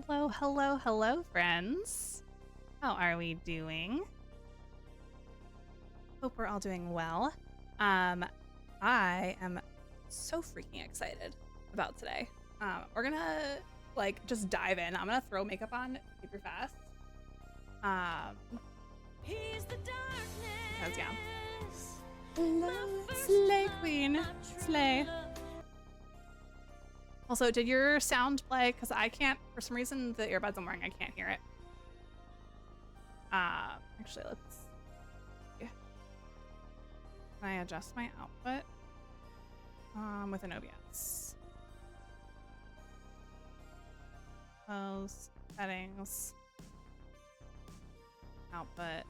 Hello, hello, hello, friends. How are we doing? Hope we're all doing well. I am so freaking excited about today. We're gonna just dive in. I'm gonna throw makeup on super fast. He's the darkness. Yeah. Slay queen, slay. Also, did your sound play? Because I can't, for some reason, the earbuds I'm wearing, I can't hear it. Actually, let's see. Can I adjust my output? With an OBS. Close, settings, output,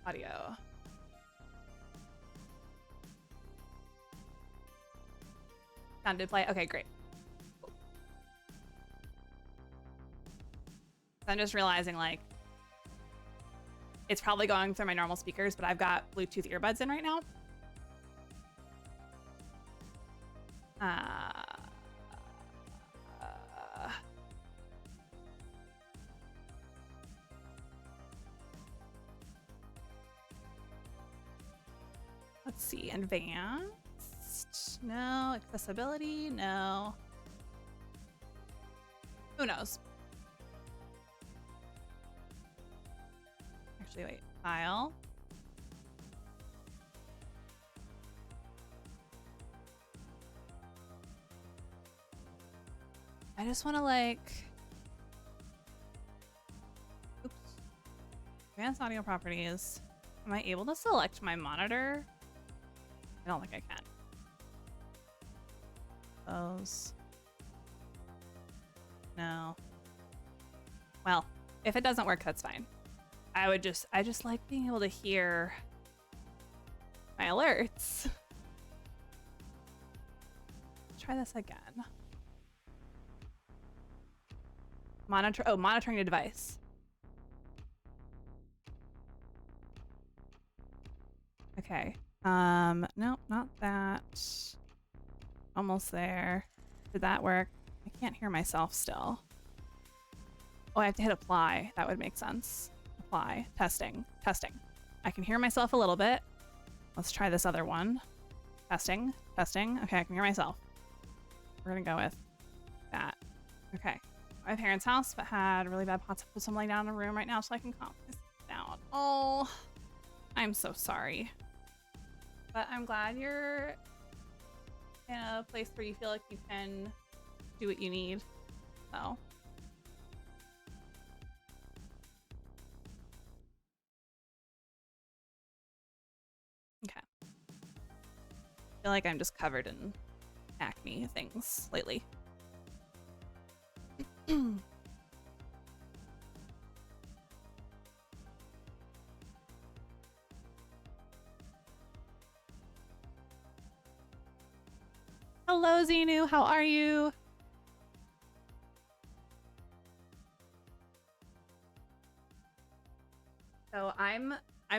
audio. Sound did play? Okay, great. Cool. I'm just realizing, like, it's probably going through my normal speakers, but I've got Bluetooth earbuds in right now. Let's see, advanced, no. Accessibility, no. Who knows? Actually, wait, file. I just want to oops. Advanced audio properties. Am I able to select my monitor? I don't think I can. Those. No. Well, if it doesn't work, that's fine. I just like being able to hear my alerts. Try this again. Monitoring a device. Okay. No, not that. Almost there. Did that work? I can't hear myself still. Oh, I have to hit apply. That would make sense. Apply. Testing. Testing. I can hear myself a little bit. Let's try this other one. Testing. Testing. Okay, I can hear myself. We're gonna go with that. Okay. My parents' house but had really bad pots, so I'm laying down in a room right now so I can calm this down. Oh, I'm so sorry. But I'm glad you're in a place where you feel like you can do what you need. So. Okay. I feel like I'm just covered in acne things lately. Hello, Xenu. How are you? So I'm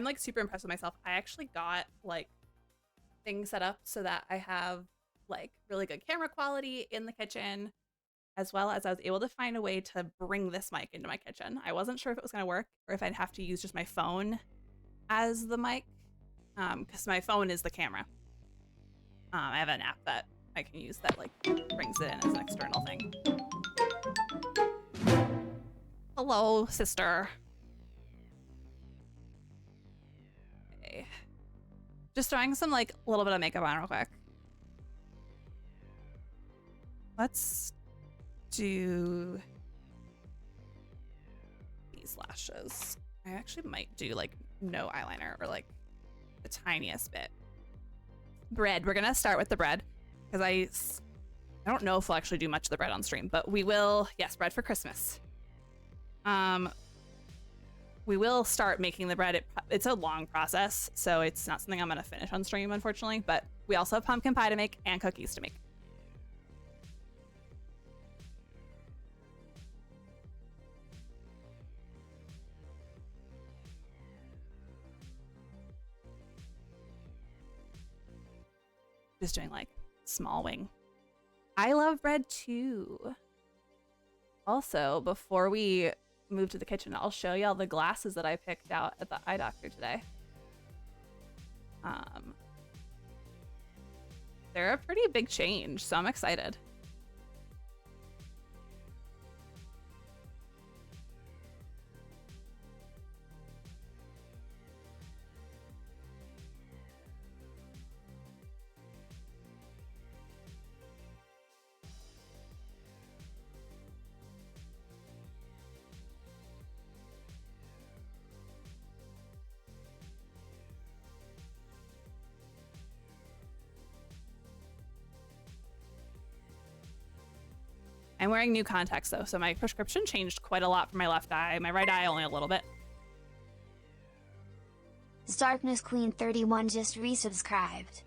like super impressed with myself. I actually got like things set up so that I have like really good camera quality in the kitchen, as well as I was able to find a way to bring this mic into my kitchen. I wasn't sure if it was going to work or if I'd have to use just my phone as the mic, because my phone is the camera. I have an app that I can use that like brings it in as an external thing. Hello, sister. Okay. Just throwing some like a little bit of makeup on real quick. Let's do these lashes. I actually might do like no eyeliner or like the tiniest bit. Bread. We're gonna start with the bread because I don't know if we'll actually do much of the bread on stream, but we will. Yes, bread for Christmas. We will start making the bread. It's a long process, so it's not something I'm gonna finish on stream, unfortunately. But we also have pumpkin pie to make and cookies to make. Just doing like small wing. I love bread too. Also, before we move to the kitchen, I'll show you all the glasses that I picked out at the eye doctor today. They're a pretty big change, so I'm excited. I'm wearing new contacts though, so my prescription changed quite a lot for my left eye. My right eye only a little bit. Darkness Queen 31 just resubscribed.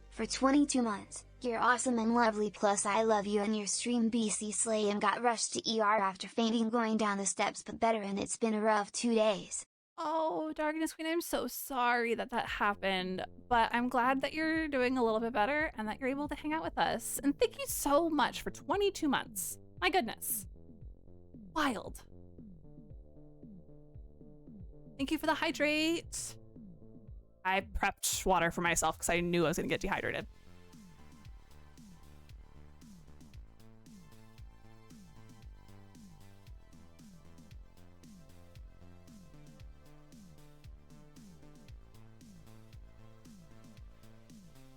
For 22 months, you're awesome and lovely, plus I love you and your stream. BC Slay and got rushed to ER after fainting going down the steps, but better, and it's been a rough 2 days. Oh, Darkness Queen, I'm so sorry that happened, but I'm glad that you're doing a little bit better and that you're able to hang out with us. And thank you so much for 22 months. My goodness. Wild. Thank you for the hydrate. I prepped water for myself because I knew I was going to get dehydrated.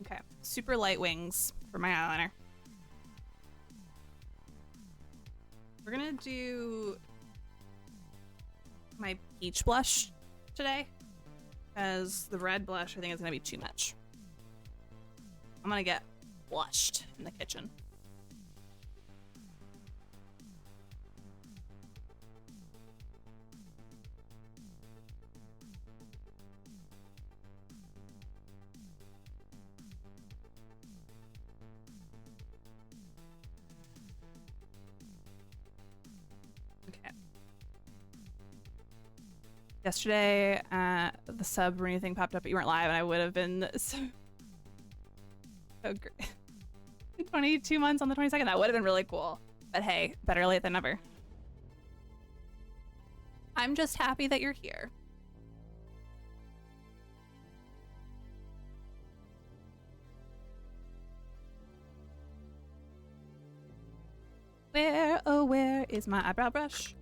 Okay, super light wings for my eyeliner. We're gonna do my peach blush today, because the red blush I think is gonna be too much. I'm gonna get blushed in the kitchen. Yesterday, the sub Renew thing popped up, but you weren't live, and I would have been so great. 22 months on the 22nd, that would have been really cool. But hey, better late than never. I'm just happy that you're here. Where, oh, where is my eyebrow brush?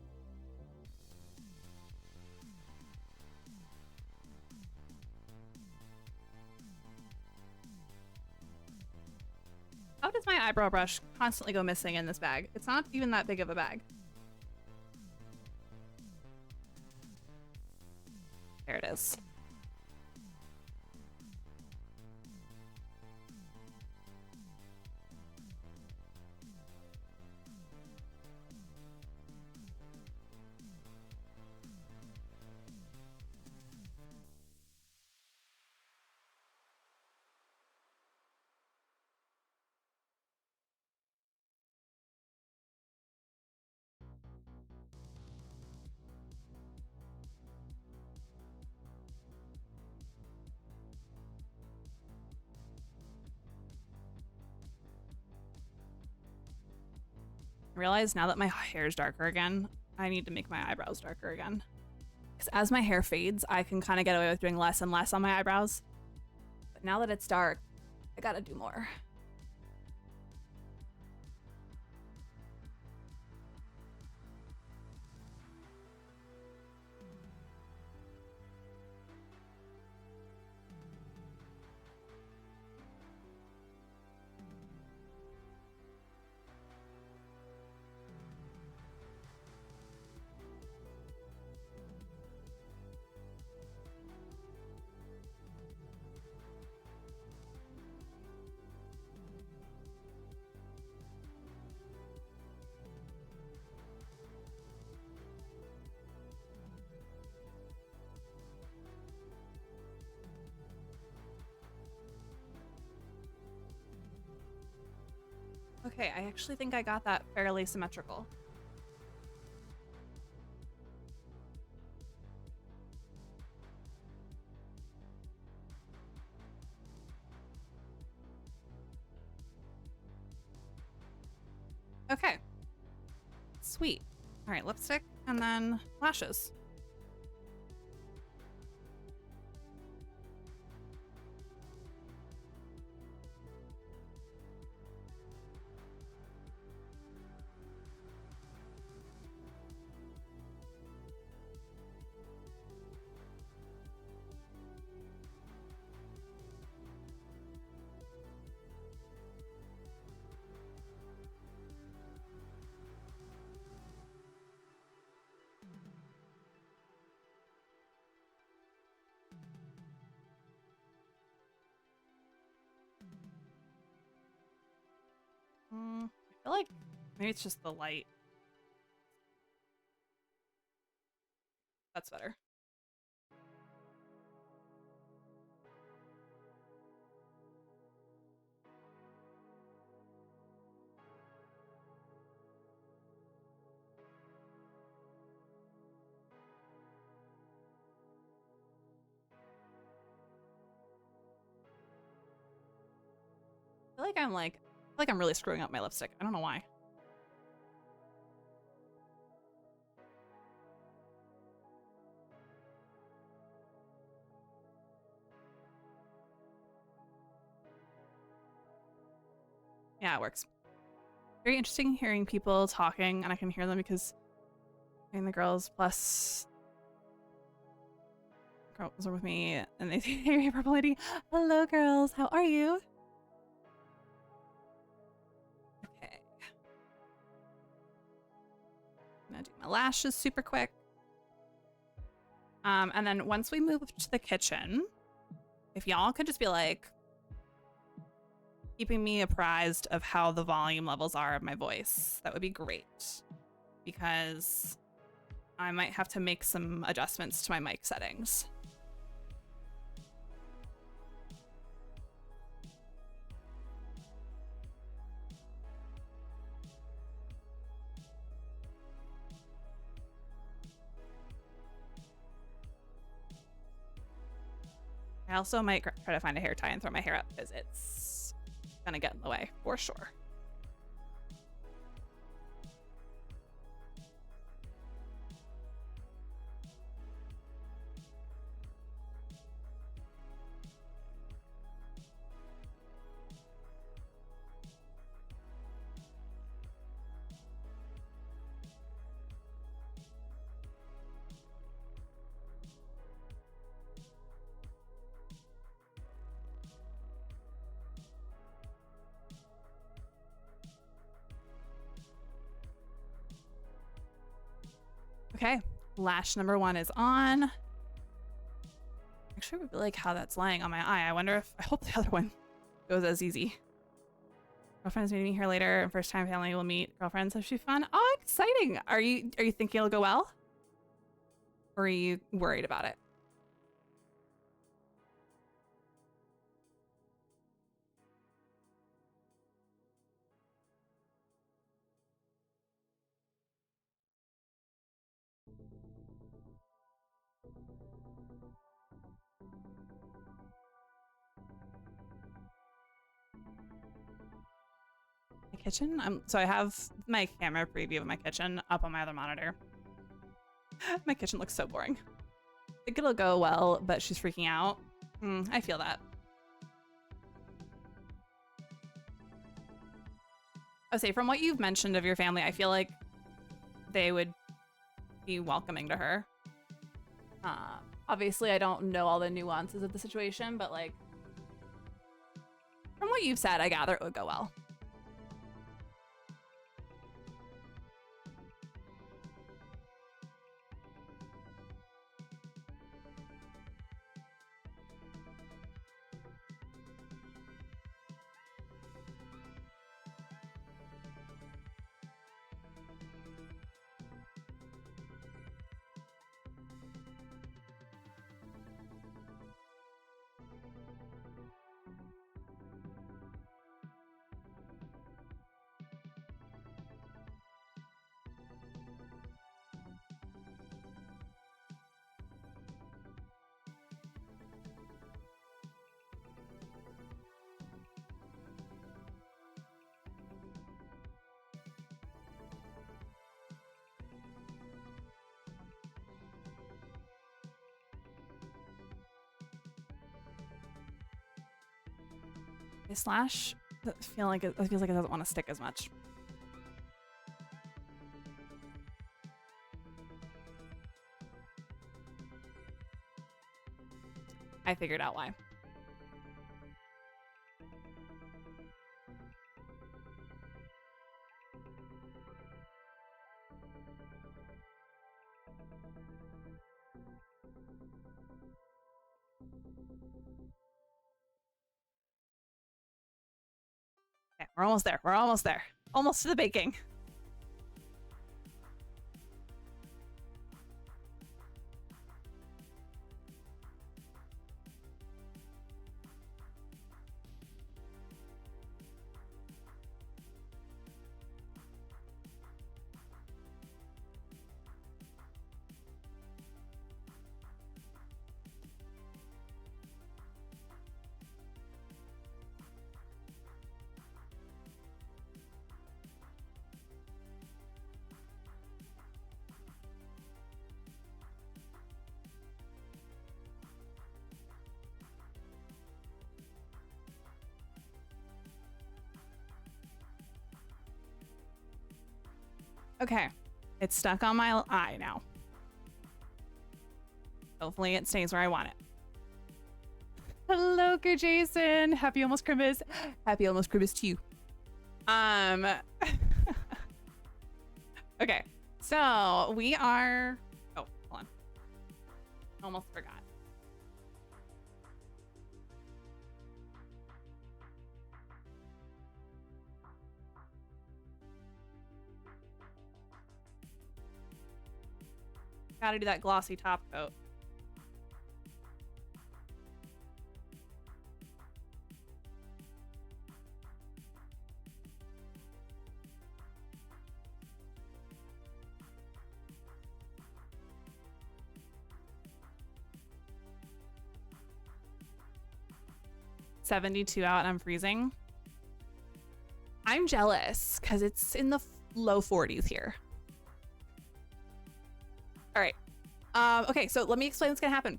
How does my eyebrow brush constantly go missing in this bag? It's not even that big of a bag. There it is. I realize now that my hair is darker again, I need to make my eyebrows darker again. Because as my hair fades, I can kind of get away with doing less and less on my eyebrows. But now that it's dark, I gotta do more. Okay, I actually think I got that fairly symmetrical. Okay. Sweet. All right, lipstick and then lashes. I feel like maybe it's just the light. That's better. I feel like I'm really screwing up my lipstick. I don't know why. Yeah, it works. Very interesting hearing people talking, and I can hear them because and the girls plus girls are with me, and they hear Purple Lady. Hello, girls. How are you? Okay. I'm gonna do my lashes super quick. And then once we move to the kitchen, if y'all could just be like keeping me apprised of how the volume levels are of my voice, that would be great. Because I might have to make some adjustments to my mic settings. I also might try to find a hair tie and throw my hair up because it's gonna get in the way for sure. Okay, lash number 1 is on. Actually, I really like how that's laying on my eye. I hope the other one goes as easy. Girlfriend's meeting here later, and first time family will meet. Girlfriends, have she fun? Oh, exciting! Are you thinking it'll go well? Or are you worried about it? My kitchen? So I have my camera preview of my kitchen up on my other monitor. My kitchen looks so boring. I think it'll go well, but she's freaking out. I feel that. I would say from what you've mentioned of your family, I feel like they would be welcoming to her. Obviously, I don't know all the nuances of the situation, but like from what you've said, I gather it would go well. Is Slash feel like it feels like it doesn't want to stick as much. I figured out why. Okay, we're almost there. We're almost there. Almost to the baking. Okay, it's stuck on my eye now. Hopefully it stays where I want it. Hello, good Jason. Happy almost Christmas. Happy almost Christmas to you. Okay, so we are. Oh, hold on. Almost forgot. Gotta do that glossy top coat. $72 out and I'm freezing. I'm jealous because it's in the low 40s here. All right. Okay, so let me explain what's gonna happen.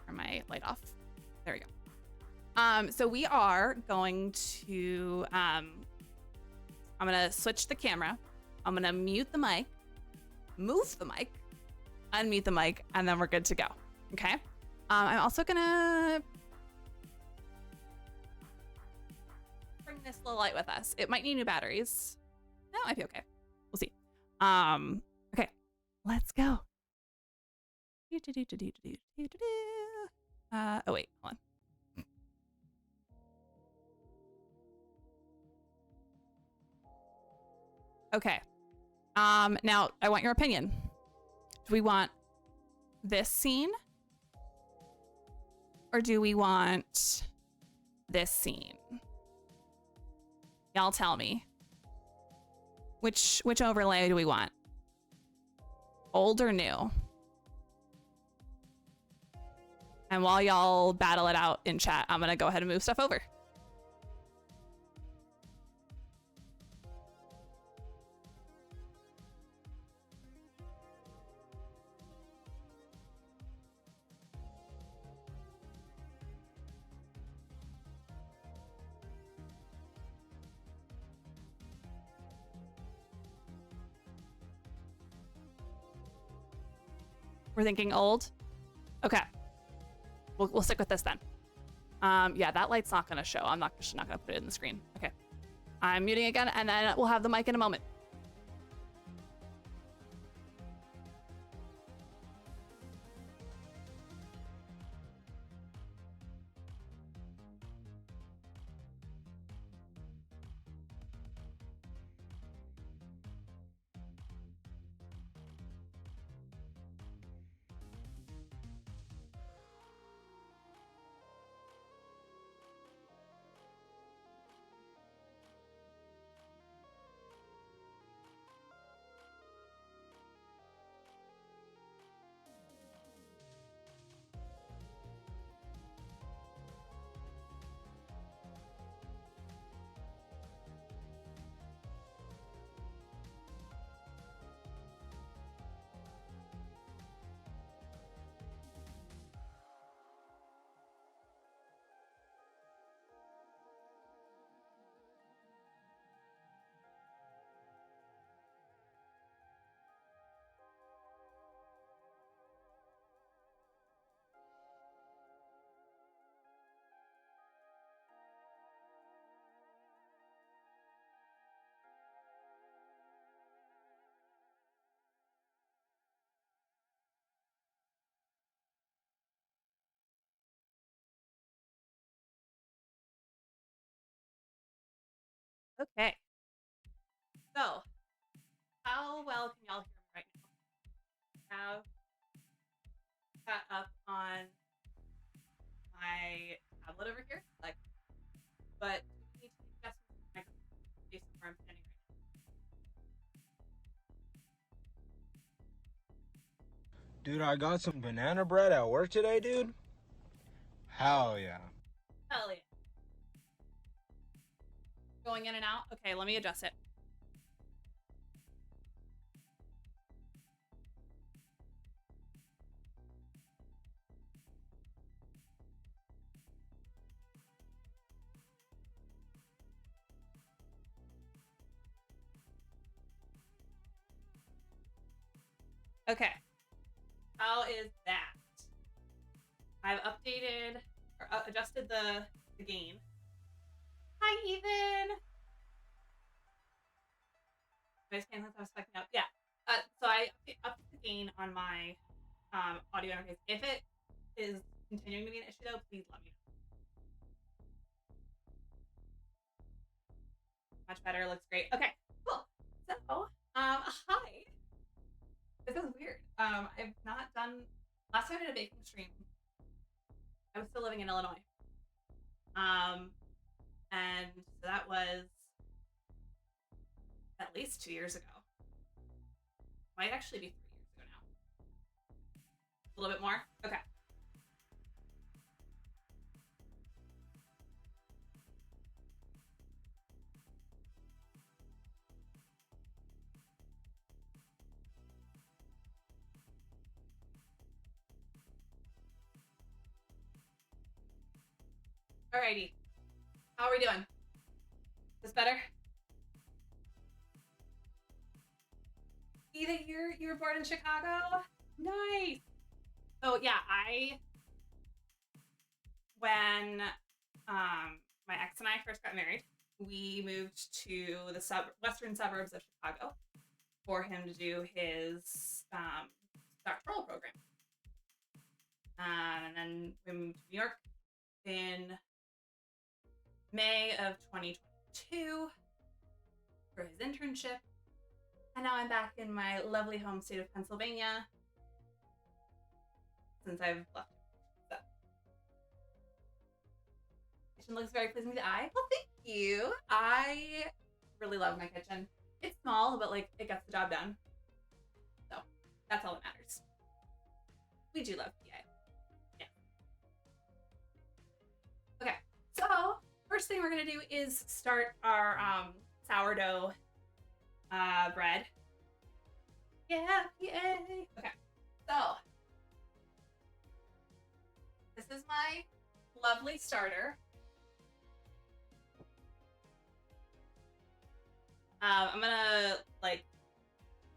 Turn my light off. There we go. So we are going to I'm gonna switch the camera. I'm gonna mute the mic, move the mic, unmute the mic, and then we're good to go. Okay. I'm also gonna bring this little light with us. It might need new batteries. No, it might be okay. We'll see. Okay, let's go. Oh wait, hold on. Okay. Now I want your opinion. Do we want this scene? Or do we want this scene? Y'all tell me. Which overlay do we want? Old or new? And while y'all battle it out in chat, I'm gonna go ahead and move stuff over. We're thinking old? Okay. We'll stick with this then. Yeah, that light's not gonna show. I'm not gonna put it in the screen. Okay. I'm muting again, and then we'll have the mic in a moment. Okay. So, how well can y'all hear me right now? Have that up on my tablet over here, like, but we need to adjust my microphone based on where I'm standing right Dude, I got some banana bread at work today, dude. Hell yeah. now. Hell yeah. Going in and out. Okay, let me adjust it. Okay. How is that? I've updated or adjusted the gain. Hi, Ethan. I just can't I was fucking up. Yeah. So I upped the gain on my audio interface. If it is continuing to be an issue, though, please let me know. Much better. Looks great. Okay. Cool. So, hi. This is weird. I've not done. Last time I did a baking stream, I was still living in Illinois. And so that was at least 2 years ago. Might actually be 3 years ago now. A little bit more? Okay. Alrighty. How are we doing? This better? Either you were born in Chicago? Nice. So yeah, when my ex and I first got married, we moved to the western suburbs of Chicago for him to do his doctoral program. And then we moved to New York in May of 2022 for his internship. And now I'm back in my lovely home state of Pennsylvania since I've left. So, kitchen looks very pleasing to the eye. Well, thank you. I really love my kitchen. It's small, but like it gets the job done. So that's all that matters. We do love PA. Yeah. Okay. So first thing we're gonna do is start our sourdough bread. Yeah, yay. Okay, so this is my lovely starter. I'm gonna like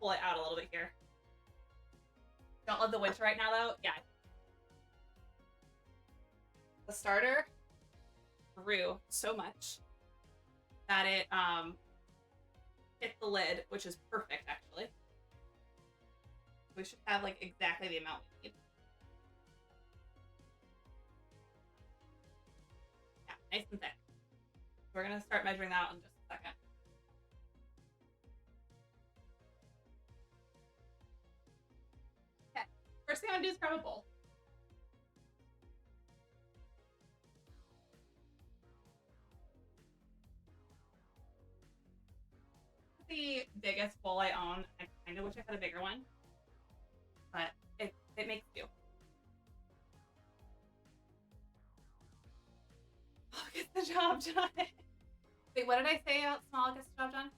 pull it out a little bit here. Don't love the winter right now though. Yeah. The starter grew so much that it hit the lid, which is perfect actually. We should have like exactly the amount we need. Yeah, nice and thick. We're gonna start measuring that out in just a second. Okay, first thing I'm gonna do is grab a bowl. The biggest bowl I own. I kind of wish I had a bigger one, but it makes do. Oh, gets the job done. Wait, what did I say about small gets the job done?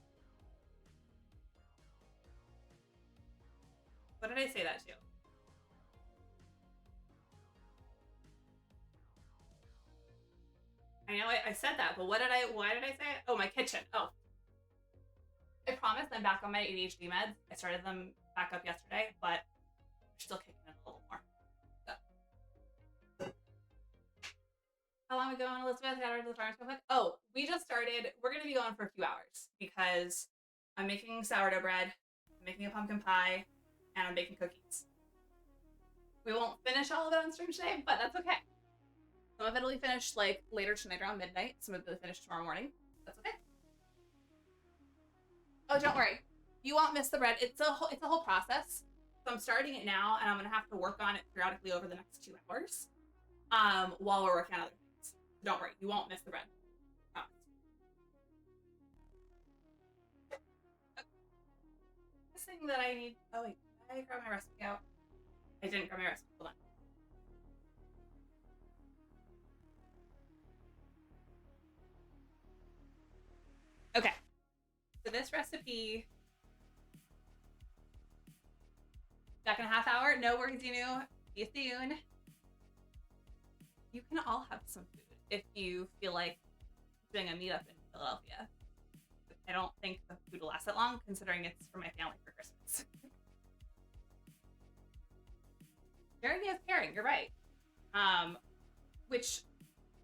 What did I say that to? I know I said that, but why did I say it? Oh, my kitchen. Oh. I promise I'm back on my ADHD meds. I started them back up yesterday, but they're still kicking in a little more. So. How long are we going, Elizabeth? Got her to the farmer's real quick. Oh, we just started. We're going to be going for a few hours because I'm making sourdough bread, I'm making a pumpkin pie, and I'm baking cookies. We won't finish all of it on stream today, but that's okay. Some of it will be finished like later tonight around midnight. Some of it will be finished tomorrow morning. That's okay. Oh, don't worry. You won't miss the bread. It's a whole process. So I'm starting it now, and I'm gonna have to work on it periodically over the next 2 hours. While we're working on other things. Don't worry, you won't miss the bread. Promise. This thing that I need. Oh wait, did I grab my recipe out? I didn't grab my recipe. Hold on. Okay. So this recipe. Back in a half hour. No worries, you know. See you soon. You can all have some food if you feel like doing a meetup in Philadelphia. I don't think the food will last that long, considering it's for my family for Christmas. Sharing is caring, you're right. Which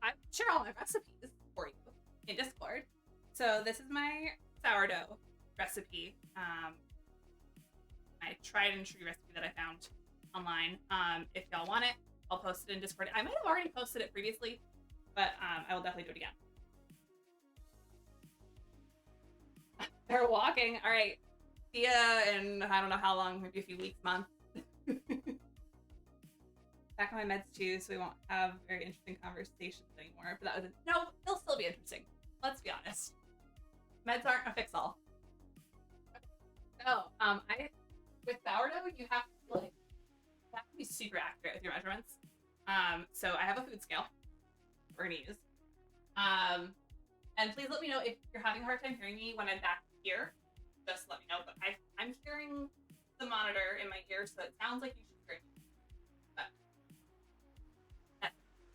I share all my recipes for you in Discord. So this is my sourdough recipe. My tried and true recipe that I found online. If y'all want it, I'll post it in Discord. I might have already posted it previously, but I will definitely do it again. They're walking. All right. See ya in I don't know how long, maybe a few weeks, month. Back on my meds too, so we won't have very interesting conversations anymore. But that was no, they'll still be interesting. Let's be honest. Meds aren't a fix-all. So, with sourdough, you have to be super accurate with your measurements. So I have a food scale we're gonna use. And please let me know if you're having a hard time hearing me when I'm back here. Just let me know. But I'm hearing the monitor in my ear, so it sounds like you should hear me. But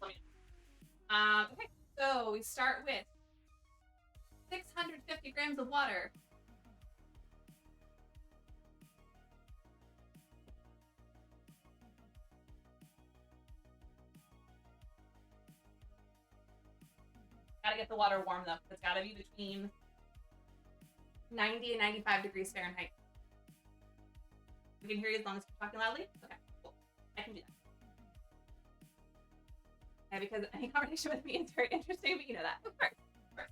let me know. Okay, so we start with 650 grams of water. Gotta get the water warm though. It's gotta be between 90 and 95 degrees Fahrenheit. We can hear you as long as you're talking loudly? Okay, cool. I can do that. Yeah, because any conversation with me is very interesting, but you know that. Of course. Of course.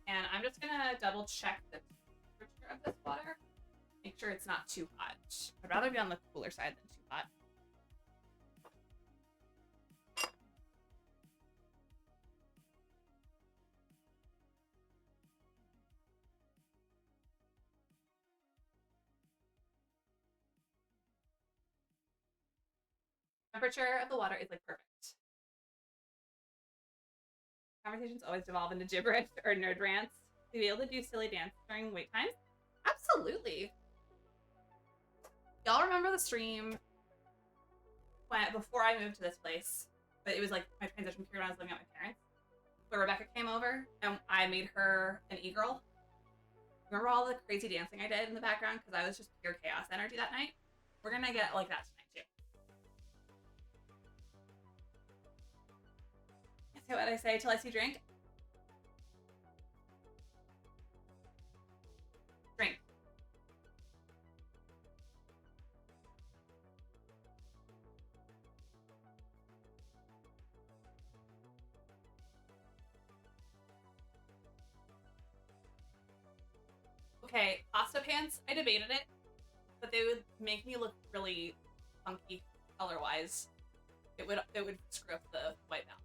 And I'm just gonna double check the temperature of this water. Make sure it's not too hot. I'd rather be on the cooler side than too hot. Temperature of the water is like perfect. Conversations always devolve into gibberish or nerd rants. To be able to do silly dance during wait times? Absolutely. Y'all remember the stream before I moved to this place, but it was like my transition period when I was living with my parents, where Rebecca came over and I made her an e-girl. Remember all the crazy dancing I did in the background because I was just pure chaos energy that night? We're gonna get like that tonight too. So what I say till I see drink? Drink. Okay, pasta pants, I debated it, but they would make me look really funky color-wise. It would screw up the white balance.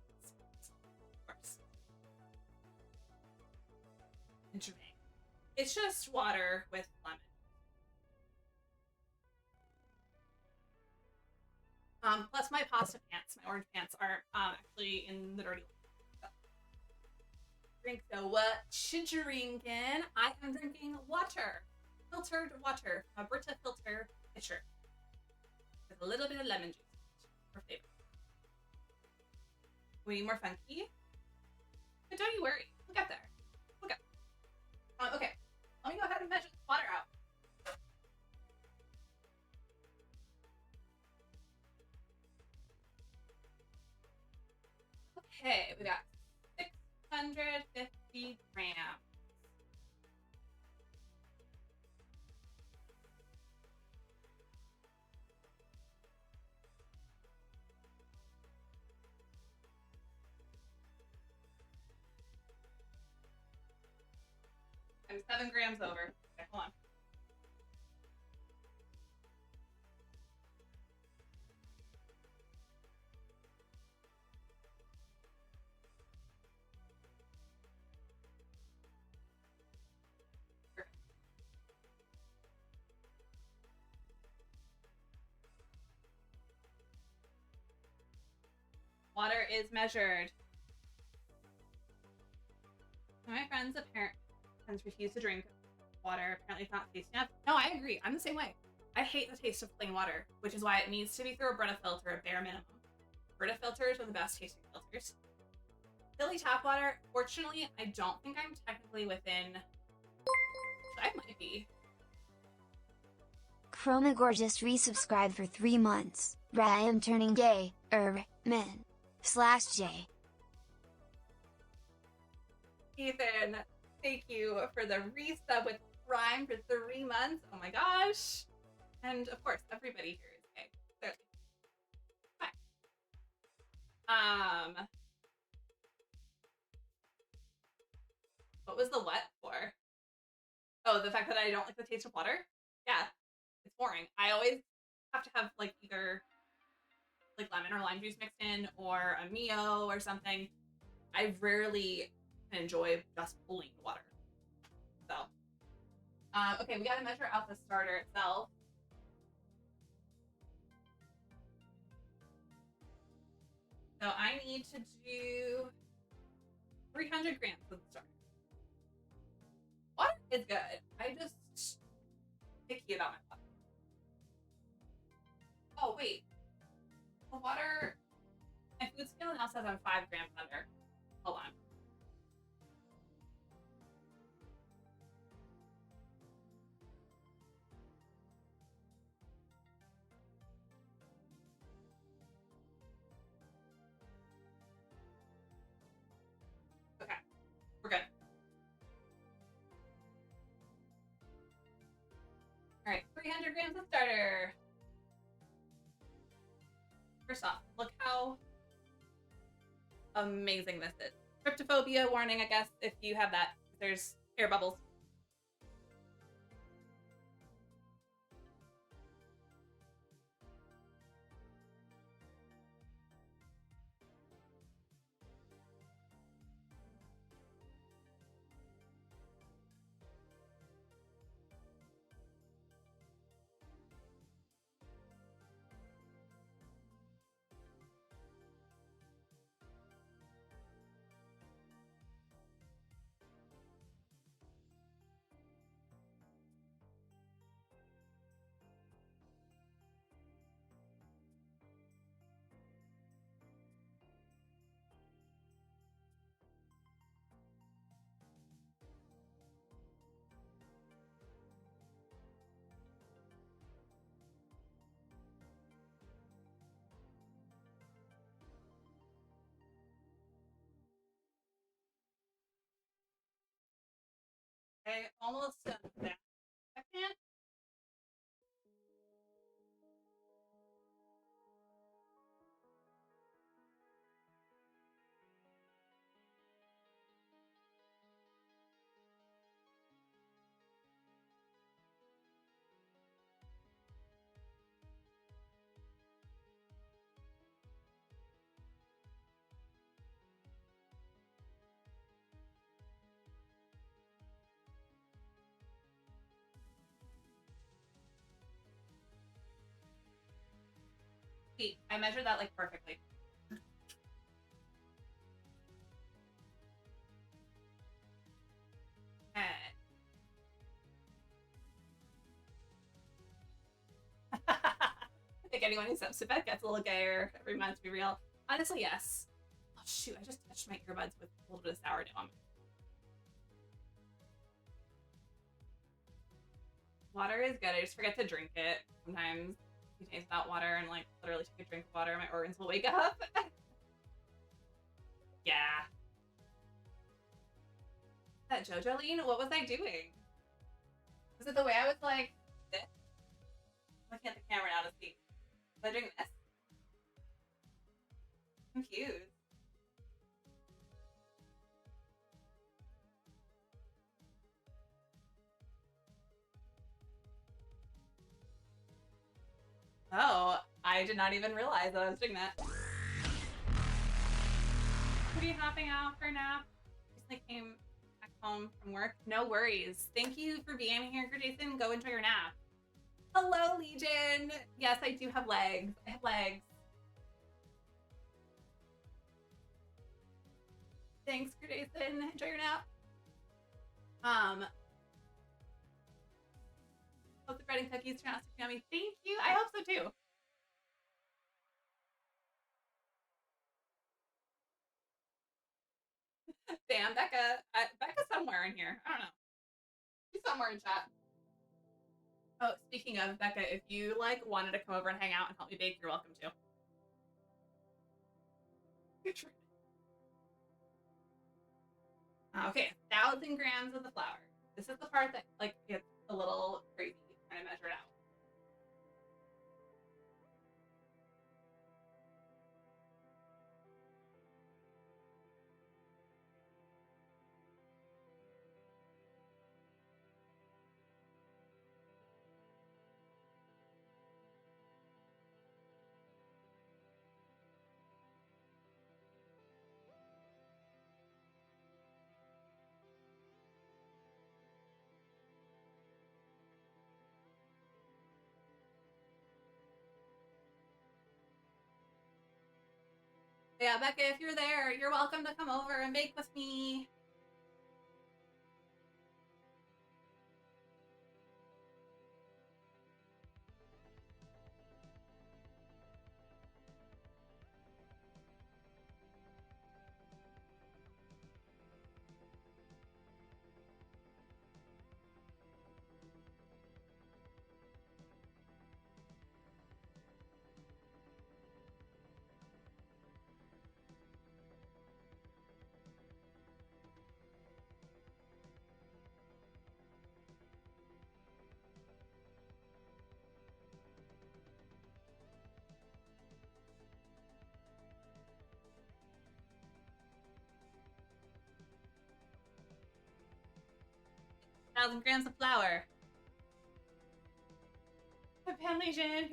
Of course. Interesting. It's just water with lemon. Plus my pasta pants, my orange pants, are actually in the dirty linen. Drink though, what you drinking? I am drinking water. Filtered water. A Brita filter pitcher. With a little bit of lemon juice for flavor. We need more funky. But don't you worry. We'll get there. We'll get there. Okay. Let me go ahead and measure the water out. Okay, we got 650 grams. I'm 7 grams over. Okay, hold on. Water is measured. My friends refuse to drink water. Apparently it's not tasty enough. No, I agree. I'm the same way. I hate the taste of plain water, which is why it needs to be through a Brita filter at bare minimum. Brita filters are the best tasting filters. Philly tap water, fortunately, I don't think I'm technically within... I might be. Chromagore just resubscribed for 3 months. I am turning gay, men. /J. Ethan, thank you for the resub with Prime for 3 months. Oh my gosh. And of course, everybody here is gay. Clearly. Fine. What was the what for? Oh, the fact that I don't like the taste of water? Yeah, it's boring. I always have to have like either like lemon or lime juice mixed in or a Mio or something. I rarely can enjoy just pulling the water. So, okay, we gotta measure out the starter itself. So I need to do 300 grams of the starter. Water is good. I just picky about my water. Oh wait, the water. My food scale now says I'm 5 grams under. Hold on. Okay, we're good. All right, 300 grams of starter. First off, look how amazing this is. Tryptophobia warning, I guess, if you have that. There's air bubbles. Okay, almost done with that. Second. See, I measured that like perfectly. Okay. I think anyone who subs to bed gets a little gayer every month, to be real. Honestly, yes. Oh shoot, I just touched my earbuds with a little bit of sourdough. Water is good. I just forget to drink it. Sometimes you taste without water and like literally take a drink of water, my organs will wake up. Yeah. That Jojoline? What was I doing? Was it the way I was like this? Looking at the camera now to see. Was I doing this? Confused. I did not even realize that I was doing that. Are you hopping out for a nap? Recently came back home from work. No worries. Thank you for being here, Jason. Go enjoy your nap. Hello, Legion. Yes, I do have legs. I have legs. Thanks, Jason. Enjoy your nap. Hope the bread and cookies turn out super yummy. Thank you. I hope so too. Damn, Becca. Becca's somewhere in here. I don't know. She's somewhere in chat. Oh, speaking of Becca, if you like wanted to come over and hang out and help me bake, you're welcome to. Okay, 1,000 grams of the flour. This is the part that like gets a little crazy trying to measure it out. Yeah, Becca, if you're there, you're welcome to come over and bake with me. Thousand grams of flour. The Pan Legion.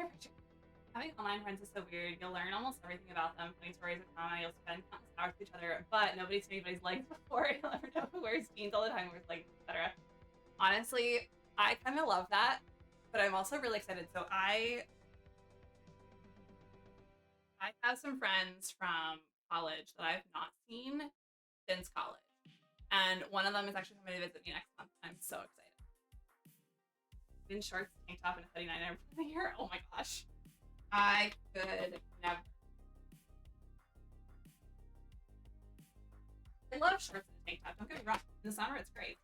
Having online friends is so weird. You'll learn almost everything about them, funny stories of trauma. You'll spend countless hours with each other, but nobody's seen anybody's legs before. You'll never know who wears jeans all the time, wears leggings, etc. Honestly, I kind of love that, but I'm also really excited. So I have some friends from college that I've not seen since college. And one of them is actually coming to visit me next month. I'm so excited. In shorts, tank top, and a hoodie 99% of the year. Oh my gosh. I could never. I love shorts and a tank top. Don't get me wrong. In the summer, it's great.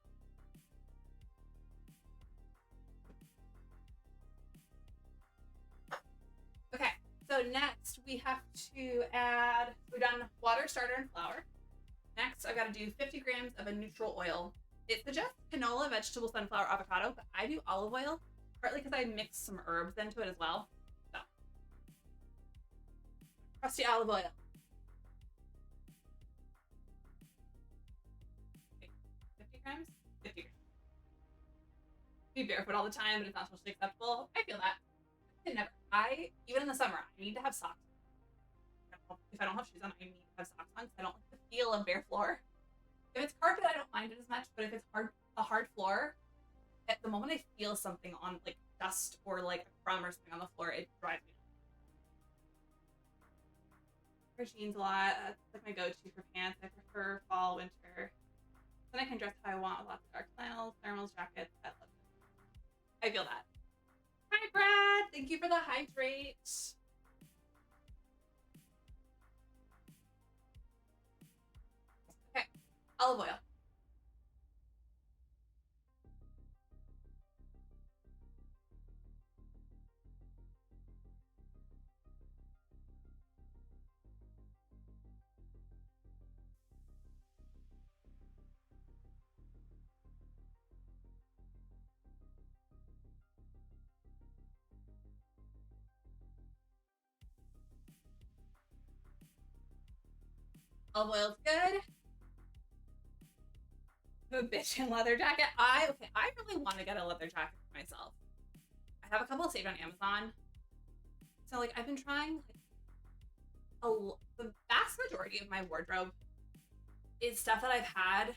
Okay, so next we have to add, we've done water, starter, and flour. Next, I've got to do 50 grams of a neutral oil. It suggests canola, vegetable, sunflower, avocado, but I do olive oil, partly because I mix some herbs into it as well. So, crusty olive oil. Okay, 50 grams? 50 grams. Be barefoot all the time, but it's not socially acceptable. I feel that. Even in the summer, I need to have socks. If I don't have shoes on, I need to have socks on because I don't like the feel of bare floor. If it's carpet, I don't mind it as much, but if it's a hard floor, at the moment I feel something on like dust or like a crumb or something on the floor, it drives me nuts. I wear jeans a lot. That's like my go-to for pants. I prefer fall, winter. Then I can dress how I want with lots of dark flannels, thermals, jackets. I love it. I feel that. Hi, Brad. Thank you for the hydrate. Okay, olive oil. Olive oil's good. A bitch in leather jacket. I really want to get a leather jacket for myself. I have a couple saved on Amazon. So like I've been trying like the vast majority of my wardrobe is stuff that I've had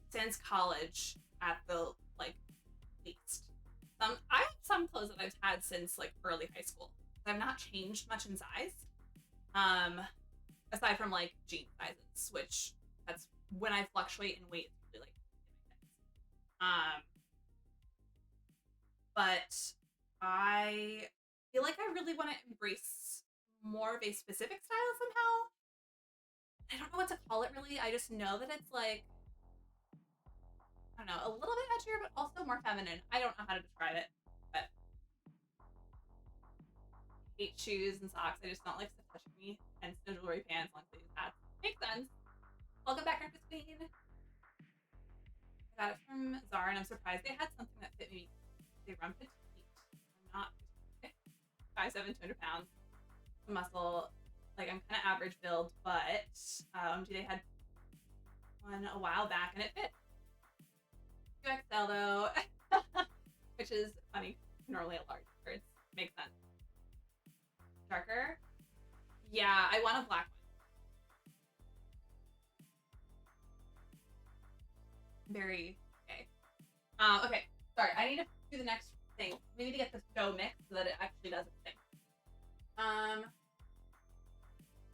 since college at the like least. I have some clothes that I've had since like early high school. I've not changed much in size. Aside from like jean sizes, which that's when I fluctuate in weight, it's really like but I feel like I really want to embrace more of a specific style somehow. I don't know what to call it really. I just know that it's like, I don't know, a little bit edgier, but also more feminine. I don't know how to describe it, but I hate shoes and socks. I just don't like stuff touching me. And no jewelry, pants, long sleeves, hats. Makes sense. Welcome back, Breakfast Queen. I got it from Zara, and I'm surprised they had something that fit me. They run petite. I'm not 5'7", 200 pounds. Muscle, like I'm kind of average build, but they had one a while back and it fit. 2XL though, which is funny. Normally a large shirt makes sense. Darker, yeah, I want a black one. Very okay. Okay, sorry, I need to do the next thing. We need to get the dough mixed so that it actually does its thing.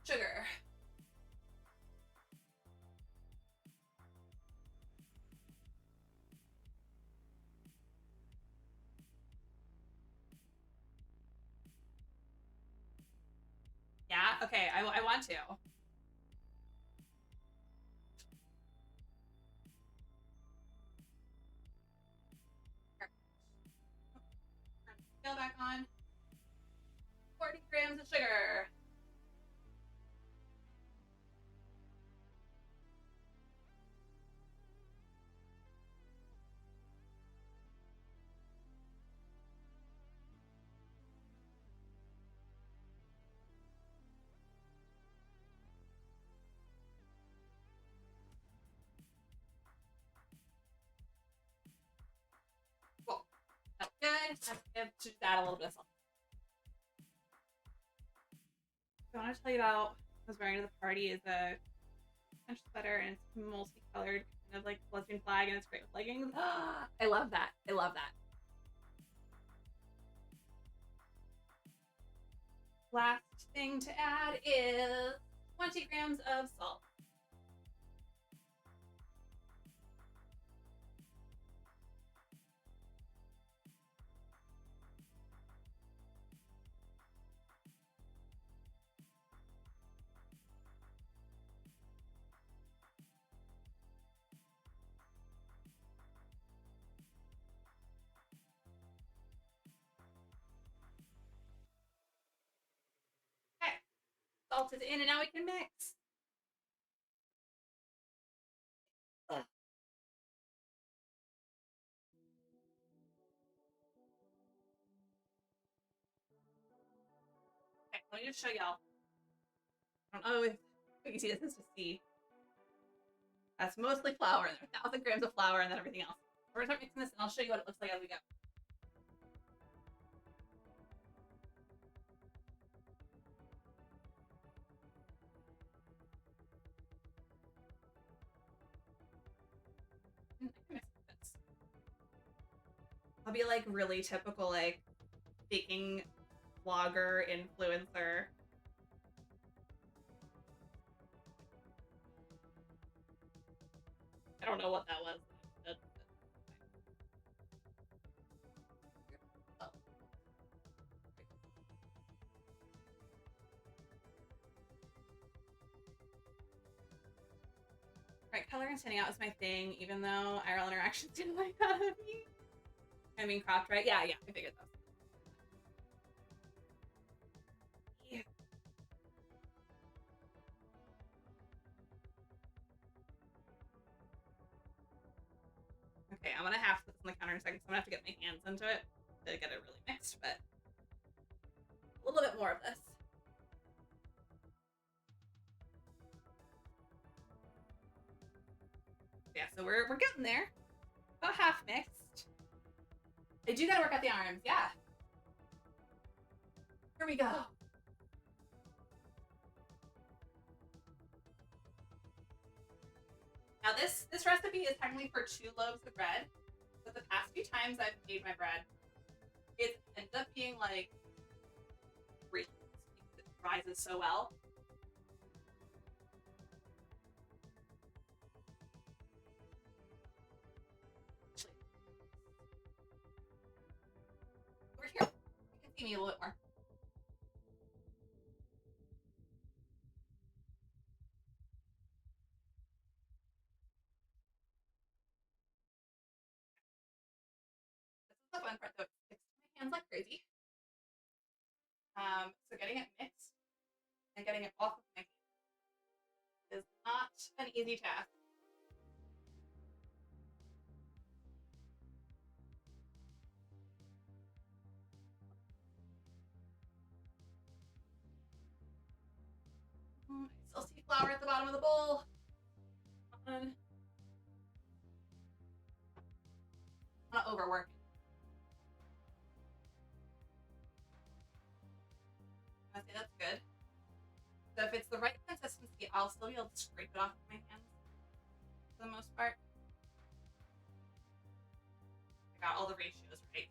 Sugar. Yeah, okay, I want to. Scale back on. 40 grams of sugar. Cool. That's good. I have to add a little bit of salt. So I want to tell you about what I was wearing to the party is a French sweater and it's multicolored, kind of like lesbian flag, and it's great with leggings. I love that. I love that. Last thing to add is 20 grams of salt. Salt is in, and now we can mix. Ugh. Okay, let me just show y'all. I don't know if you can see this. This is just see. That's mostly flour, and there's 1,000 grams of flour, and then everything else. We're gonna start mixing this, and I'll show you what it looks like as we go. I'll be like really typical like baking vlogger influencer. I don't know what that was. Oh. Right, color and standing out is my thing, even though IRL interactions didn't like that of me. I mean, cropped, right? Yeah, I figured that. Yeah. Okay, I'm gonna have to put this on the counter in a second, so I'm gonna have to get my hands into it to get it really mixed, but a little bit more of this. Yeah, so we're getting there. About half mixed. I do gotta work out the arms, yeah. Here we go. Now this recipe is technically for 2 loaves of bread, but the past few times I've made my bread, it ends up being like 3 loaves because it rises so well. Over here, you can see me a little bit more. This is the fun part though, it sticks to my hands like crazy. So getting it mixed and getting it off of my hands is not an easy task. I still see flour at the bottom of the bowl. I'm gonna overwork it. I say that's good. So if it's the right consistency, I'll still be able to scrape it off of my hands for the most part. I got all the ratios right.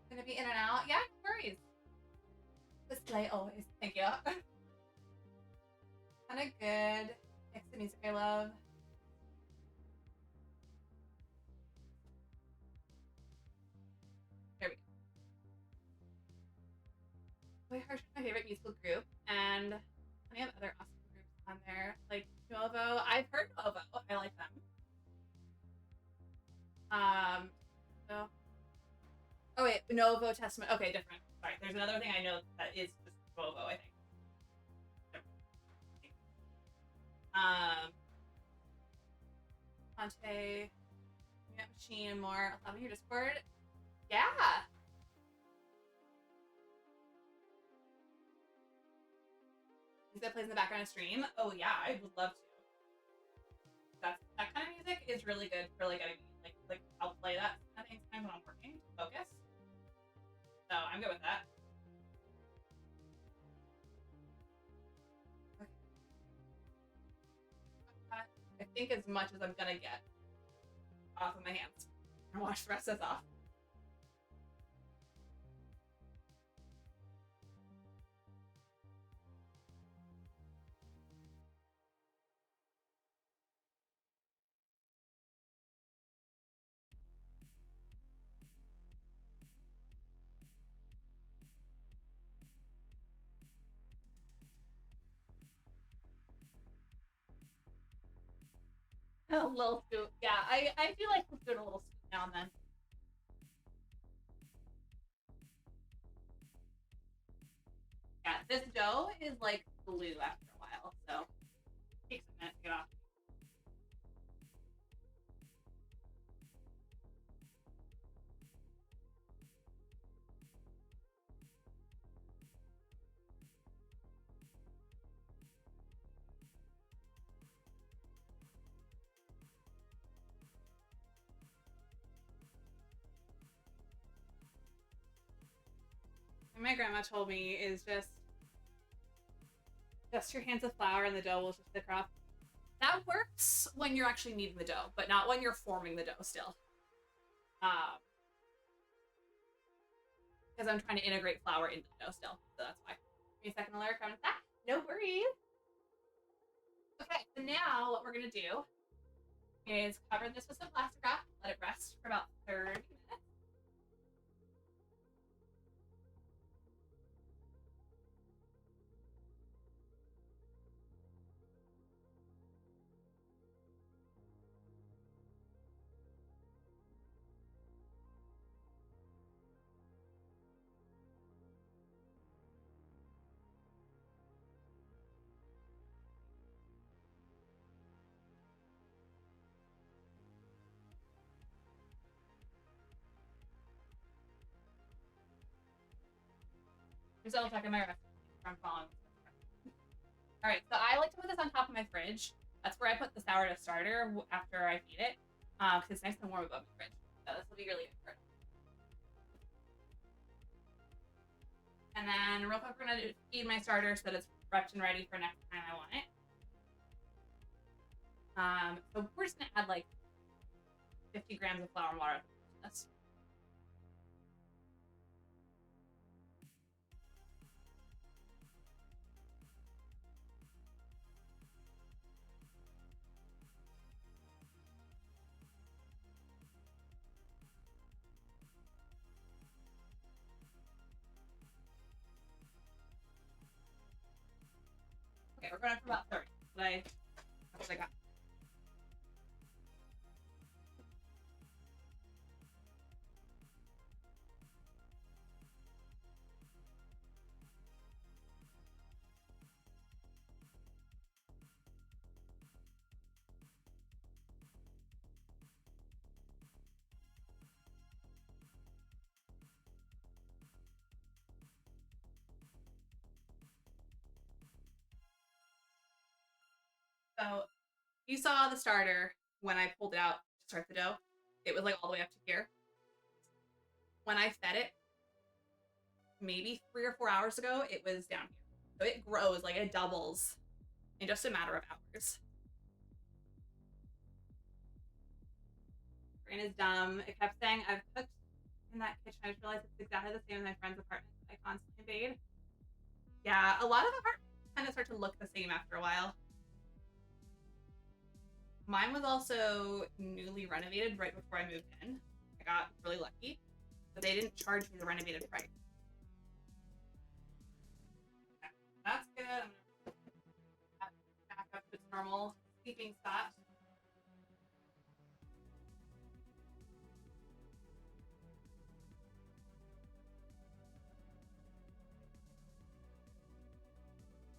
Gonna be in and out. Yeah, no worries. Display always. Thank you. Kind of good. Mix the music I love. There we go. Boy Harsh is my favorite musical group, and plenty of other awesome groups on there, like Nuovo. I've heard Nuovo. I like them. So. Oh wait, Nuovo Testament. Okay, different. Sorry, there's another thing I know that is just Nuovo, I think. Ponte, Machine, and more. Love your Discord. Yeah. Music that plays in the background of stream. Oh yeah, I would love to. That kind of music is really good for like getting me like I'll play that at any time when I'm working to focus. So I'm good with that. Okay. I think as much as I'm gonna get off of my hands. And wash the rest of this off. A little scoop. Yeah, I feel like we're doing a little scoop now and then. Yeah, this dough is like glue after a while, so it takes a minute to get off. And my grandma told me is just dust your hands with flour and the dough will just thicker off. That works when you're actually kneading the dough, but not when you're forming the dough still. Because I'm trying to integrate flour into the dough still, so that's why. Give me a second, Larry, coming back. No worries. Okay, so now what we're gonna do is cover this with some plastic wrap, let it rest for about 30 minutes. Just double checking my recipe from following. All right, so I like to put this on top of my fridge That's where I put the sourdough starter after I feed it, because it's nice and warm above the fridge. So this will be really good. And then real quick, we're gonna feed my starter so that it's prepped and ready for next time I want it. So we're just gonna add like 50 grams of flour and water to this. Okay, we're going for about 30. That's what I got. So you saw the starter when I pulled it out to start the dough. It was like all the way up to here. When I fed it, maybe 3 or 4 hours ago, it was down here. So it grows, like it doubles in just a matter of hours. Brain is dumb. It kept saying, I've cooked in that kitchen. I just realized it's exactly the same as my friend's apartment that I constantly invade. Yeah, a lot of apartments kind of start to look the same after a while. Mine was also newly renovated right before I moved in. I got really lucky, but they didn't charge me the renovated price. Okay, that's good. I'm gonna back up to its normal sleeping spot.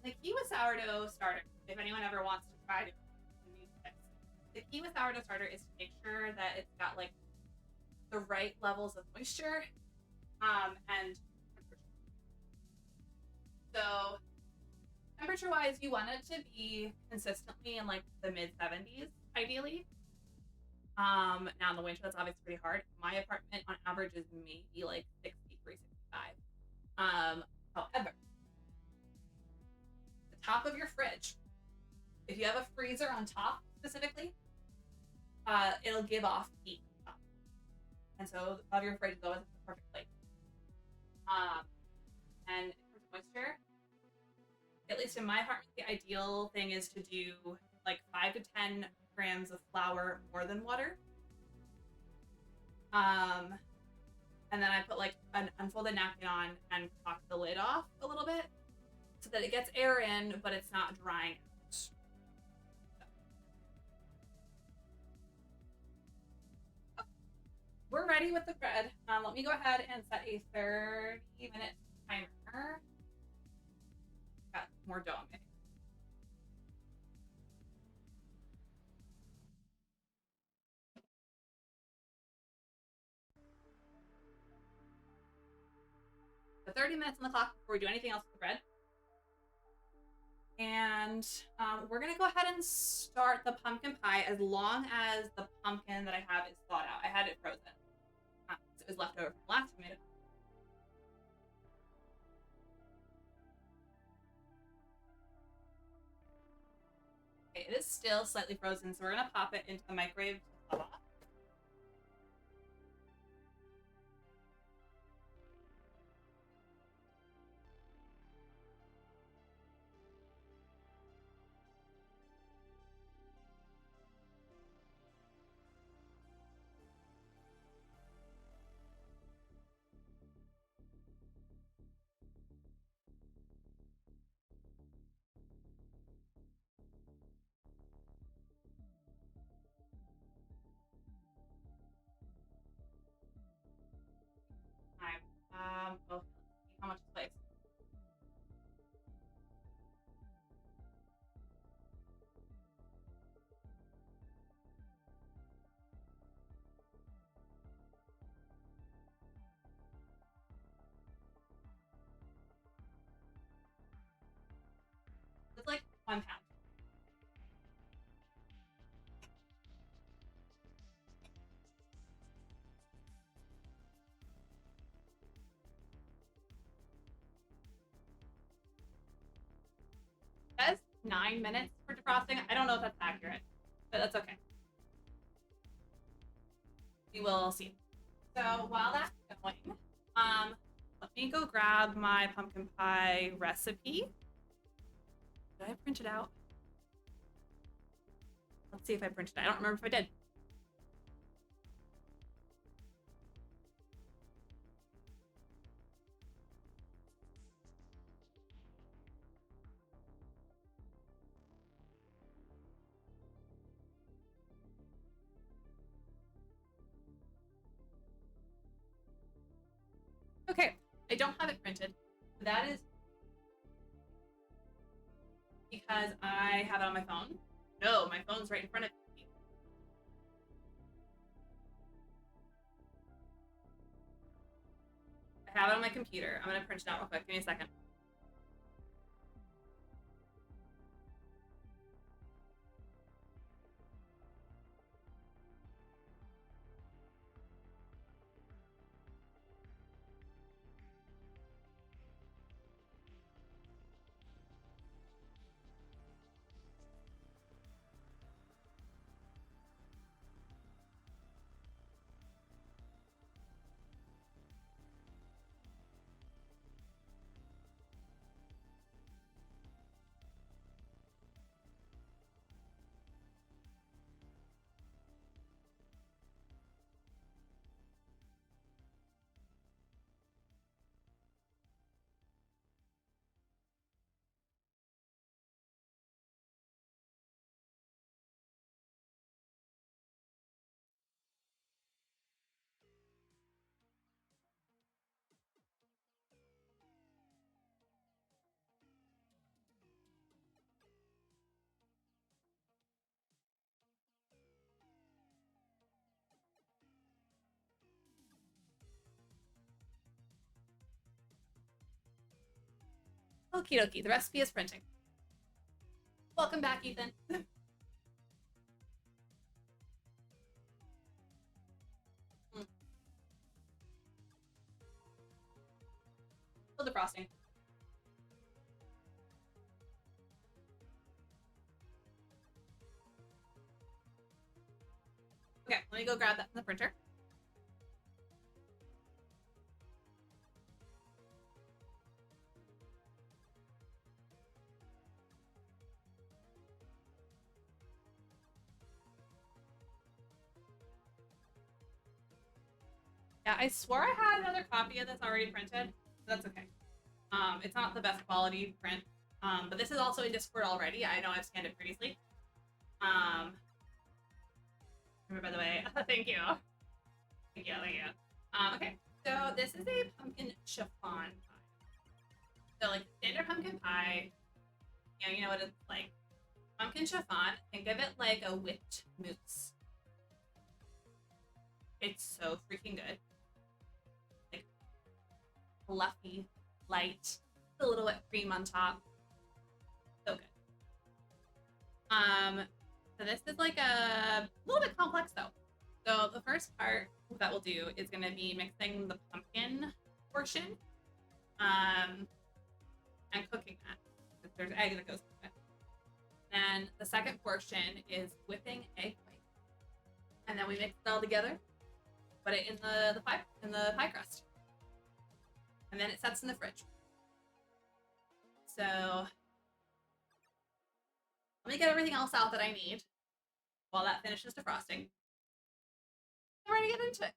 The key with sourdough starter, if anyone ever wants to try to use this, the key with sourdough starter is to make sure that it's got like the right levels of moisture and temperature. So temperature wise, you want it to be consistently in like the mid 70s, ideally. Now in the winter, that's obviously pretty hard. My apartment on average is maybe like 63, 65. However, the top of your fridge, if you have a freezer on top specifically, it'll give off heat. And so the top of your fridge is always at the perfect place. And in terms of moisture, at least in my apartment, the ideal thing is to do like 5 to 10 grams of flour more than water. And then I put like an unfolded napkin on and pop the lid off a little bit so that it gets air in, but it's not drying out. So. We're ready with the bread. Let me go ahead and set a 30-minute timer. Got more dough in. So 30 minutes on the clock before we do anything else with the bread. And we're gonna go ahead and start the pumpkin pie as long as the pumpkin that I have is thawed out. I had it frozen. It was left over from last time I made it. Okay, it is still slightly frozen, so we're gonna pop it into the microwave to thaw off. 9 minutes for defrosting. I don't know if that's accurate, but that's okay. We will see. So while that's going, let me go grab my pumpkin pie recipe. Did I print it out? Let's see if I printed it. I don't remember if I did. Okay, I don't have it printed. That is because I have it on my phone. No, my phone's right in front of me. I have it on my computer. I'm gonna print it out real quick. Give me a second. Okie dokie, the recipe is printing. Welcome back, Ethan. Still defrosting. Okay, let me go grab that from the printer. Yeah, I swore I had another copy of this already printed. That's okay. It's not the best quality print, but this is also in Discord already. I know I've scanned it previously. By the way, thank you. Thank you. Okay, so this is a pumpkin chiffon pie. So like standard pumpkin pie, you know what it's like. Pumpkin chiffon, think of it like a whipped mousse. It's so freaking good. Like fluffy, light, a little whipped cream on top. So good. So this is like a little bit complex though. So the first part that we'll do is going to be mixing the pumpkin portion, and cooking that. There's egg that goes with it. And the second portion is whipping egg white, and then we mix it all together, put it in the pie crust, and then it sets in the fridge. So let me get everything else out that I need while that finishes defrosting. I'm ready to get into it.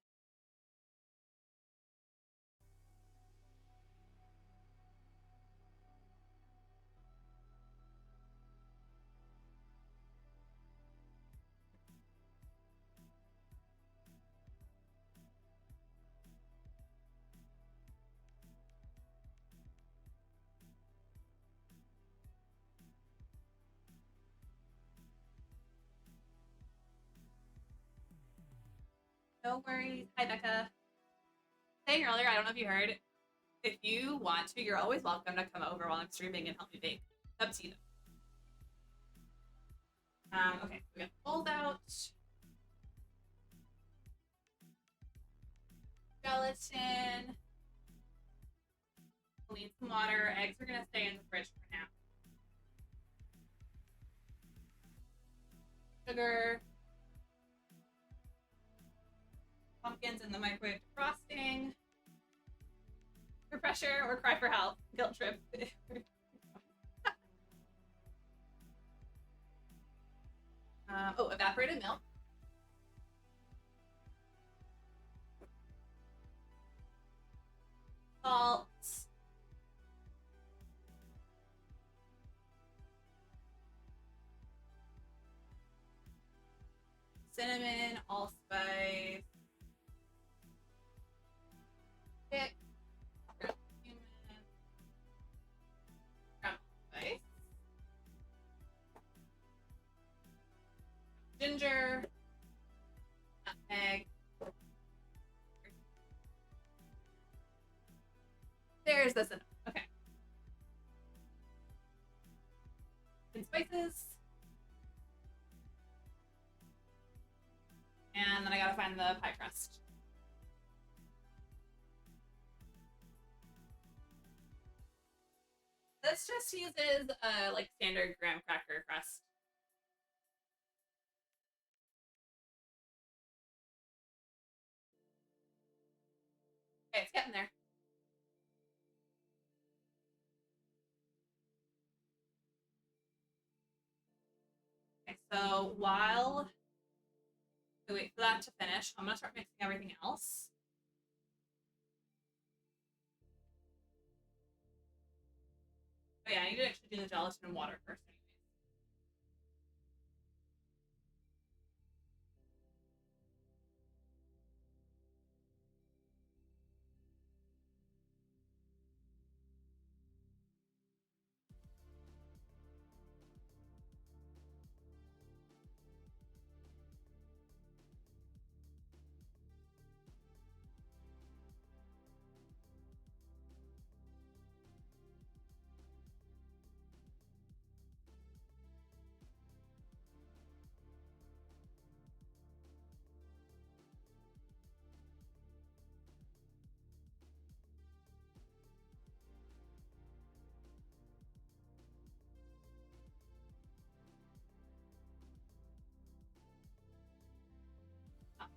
No worries. Hi, Becca. Saying earlier, I don't know if you heard, if you want to, you're always welcome to come over while I'm streaming and help me bake. Up to you. Okay, we got bowls out. Gelatin. We'll need some water. Eggs are gonna stay in the fridge for now. sugar, pumpkins in the microwave frosting, for pressure or cry for help, guilt trip. Oh, evaporated milk. Salt. Cinnamon, allspice. Pick. Cumin. Allspice. Ginger. Nutmeg. There's the cinnamon. Okay. And spices. And then I gotta find the pie crust. This just uses like standard graham cracker crust. Okay, it's getting there. Okay, so while we wait for that to finish, I'm gonna start mixing everything else. Oh yeah, I need to actually do the gelatin and water first anyways.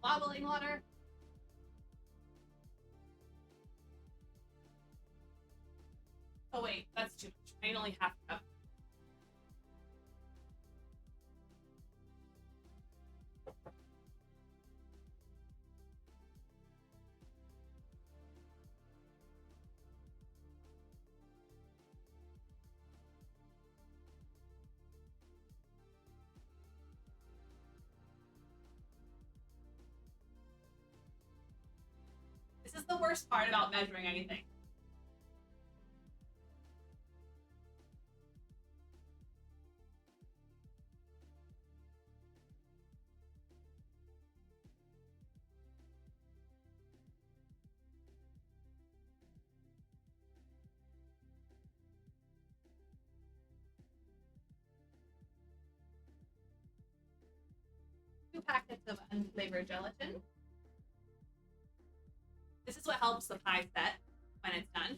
Bottling water. Oh wait, that's too much. I need only half a cup. This is the worst part about measuring anything. Two packets of unflavored gelatin. This is what helps the pie set when it's done.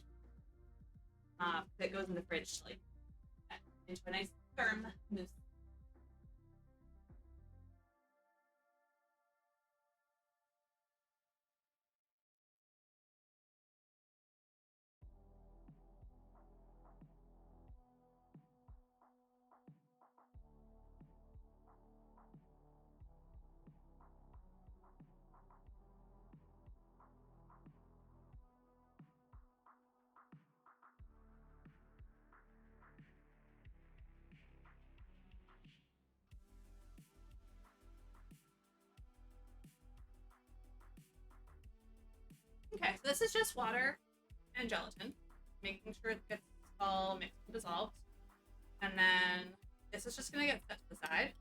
It goes in the fridge to like into a nice firm mousse. Okay, so this is just water and gelatin, making sure it gets all mixed and dissolved. And then this is just gonna get set to the side.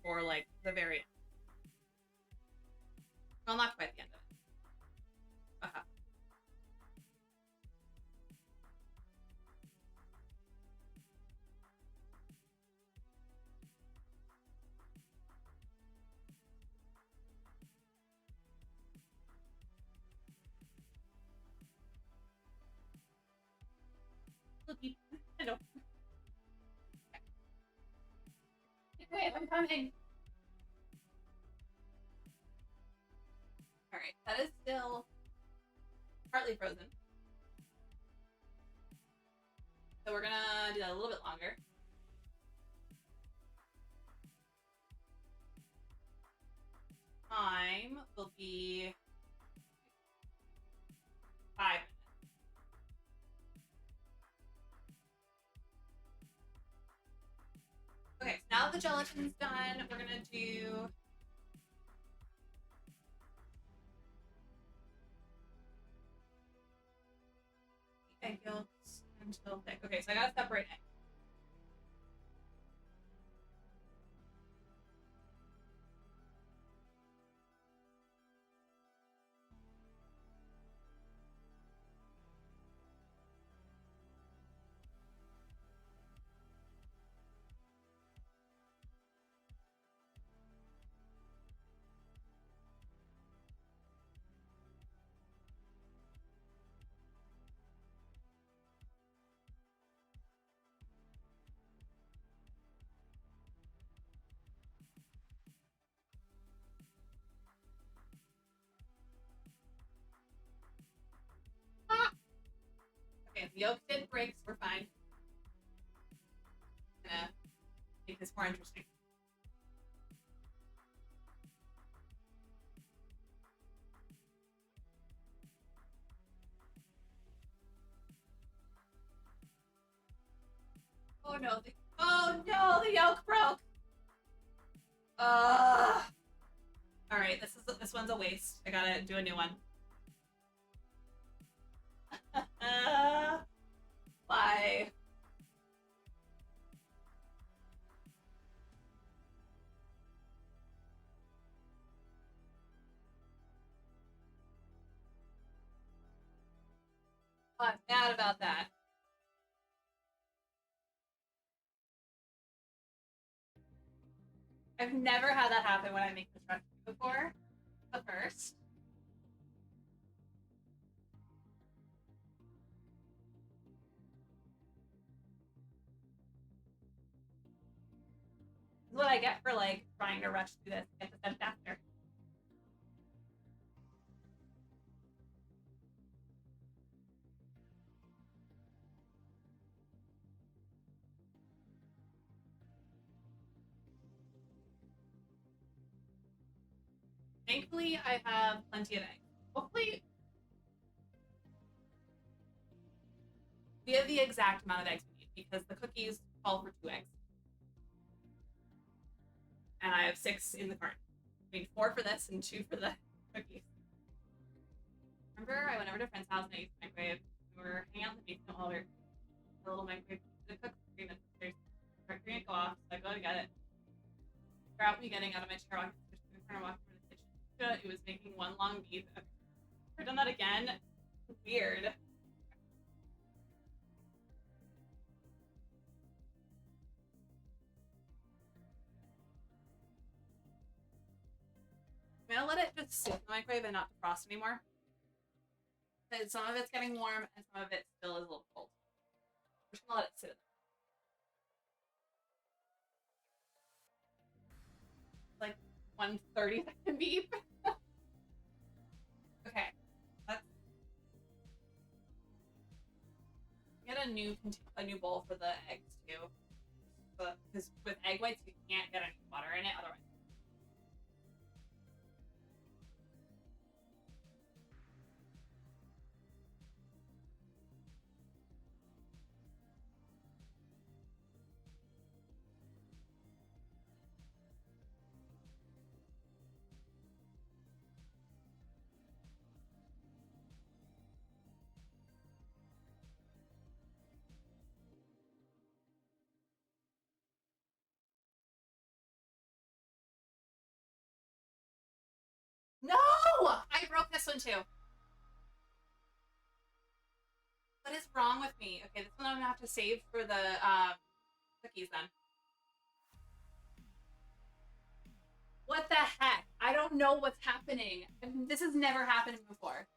For like the very end. Well, not quite the end of it. Uh-huh. Flippy. I know. Wait, I'm coming. Alright, that is still partly frozen. So we're gonna do that a little bit longer. Time will be 5 minutes. Okay, so now that the gelatin's done, we're gonna do the egg yolks until thick. Okay, so I gotta separate eggs. Okay, the yolk did break, so we're fine. I'm gonna make this more interesting. Oh no, the yolk broke! Alright, this one's a waste. I gotta do a new one. Why? Oh, I'm mad about that. I've never had that happen when I make this recipe before. The first. This is what I get for like trying to rush through this, get this done faster. Thankfully, I have plenty of eggs. Hopefully, we have the exact amount of eggs we need because the cookies call for 2 eggs. And I have 6 in the cart. I mean, 4 for this and 2 for the cookies. Remember, I went over to a friend's house and I used the microwave. We were hanging out in the basement while we were the little microwave to cook cream and there's hearing it go off, so I go to get it. Without me getting out of my chair, walking to the corner, walking over to the kitchen. It was making one long bead. I've never done that again. Weird. I'm gonna let it just sit in the microwave and not defrost anymore. Because some of it's getting warm and some of it still is a little cold. I'm just gonna let it sit in there. Like 1:30-second beep. Okay, let's get a new bowl for the eggs too. Because with egg whites you can't get any butter in it otherwise. No! I broke this one too. What is wrong with me? Okay, this one I'm gonna have to save for the cookies then. What the heck? I don't know what's happening. This has never happened before.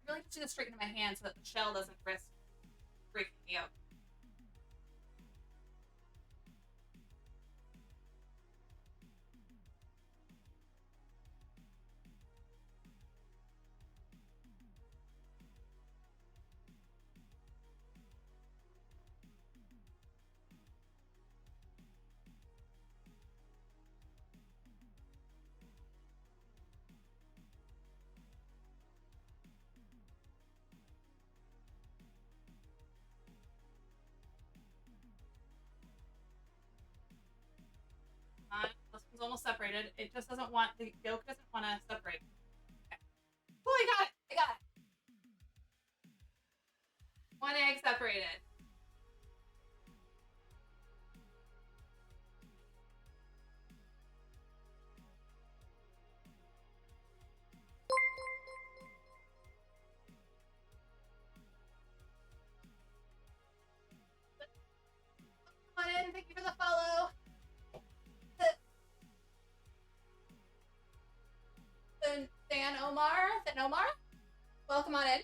really need to get straight into my hand so that the shell doesn't risk breaking me out. This one's almost separated. It just doesn't want, the yolk doesn't want to separate. Okay. Oh, I got it! I got it! One egg separated. Come on in, thank you for the follow. Dan Omar, welcome on in.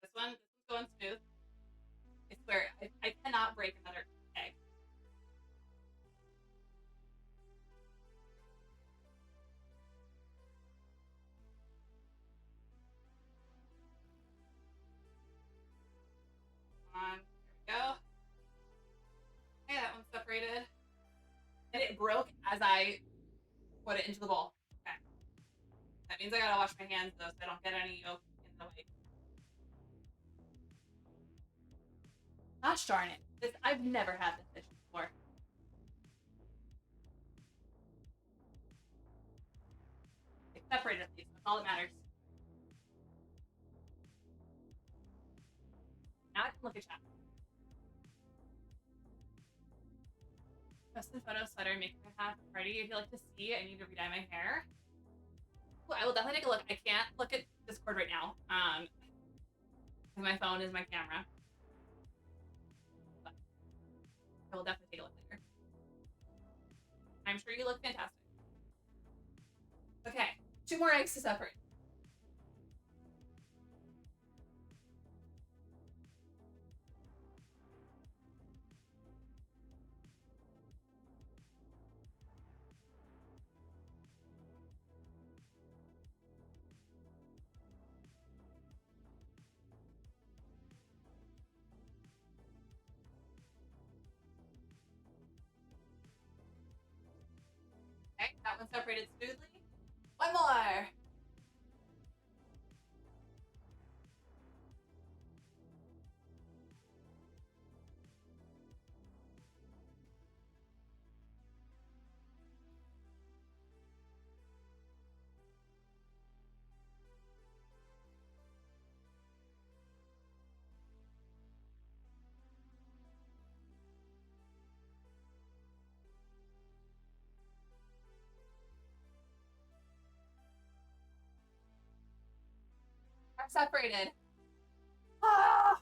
This one's going smooth. I swear, I cannot break another egg. There we go. Okay, that one's separated. And it broke as I put it into the bowl. Okay. That means I gotta wash my hands though so I don't get any yolk in the way. Gosh darn it. I've never had this dish before. It's separated at least. That's all that matters. Now I can look at chat. Post the photo sweater making a half party. If you like to see, I need to re-dye my hair. Ooh, I will definitely take a look. I can't look at Discord right now. Because my phone is my camera. But I will definitely take a look later. I'm sure you look fantastic. Okay, 2 more eggs to separate. Okay, that one separated smoothly. One more. Are separated. Ah!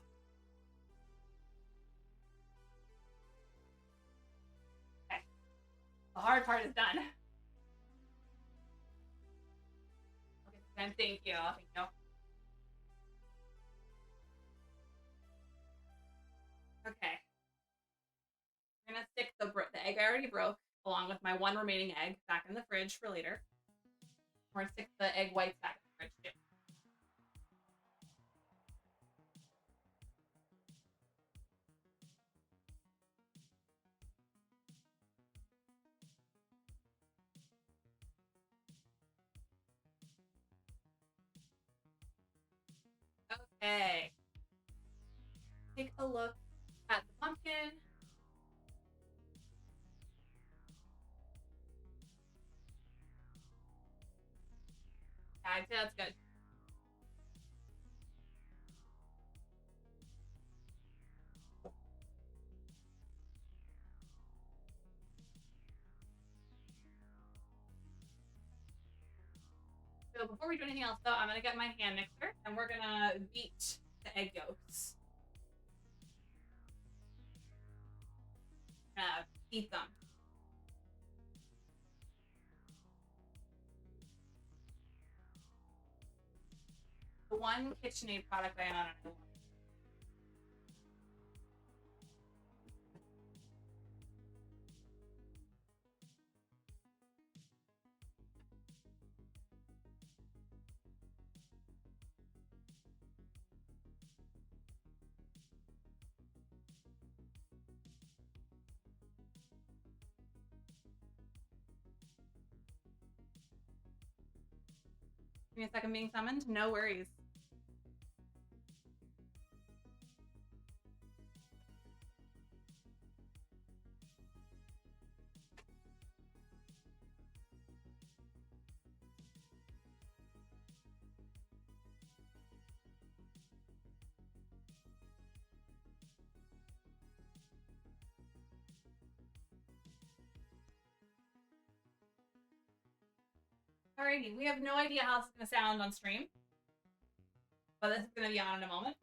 Okay. The hard part is done. Okay, then thank you. Thank you. Okay. I'm gonna stick the egg I already broke, along with my 1 remaining egg, back in the fridge for later. We're gonna stick the egg whites back in the fridge too. Okay. Take a look at the pumpkin. Yeah, I'd say that's good. So before we do anything else, though, I'm gonna get my hand mixer and we're gonna beat the egg yolks. Beat them. The one KitchenAid product I own, I love. Give me a second being summoned. No worries. Alrighty, we have no idea how this is going to sound on stream, but this is going to be on in a moment.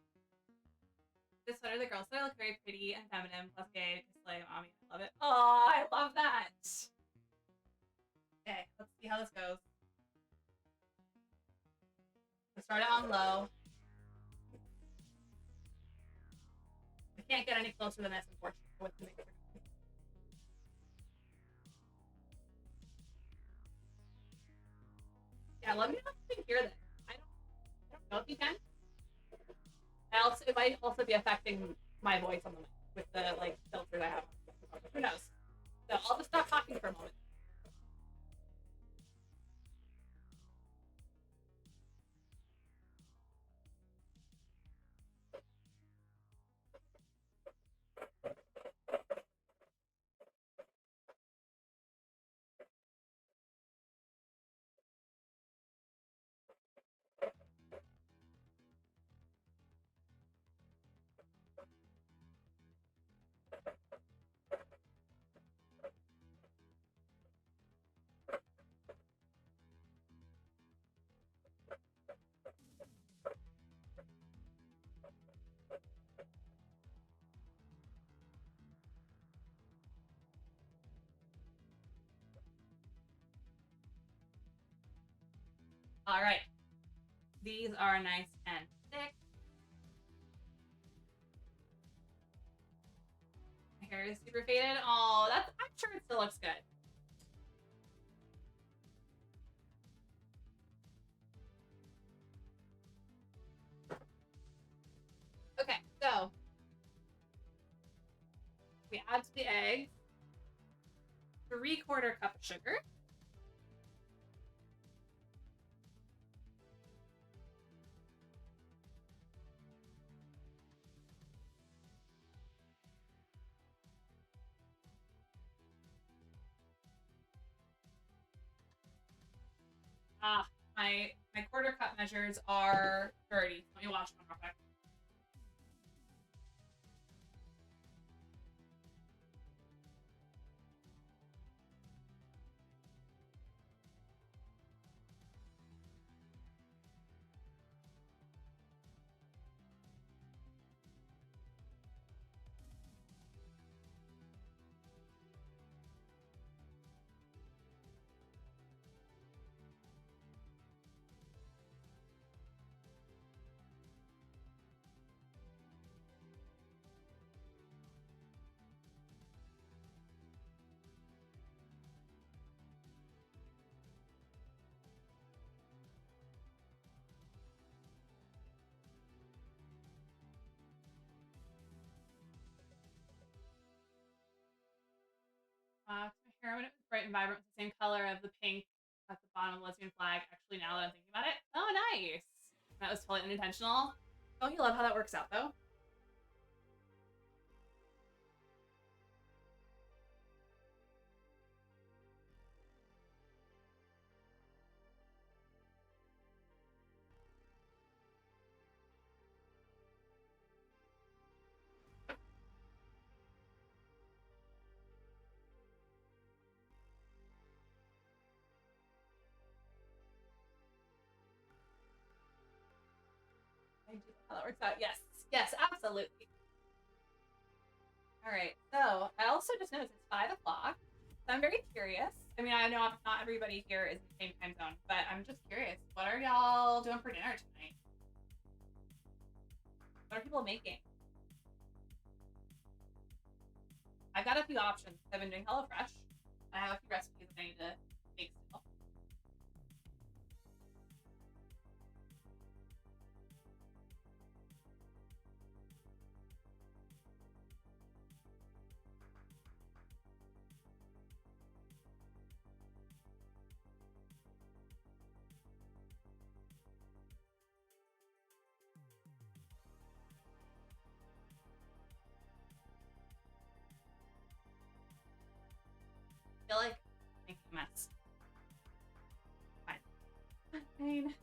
This sweater, the girl sweater, look very pretty and feminine, plus gay, just like mommy. I love it. Oh, I love that. Okay, let's see how this goes. We'll start it on low. I can't get any closer than this, unfortunately, with the mixer. Yeah, let me know if you can hear this. I don't know if you can. It might also be affecting my voice on the mic with the like filter that I have. Who knows? So I'll just stop talking for a moment. All right. These are nice and thick. My hair is super faded. Oh, I'm sure it still looks good. Okay, so we add to the eggs 3/4 cup of sugar. My 1/4 cup measures are dirty. Let me wash them real quick. My hair when it was bright and vibrant was the same color of the pink at the bottom of the lesbian flag. Actually, now that I'm thinking about it, oh, nice. That was totally unintentional. Don't you love how that works out, though? I do know how that works out. Yes. Yes, absolutely. All right. So I also just noticed it's 5 o'clock. So I'm very curious. I mean, I know not everybody here is in the same time zone, but I'm just curious. What are y'all doing for dinner tonight? What are people making? I've got a few options. I've been doing HelloFresh. I have a few recipes that I need to make still. I feel like making a mess. Fine. Fine.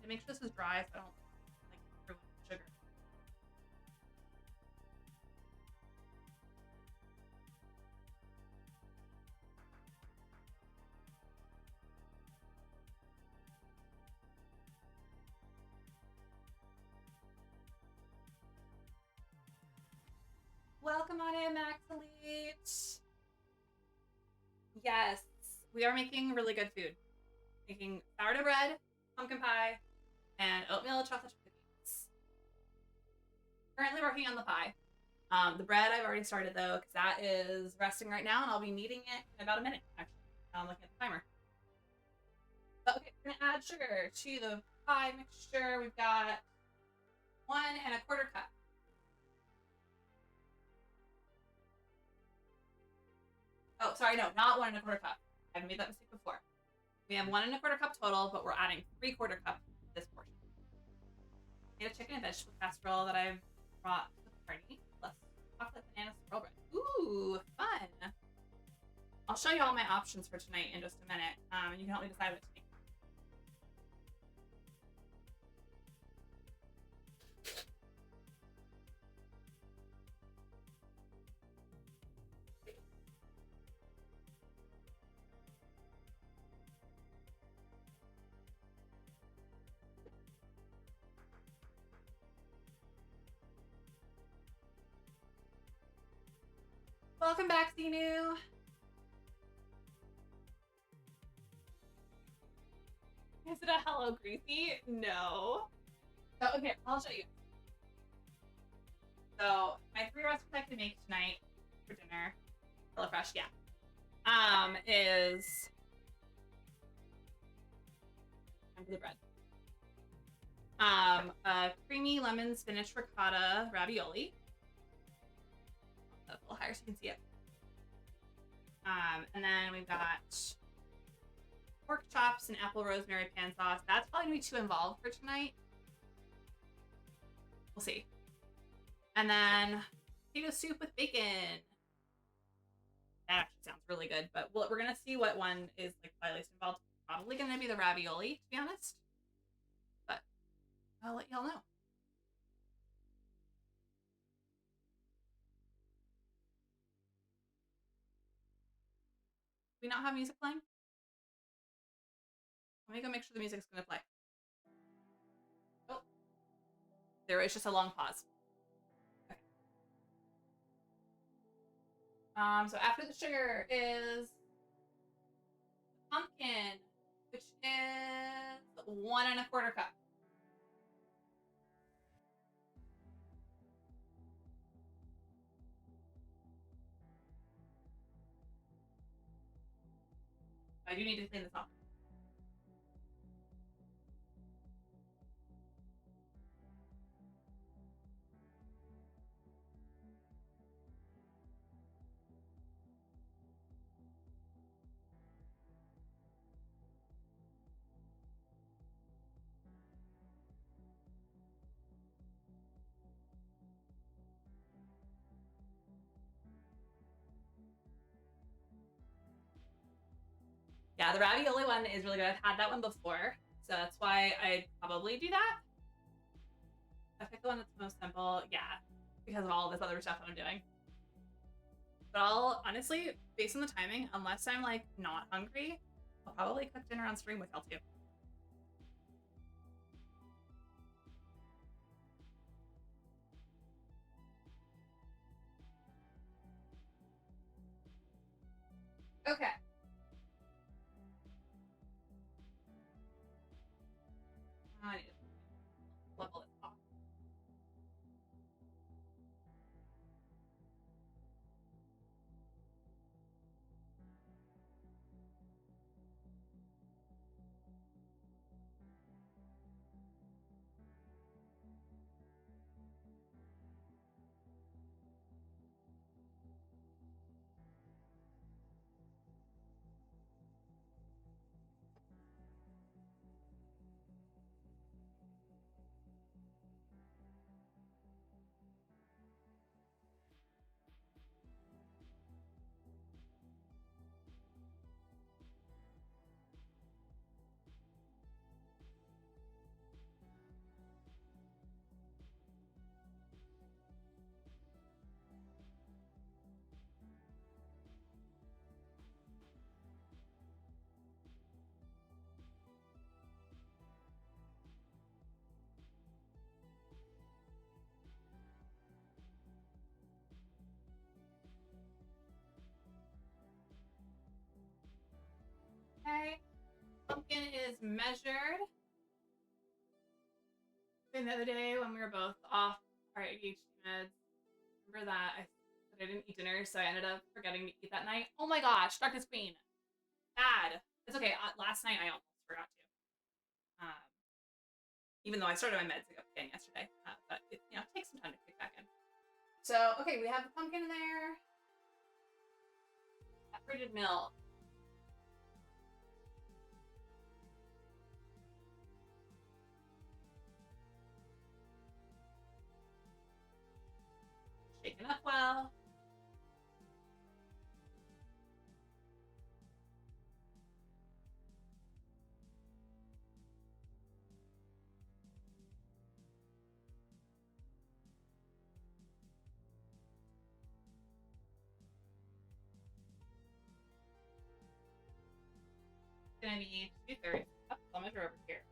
To make sure this is dry so I don't like ruin the sugar. Welcome on in, Max Elite. Yes, we are making really good food. Making sourdough bread, pumpkin pie, and oatmeal chocolate chip cookies. Currently working on the pie. The bread I've already started though, because that is resting right now, and I'll be kneading it in about a minute, actually. Now I'm looking at the timer. But okay, we're gonna add sugar to the pie mixture. We've got 1 1/4 cup. Oh, sorry, no, not 1 1/4 cup. I've made that mistake before. We have 1 1/4 cup total, but we're adding 3/4 cup to this portion. I made a chicken and vegetable casserole that I brought to the party, plus chocolate banana swirl bread. Ooh, fun! I'll show you all my options for tonight in just a minute, and you can help me decide what to make. Welcome back, Xenu. Is it a Hello Greasy? No. So, okay, I'll show you. So, my 3 recipes I can make tonight for dinner, HelloFresh, yeah, is time for the bread. A creamy lemon spinach ricotta ravioli. A little higher so you can see it. And then we've got pork chops and apple rosemary pan sauce. That's probably gonna be too involved for tonight. We'll see. And then potato soup with bacon. That actually sounds really good, but we're gonna see what one is like probably least involved. Probably gonna be the ravioli, to be honest. But I'll let y'all know. Do we not have music playing? Let me go make sure the music's gonna play. Oh, there is just a long pause. Okay. So after the sugar is the pumpkin, which is 1 1/4 cup. I do need to clean this off. Yeah, the ravioli one is really good. I've had that one before, so that's why I'd probably do that. I pick the one that's most simple, yeah, because of all this other stuff that I'm doing. But I'll honestly, based on the timing, unless I'm like not hungry, I'll probably cook dinner on stream with y'all too. Okay. I need to level this off. Okay. Pumpkin is measured. And the other day when we were both off our ADHD meds, remember that I said I didn't eat dinner, so I ended up forgetting to eat that night. Oh my gosh, Darkness Queen. Bad. It's okay. Last night I almost forgot to. Even though I started my meds again yesterday. But it takes some time to kick back in. So, okay, we have the pumpkin in there. That fruited milk. Shaken up well. It's gonna be 2/3 cup. I'll measure over here.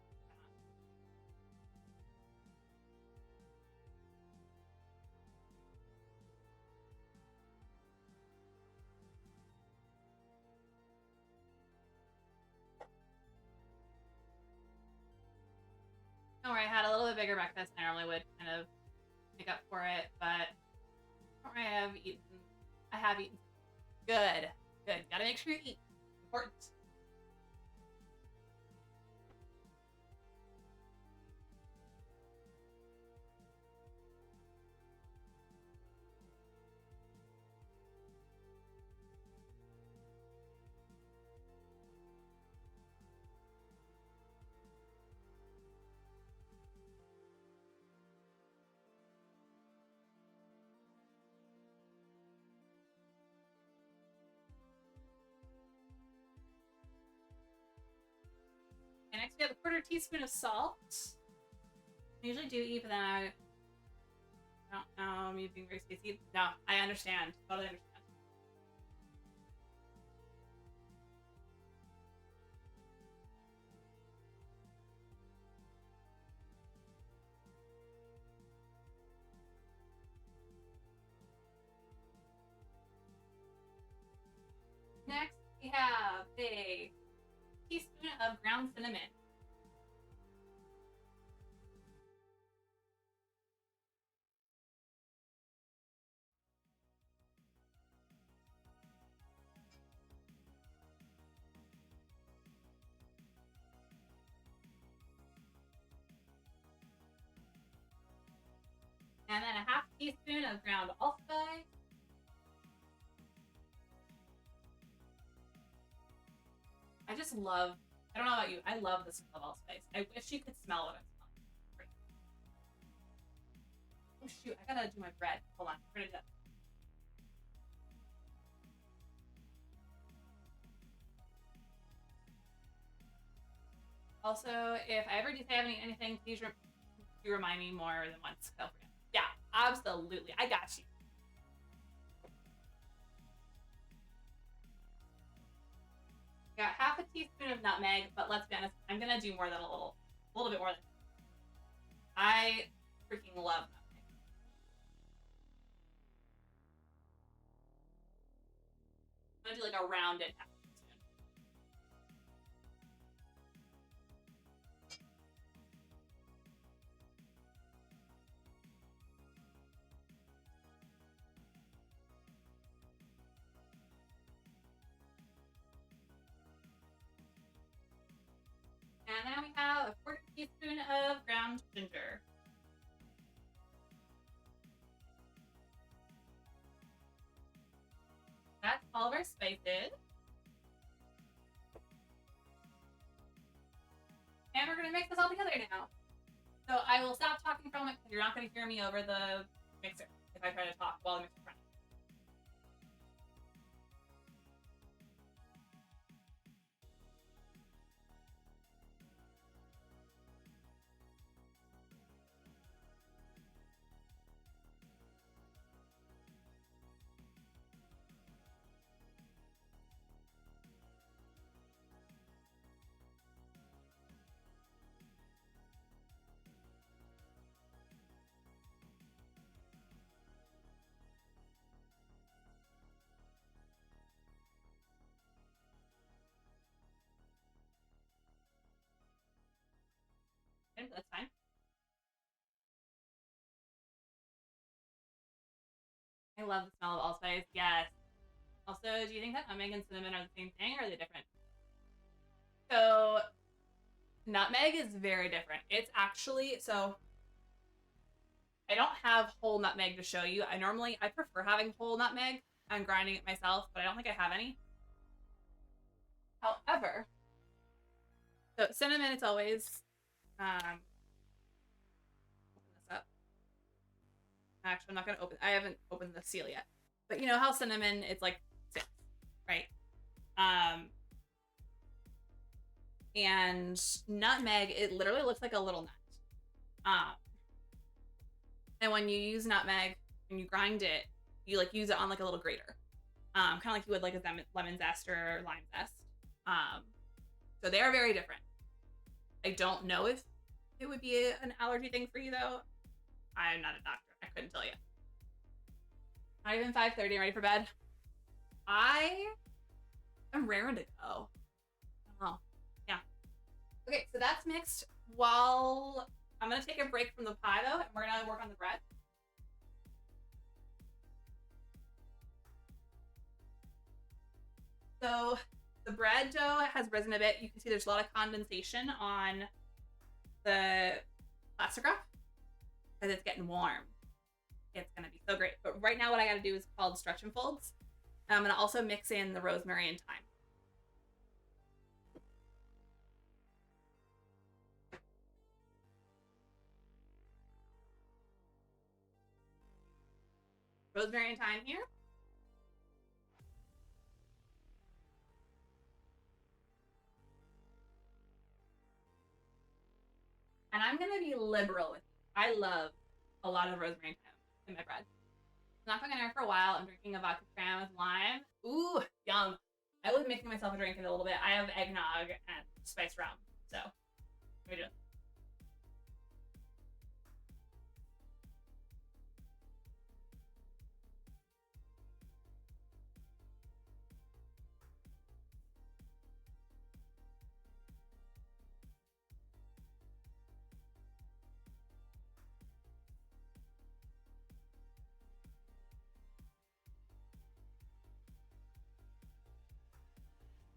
Don't worry, I had a little bit bigger breakfast than I normally would, kind of make up for it, but don't worry, I have eaten. Good. Gotta make sure you eat. Important. And next we have a 1/4 teaspoon of salt. I usually do eat, but then I don't know, I'm being very spacey. No, I understand. Totally understand. Next, we have a teaspoon of ground cinnamon. And then a 1/2 teaspoon of ground allspice. I just love, I don't know about you, I love the smell of allspice. I wish you could smell what I'm smelling. Oh shoot, I gotta do my bread. Hold on, turn it up. Also, if I ever do say I haven't eaten anything, please do remind me more than once. Don't forget. Yeah, absolutely. I got you. Got 1/2 teaspoon of nutmeg, but let's be honest, I'm gonna do more than a little bit more than. I freaking love nutmeg. I'm gonna do like a rounded half teaspoon. And then we have a quarter teaspoon of ground ginger. That's all of our spices. And we're gonna mix this all together now. So I will stop talking for a moment because you're not gonna hear me over the mixer if I try to talk while the mixer's running. Okay, that's fine. I love the smell of allspice. Yes. Also, do you think that nutmeg and cinnamon are the same thing, or are they different? So, nutmeg is very different. It's actually, so I don't have whole nutmeg to show you. I prefer having whole nutmeg and grinding it myself, but I don't think I have any. However, so cinnamon, it's always, open this up. Actually, I'm not gonna I haven't opened the seal yet. But you know how cinnamon, it's like six, right? And nutmeg, it literally looks like a little nut. And when you use nutmeg, when you grind it, you like use it on like a little grater. Kind of like you would like a lemon zest or lime zest. So they are very different. I don't know if it would be an allergy thing for you though. I'm not a doctor. I couldn't tell you. Not even 5:30, ready for bed. I am raring to go. Oh, yeah. Okay, so that's mixed. While I'm gonna take a break from the pie though, and we're gonna work on the bread. So the bread dough has risen a bit. You can see there's a lot of condensation on the plastic wrap because it's getting warm. It's gonna be so great. But right now what I gotta do is called stretch and folds. And I'm gonna also mix in the rosemary and thyme. Rosemary and thyme here. And I'm gonna be liberal with you. I love a lot of rosemary and thyme in my bread. It's not going in there for a while. I'm drinking a vodka cran with lime. Ooh, yum. I was making myself a drink in a little bit. I have eggnog and spiced rum. So, let me do it.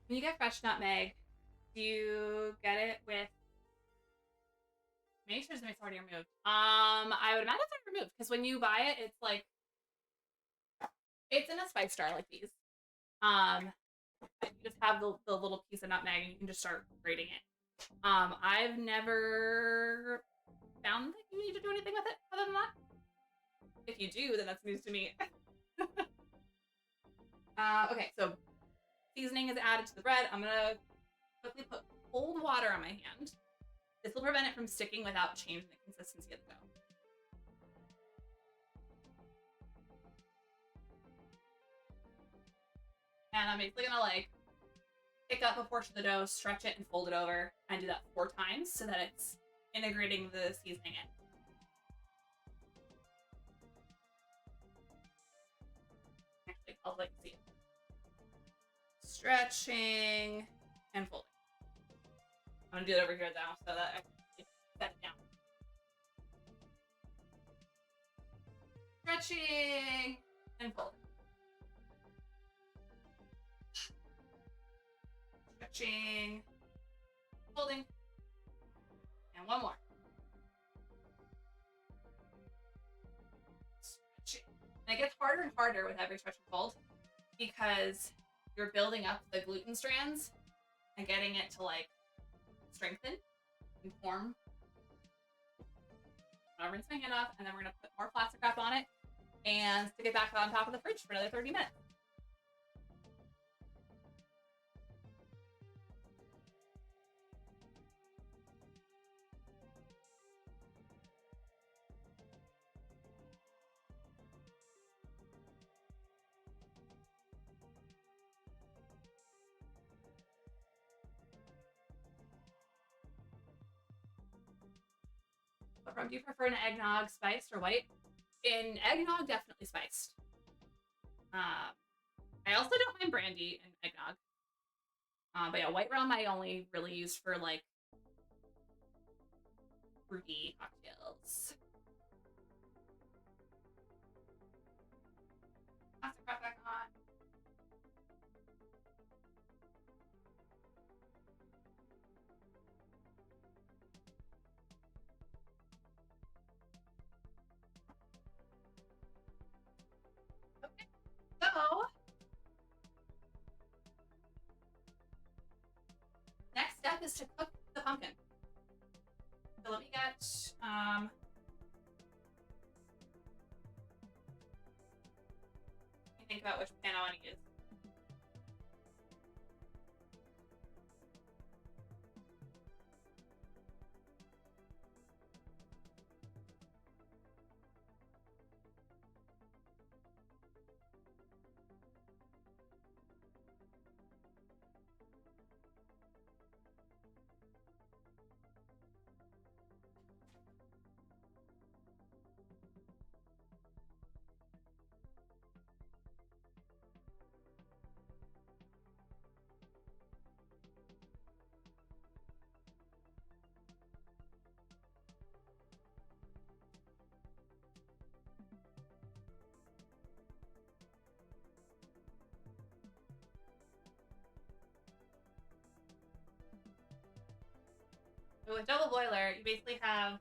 When you get fresh nutmeg, do you get it with... Make sure it's already removed. I would imagine it's removed because when you buy it, it's like... It's in a spice jar like these. You just have the little piece of nutmeg and you can just start grating it. I've never found that you need to do anything with it other than that. If you do, then that's news to me. Okay, so seasoning is added to the bread. I'm gonna quickly put cold water on my hand. This will prevent it from sticking without changing the consistency of the dough. And I'm basically gonna like pick up a portion of the dough, stretch it, and fold it over, and do that 4 times so that it's integrating the seasoning in. Actually, I'll let you see it. Stretching and folding. I'm gonna do it over here now so that I can set it down. Stretching and folding. Stretching, folding, and one more. Stretching. And it gets harder and harder with every stretch and fold because you're building up the gluten strands and getting it to like strengthen and form. I'll rinse my hand off, and then we're gonna put more plastic wrap on it and stick it back on top of the fridge for another 30 minutes. Do you prefer an eggnog spiced or white? In eggnog, definitely spiced. I also don't mind brandy in eggnog. But yeah, white rum I only really use for like fruity cocktails. Plastic wrap back on. So, next step is to cook the pumpkin. So let me get, let me think about which pan I want to use. So with double boiler, you basically have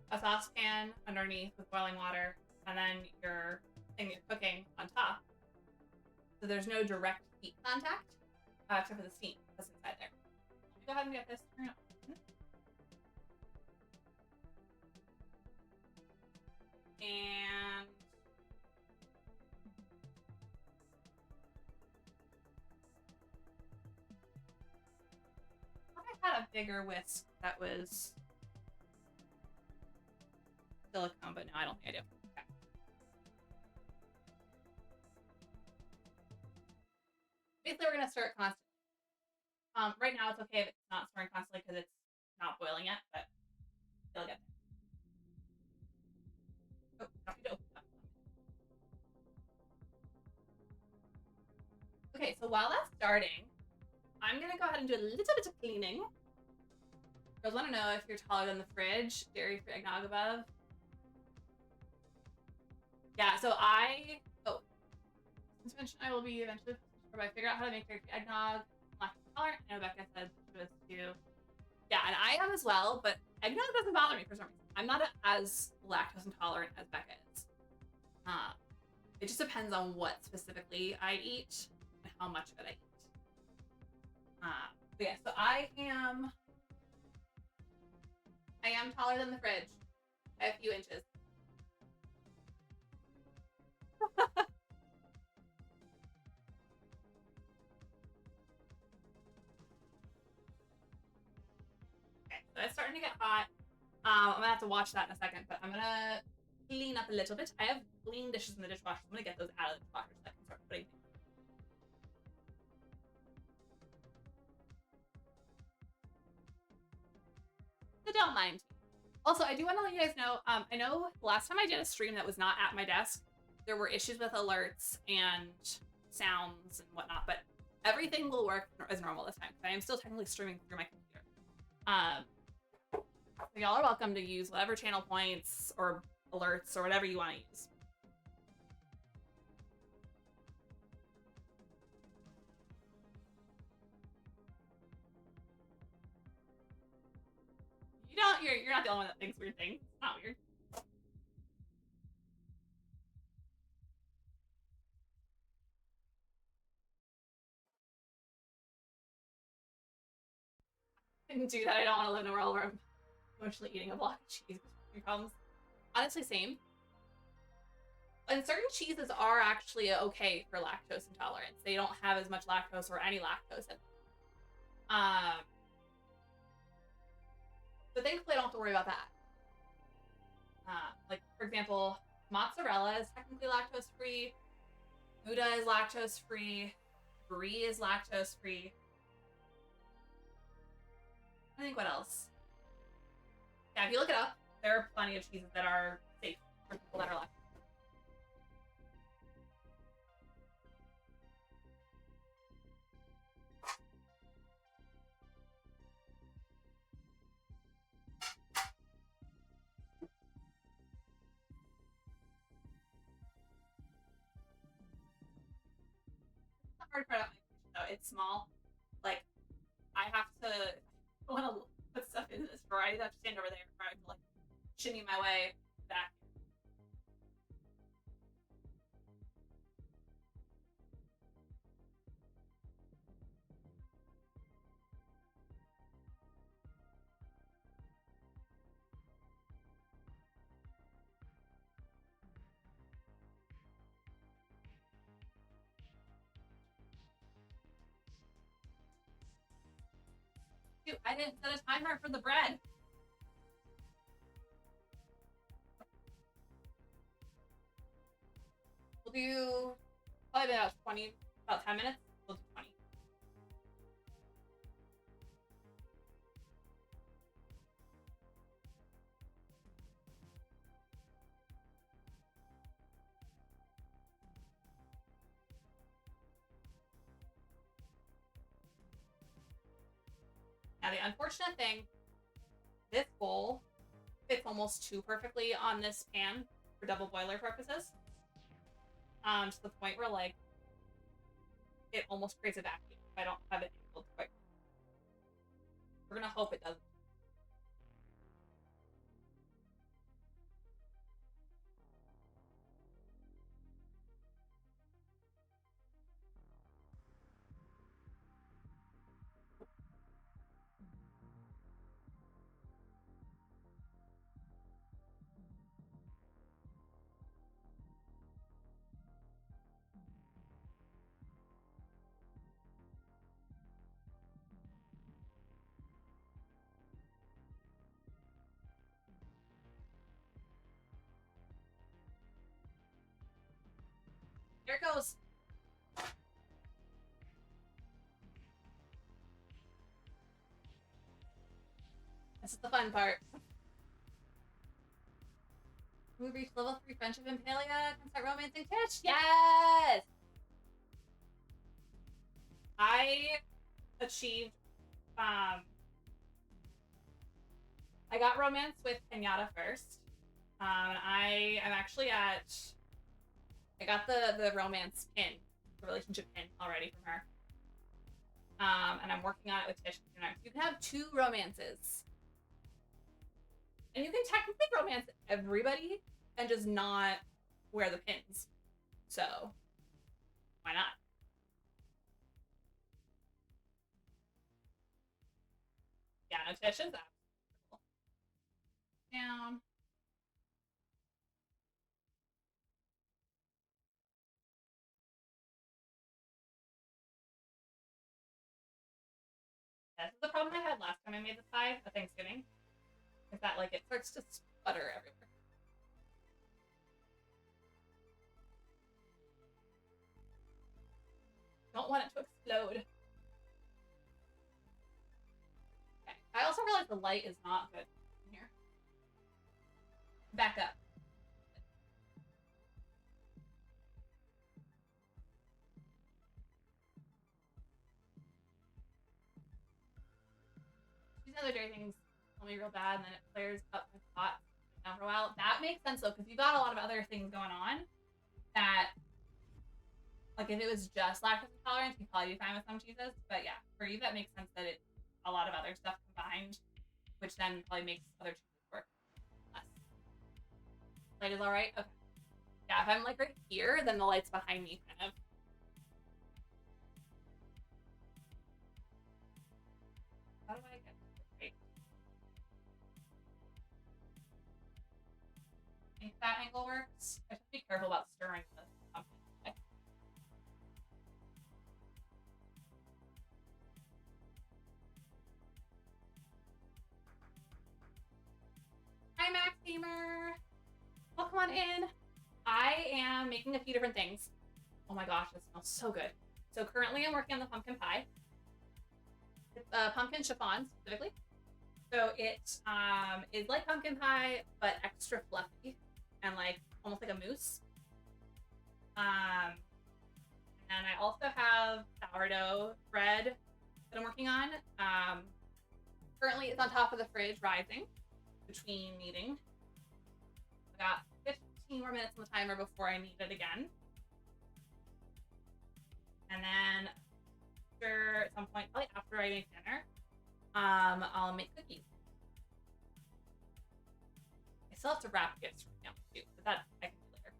a saucepan underneath with boiling water, and then your thing you're cooking on top. So there's no direct heat contact, except for the steam that's inside there. Let me go ahead and get this turned on. And I had a bigger whisk that was silicone, but no, I don't think I do. Okay. Basically, we're gonna stir it constantly. Right now it's okay if it's not stirring constantly because it's not boiling yet, but it'll get there. Oh, stuffy dough. Okay, so while that's starting, I'm gonna go ahead and do a little bit of cleaning. Girls want to know if you're taller than the fridge, dairy-free eggnog above. Yeah, so since mentioned I will be eventually, I figure out how to make dairy-free eggnog, lactose intolerant. I know Becca said she was too. Yeah, and I am as well, but eggnog doesn't bother me for some reason. I'm not as lactose intolerant as Becca is. It just depends on what specifically I eat and how much of it I eat. But yeah, so I am taller than the fridge by a few inches. Okay, so it's starting to get hot. I'm gonna have to watch that in a second, but I'm gonna clean up a little bit. I have clean dishes in the dishwasher. So I'm gonna get those out of the dishwasher so I can start putting things. but don't mind. Also, I do want to let you guys know, I know last time I did a stream that was not at my desk, there were issues with alerts and sounds and whatnot, but everything will work as normal this time. I am still technically streaming through my computer. So y'all are welcome to use whatever channel points or alerts or whatever you want to use. You're not the only one that thinks weird things. It's not weird. I didn't do that. I don't want to live in a world where I'm emotionally eating a block of cheese with problems. Honestly, same. And certain cheeses are actually okay for lactose intolerance. They don't have as much lactose or any lactose in them. So thankfully I don't have to worry about that. Like, for example, mozzarella is technically lactose-free. Gouda is lactose-free. Brie is lactose-free. I think what else? Yeah, if you look it up, there are plenty of cheeses that are safe for people that are lactose. Hard part of my kitchen though. It's small. Like, I have to want to put stuff in this drawer. I have to stand over there or I have to like shimmy my way back. Dude, I didn't set a timer for the bread. We'll do probably about 10 minutes. We'll do 20. Now, the unfortunate thing, this bowl fits almost too perfectly on this pan for double boiler purposes. To the point where, like, it almost creates a vacuum if I don't have it angled quick. We're gonna hope it doesn't. Here it goes. This is the fun part. We reached level 3 friendship in Palia. Can start romancing Tish. Yes! I achieved, I got romance with Kenyatta first. I am actually I got the romance pin, the relationship pin already from her. And I'm working on it with Tish. You can have 2 romances. And you can technically romance everybody and just not wear the pins. So, why not? Yeah, no, Tish is absolutely cool. Down. That's the problem I had last time I made the pie at Thanksgiving. Is that, like, it starts to sputter everywhere. Don't want it to explode. Okay. I also realized the light is not good. back up. These other dirty things tell me real bad, and then it clears up my thoughts down for a while. That makes sense though, because you got a lot of other things going on that, like, if it was just lactose intolerance, you'd probably be fine with some cheeses. But yeah, for you, that makes sense that it's a lot of other stuff combined, which then probably makes other cheeses work less. Light is all right? Okay. Yeah, if I'm like right here, then the light's behind me kind of. How do I get this right? I think that angle works. I have to be careful about stirring this pumpkin. Okay. Hi, Max Gamer. Welcome on in. I am making a few different things. Oh my gosh, this smells so good. So currently I'm working on the pumpkin pie. It's pumpkin chiffon specifically. So it is like pumpkin pie, but extra fluffy and like almost like a mousse. And then I also have sourdough bread that I'm working on. Currently it's on top of the fridge rising between kneading. I got 15 more minutes on the timer before I knead it again. And then after, at some point, probably after I make dinner, I'll make cookies. I still have to wrap gifts for family too, but that I can do later.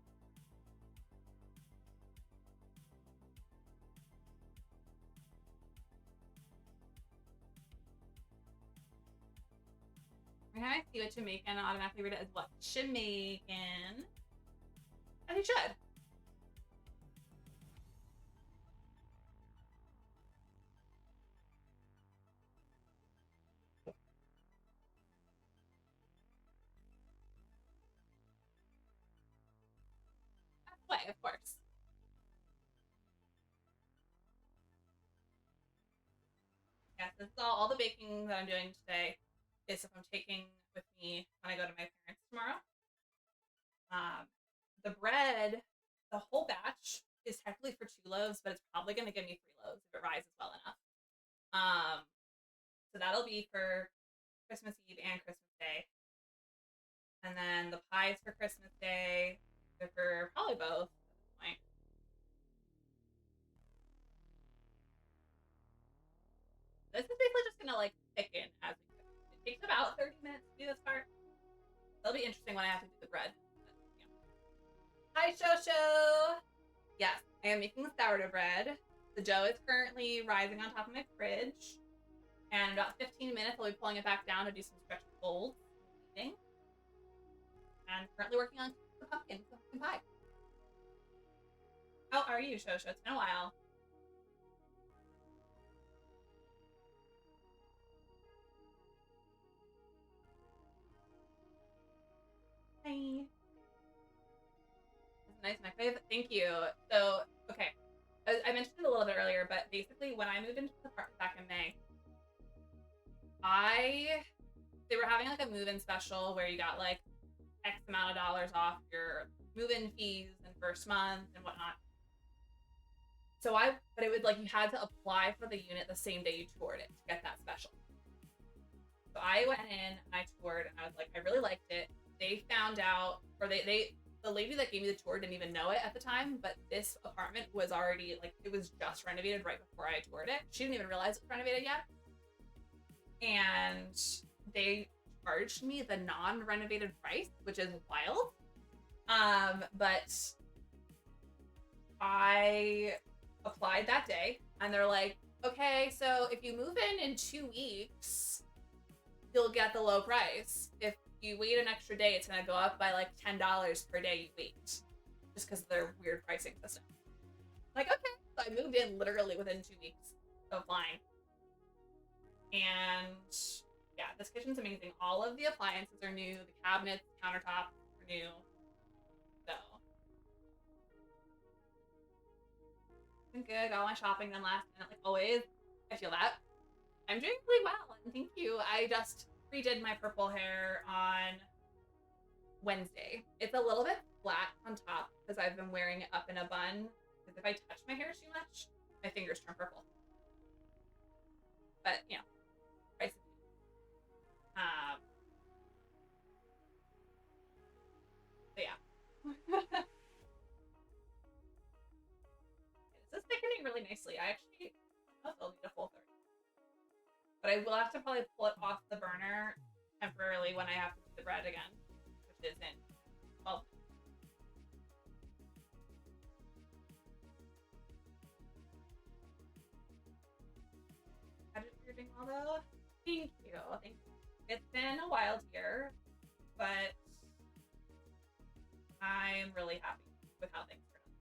Every time I see what Jamaican, I automatically read it as what? Jamaican. As you should. Way, of course. Yes, this is all the baking that I'm doing today is stuff I'm taking with me when I go to my parents tomorrow. The bread, the whole batch is technically for 2 loaves, but it's probably going to give me 3 loaves if it rises well enough. So that'll be for Christmas Eve and Christmas Day. And then the pies for Christmas Day, they're for probably both at this point. This is basically just gonna like thicken as we cook. It takes about 30 minutes to do this part. It'll be interesting when I have to do the bread. But, yeah. Hi, Shosho! Yes, I am making the sourdough bread. The dough is currently rising on top of my fridge. And in about 15 minutes, I'll be pulling it back down to do some stretch folds. And currently working on the pumpkin pie. How are you, Shosho? It's been a while. Hi. That's nice, my favorite. Thank you. So, okay. I mentioned it a little bit earlier, but basically when I moved into the apartment back in May, they were having like a move-in special where you got like X amount of dollars off your move-in fees and first month and whatnot. So but it would like, you had to apply for the unit the same day you toured it to get that special. So I went in and I toured and I was like, I really liked it. They found out, or the lady that gave me the tour didn't even know it at the time, but this apartment was already like, it was just renovated right before I toured it. She didn't even realize it was renovated yet. And they charged me the non-renovated price, which is wild. But I applied that day and they're like, okay, so if you move in 2 weeks, you'll get the low price. If you wait an extra day, it's gonna go up by like $10 per day you wait, just because of their weird pricing system. Like, okay, so I moved in literally within 2 weeks of applying. And yeah, this kitchen's amazing. All of the appliances are new. The cabinets, countertops are new. So, been good. Got all my shopping done last minute, like always. I feel that. I'm doing really well, and thank you. I just redid my purple hair on Wednesday. It's a little bit flat on top because I've been wearing it up in a bun. Because if I touch my hair too much, my fingers turn purple. But, you know, price of so yeah. This is thickening really nicely. I actually will need a full 30. But I will have to probably pull it off the burner temporarily when I have to do the bread again, which is in 12 minutes. You're doing well though. Thank you. Thank you. It's been a wild year, but I'm really happy with how things turned out.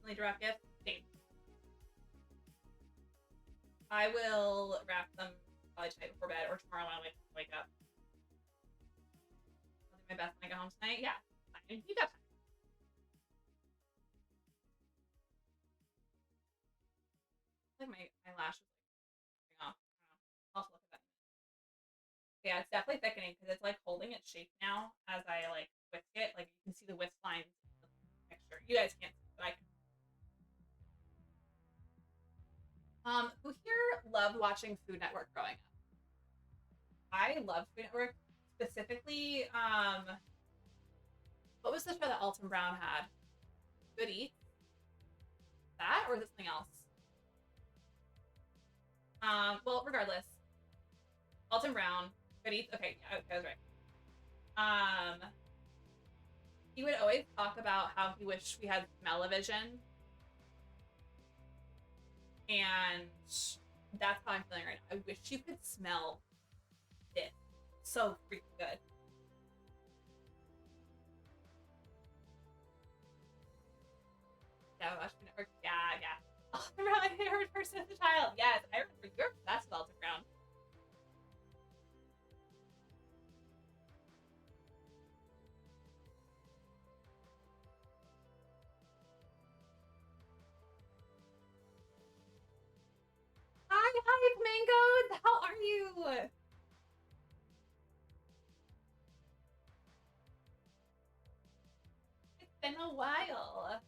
Later wrap gifts, same. I will wrap them probably tonight before bed or tomorrow when I wake up. I'll do my best when I go home tonight. Yeah, fine. You got time. I think my lash was like off. I don't know. I'll have to look at that. Yeah, it's definitely thickening because it's like holding its shape now as I like whisk it. Like you can see the whisk lines in the mixture. You guys can't see, but I can. Who here loved watching Food Network growing up? I loved Food Network. Specifically, what was the show that Alton Brown had? Good Eats? That or is it something else? Well, regardless. Alton Brown, Good Eats. Okay, yeah, I was right. He would always talk about how he wished we had smell-o-vision. And that's how I'm feeling right now. I wish you could smell it. So freaking good. Yeah, watch Food Network. Yeah. Alton Brown, my favorite person as a child. Yes, I remember you're obsessed with Alton Brown. Hi, Mangoes. How are you? It's been a while.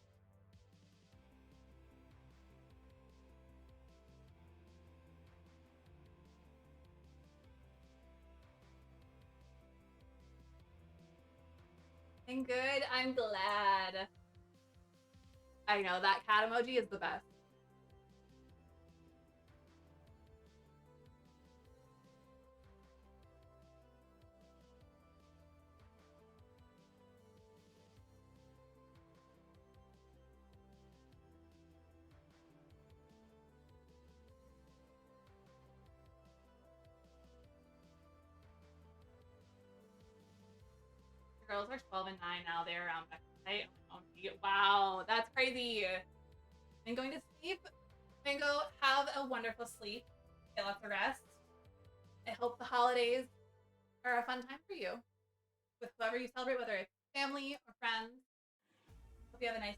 I'm good. I'm glad. I know that cat emoji is the best. The girls are 12 and 9 now. They're around Becca. Wow, that's crazy. I'm going to sleep. Mango, have a wonderful sleep. Get lots of rest. I hope the holidays are a fun time for you with whoever you celebrate, whether it's family or friends. Hope you have a nice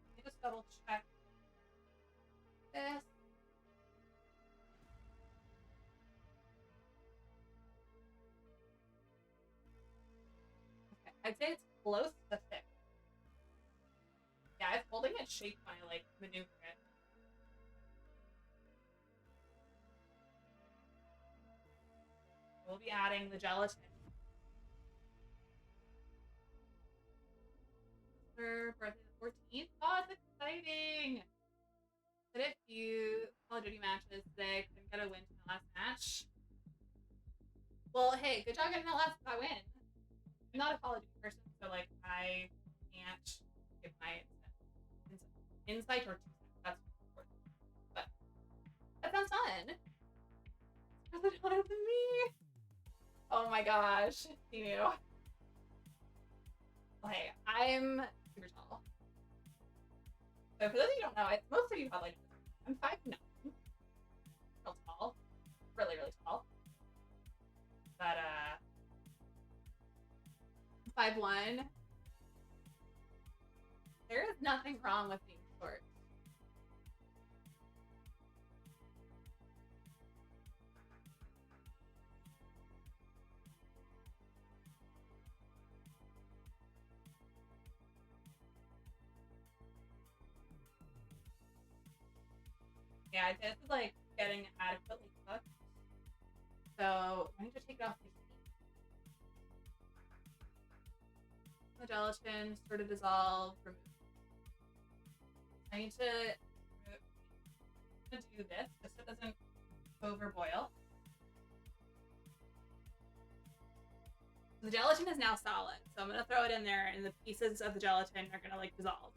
Let me just double check this. Okay, I'd say it's close to thick. Yeah, it's holding its shape when I like maneuver it. We'll be adding the gelatin. Her birthday the 14th. Oh, it's exciting! Did a few Call of Duty matches today. Couldn't get a win from the last match. Well, hey, good job getting that last win. I'm not a Call of Duty person, so like I can't give my insight or 2 cents. That's important. But that sounds fun. That's what it to me. Oh my gosh, you knew. Okay, I'm super tall. So for those of you who don't know, most of you probably know this. I'm 5'9". Real tall. Really, really tall. But 5'1". There is nothing wrong with being short. Yeah, this is like getting adequately cooked. So I need to take it off the heat. The gelatin sort of dissolve, remove. I need to do this just so it doesn't overboil. The gelatin is now solid, so I'm gonna throw it in there, and the pieces of the gelatin are gonna like dissolve.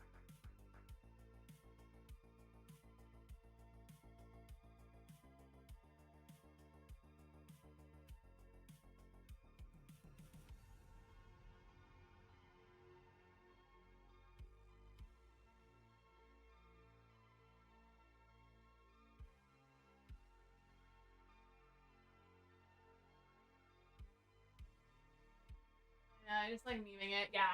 Yeah, I just like memeing it. Yeah.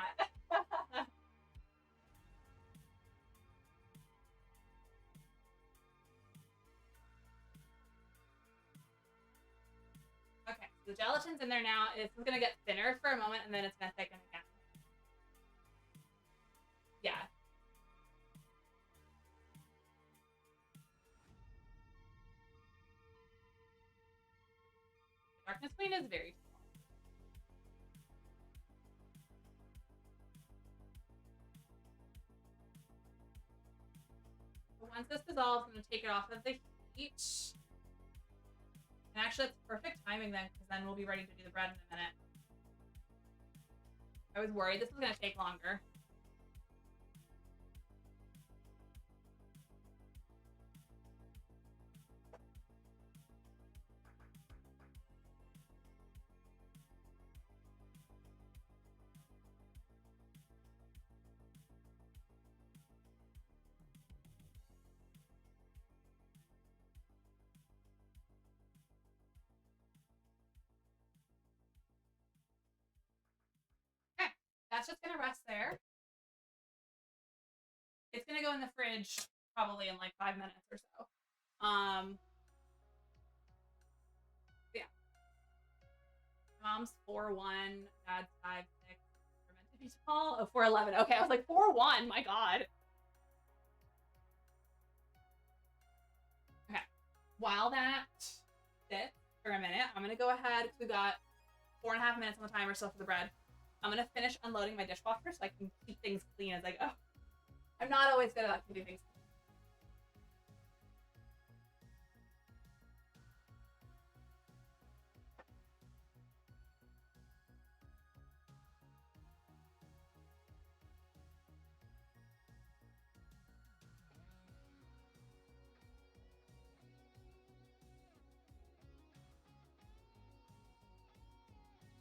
Okay, so the gelatin's in there now. It's gonna get thinner for a moment, and then it's gonna thicken again. Yeah. Darkness Queen is very small. So once this dissolves, I'm gonna take it off of the heat. And actually, it's perfect timing then, because then we'll be ready to do the bread in a minute. I was worried this was gonna take longer. Okay, that's just gonna rest there. It's gonna go in the fridge probably in like 5 minutes or so. Yeah. Mom's 4'1", dad's 5'6". We're meant to be small. Oh, 4'11". Okay, I was like 4'1". My God. Okay. While that sits for a minute, I'm gonna go ahead because we got 4.5 minutes on the timer still for the bread. I'm gonna finish unloading my dishwasher so I can keep things clean as I go. I'm not always good about keeping things clean.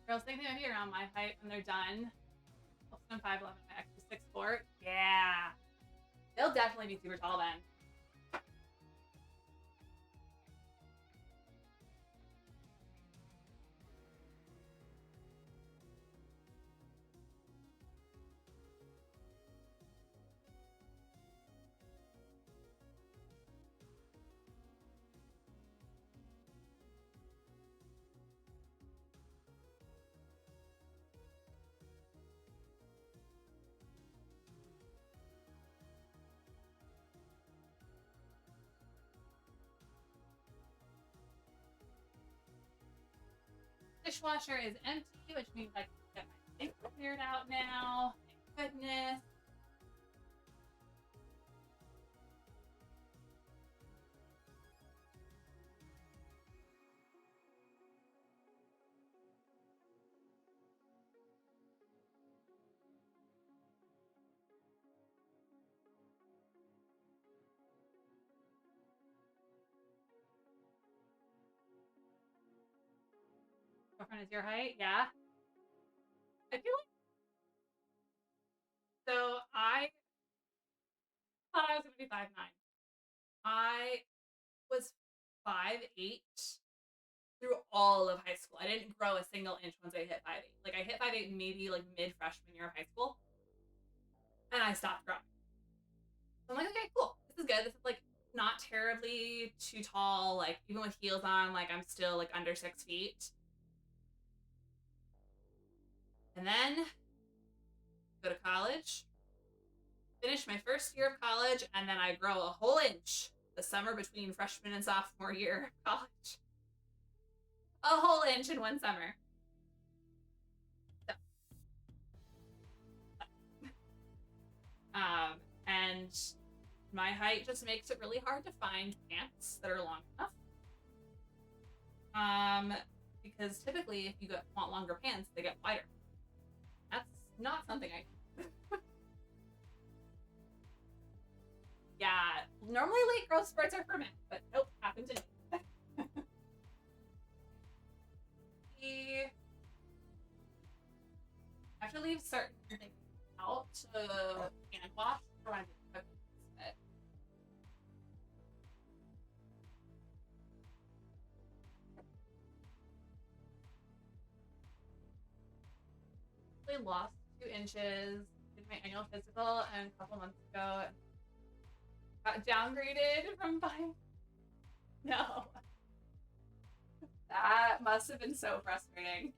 Girls think they might be around my height when they're done. I'm 5'11", my ex is 6'4". Yeah. They'll definitely be super tall then. Dishwasher is empty, which means I can get my sink cleared out now. Thank goodness. Girlfriend is your height? Yeah. I feel like so I thought I was gonna be 5'9". I was 5'8" through all of high school. I didn't grow a single inch once I hit 5'8". Like I hit 5'8" maybe like mid freshman year of high school. and I stopped growing. So I'm like, okay, cool. This is good. This is like not terribly too tall. Like even with heels on, like I'm still like under 6 feet. And then go to college, finish my first year of college, and then I grow a whole inch the summer between freshman and sophomore year of college. A whole inch in one summer. So. And my height just makes it really hard to find pants that are long enough. Because typically if you want longer pants, they get wider. That's not something I Yeah, normally late growth spurts are for men, but nope, happened to me. I have to leave certain things out to hand wash for when I'm doing cookies. I lost 2 inches, did my annual physical, and a couple months ago got downgraded from buying. No. That must have been so frustrating.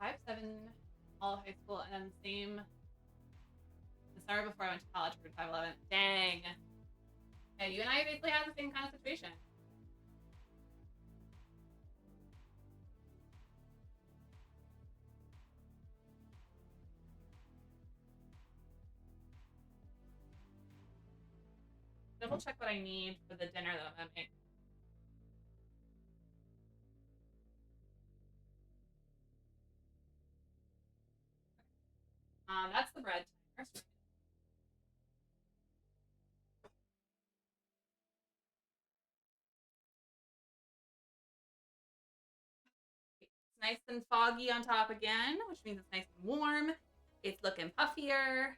I have 7 all of high school, and then same the summer before I went to college for 5'11". Dang. Yeah, you and I basically had the same kind of situation. Double check what I need for the dinner that I'm gonna make. That's the bread timer. It's nice and foggy on top again, which means it's nice and warm. It's looking puffier.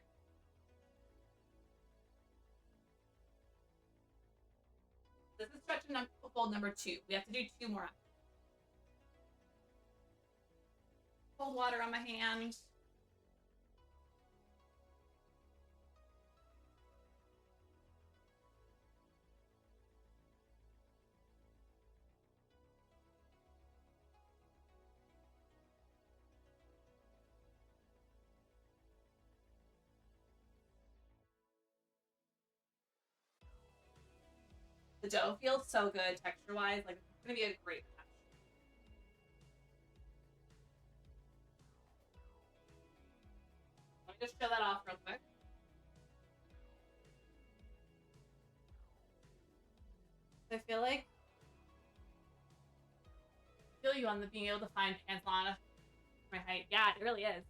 This is stretch fold number 2. We have to do 2 more. Cold water on my hand. The dough feels so good texture-wise. Like, it's gonna be a great match. Let me just show that off real quick. I feel you on the being able to find pants long enough for my height. Yeah, it really is.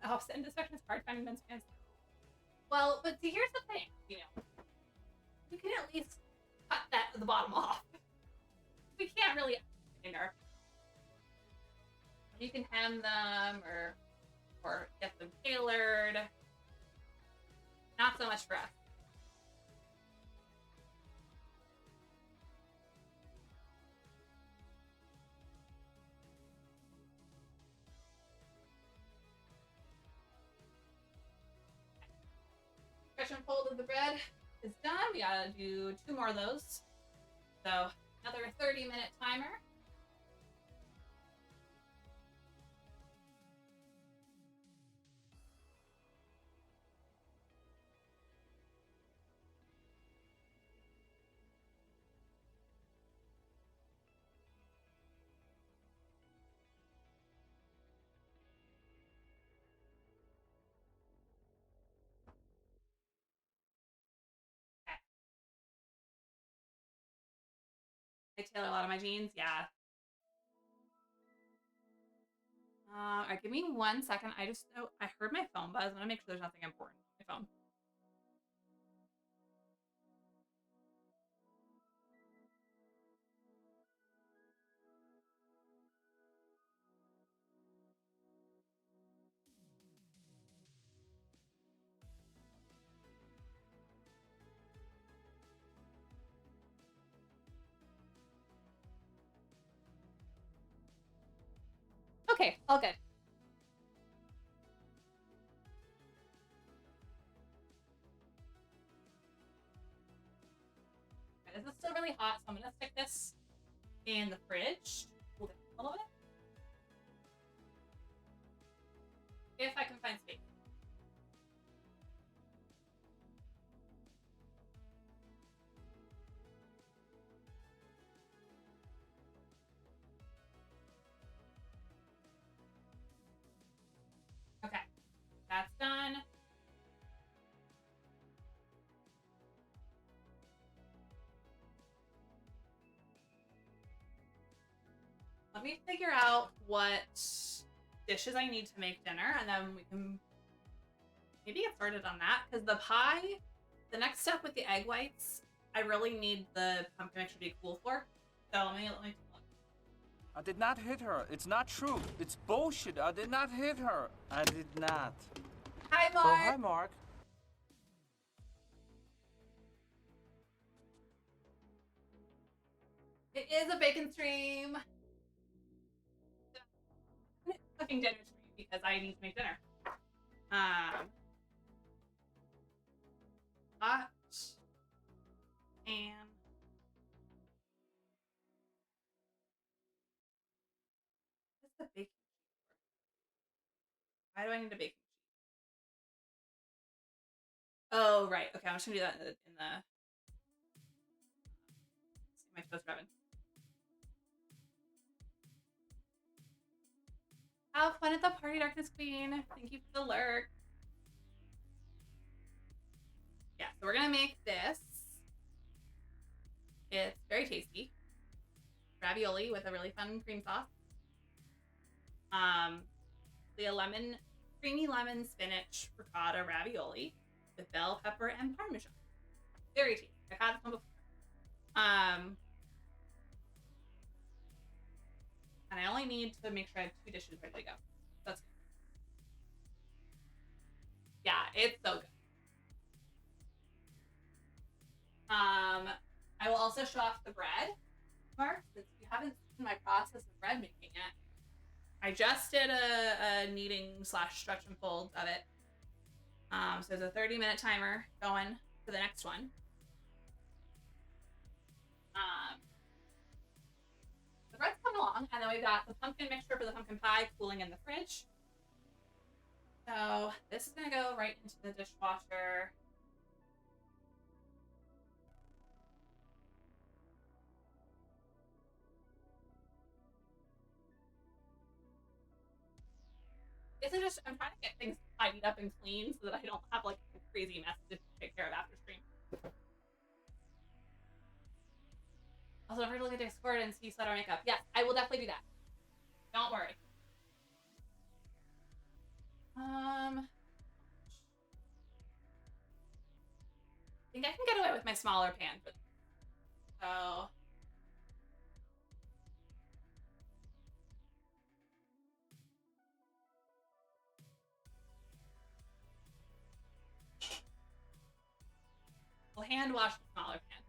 Oh, in this section is hard finding men's pants. Well, but see, here's the thing, you can at least cut the bottom off. We can't really in our. You can hem them or get them tailored. Not so much for us. Stretch and fold of the bread is done. We gotta do 2 more of those. So another 30-minute timer. I tailor a lot of my jeans, yeah. All right, give me 1 second. I just know I heard my phone buzz. I'm gonna make sure there's nothing important on my phone. Okay, all good. This is still really hot, so I'm gonna stick this in the fridge. Cool it a little bit. If I can find space. Okay, that's done. Let me figure out what dishes I need to make dinner, and then we can maybe get started on that. Because the pie, the next step with the egg whites, I really need the pumpkin mixture to be cool for. So let me take a look. I did not hit her. It's not true. It's bullshit. I did not hit her. I did not. Hi, Mark. Oh, hi, Mark. It is a bacon stream. Cooking dinner stream because I need to make dinner. Hot and what's the baking sheet for? Why do I need a baking sheet? Oh, right. Okay, I'm just gonna do that in the my toast oven. Have fun at the party, Darkness Queen. Thank you for the lurk. Yeah, so we're gonna make this. It's very tasty. Ravioli with a really fun cream sauce. The creamy lemon spinach ricotta ravioli with bell pepper and parmesan. Very tasty. I've had this one before. And I only need to make sure I have 2 dishes ready to go. That's good. Yeah, it's so good. I will also show off the bread, Mark, since you haven't seen my process of bread making yet. I just did a kneading / stretch and fold of it. So there's a 30-minute timer going for the next one. The bread's coming along, and then we've got the pumpkin mixture for the pumpkin pie cooling in the fridge. So this is gonna go right into the dishwasher. I'm trying to get things tidied up and clean so that I don't have like a crazy mess to take care of after stream. Also, don't forget to look at Discord and see Sweater Makeup. Yes, I will definitely do that. Don't worry. I think I can get away with my smaller pan, but so. We'll hand wash the smaller pan.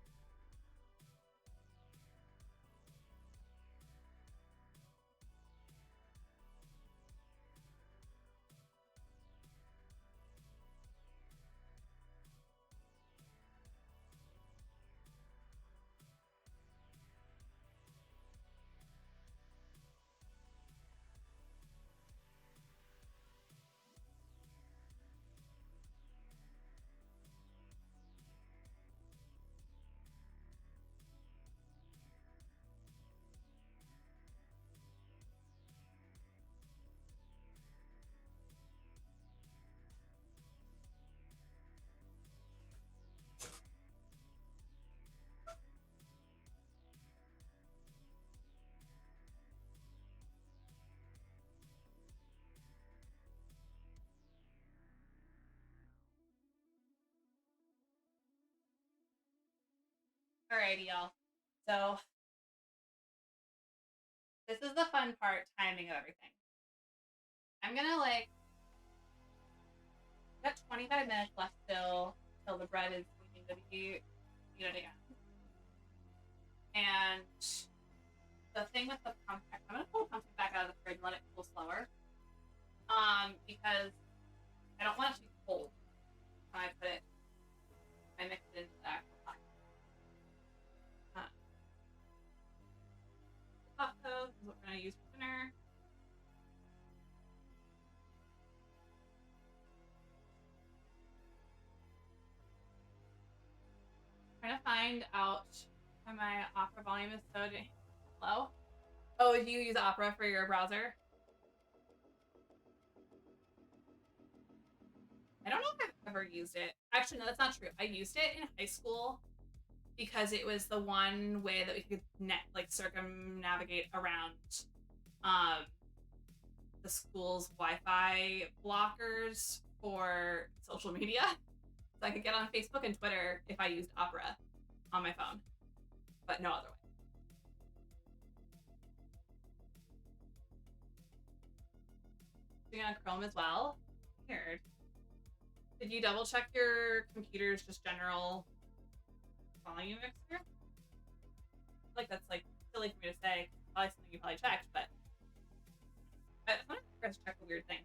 Alrighty, y'all. So this is the fun part, timing of everything. I'm gonna like got 25 minutes left still till the bread is needing to be heated again. And the thing with the pumpkin, I'm gonna pull the pumpkin back out of the fridge and let it cool slower. Because I don't want it to be cold when I mix it into the actual pie. Tacos is what we're gonna use for dinner. Trying to find out why my Opera volume is so low. Oh, do you use Opera for your browser? I don't know if I've ever used it. Actually, no, that's not true. I used it in high school because it was the one way that we could circumnavigate around the school's Wi-Fi blockers for social media. So I could get on Facebook and Twitter if I used Opera on my phone, but no other way. Doing on Chrome as well. Weird. Did you double check your computer's just general volume mixer? I feel like that's like silly for me to say. Probably something you probably checked, but I want to check the weird things.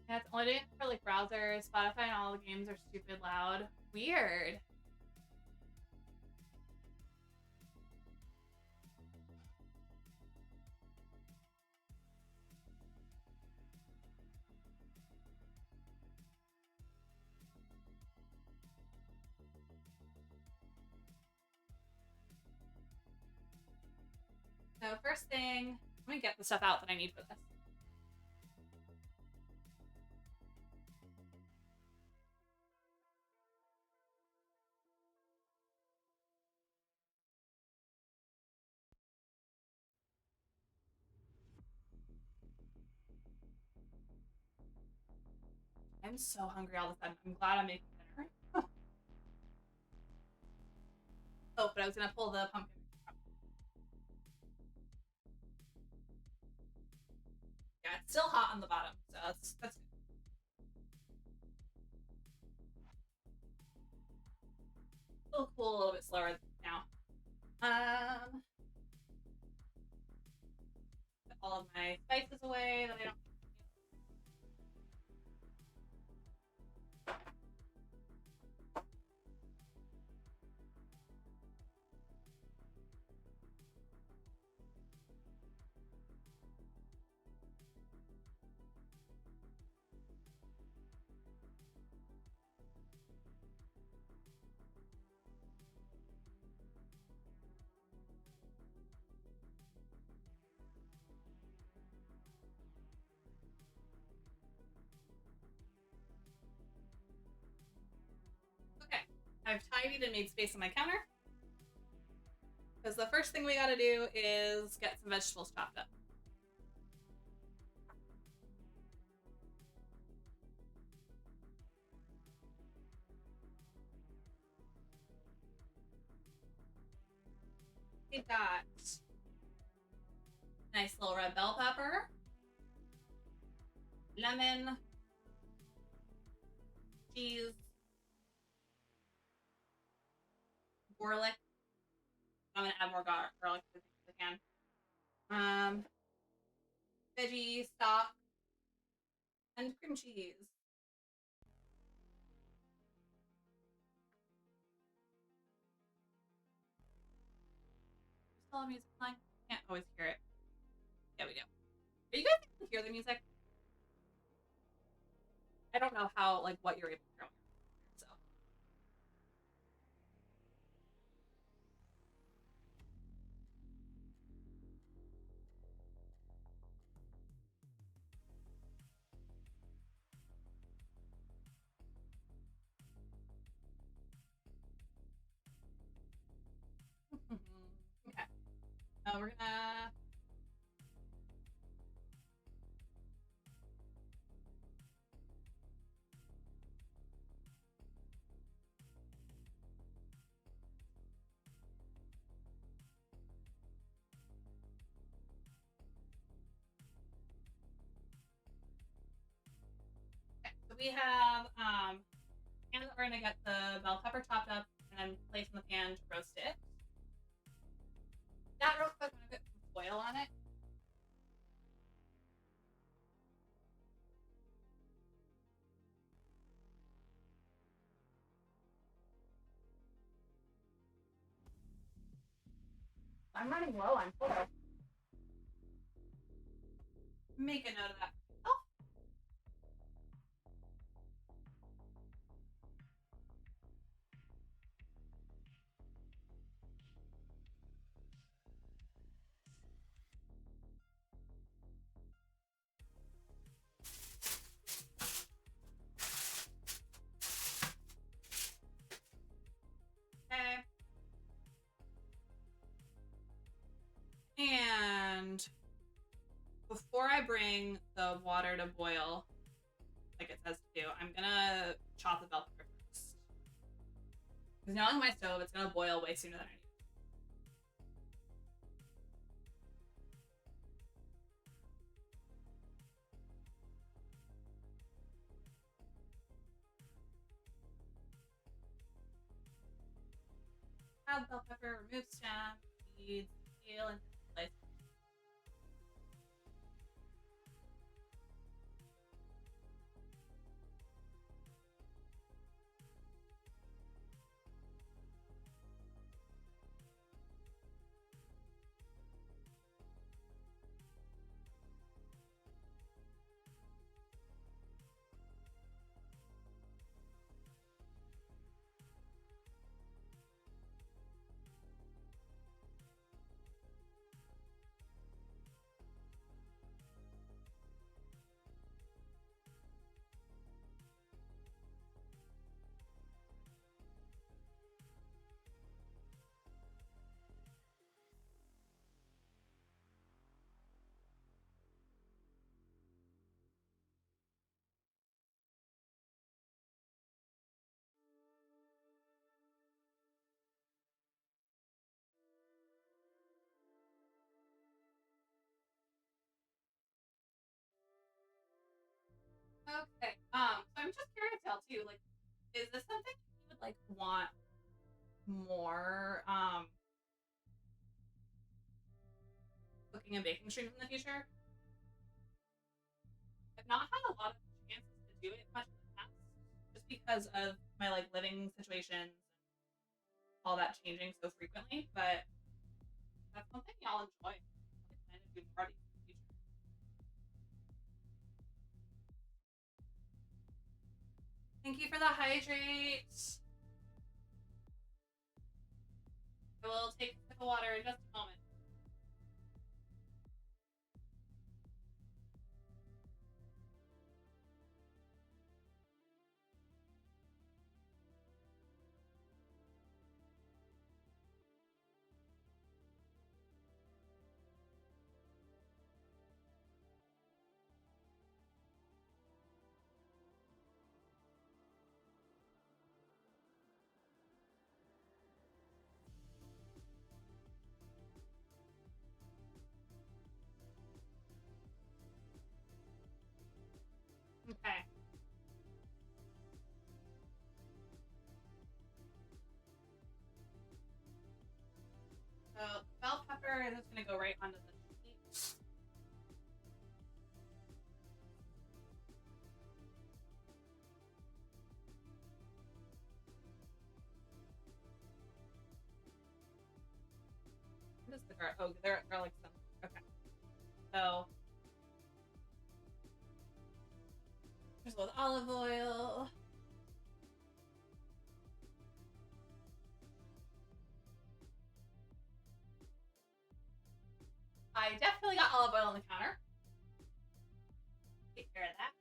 Yeah, it's only doing it for like browsers. Spotify and all the games are stupid loud. Weird. So first thing, let me get the stuff out that I need for this. I'm so hungry all of a sudden. I'm glad I'm making dinner. Oh, but I was gonna pull the pumpkin. Yeah, it's still hot on the bottom, so that's good. It'll cool a little bit slower now. Put all of my spices away that I don't. Okay, I've tidied and made space on my counter. Because the first thing we gotta do is get some vegetables chopped up. We've got nice little red bell pepper, lemon, cheese, garlic. I'm gonna add more garlic as I can. Veggie stock and cream cheese. all the music playing? Can't always hear it. Yeah, we do. Are you guys able to hear the music? I don't know how, like, what you're able to hear. So. Okay. We're gonna. Okay, so we have pan that we're gonna get the bell pepper chopped up and then place in the pan to roast it. That real quick, I'm gonna put some oil on it. I'm running low on oil. Make a note of that. Oh. Okay. And before I bring the water to boil, like it says to do, I'm gonna chop the bell pepper first. Because now on my stove, it's gonna boil way sooner than I need. Add bell pepper, remove stem, seeds, peel, and slice. Okay. So I'm just curious, Al, too. Like, is this something you would like want more cooking and baking streams in the future? I've not had a lot of chances to do it much in the past, just because of my like living situations and all that changing so frequently. But that's something y'all enjoy. I plan to do more of these in the future. Thank you for the hydrate. I will take a sip of water in just a moment. Okay. So bell pepper is just gonna go right onto the sheet. I'm just gonna Oh, they're like some. Okay. So just with olive oil. I definitely got olive oil on the counter. Take care of that.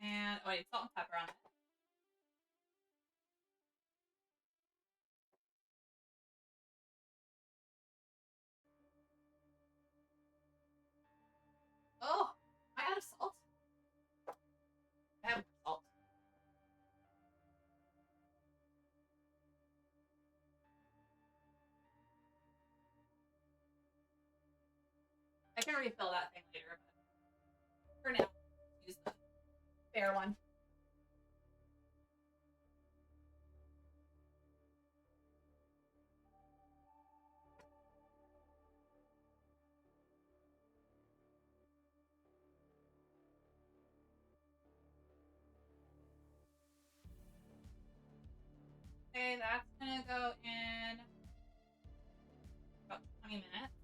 And oh, wait, salt and pepper on it. Oh, I out of salt. I have salt. I can refill that thing later, but for now, use the fair one. Okay, that's gonna go in about 20 minutes.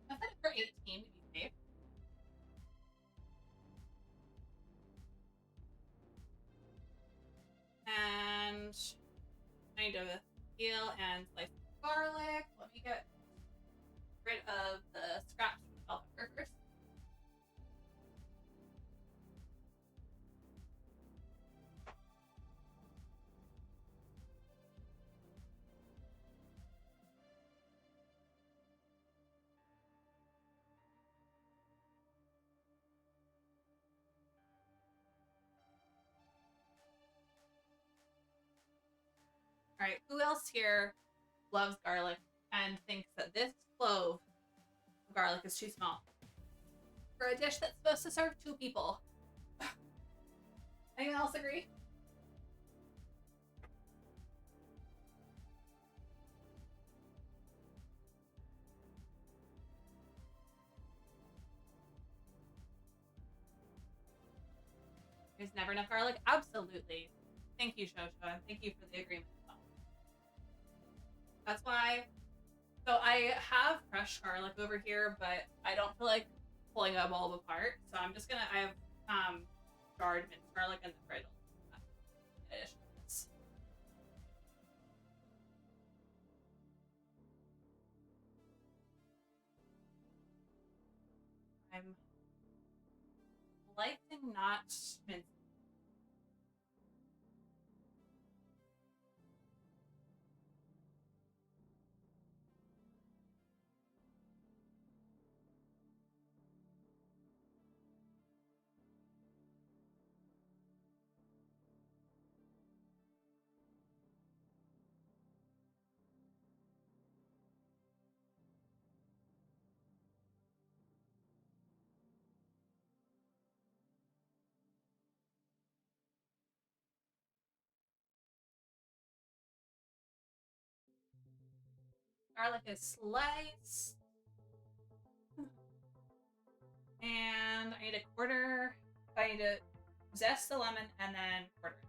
I set it for 18 to be safe. And I need to peel and slice garlic. Let me get rid of the scraps from the bell pepper first. All right, who else here loves garlic and thinks that this clove of garlic is too small for a dish that's supposed to serve 2 people? Anyone else agree? There's never enough garlic? Absolutely. Thank you, Shosho, and thank you for the agreement as well. That's why. So I have fresh garlic over here, but I don't feel like pulling a bulb apart. So I'm just gonna. I have jarred minced garlic in the fridge. In addition to this. I'm liking not minced. Garlic is sliced. And I need a quarter. I need to zest the lemon and then quarter it.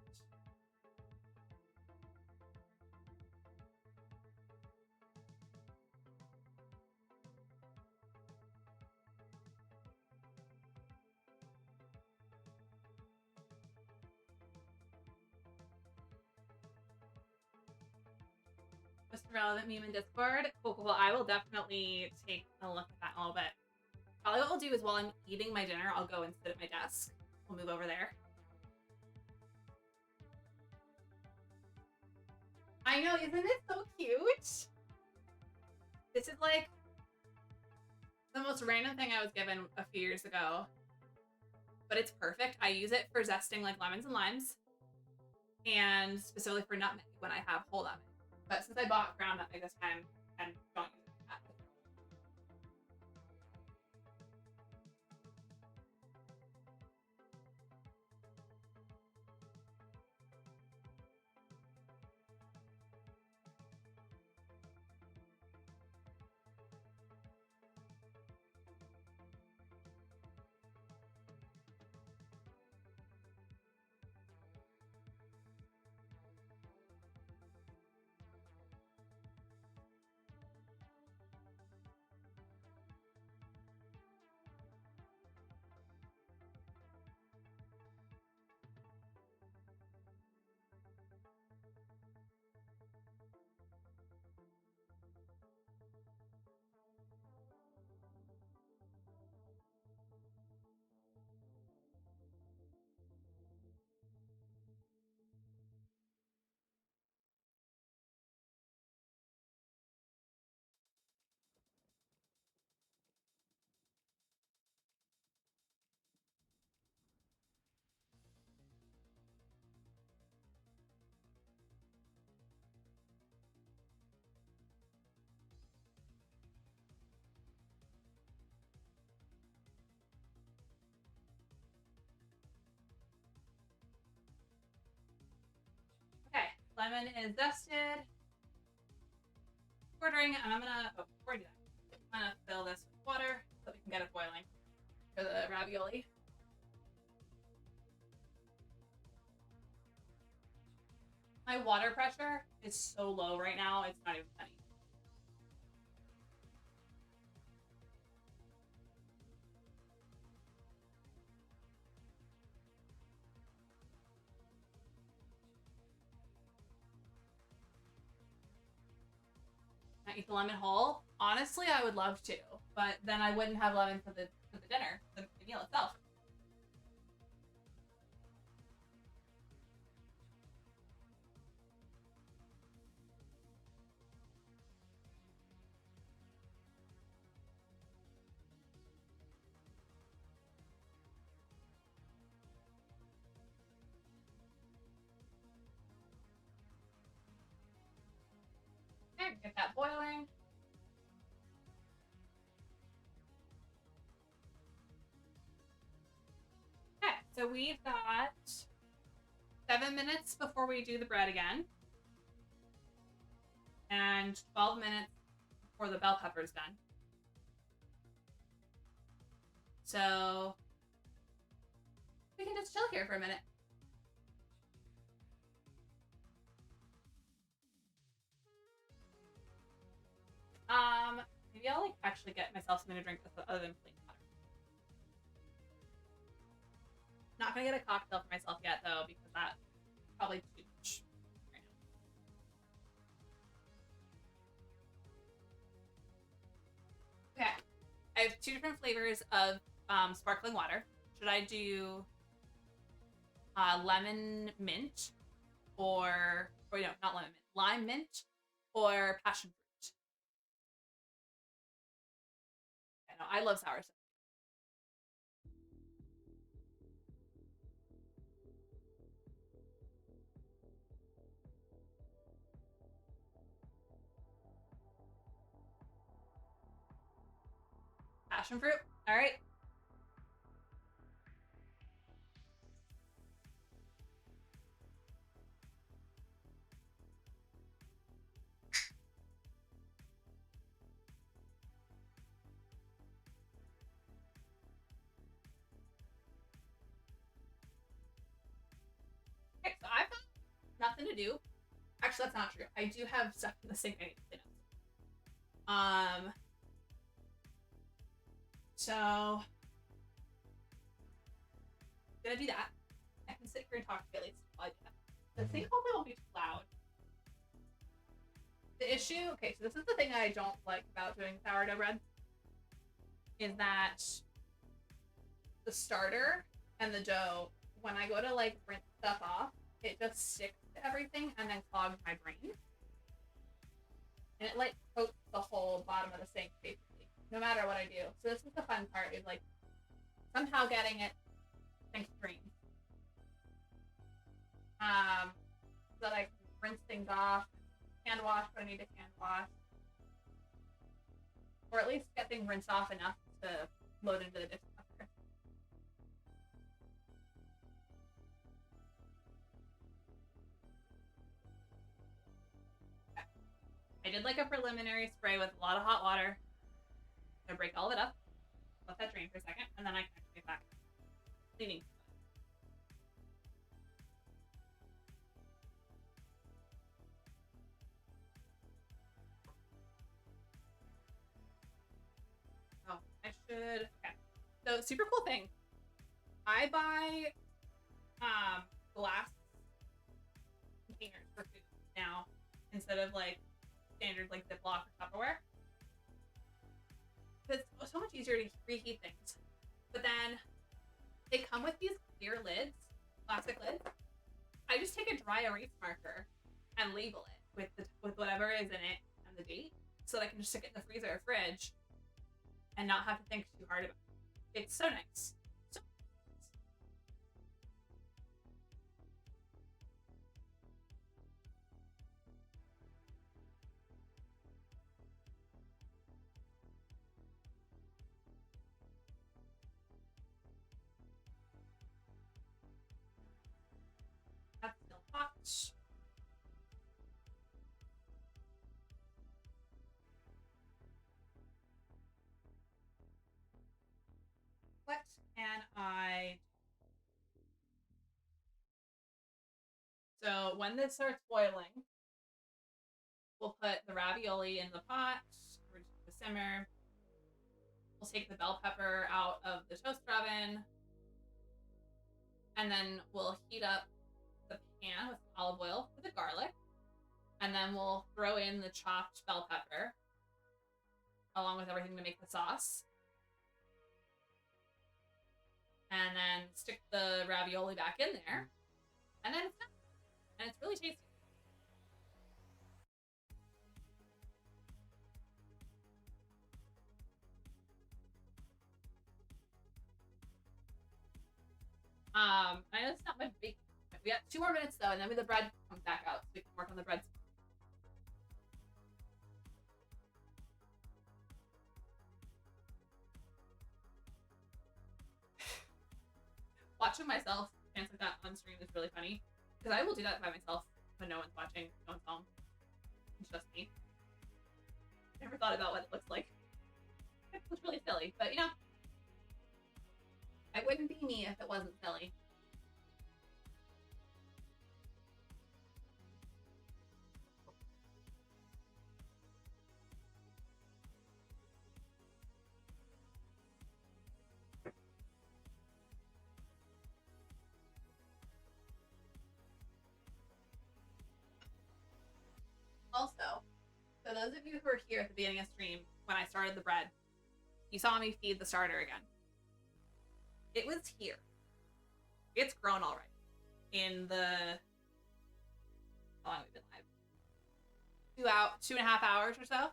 Most relevant meme in Discord. Cool, cool. I will definitely take a look at that in a little bit. Probably what we'll do is while I'm eating my dinner, I'll go and sit at my desk. We'll move over there. I know, isn't it so cute? This is like the most random thing I was given a few years ago. But it's perfect. I use it for zesting like lemons and limes. And specifically for nutmeg when I have whole nutmeg. But since I bought ground nutmeg this time and don't use it that. lemon is zested. Ordering, and I'm gonna, before I do that, I'm gonna fill this with water so we can get it boiling for the ravioli. My water pressure is so low right now, it's not even funny. I eat the lemon whole. Honestly, I would love to, but then I wouldn't have lemon for the dinner, the meal itself. Okay, get that boiling. Okay, so we've got 7 minutes before we do the bread again. And 12 minutes before the bell pepper's done. So we can just chill here for a minute. Maybe I'll like actually get myself something to drink other than plain water. Not gonna get a cocktail for myself yet though, because that's probably too much right now. Okay, I have 2 different flavors of sparkling water. Should I do lemon mint or no, not lemon mint, lime mint or passion fruit? I know, I love sour stuff. Passion fruit. All right. Okay, so I've got nothing to do. Actually, that's not true. I do have stuff in the sink I need to clean up. So I'm gonna do that. I can sit here and talk to you at least while I do that. The thing hopefully won't be too loud. The issue, okay, so this is the thing I don't like about doing sourdough bread, is that the starter and the dough, when I go to like rinse stuff off, it just sticks to everything and then clogs my drain. And it like coats the whole bottom of the sink basically, no matter what I do. So this is the fun part, is like somehow getting it things drained. So that I can rinse things off, hand wash what I need to hand wash, or at least get things rinsed off enough to load into the dishwasher. Okay. I did like a preliminary spray with a lot of hot water. I'm gonna break all of it up, let that drain for a second, and then I can actually get back cleaning. Oh, I should. Okay. So, super cool thing. I buy glass containers for food now instead of like standard like Ziploc or Tupperware. It's so much easier to reheat things. But then they come with these clear lids, plastic lids. I just take a dry erase marker and label it with whatever is in it and the date, so that I can just stick it in the freezer or fridge and not have to think too hard about it. It's so nice. So nice. That's still hot. So when this starts boiling, we'll put the ravioli in the pot, reduce the simmer. We'll take the bell pepper out of the toaster oven, and then we'll heat up the pan with olive oil for the garlic, and then we'll throw in the chopped bell pepper along with everything to make the sauce. And then stick the ravioli back in there, and then it's done. And it's really tasty. I know it's not my big. We got 2 more minutes though, and then the bread comes back out, so we can work on the bread. Watching myself dance like that on stream is really funny, because I will do that by myself when no one's watching, no one's home. It's just me. Never thought about what it looks like. It looks really silly, but you know, it wouldn't be me if it wasn't silly. Also, so those of you who were here at the beginning of stream when I started the bread, you saw me feed the starter again. It was here. It's grown already. In the how long have we been live? 2.5 hours or so.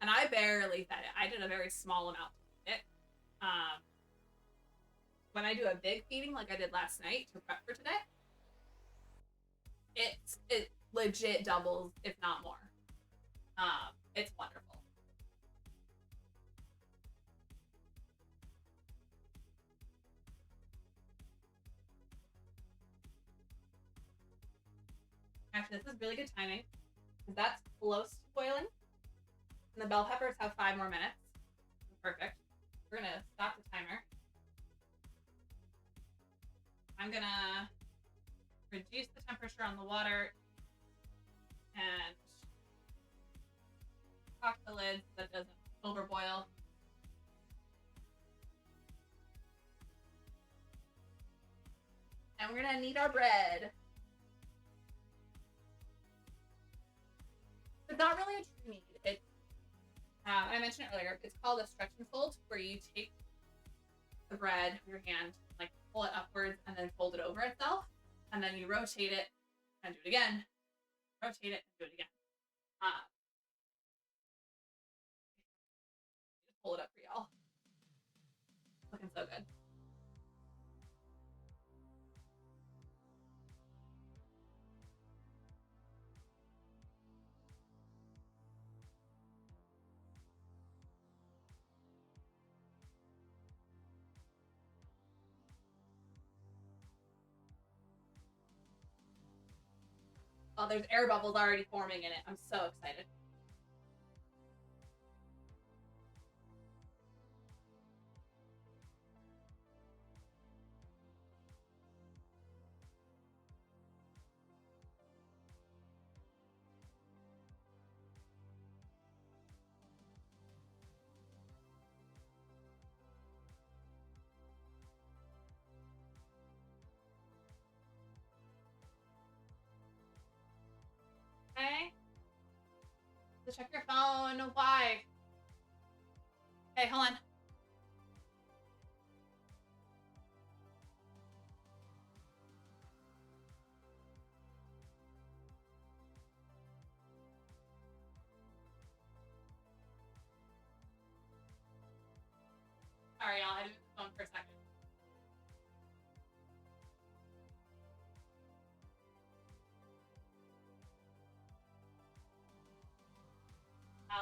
And I barely fed it. I did a very small amount to feed it. When I do a big feeding like I did last night to prep for today, it legit doubles, if not more. It's wonderful. Actually, this is really good timing, because that's close to boiling, and the bell peppers have 5 more minutes. Perfect. We're gonna stop the timer. I'm gonna reduce the temperature on the water and cock the lid so that it doesn't overboil. And we're gonna knead our bread. It's not really a true knead. It's, I mentioned it earlier, it's called a stretch and fold, where you take the bread with your hand, like pull it upwards and then fold it over itself. And then you rotate it and do it again. Rotate it and do it again. Just pull it up for y'all. Looking so good. Oh, there's air bubbles already forming in it. I'm so excited. Okay. So check your phone. Why? Okay, hold on. Sorry, y'all. I had to move the phone for a second.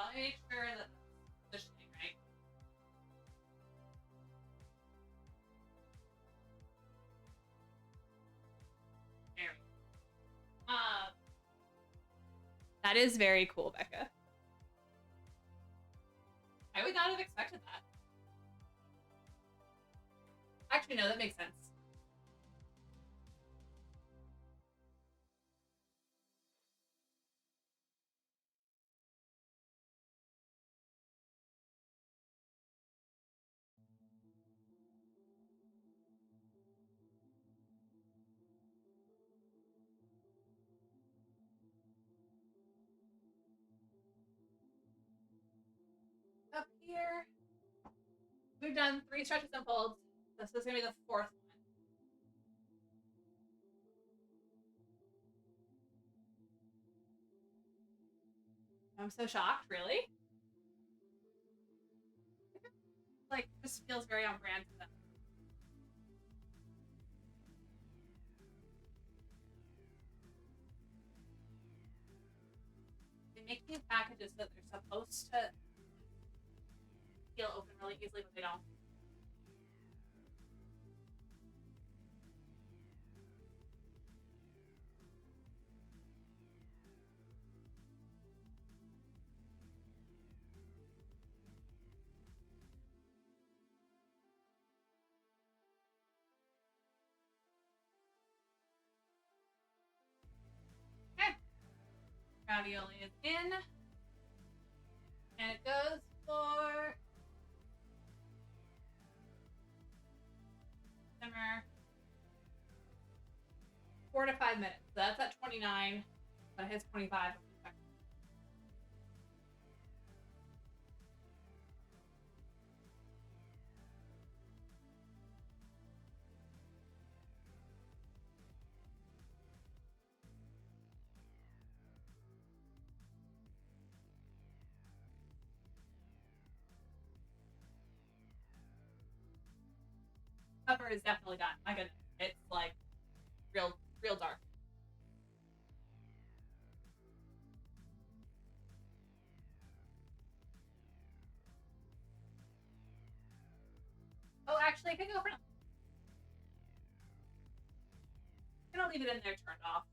Let me make sure that the positioning right. There we go. That is very cool, Becca. I would not have expected that. Actually, no, that makes sense. We've done 3 stretches and folds. This is gonna be the 4th one. I'm so shocked, really? Like, this feels very on brand for them. They make these packages that they're supposed to peel open really easily, but they don't. Ravioli is in, and it goes for simmer 4 to 5 minutes. So that's at 29, but it hits 25. Pepper is definitely done. My goodness, it's like real dark. Oh, actually, I can go for now. I'm gonna leave it in there turned off.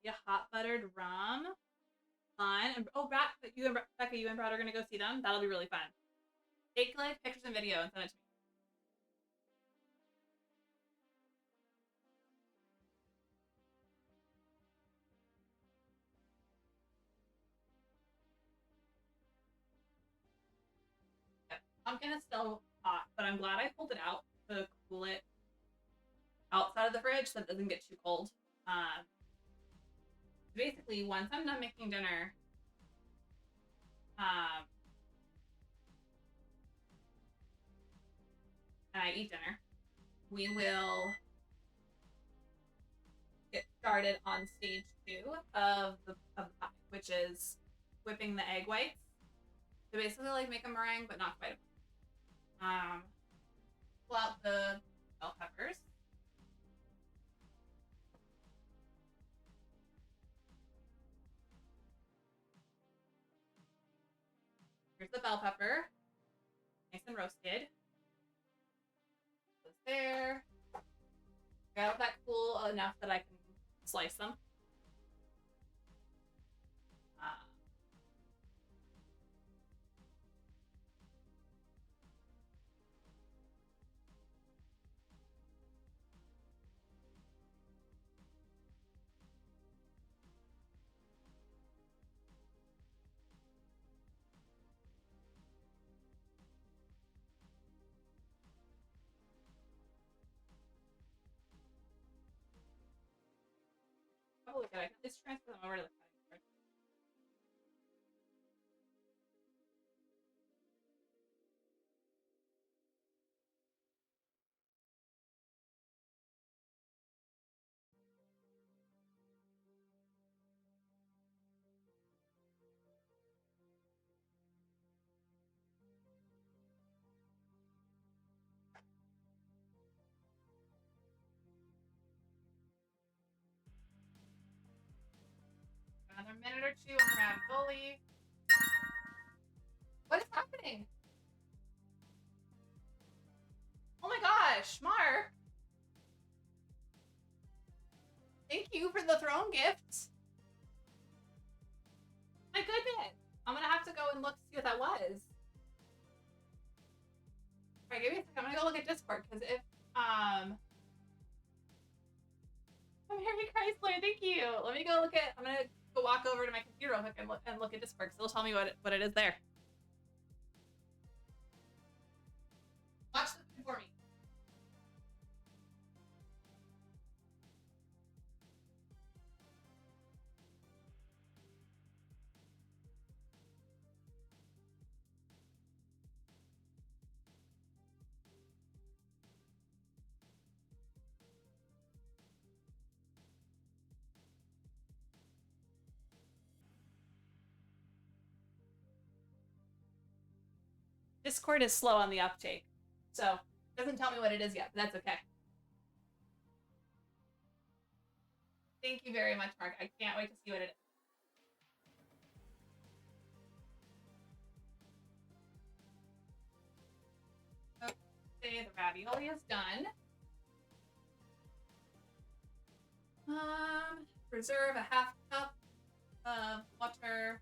Yeah, hot buttered rum. Fun. And, oh, Becca, you and Brad are gonna go see them. That'll be really fun. Take like pictures and video and send it to me. Yeah, pumpkin is still hot, but I'm glad I pulled it out to cool it outside of the fridge so it doesn't get too cold. Basically, once I'm done making dinner, and I eat dinner, we will get started on stage 2 of the pie, which is whipping the egg whites. So basically, like make a meringue, but not quite. Pull out the bell peppers. Here's the bell pepper, nice and roasted. Goes there. Got that cool enough that I can slice them. Probably good. I can at least transfer them over to the cutting board. Another minute or 2 on the ravioli. What is happening? Oh my gosh, Mark! Thank you for the throne gift. My goodness. I'm gonna have to go and look to see what that was. Alright, give me a second. I'm gonna go look at Discord because if Mary Chrysler, thank you. Let me go look at. I'm gonna go walk over to my computer real quick and look at Discord because it'll tell me what it is there. Discord is slow on the uptake, so it doesn't tell me what it is yet, but that's okay. Thank you very much, Mark. I can't wait to see what it is. Okay, the ravioli is done. Reserve a half cup of water,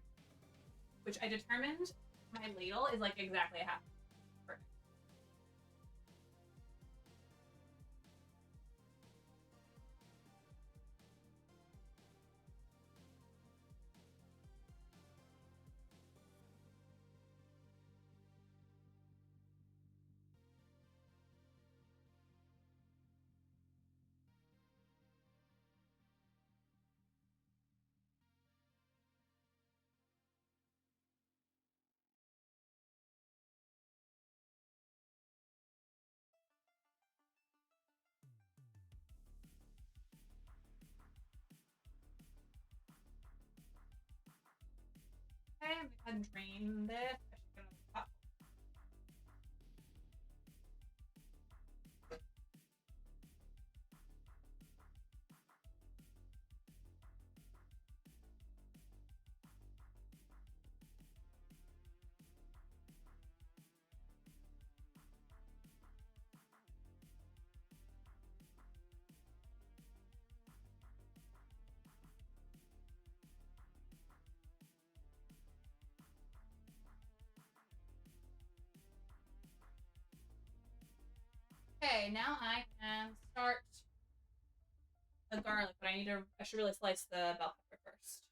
which I determined my ladle is like exactly a half. Perfect. Okay, I'm gonna drain this. I should go to the top. Okay, now I can start the garlic, but I should really slice the bell pepper first.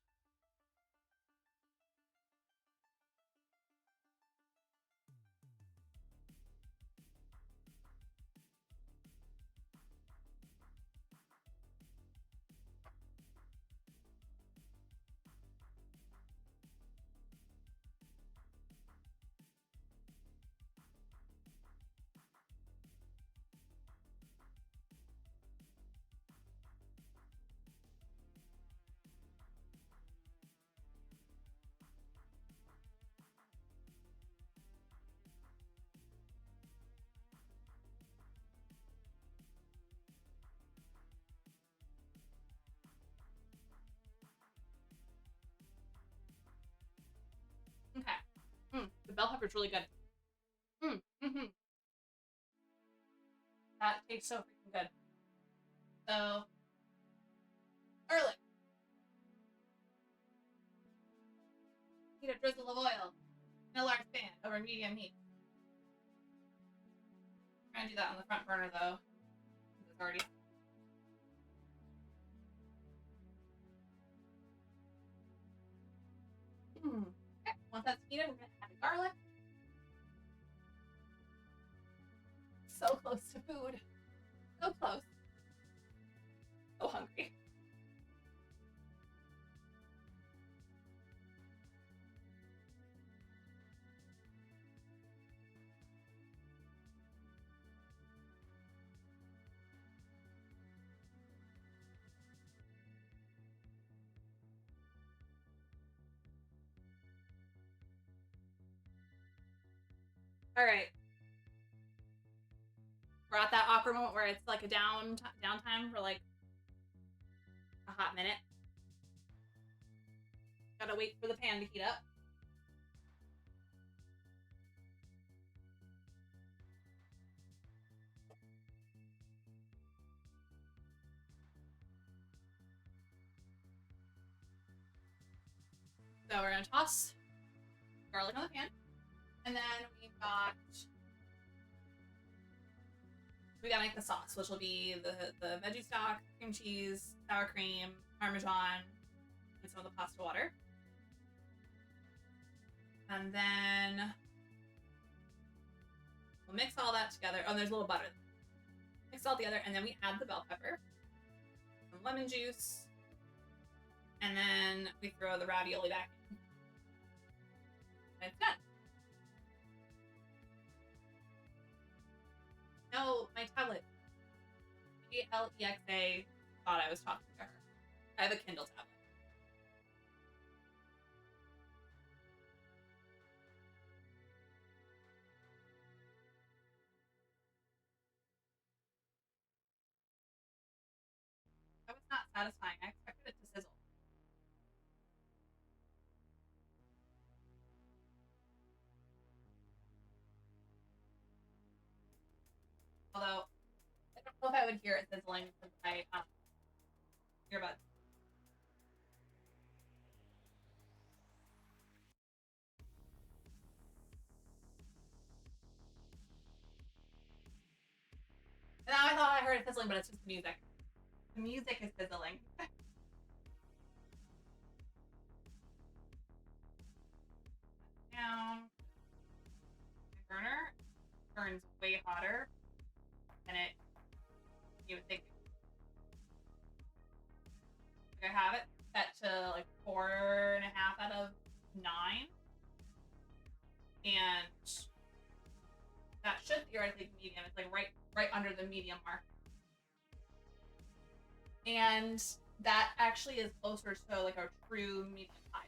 Okay. The bell pepper's really good. That tastes so freaking good. So, garlic. Heat a drizzle of oil in a large pan over medium heat. I'm gonna do that on the front burner though. It's already. Okay. Once that's heated, we're gonna add the garlic. So close to food. So close. So hungry. All right. We're at that awkward moment where it's like a downtime for like a hot minute. Gotta wait for the pan to heat up. So we're gonna toss garlic on the pan, and then we gotta make the sauce, which will be the veggie stock, cream cheese, sour cream, parmesan, and some of the pasta water. And then we'll mix all that together. Oh, there's a little butter. Mix it all together, and then we add the bell pepper, some lemon juice, and then we throw the ravioli back in. And it's done. No, my tablet. Alexa thought I was talking to her. I have a Kindle tablet. satisfying. I expected it to sizzle. Although, I don't know if I would hear it sizzling because I earbuds. And now I thought I heard it sizzling, but it's just music. The music is sizzling. Down. My burner burns way hotter than it you would think. I have it set to like 4.5 out of 9. And that should theoretically be medium. It's like right under the medium mark. And that actually is closer to like a true medium high.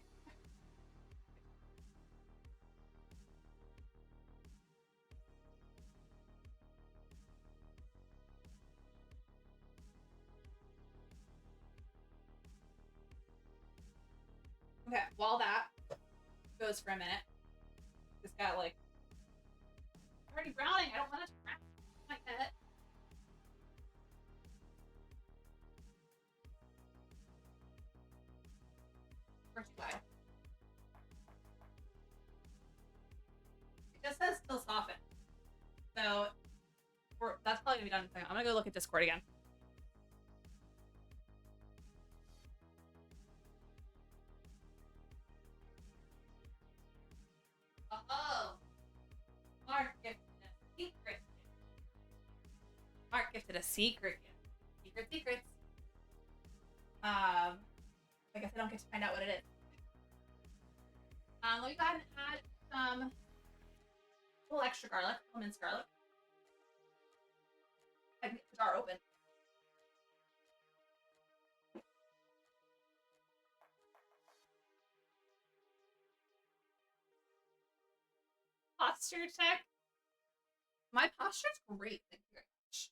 Okay, while that goes for a minute, just got like already browning. I don't want it to brown like that. First side. It just says still soften. So that's probably gonna be done in a second. I'm gonna go look at Discord again. Oh, Mark gifted a secret. Mark gifted a secret gift. Secrets. I guess I don't get to find out what it is. Let me go ahead and add some a little extra garlic, a little minced garlic. I can get the jar open. Posture check. My posture's great. Thank you very much.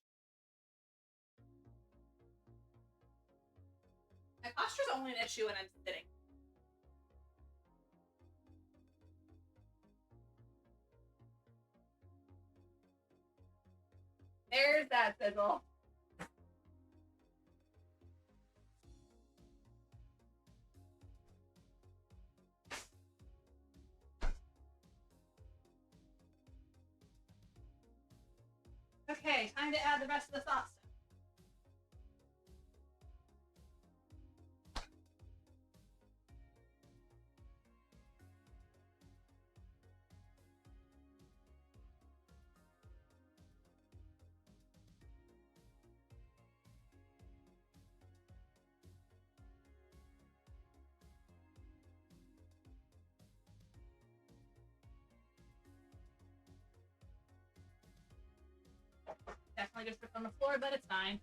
My posture's only an issue when I'm sitting. There's that sizzle. Okay, time to add the rest of the sauce. Definitely just ripped on the floor, but it's fine.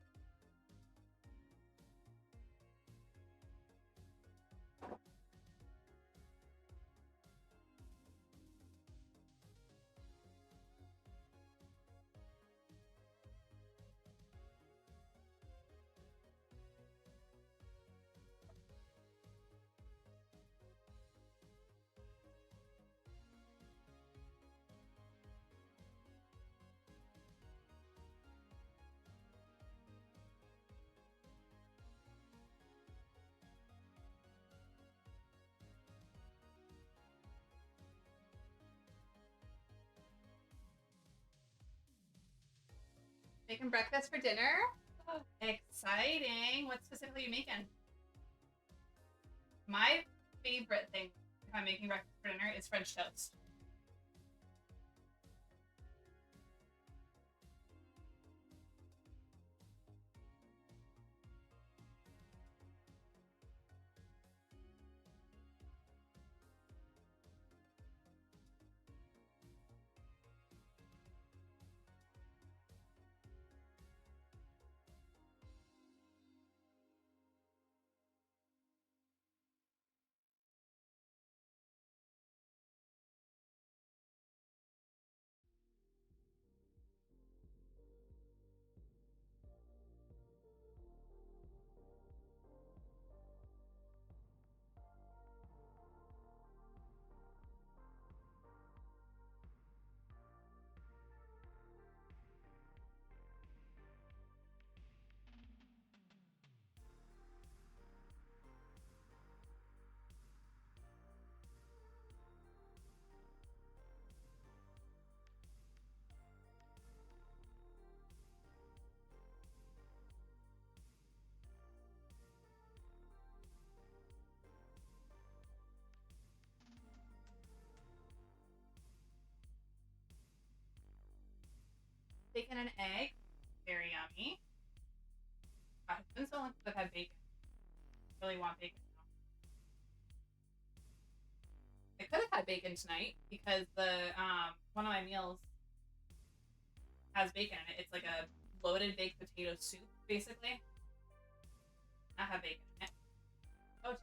Making breakfast for dinner? Oh, exciting. What specifically are you making? My favorite thing if I'm making breakfast for dinner is French toast. bacon and egg. Very yummy. God, it's been so long since I've had bacon. I really want bacon now. I could have had bacon tonight because the one of my meals has bacon in it. It's like a loaded baked potato soup, basically. I have bacon in it. Oh, gee.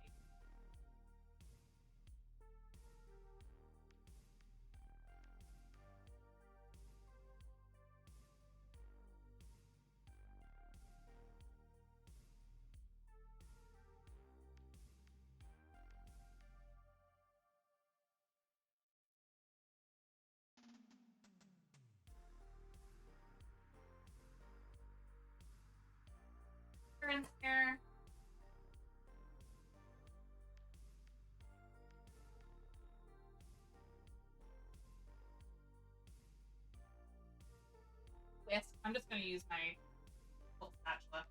In here. Whisk. I'm just going to use my full spatula.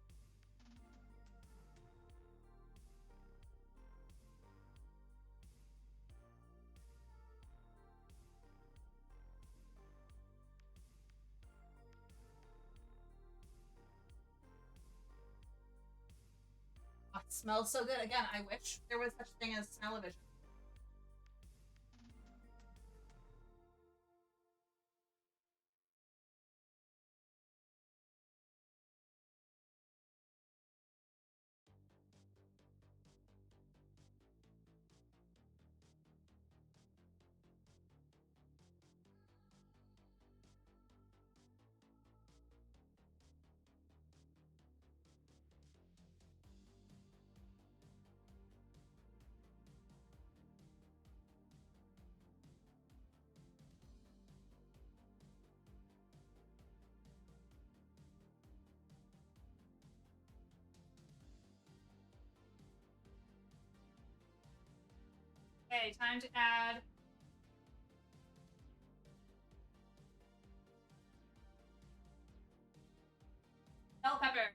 Oh, it smells so good. Again, I wish there was such a thing as smell-o-vision. Okay, time to add bell pepper.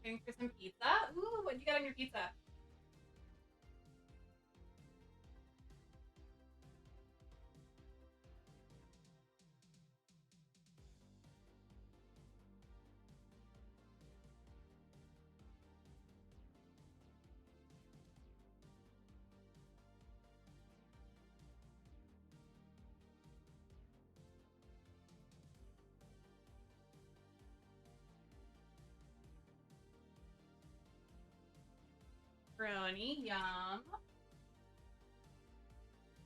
Waiting for some pizza. Ooh, what did you get on your pizza? Pepperoni, yum.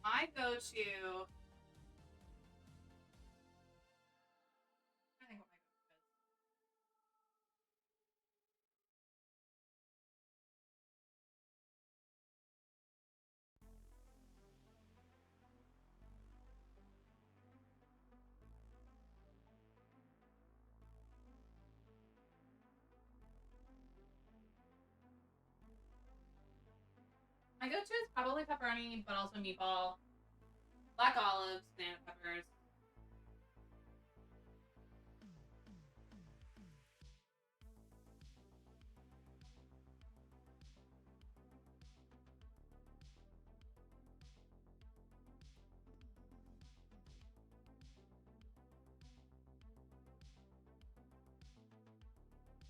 I go to. I think what my go-to is. My go-to is probably pepperoni, but also meatball, black olives, banana peppers.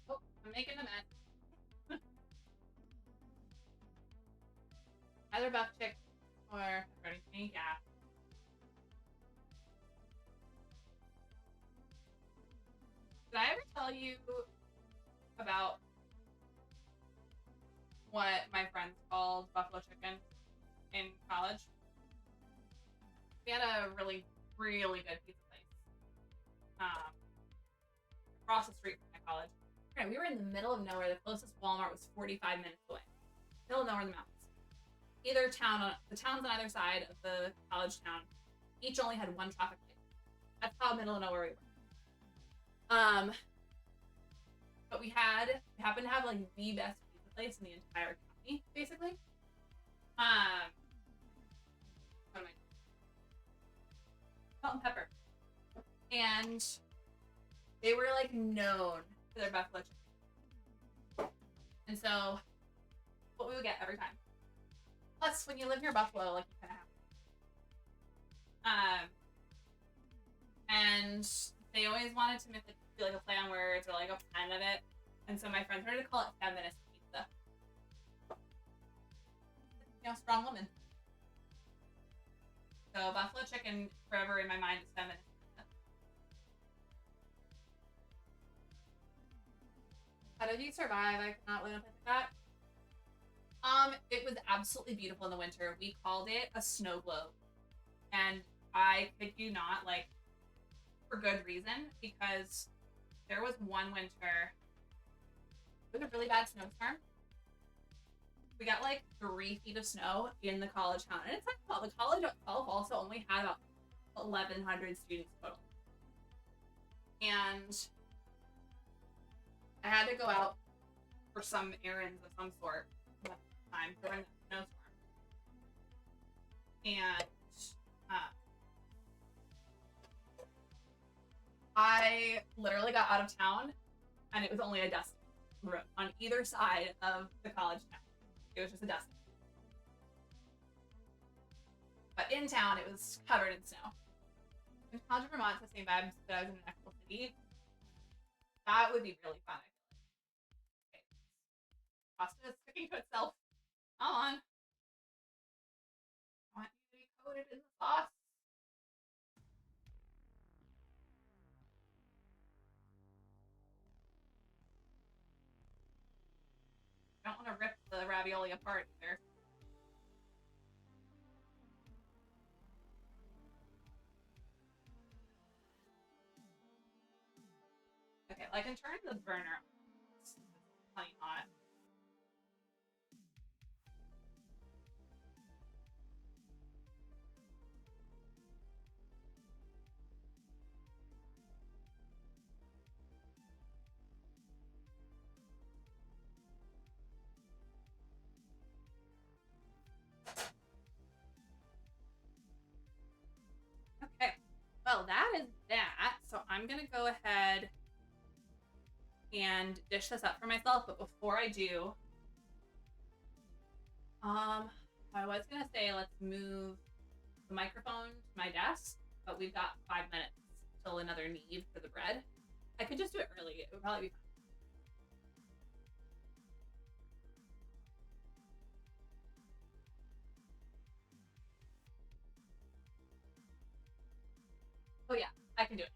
Oh, I'm making a mess. Either buck chick or pepperoni. Yeah. Did I ever tell you about what my friends called buffalo chicken in college? We had a really, really good pizza place across the street from my college. Okay, we were in the middle of nowhere. The closest Walmart was 45 minutes away. Middle of nowhere in the mountains. either town, the towns on either side of the college town, each only had one traffic light. That's how middle of nowhere we were. But we happened to have like the best pizza place in the entire county, basically. What am I? Salt and pepper. And they were like known for their buffalo chicken. And so what we would get every time. Plus, when you live near Buffalo, like, you kind of have. And they always wanted to make it be like a play on words or like a pun of it. And so my friends started to call it feminist pizza. You know, strong woman. So buffalo chicken forever in my mind is feminist pizza. How did you survive? I could not live with that. It was absolutely beautiful in the winter. We called it a snow globe. And I kid you not, like, for good reason, because there was one winter, it was a really bad snowstorm. We got like 3 feet of snow in the college town. And it's like, well, the college itself also only had about 1,100 students total. And I had to go out for some errands of some sort at the time during the snowstorm. And I literally got out of town and it was only a dust road on either side of the college town. It was just a dust. But in town, it was covered in snow. In College of Vermont, the same vibes that I was in an actual city. That would be really fun. Okay. Pasta is sticking to itself. Come on. I want you to be coated in the sauce. I don't want to rip the ravioli apart either. Okay, well, I can turn the burner on. It's plenty hot. Okay, well, that is that. So I'm gonna go ahead and dish this up for myself, but before I do, I was gonna say let's move the microphone to my desk, but we've got 5 minutes till another need for the bread. I could just do it early. It would probably be fine. Oh yeah, I can do it.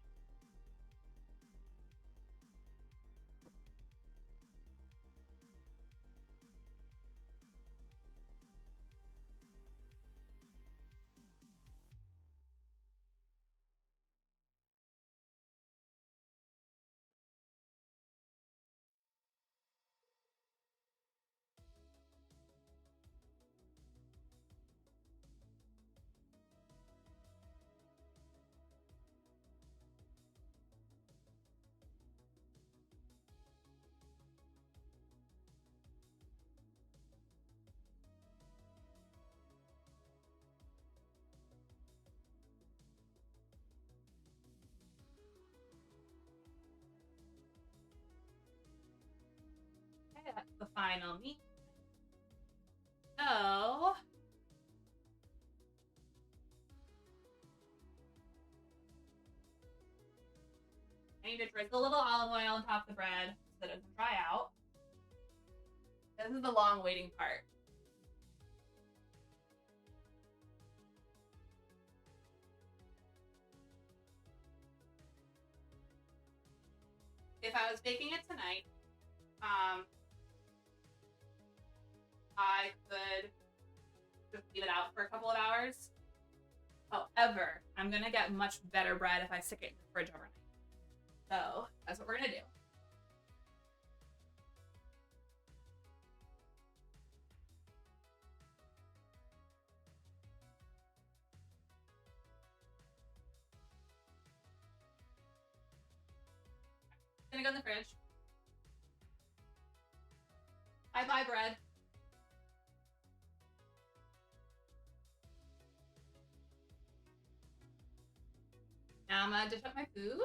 Okay, that's the final meat. So I need to drizzle a little olive oil on top of the bread so that it doesn't dry out. This is the long waiting part. If I was baking it tonight, I could just leave it out for a couple of hours. However, I'm gonna get much better bread if I stick it in the fridge overnight. So that's what we're gonna do. gonna go in the fridge. Bye bread. Now I'm gonna dish up my food.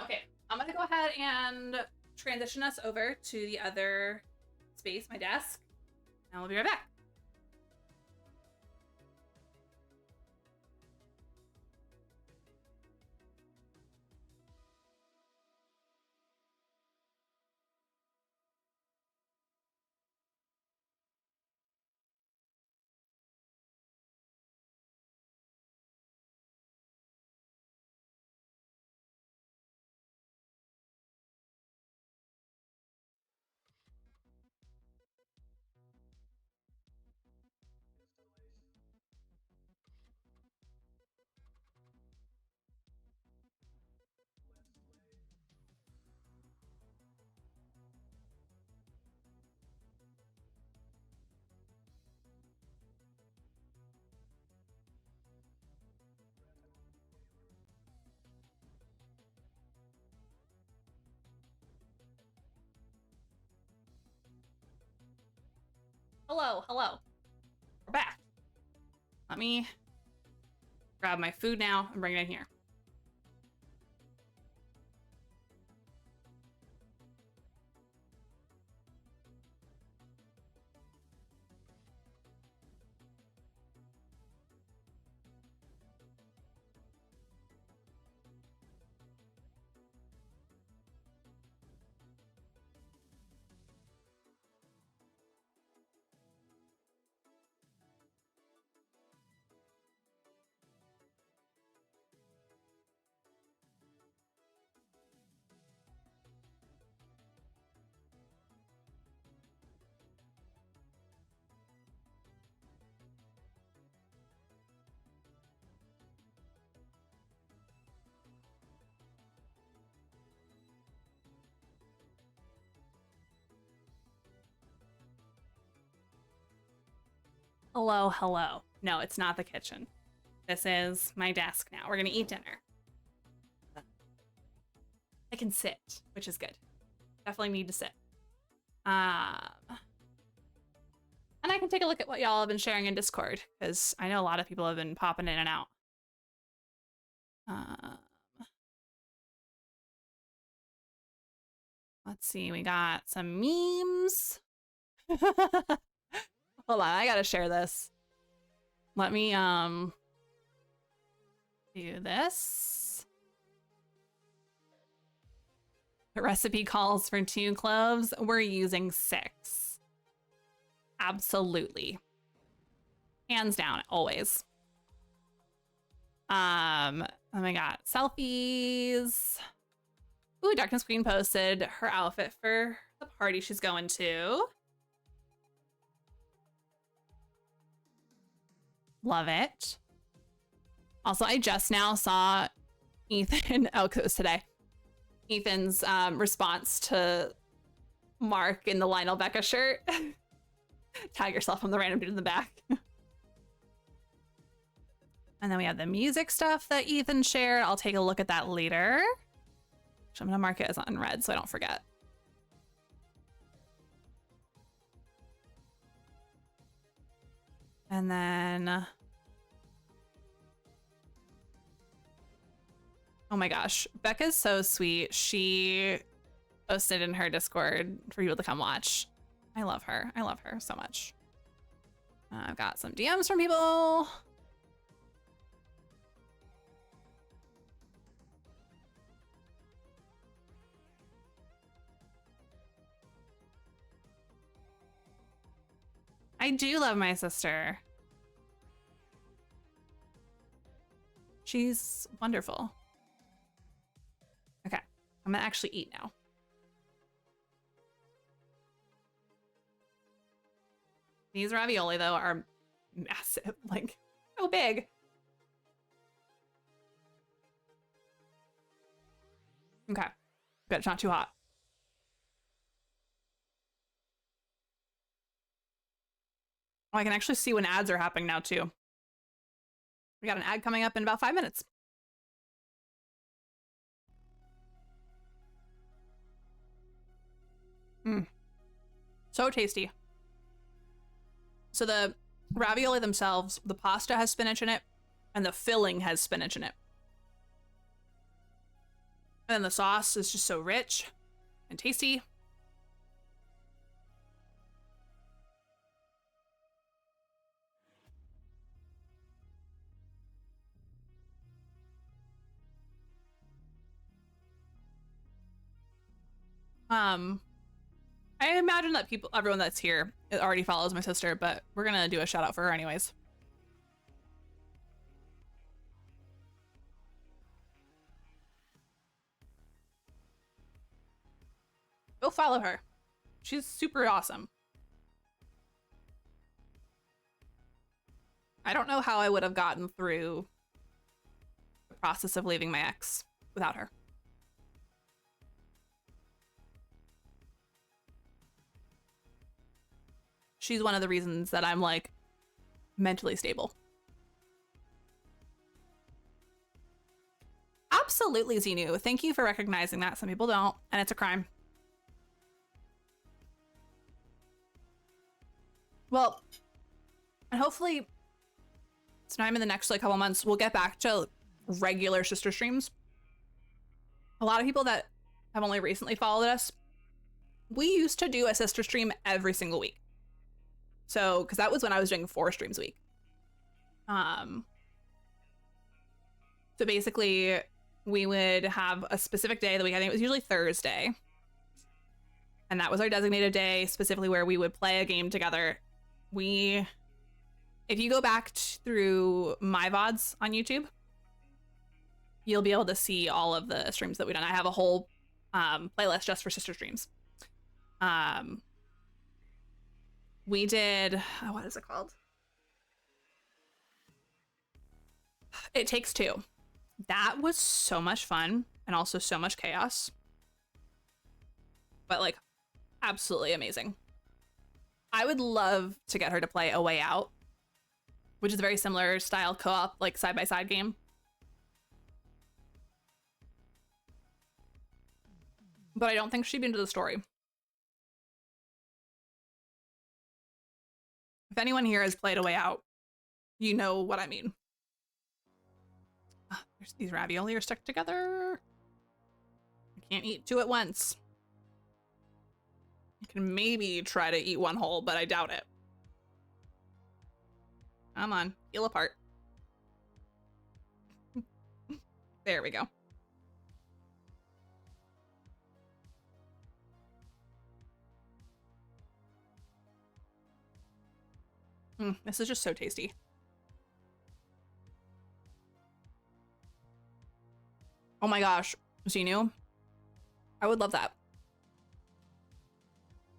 Okay, I'm gonna go ahead and transition us over to the other space, my desk, and we'll be right back. Hello. We're back. Let me grab my food now and bring it in here. Hello. No, it's not the kitchen. This is my desk now. We're gonna eat dinner. I can sit, which is good. Definitely need to sit. And I can take a look at what y'all have been sharing in Discord, because I know a lot of people have been popping in and out. Let's see, we got some memes. Hold on, I gotta share this. Let me do this. The recipe calls for 2 cloves. We're using 6. Absolutely. Hands down, always. Oh my god, selfies. Ooh, Darkness Queen posted her outfit for the party she's going to. Love it. Also, I just now saw Ethan, oh, 'cause it was today. Ethan's response to Mark in the Lionel Becca shirt. Tag yourself on the random dude in the back. And then we have the music stuff that Ethan shared. I'll take a look at that later. So I'm gonna mark it as unread so I don't forget. And then, oh my gosh, Becca's so sweet. She posted in her Discord for people to come watch. I love her. I love her so much. I've got some DMs from people. I do love my sister. She's wonderful. Okay, I'm gonna actually eat now. These ravioli, though, are massive, like, so big. Okay, good, it's not too hot. Oh, I can actually see when ads are happening now, too. We got an ad coming up in about 5 minutes. So tasty. So the ravioli themselves, the pasta has spinach in it, and the filling has spinach in it. And then the sauce is just so rich and tasty. I imagine that everyone that's here already follows my sister, but we're gonna do a shout out for her anyways. Go follow her. She's super awesome. I don't know how I would have gotten through the process of leaving my ex without her. She's one of the reasons that I'm like mentally stable. Absolutely, Xenu. Thank you for recognizing that. Some people don't, and it's a crime. Well, and hopefully sometime in the next like couple months, we'll get back to regular sister streams. A lot of people that have only recently followed us, we used to do a sister stream every single week. So, because that was when I was doing 4 streams a week. So basically, we would have a specific day of the week. I think it was usually Thursday. And that was our designated day, specifically where we would play a game together. If you go back through my VODs on YouTube, you'll be able to see all of the streams that we've done. I have a whole playlist just for sister streams. We did, what is it called? It Takes Two. That was so much fun and also so much chaos. But like, absolutely amazing. I would love to get her to play A Way Out, which is a very similar style co-op, like side-by-side game. But I don't think she'd be into the story. If anyone here has played A Way Out, you know what I mean. These ravioli are stuck together. I can't eat 2 at once. I can maybe try to eat one whole, but I doubt it. Come on, peel apart. There we go. This is just so tasty. Oh my gosh, Xenu, I would love that.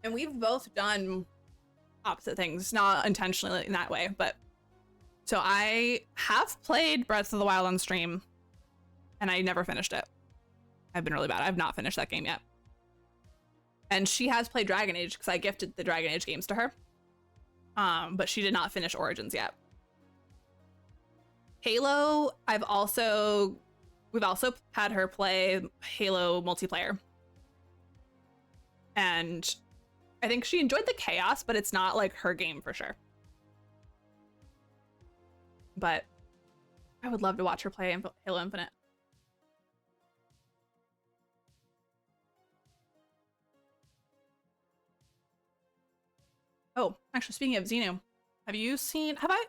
And we've both done opposite things, not intentionally in that way, but so I have played Breath of the Wild on stream and I never finished it. I've been really bad. I've not finished that game yet. And she has played Dragon Age because I gifted the Dragon Age games to her. But she did not finish Origins yet. Halo, we've also had her play Halo multiplayer. And I think she enjoyed the chaos, but it's not like her game for sure. But I would love to watch her play Halo Infinite. Oh, actually, speaking of Xenu, have you seen my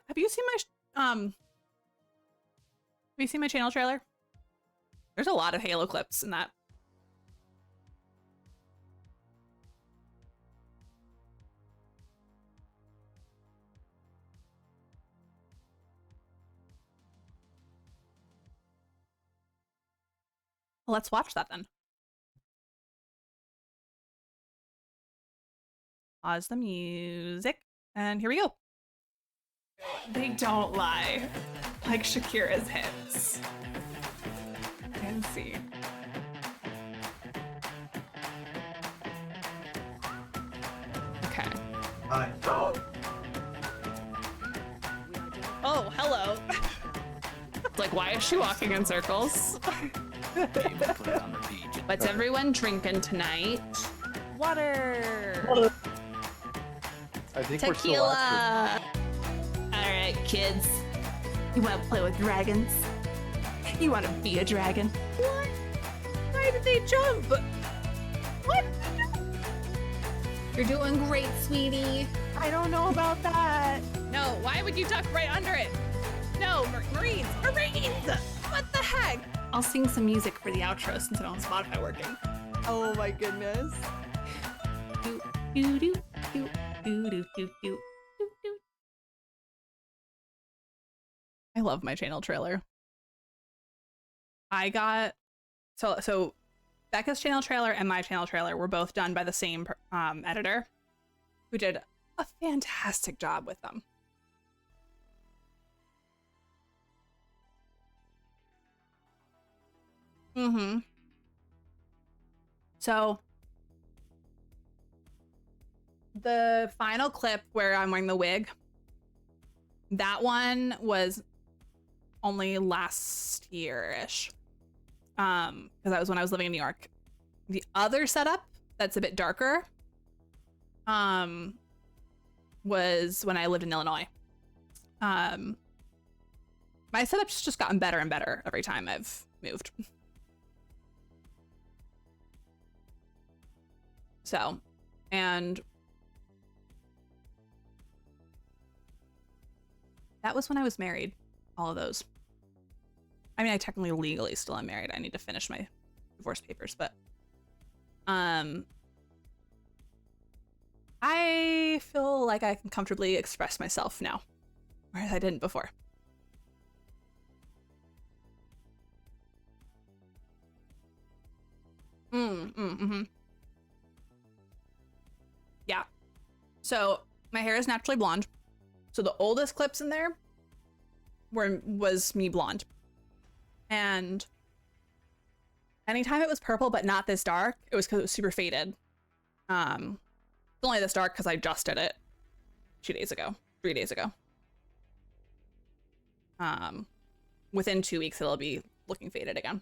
channel trailer? There's a lot of Halo clips in that. Well, let's watch that then. Pause the music, and here we go. They don't lie, like Shakira's hits. I can see. Okay. Hi. Oh, hello. Like, why is she walking in circles? What's everyone drinking tonight? Water. I think we're still active. Tequila. All right, kids. You want to play with dragons? You want to be a dragon? What? Why did they jump? What? You're doing great, sweetie. I don't know about that. No, why would you duck right under it? No, Marines! Marines! What the heck? I'll sing some music for the outro since I don't have Spotify working. Oh my goodness. Do, do, do, do, do, do, do, do, do. I love my channel trailer. I got so Becca's channel trailer and my channel trailer were both done by the same editor, who did a fantastic job with them. So the final clip where I'm wearing the wig, that one was only last year-ish. Because that was when I was living in New York. The other setup that's a bit darker was when I lived in Illinois. My setup's just gotten better and better every time I've moved. So, and that was when I was married, all of those. I mean, I technically legally still am married. I need to finish my divorce papers, but I feel like I can comfortably express myself now, whereas I didn't before. Yeah. So my hair is naturally blonde. So the oldest clips in there was me blonde. And anytime it was purple but not this dark, it was because it was super faded. It's only this dark because I just did it 3 days ago. Within 2 weeks it'll be looking faded again.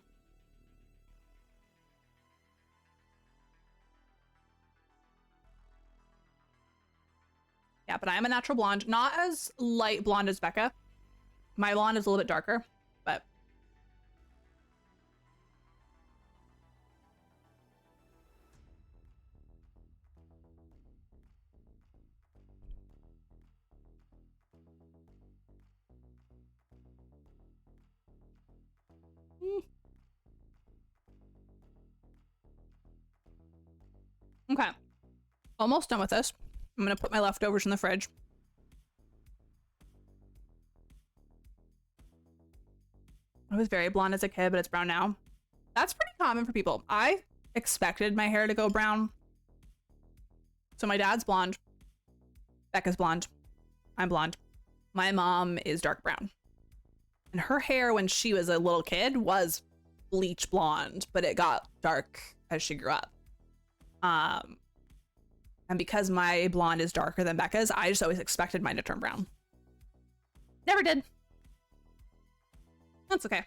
Yeah, but I am a natural blonde, not as light blonde as Becca. My blonde is a little bit darker, but okay. Almost done with this. I'm gonna put my leftovers in the fridge. I was very blonde as a kid, but it's brown now. That's pretty common for people. I expected my hair to go brown. So my dad's blonde. Becca's blonde. I'm blonde. My mom is dark brown. And her hair when she was a little kid was bleach blonde, but it got dark as she grew up. And because my blonde is darker than Becca's, I just always expected mine to turn brown. Never did. That's okay.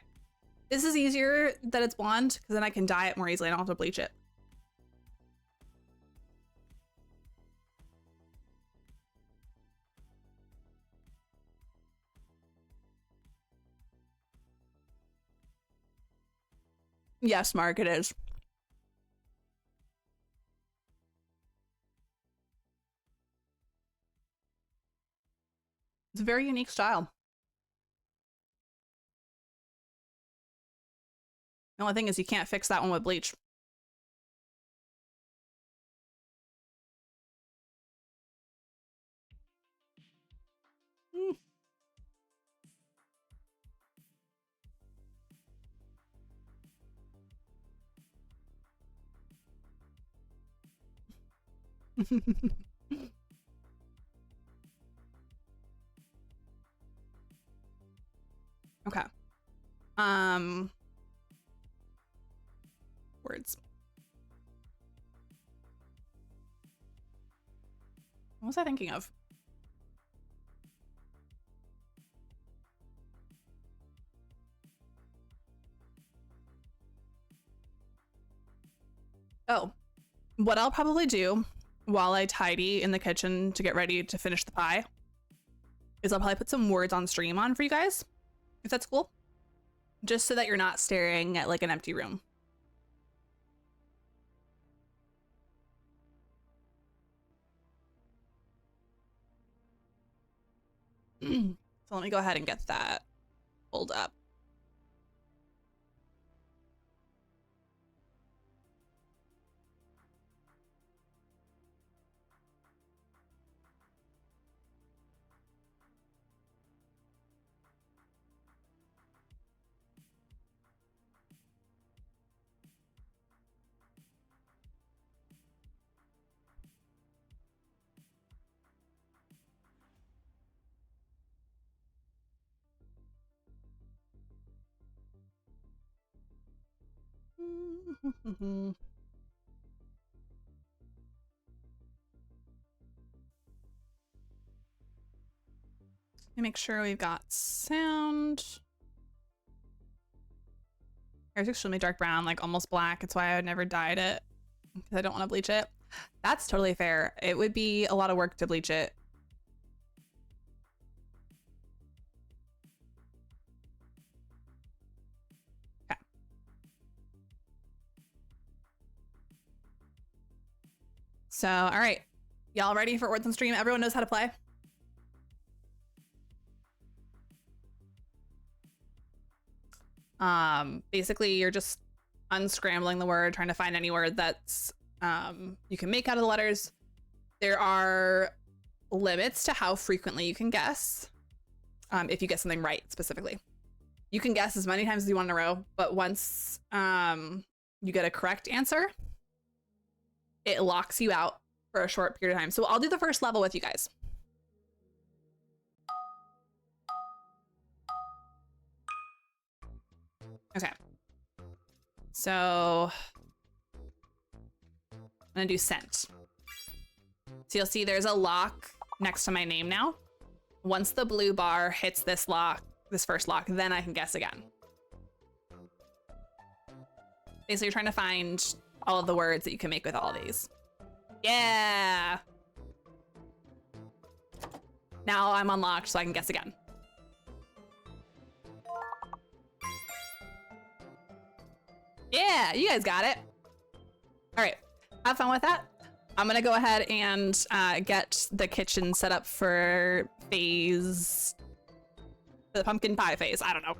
This is easier that it's blonde, because then I can dye it more easily. I don't have to bleach it. Yes, Mark, it is. It's a very unique style. The only thing is you can't fix that one with bleach. Okay. Words. What was I thinking of? Oh, what I'll probably do while I tidy in the kitchen to get ready to finish the pie is I'll probably put some words on stream on for you guys, if that's cool. Just so that you're not staring at like an empty room. So let me go ahead and get that pulled up. Let me make sure we've got sound. Hair's extremely dark brown, like almost black. It's why I would never dyed it, because I don't want to bleach it. That's totally fair. It would be a lot of work to bleach it. Okay. So, all right. Y'all ready for words on stream? Everyone knows how to play? Basically you're just unscrambling the word, trying to find any word that's you can make out of the letters. There are limits to how frequently you can guess. If you get something right specifically, you can guess as many times as you want in a row, but once you get a correct answer, it locks you out for a short period of time. So I'll do the first level with you guys. Okay. So I'm gonna do sent. So you'll see there's a lock next to my name now. Once the blue bar hits this lock, this first lock, then I can guess again. Basically, you're trying to find all of the words that you can make with all of these. Yeah. Now I'm unlocked, so I can guess again. Yeah, you guys got it. All right, have fun with that. I'm gonna go ahead and get the kitchen set up for phase, the pumpkin pie phase. I don't know.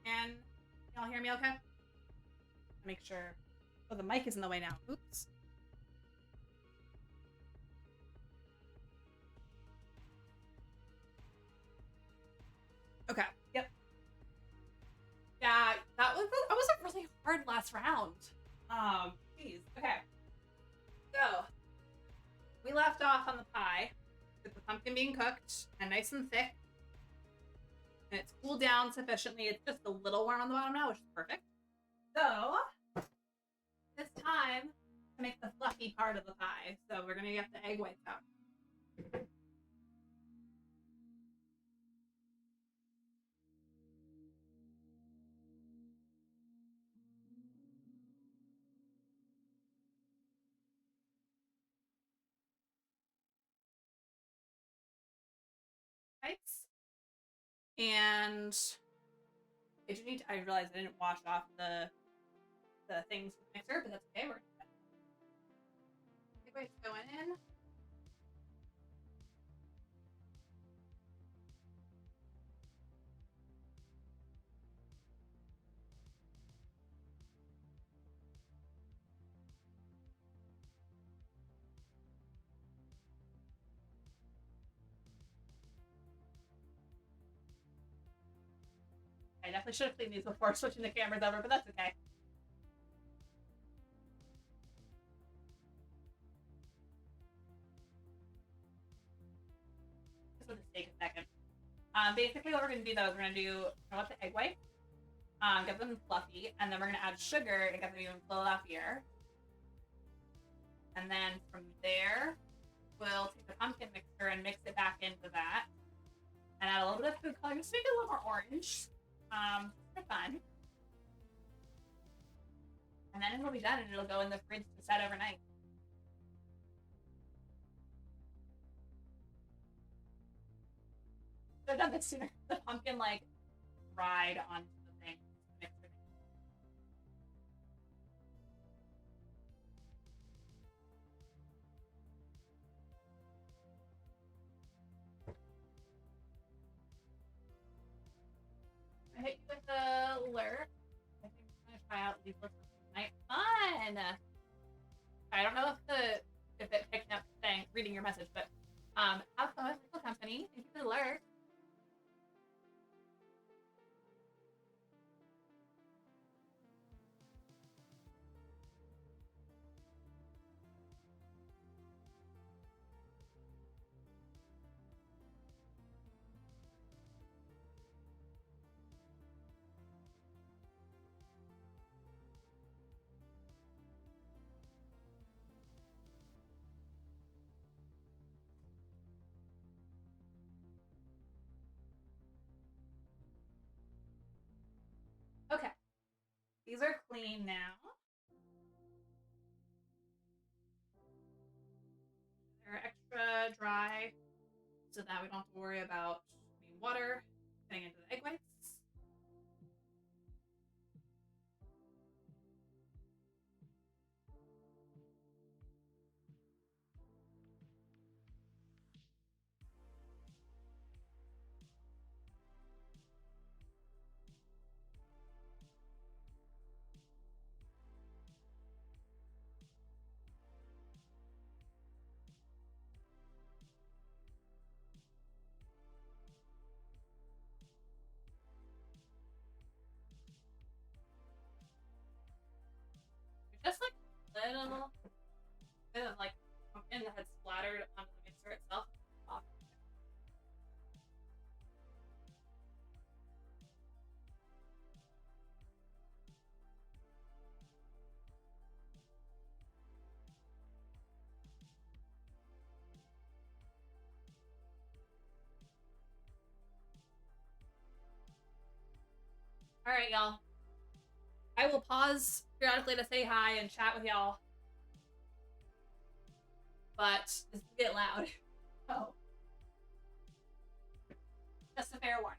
Can y'all hear me okay? Make sure. Oh, the mic is in the way now. Oops. Okay. Yep. Yeah, that was a really hard last round. Jeez. Okay. So we left off on the pie with the pumpkin being cooked and nice and thick. And it's cooled down sufficiently. It's just a little warm on the bottom now, which is perfect. So it's time to make the fluffy part of the pie. So we're gonna get the egg whites out. Whites. And I do need to, I realized I didn't wash off the things with the mixer, but that's okay. We're gonna egg whites going in. I definitely should have cleaned these before switching the cameras over, but that's okay. Just want to take a second. Basically, what we're going to do though is we're going to let the egg white, get them fluffy, and then we're going to add sugar to get them even fluffier. And then from there, we'll take the pumpkin mixer and mix it back into that, and add a little bit of food color, just make it a little more orange. For fun. And then it'll be done and it'll go in the fridge to set overnight. Should have done this sooner. The pumpkin like dried onto the thing. I hit you with the alert. I think I'm gonna try out these lists tonight. Fun! I don't know if it picked up saying reading your message, but have fun with the company. Thank you for the alert. Okay. These are clean now. They're extra dry so that we don't have to worry about any water getting into the egg whites. Just like a little bit of like pumpkin that had splattered onto the mixer itself. All right, y'all. I will pause periodically to say hi and chat with y'all. But this is a bit loud. Oh. Just a fair warning.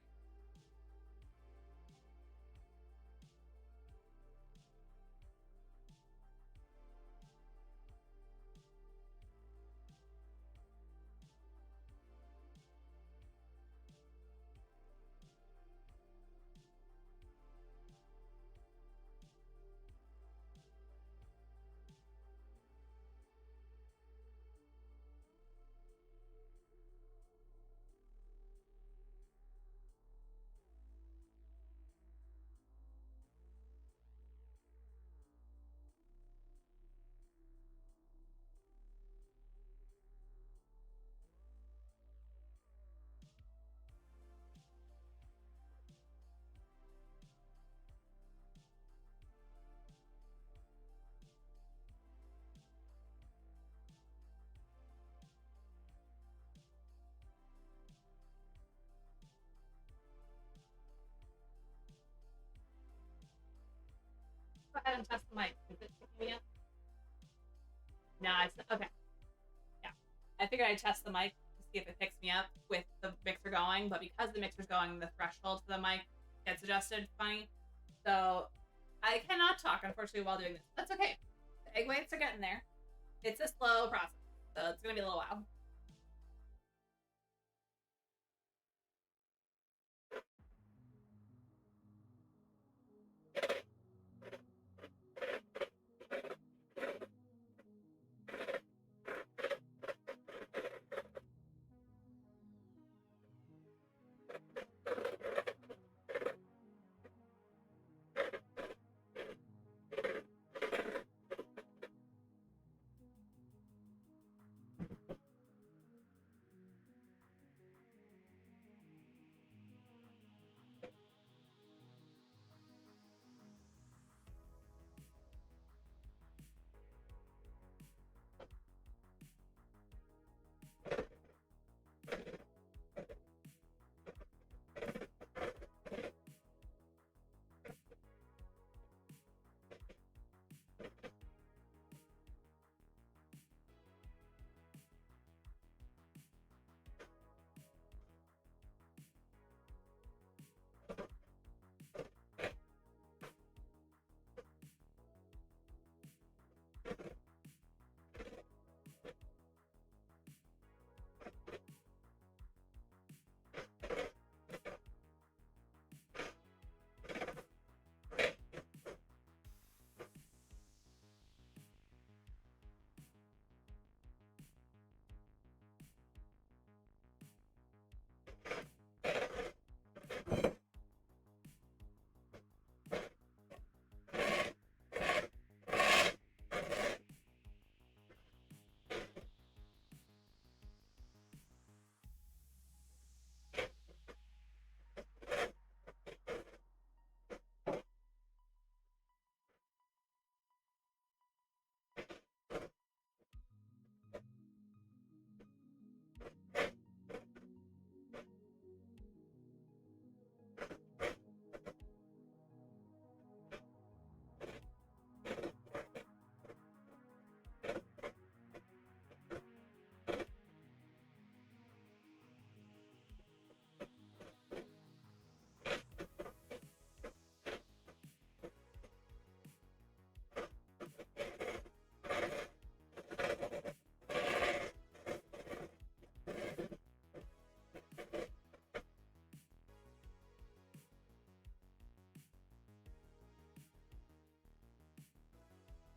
ahead and test the mic. Is it picking me up? No, it's okay. Yeah, I figured I'd test the mic to see if it picks me up with the mixer going, but because the mixer's going, the threshold for the mic gets adjusted funny. So I cannot talk, unfortunately, while doing this. That's okay. The egg whites are getting there. It's a slow process, so it's gonna be a little while.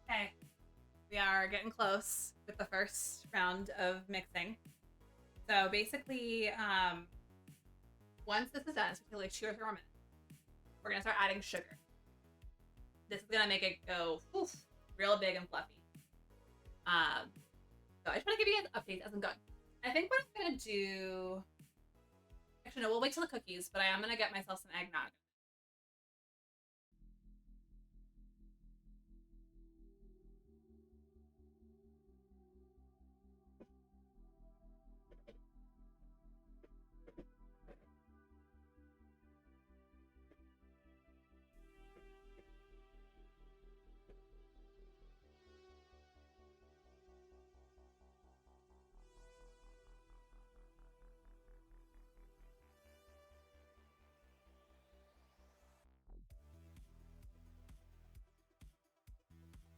Okay, we are getting close with the first round of mixing. So basically, once this is done, it's gonna take like 2 or 3 more minutes. We're gonna start adding sugar. This is gonna make it go real big and fluffy. So I just want to give you guys updates as I'm going. I think what I'm gonna do. Actually, no, we'll wait till the cookies, but I am gonna get myself some eggnog.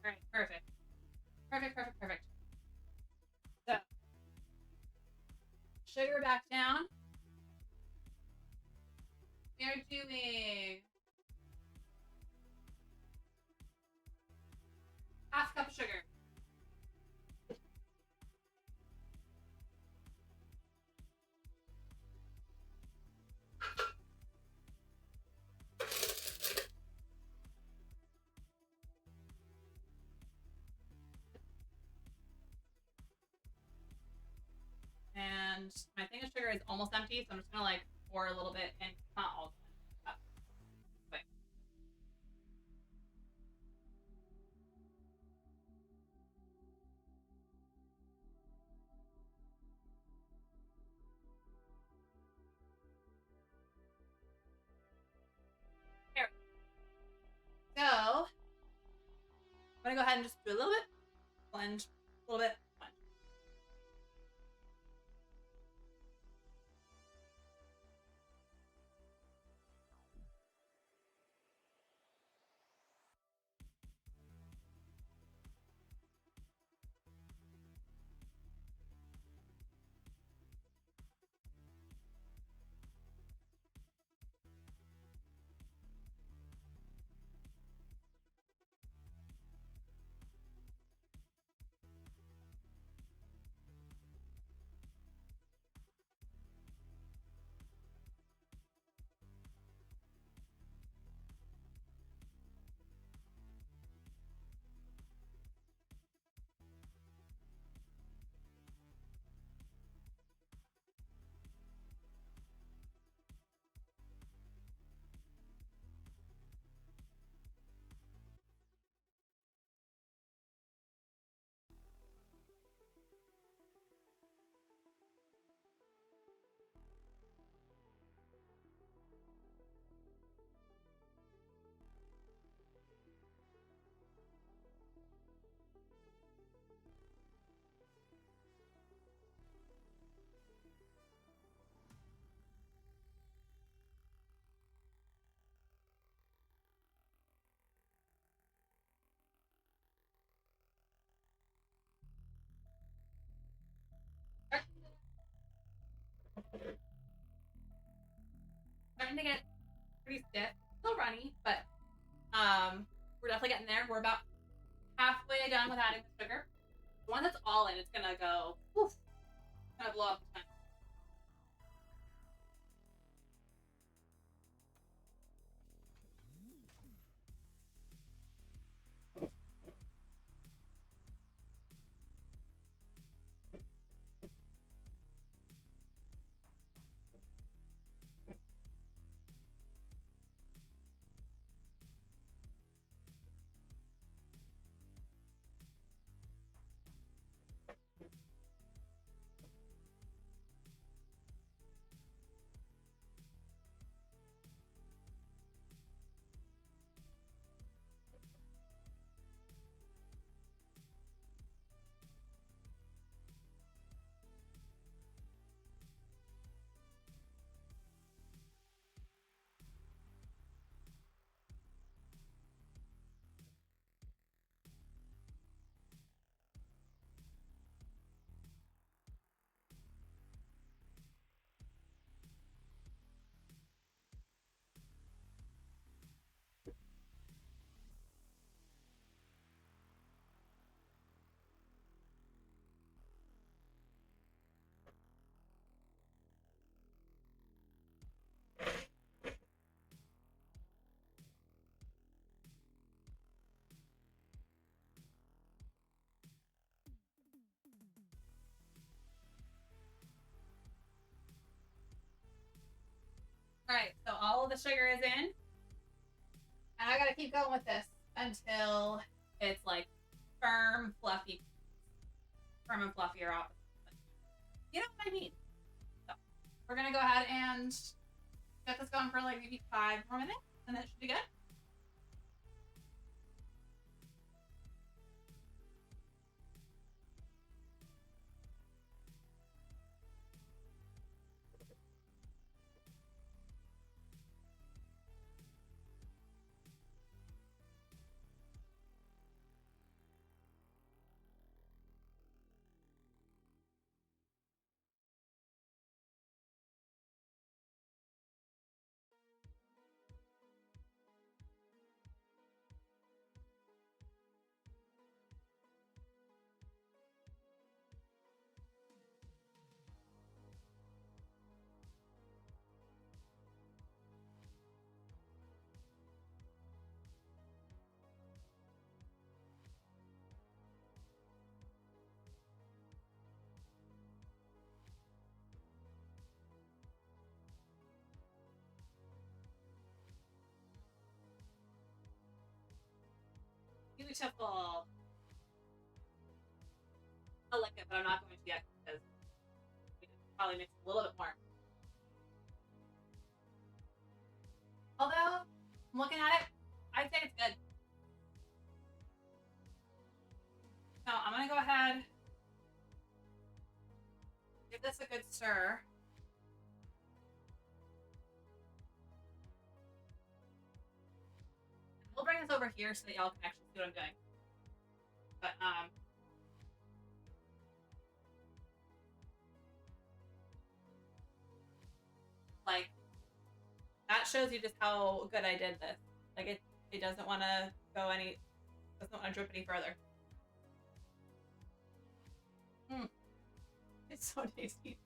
All right, perfect. Perfect. So, sugar back down. We are doing half cup of sugar. And my thing of sugar is almost empty, so I'm just gonna like pour a little bit and not all of it. Wait. Here. So ahead and just do a little bit. Blend. A little bit. Blend. Starting to get pretty stiff. Still runny, but we're definitely getting there. We're about halfway done with adding the sugar. The one that's all in, it's gonna go, woof, it's gonna blow up the time. All right, so all of the sugar is in. And I gotta keep going with this until it's like firm, fluffy. Firm and fluffy are opposite. You know what I mean? So we're gonna go ahead and get this going for like maybe 5 more minutes, and then it should be good. Beautiful. I like it, but I'm not going to yet because we could probably mix a little bit more. Although, I'm looking at it, I'd say it's good. I'm gonna go ahead, give this a good stir. We'll bring this over here so that y'all can actually see what I'm doing. But like that shows you just how good I did this. Like it doesn't want to go any, doesn't want to drip any further. It's so tasty.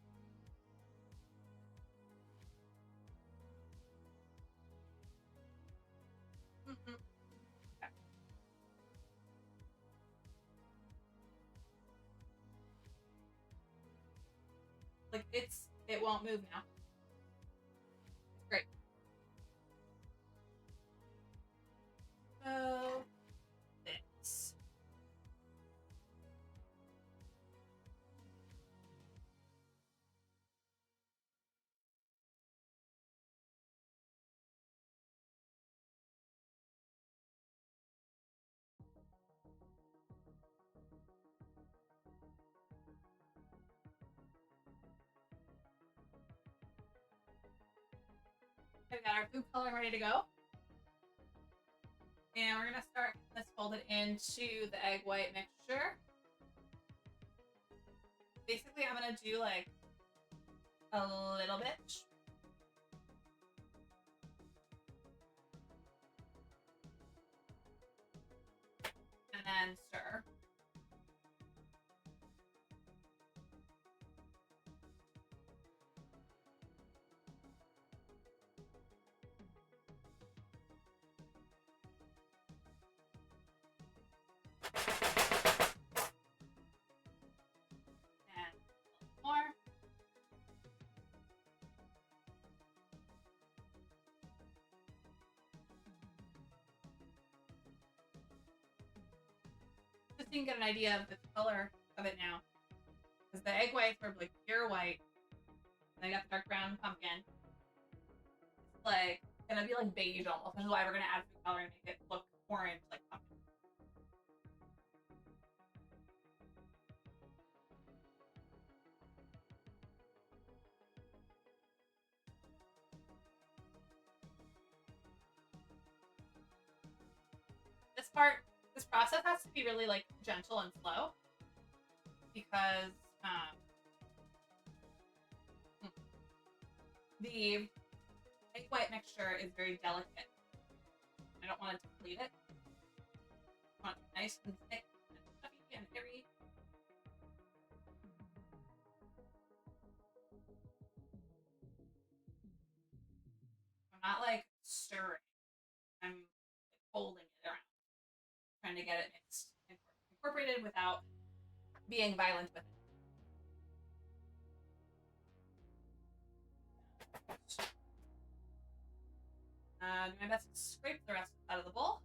Okay. Like it won't move now. It's great. So this. We've got our food coloring ready to go. And we're gonna start this folded into the egg white mixture. Basically, I'm gonna do like a little bit. And then stir. And more. Just so you can get an idea of the color of it now. Because the egg whites are like pure white. And I got the dark brown pumpkin. It's like gonna be like beige almost, which is why we're gonna add food coloring and make it look orange like pumpkin. This process has to be really like gentle and slow because the egg white mixture is very delicate. I don't want to deplete it. I want it nice and thick and fluffy and airy. I'm not like stirring. I'm like folding it around, trying to get it mixed and incorporated without being violent with it. Do my best to scrape the rest out of the bowl.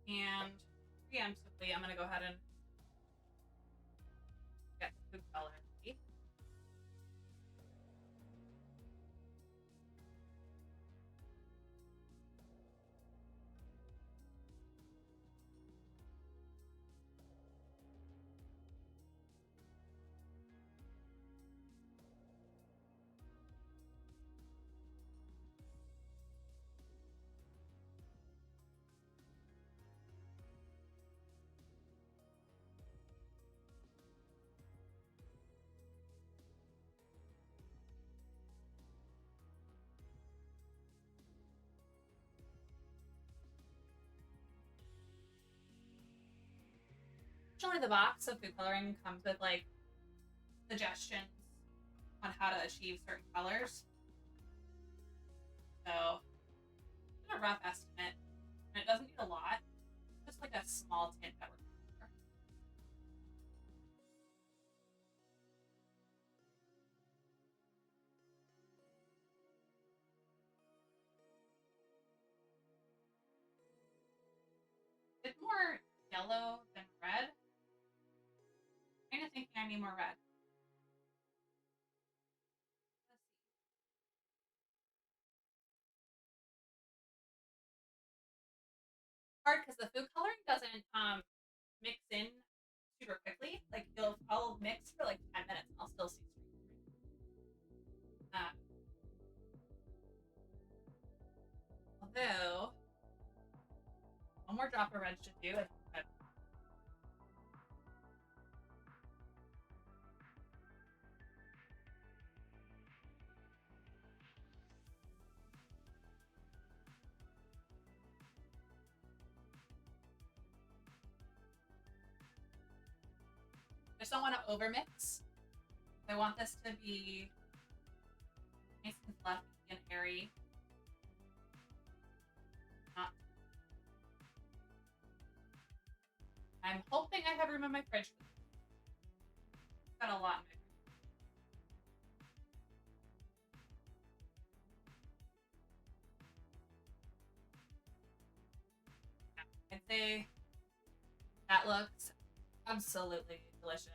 And preemptively, I'm going to go ahead and get the food color ready. Usually the box of food coloring comes with like suggestions on how to achieve certain colors. So a rough estimate, and it doesn't need a lot, just like a small tint that we're looking for. bit more yellow than red. I'm kind of thinking I need more red. Let's see. Hard because the food coloring doesn't mix in super quickly. Like I'll mix for like 10 minutes and I'll still see streaks. Although one more drop of red should do. I just don't want to overmix. I want this to be nice and fluffy and airy. I'm hoping I have room in my fridge. Got a lot in my fridge. I'd say that looks absolutely delicious.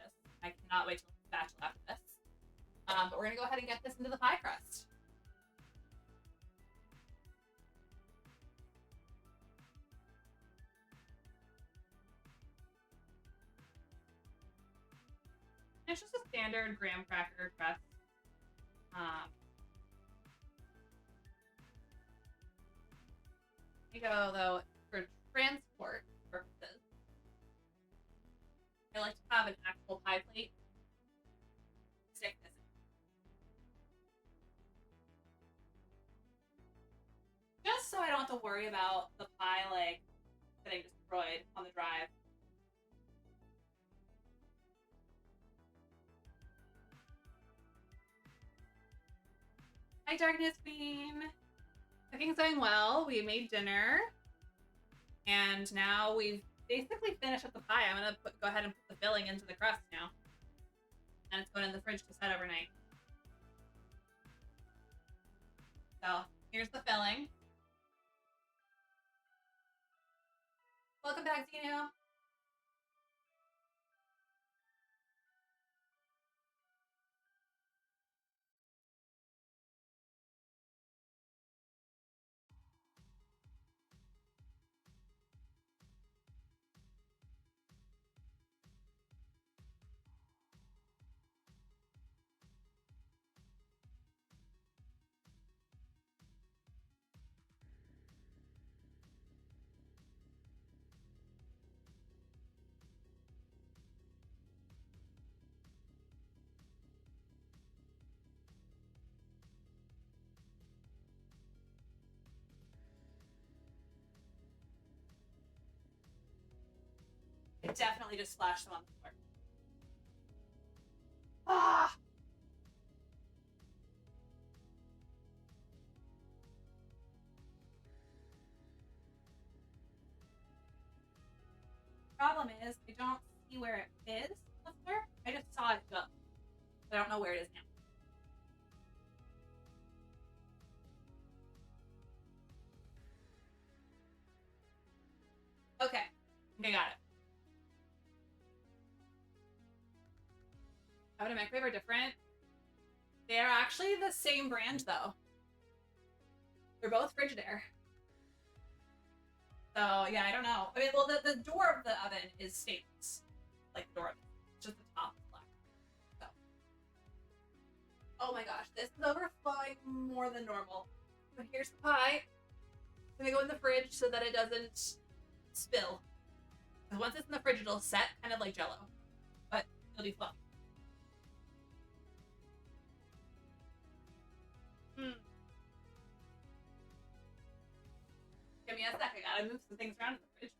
I cannot wait to look at the spatula after this. But we're gonna go ahead and get this into the pie crust. It's just a standard graham cracker crust. Here you go, though, for transport purposes. I like to have an actual pie plate. Stick this in. Just so I don't have to worry about the pie, like, getting destroyed on the drive. Hi, Darkness Queen. Cooking's going well. We made dinner. And now we've basically finished up the pie. I'm going to go ahead and put the filling into the crust now. And it's going in the fridge to set overnight. So, here's the filling. Welcome back, Zeno. I definitely just splashed them on the floor. Ah! Problem is, I don't see where it is up there. I just saw it go. I don't know where it is now. Okay, I got it. Oven and microwave are different. They are actually the same brand, though. They're both Frigidaire. So, yeah, I don't know. I mean, well, the door of the oven is stainless. Like, the door of it. It's just the top is black. So. Oh my gosh, this is overflowing more than normal. But here's the pie. I'm gonna go in the fridge so that it doesn't spill. Because once it's in the fridge, it'll set kind of like Jell-O. But it'll be fluffy. Give me a sec, I gotta move some things around in the fridge.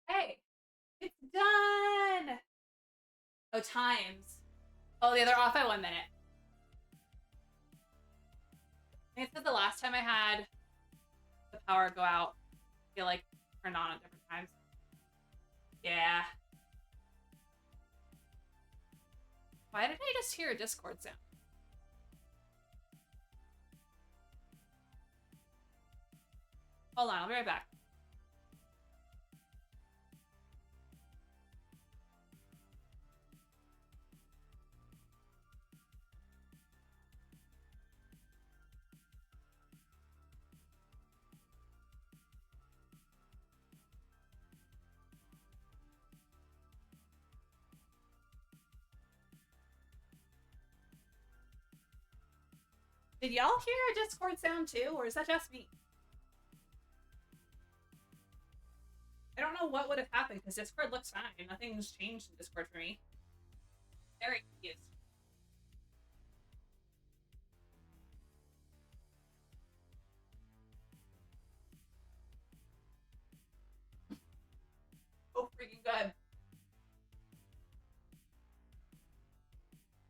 Hey, it's done! Oh, times. Oh, yeah, they're off by 1 minute. I said the last time I had the power go out, I feel like it turned on at different times. Yeah. Why did I just hear a Discord sound? Hold on, I'll be right back. Did y'all hear a Discord sound too, or is that just me? I don't know what would have happened because Discord looks fine. Nothing's changed in Discord for me. Very confused. Oh, freaking good.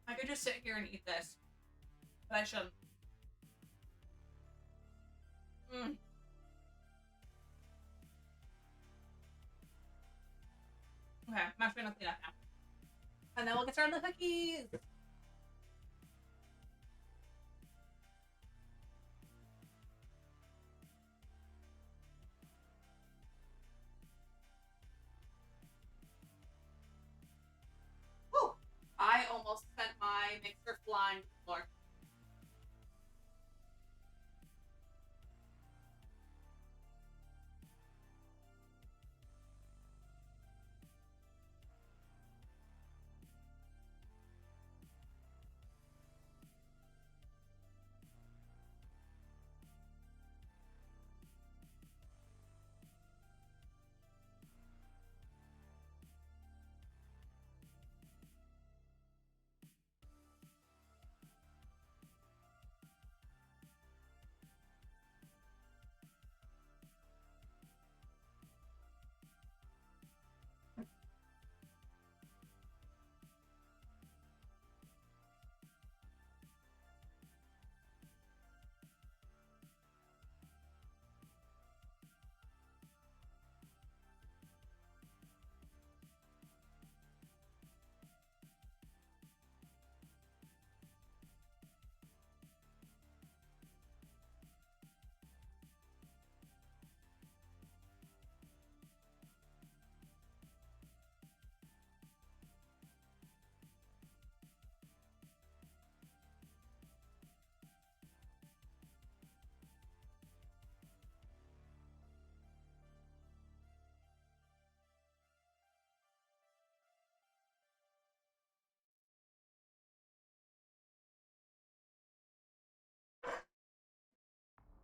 I could just sit here and eat this, but I shouldn't. Okay, I'm actually gonna clean up now. And then we'll get started on the cookies! Woo! I almost sent my mixer flying to the floor.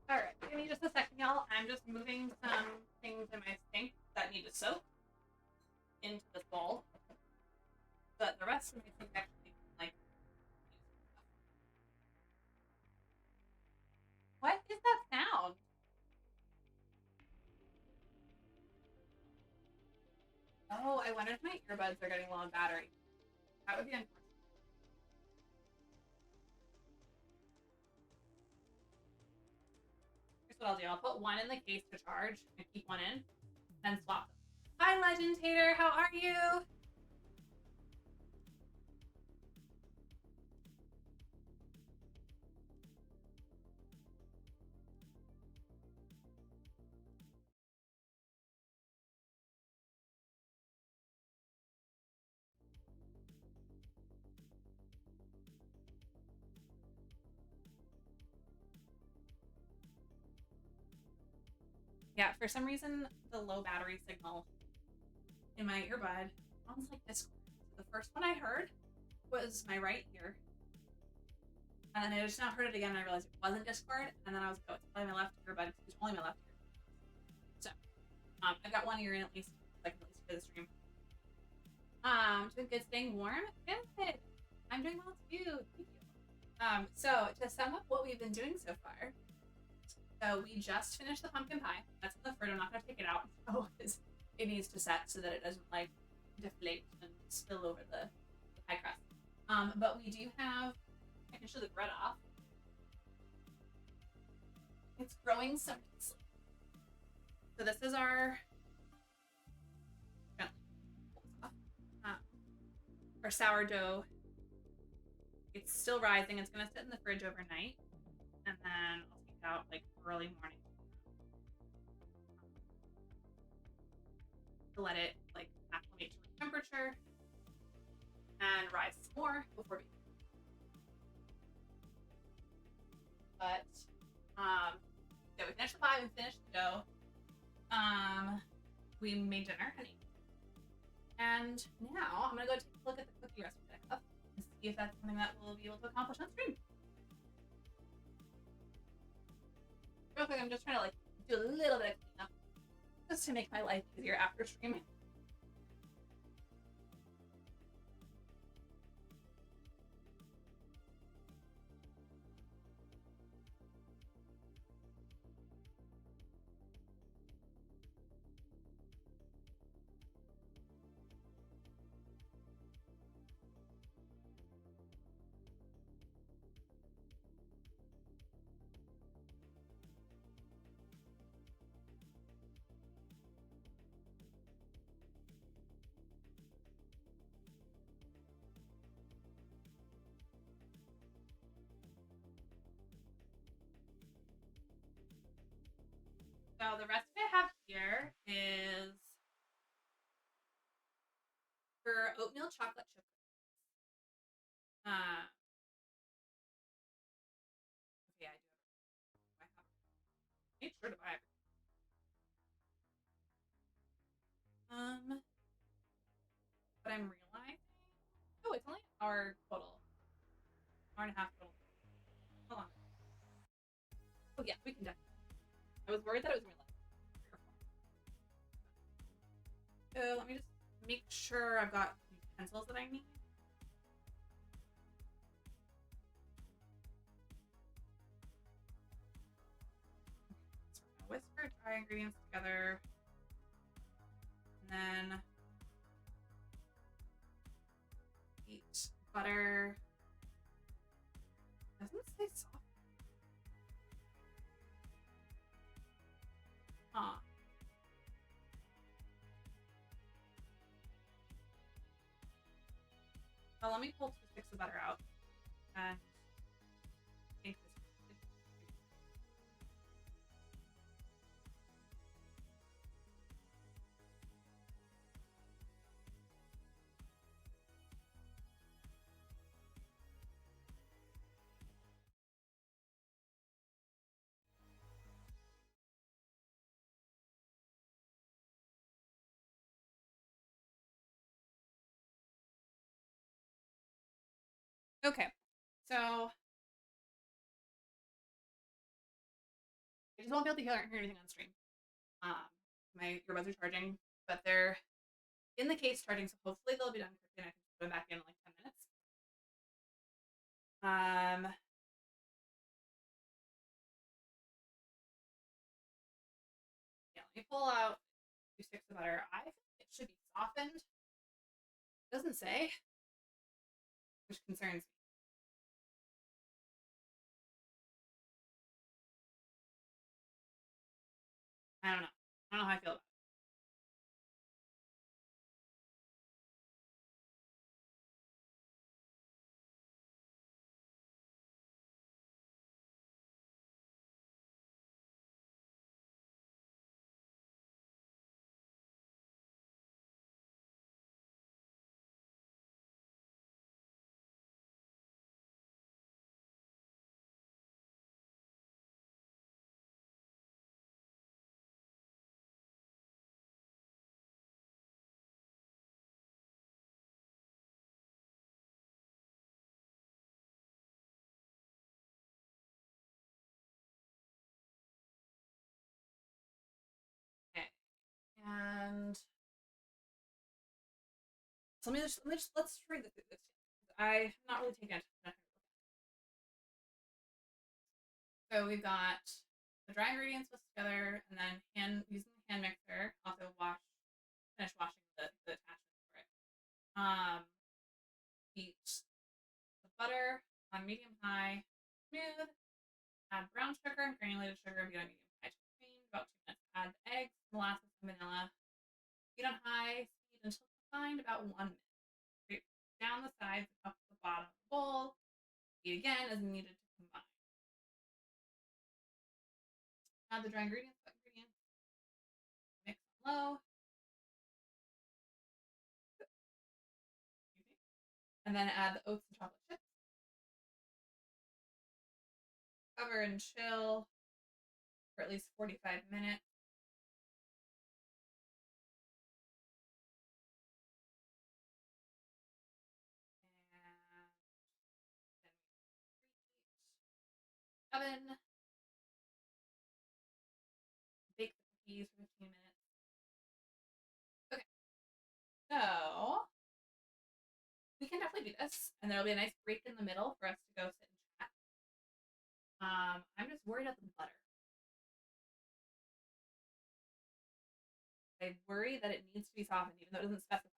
Alright, give me just a second, y'all. I'm just moving some things in my sink that need to soak into this bowl. But the rest of my sink actually, like... What is that sound? Oh, I wonder if my earbuds are getting low on battery. That would be unfortunate. Here's what I'll do. I'll put one in the case to charge and keep one in, then swap them. Hi, Legend Tater. How are you? Yeah, for some reason, the low battery signal in my earbud sounds like Discord. The first one I heard was my right ear. And then I just now heard it again and I realized it wasn't Discord. And then I was like, oh, it's probably my left earbud because it's only my left ear. So, I've got one ear in at least, so I can at least hear the stream. Doing good, staying warm? Good. I'm doing well too. Thank you. So, to sum up what we've been doing so far. So we just finished the pumpkin pie. That's in the fridge. I'm not going to take it out because it needs to set so that it doesn't like deflate and spill over the pie crust. But we do have, I can show the bread off. It's growing so nicely. So this is our sourdough. It's still rising. It's gonna sit in the fridge overnight, and then I'll take it out like early morning to let it like acclimate to room temperature and rise some more before baking. But yeah, we finished the pie. We finished the dough. We made dinner, honey. And now I'm gonna go take a look at the cookie recipe that I have and see if that's something that we'll be able to accomplish on stream. Real quick, I'm just trying to like do a little bit of cleanup just to make my life easier after streaming. So the recipe I have here is for oatmeal chocolate chip cookies. Okay, I do have it. I made sure to buy everything. But I'm realizing, oh, it's only an hour total. Hour and a half total. Hold on. Oh yeah, we can definitely. I was worried that it was gonna be like 3 or 4. So let me just make sure I've got the utensils that I need. So we're gonna whisk our dry ingredients together. And then heat butter. Doesn't say soft. Huh. Well, let me pull 2 sticks of butter out and make this. Okay, so I just won't be able to hear anything on stream. My earbuds are charging, but they're in the case charging, so hopefully they'll be done quickly and I can put them back in like 10 minutes. Yeah, let me pull out 2 sticks of butter. I think it should be softened. It doesn't say, which concerns me. I don't know. I don't know how I feel about it. Okay, and so let's read the food list. I'm not really taking attention. So we've got the dry ingredients whisked together, and then using the hand mixer. Also finish washing the attachments for it. Heat the butter on medium high, smooth, Add brown sugar and granulated sugar and beat on medium high to cream. About 2 minutes. Add the eggs, molasses, and vanilla. Heat on high speed until combined. About 1 minute. Scrape down the sides and up the bottom of the bowl. Heat again as needed to combine. Add the dry ingredients. Mix on low. And then add the oats and chocolate chips. Cover and chill for at least 45 minutes. And then we preheat oven. Bake the cookies for 15 minutes. Okay. So we can definitely do this, and there'll be a nice break in the middle for us to go sit and chat. I'm just worried about the butter. I worry that it needs to be softened, even though it doesn't specify.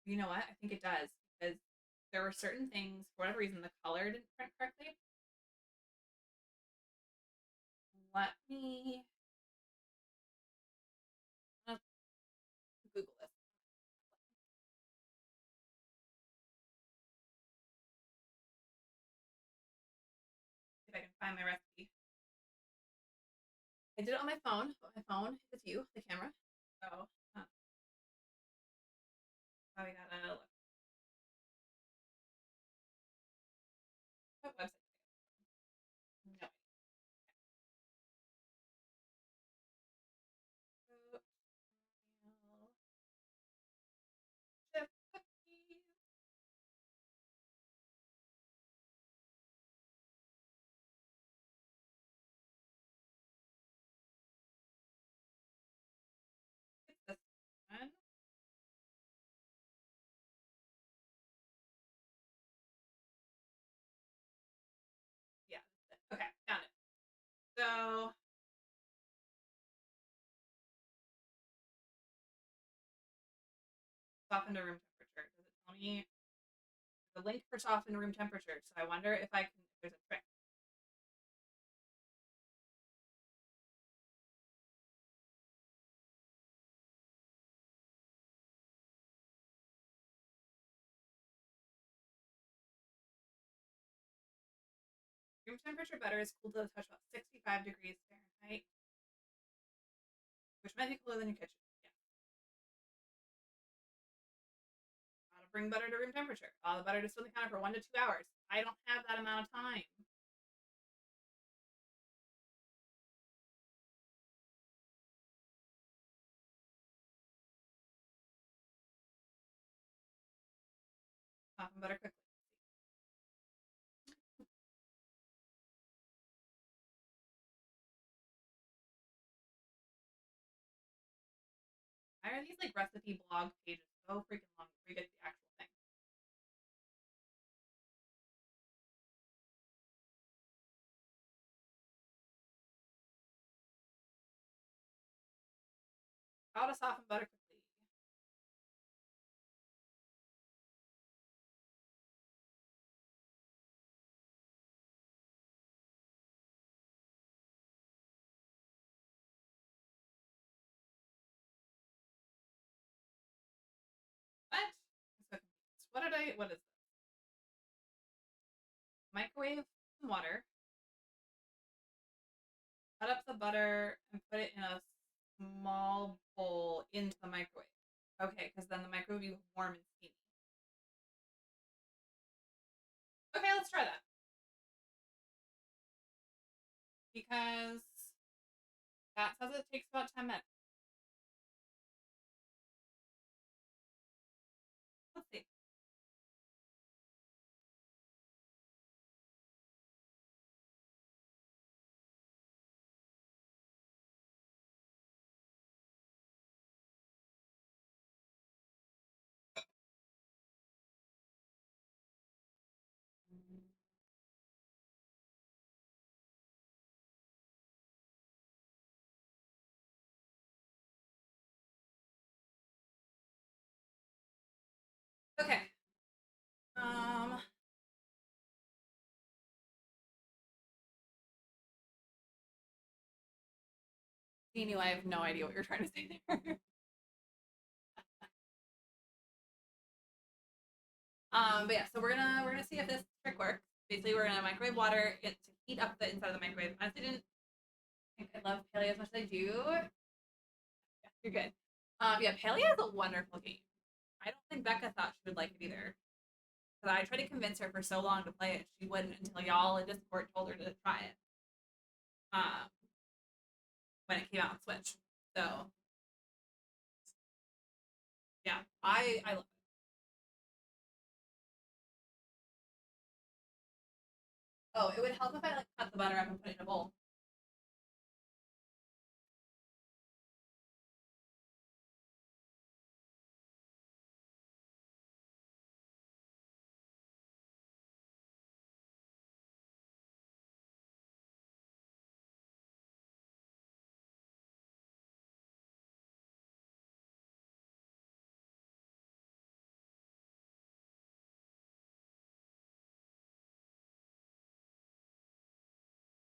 You know what? I think it does, because there were certain things, for whatever reason, the color didn't print correctly. Let me Google this. See if I can find my recipe. I did it on my phone, but my phone is you, the camera. So, we gotta look. What website? No. Chip cookies. It's this one. Yeah, that's it. Okay, found it. So soften to room temperature. Does it tell me the link for soften to room temperature? So I wonder if I can, if there's a trick. Room temperature butter is cooled to a touch about 65 degrees Fahrenheit, which might be cooler than your kitchen. Yeah. How to bring butter to room temperature. Allow the butter to sit on the counter for 1 to 2 hours. I don't have that amount of time. Soften butter quickly. Why are these like recipe blog pages so freaking long before you get to the actual thing? How to soften butter quickly. What? I'm so confused. What is this? Microwave some water. Cut up the butter and put it in a small bowl into the microwave. Okay, because then the microwave will be warm and steamy. Okay, let's try that. Because that says it takes about 10 minutes. Let's see. He knew I have no idea what you're trying to say there. But yeah, so we're gonna see if this trick works. Basically, we're gonna microwave water it to heat up the inside of the microwave. I honestly didn't think I love Paleo as much as I do. Yeah, you're good. Yeah, Paleo is a wonderful game. I don't think Becca thought she would like it either. Because I tried to convince her for so long to play it, she wouldn't until y'all in Discord told her to try it. When it came out on Switch. So yeah, I love it. Oh, it would help if I like cut the butter up and put it in a bowl.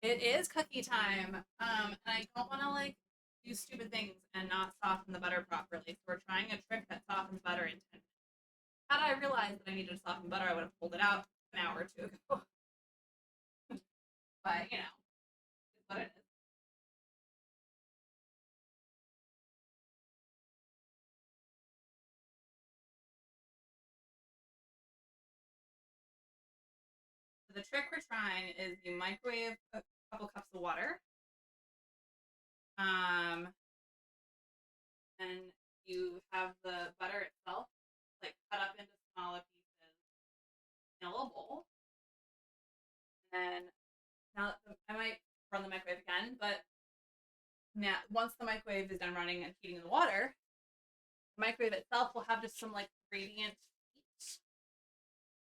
It is cookie time. And I don't want to like do stupid things and not soften the butter properly. So we're trying a trick that softens butter in 10 minutes. Had I realized that I needed to soften butter, I would have pulled it out an hour or two ago. But you know, it's what it is. So the trick we're trying is you microwave a couple cups of water. And you have the butter itself like cut up into smaller pieces in a little bowl. And now I might run the microwave again, but now once the microwave is done running and heating the water, the microwave itself will have just some like gradient heat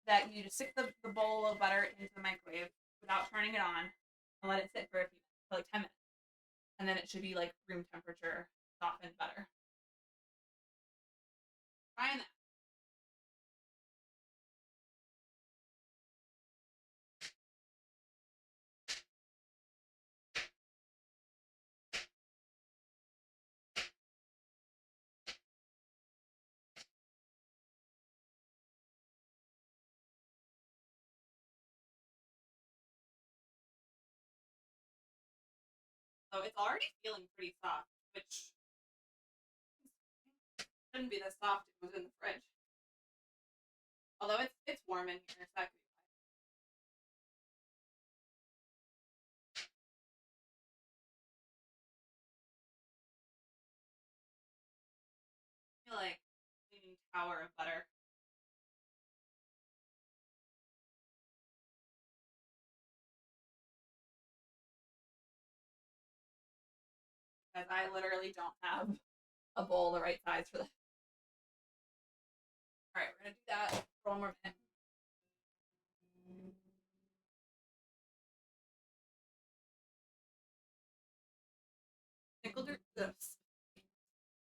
that you just stick the bowl of butter into the microwave without turning it on and let it sit for a few minutes, for like 10 minutes. And then it should be like room temperature softened butter. Trying that. So it's already feeling pretty soft, which shouldn't be this soft if it was in the fridge. Although it's warm in here, so that could be fine. I feel like leaning tower of butter. Because I literally don't have a bowl the right size for this. Alright, we're gonna do that for one more minute.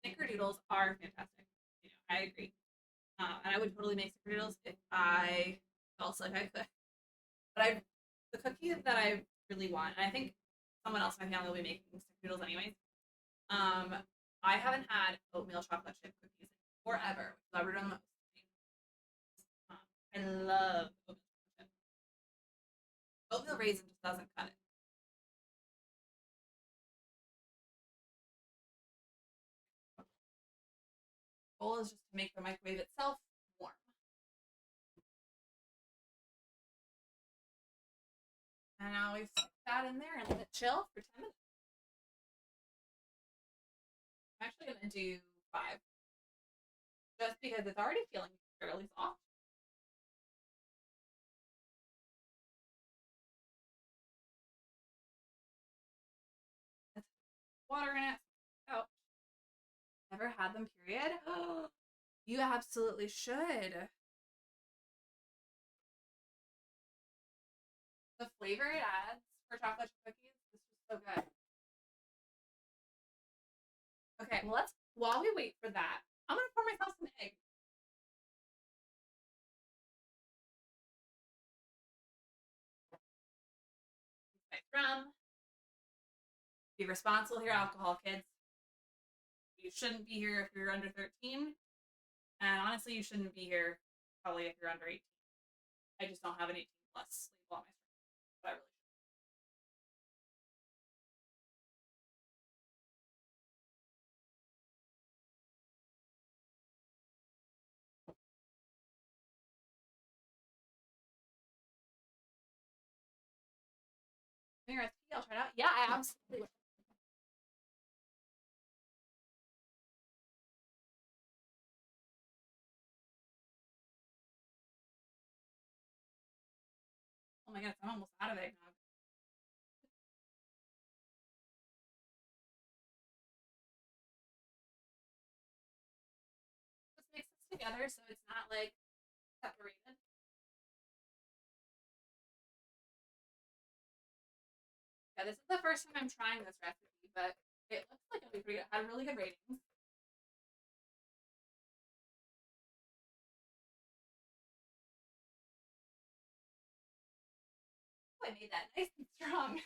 Snickerdoodles are fantastic. You know, I agree. And I would totally make snickerdoodles if I felt like I could. But the cookie that I really want, and I think someone else in my family will be making snickerdoodles anyways. I haven't had oatmeal chocolate chip cookies in forever. I've never done those. I love oatmeal chocolate chip. Oatmeal raisin just doesn't cut it. The goal is just to make the microwave itself warm. And now we stick that in there and let it chill for 10 minutes. I'm actually going to do 5. Just because it's already feeling fairly soft. Let's put water in it. Oh. Never had them, period? You absolutely should. The flavor it adds for chocolate chip cookies is just so good. Okay, well while we wait for that, I'm gonna pour myself some eggs. Nice rum. Be responsible with your alcohol, kids. You shouldn't be here if you're under 13. And honestly, you shouldn't be here probably if you're under 18. I just don't have an 18 plus label on my screen. But I really should. I'll try it out. Yeah, I absolutely will. Oh my goodness, I'm almost out of eggnog. Just mix this together so it's not like separated. Yeah, this is the first time I'm trying this recipe, but it looks like it'll be pretty good. It had really good ratings. Oh, I made that nice and strong.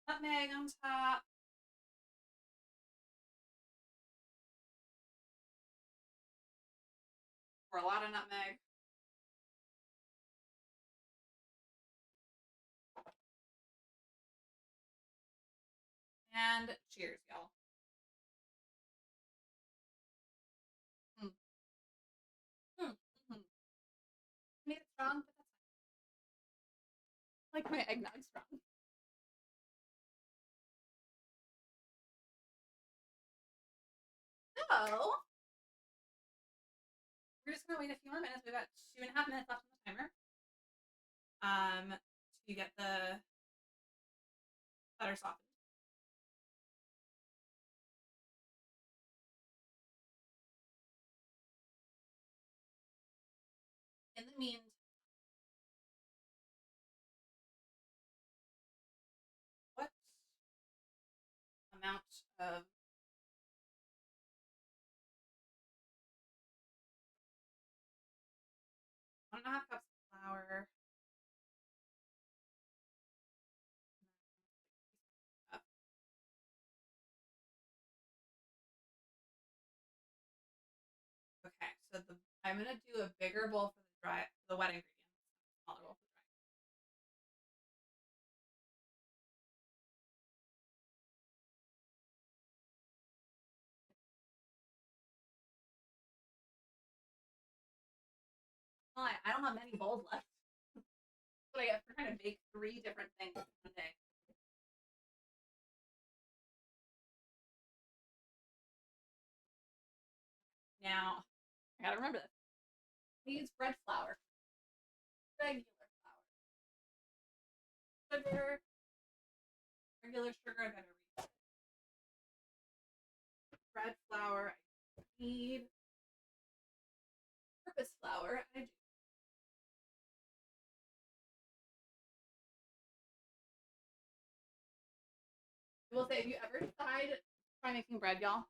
Nutmeg on top. Or a lot of nutmeg. And cheers, y'all. Mm. Mm-hmm. Made it strong, but that's fine. I like my eggnog strong. So, we're just gonna wait a few more minutes. We've got 2.5 minutes left on the timer. To get the butter softened. In the meantime, what amount of 1.5 cups of flour. Okay, so I'm gonna do a bigger bowl for the wet ingredients, smaller bowl for the dry. Well, I don't have many bowls left. That's what I get for trying to bake 3 different things in one day. Now, I gotta remember this. We use bread flour. Regular flour. Sugar. Regular sugar, I gotta read. Bread flour, I need. Purpose flour, I do. I will say, if you ever decide to try making bread, y'all,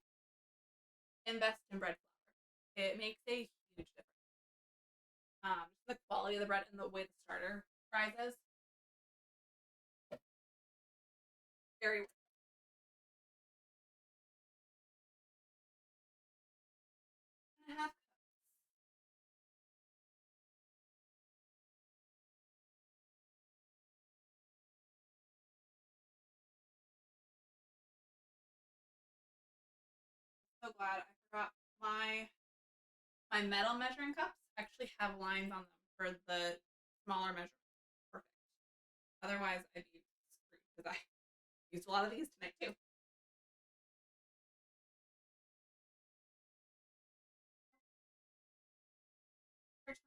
invest in bread flour. It makes a huge difference. Just the quality of the bread and the way the starter rises. Very worth it. And a half cups. So glad I forgot my metal measuring cups actually have lines on them for the smaller measurement. Perfect. Otherwise, I'd be screwed because I used a lot of these tonight too.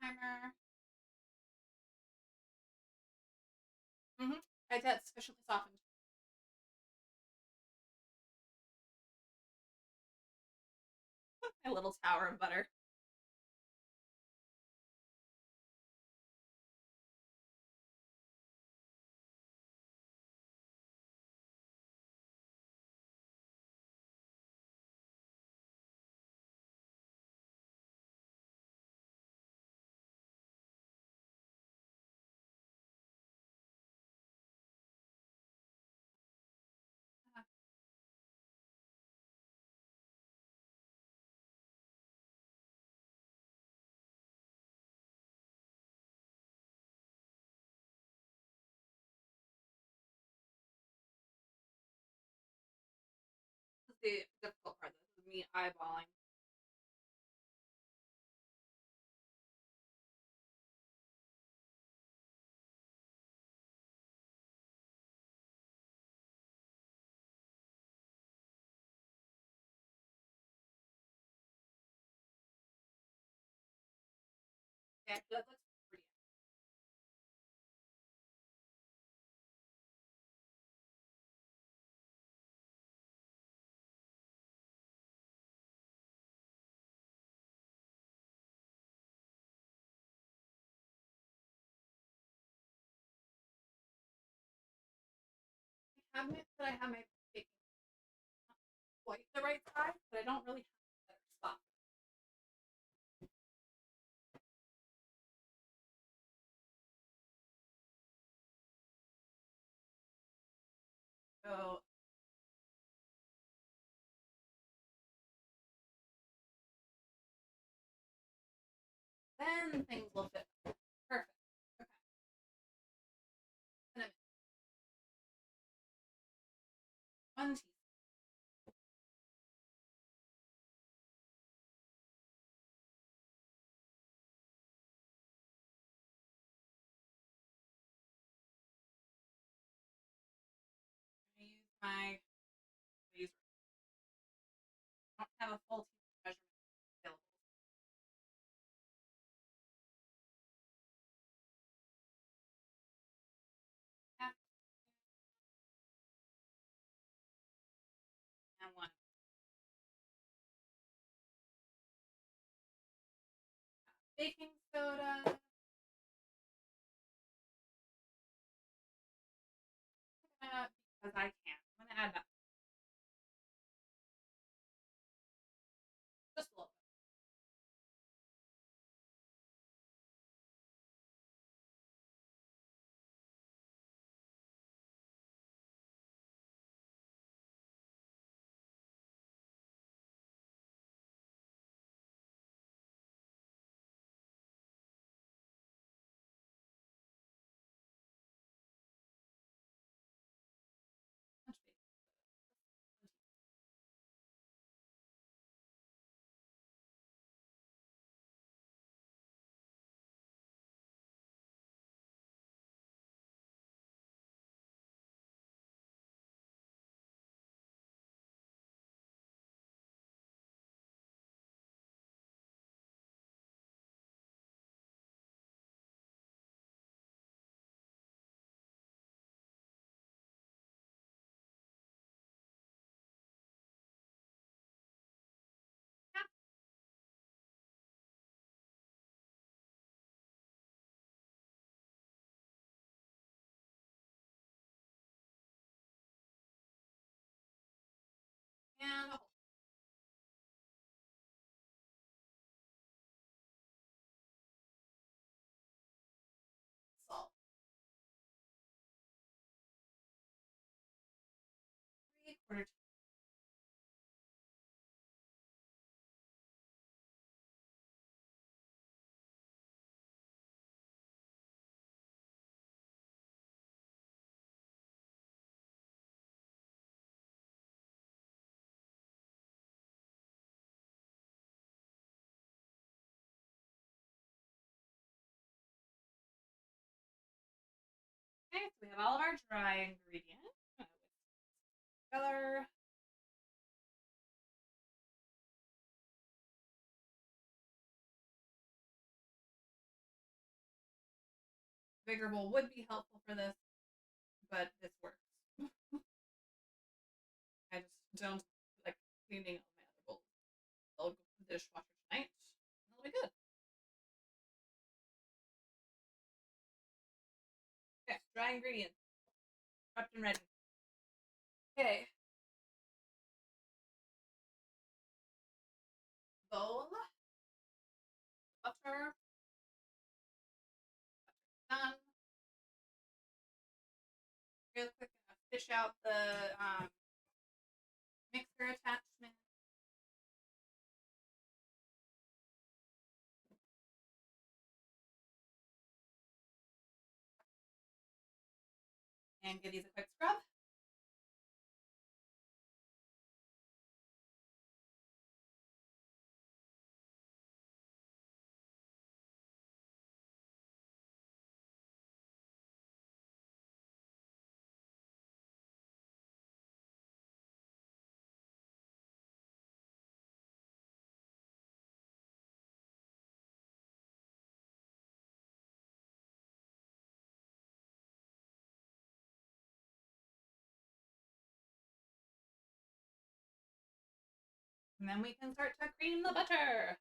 Timer. I'd say it's sufficiently softened. My little tower of butter. the difficult part. This is me eyeballing. Yeah, that looks pretty. Cabinet that I have my baking not quite the right size, but I don't really have a better spot. So then things will fit. Perfect. Okay. And then 1 teaspoon. I'm gonna use my razor. I don't have a full teaspoon measurement available. Half and 1 baking soda. Because I can. I'm gonna add that just a little bit. Much baking soda. And a whole salt. 3/4 teaspoon. Okay, so we have all of our dry ingredients. Together. Bigger bowl would be helpful for this, but this works. I just don't like cleaning up my other bowls. I'll go to the dishwasher tonight, and it'll be good. Okay, dry ingredients. Prepped and ready. Okay. Bowl. Butter. Done. Real quick, I'm gonna fish out the mixer attachment. And give these a quick scrub. And then we can start to cream the butter.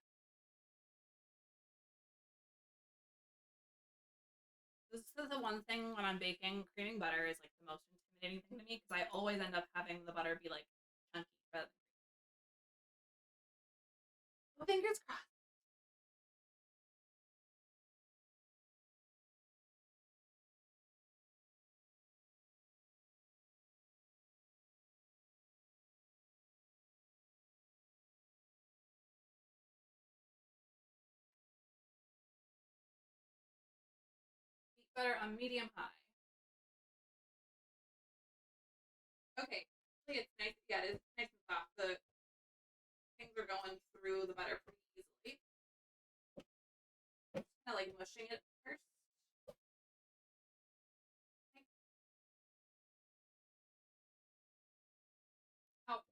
This is the one thing when I'm baking, creaming butter is like the most intimidating thing to me because I always end up having the butter be like chunky rather than creamy. Oh, fingers crossed. Heat butter on medium high. Okay, it's nice. Yeah, it's nice and soft. The things are going through the butter pretty easily. Just kind of like mushing it first. Out.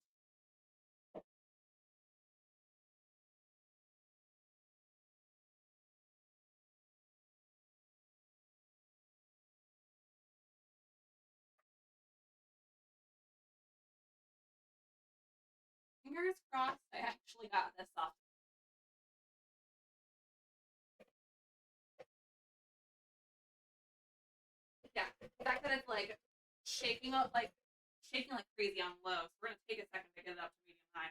Fingers crossed, I actually got this off. Yeah, the fact that it's like shaking like crazy on low. So we're gonna take a second to get it up to medium high.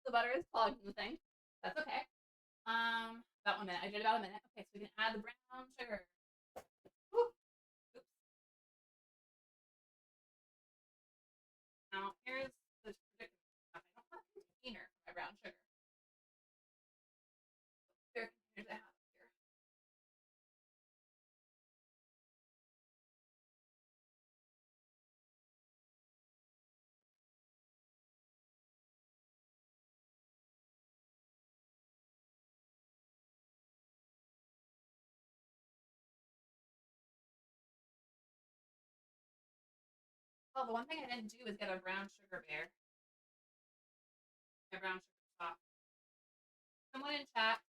The butter is clogged in the thing. That's okay. About 1 minute. I did about a minute. Okay, so we can add the brown sugar. Woo. Oops. Now here's the predicament. I don't have a container for my brown sugar. Spare containers I have here. Oh, the one thing I didn't do is get a brown sugar bear. A brown sugar stop. Someone in chat,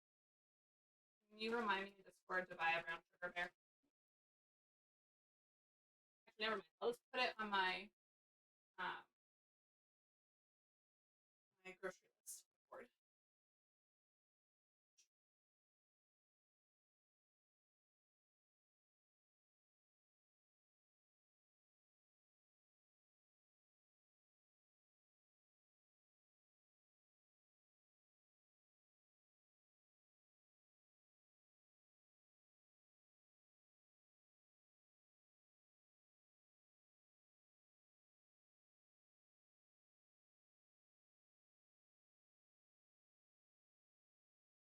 can you remind me in Discord to buy a brown sugar bear? Actually, never mind. I'll just put it on my my grocery list board.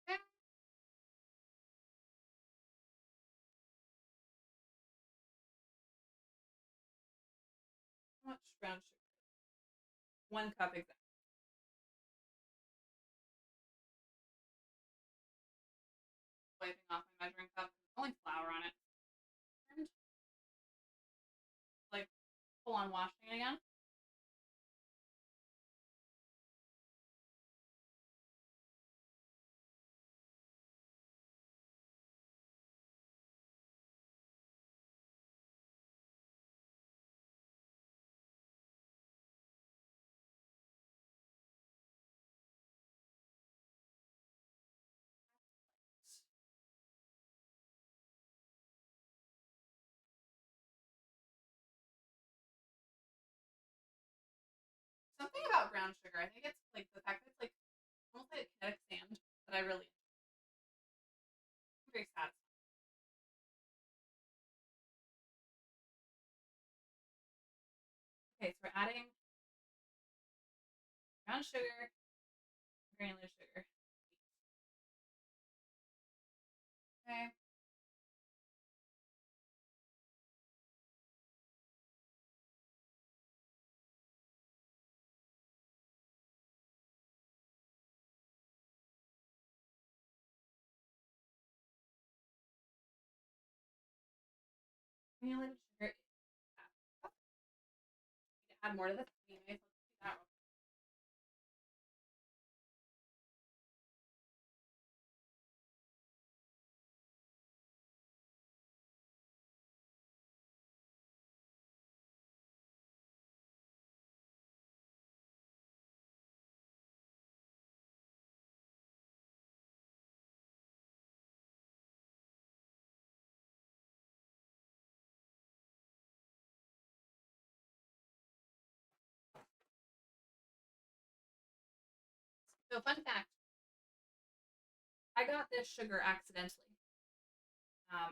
Okay. How much brown sugar? 1 cup exactly. Wiping off my measuring cup. Only flour on it. And like full on washing it again. brown sugar. I think it's like the fact that it's like almost like a kinetic sand that I really very satisfying. Okay, so we're adding brown sugar, granulated sugar. Okay. Granulated sugar. Add more to this. Anyways, let's do that. So fun fact, I got this sugar accidentally.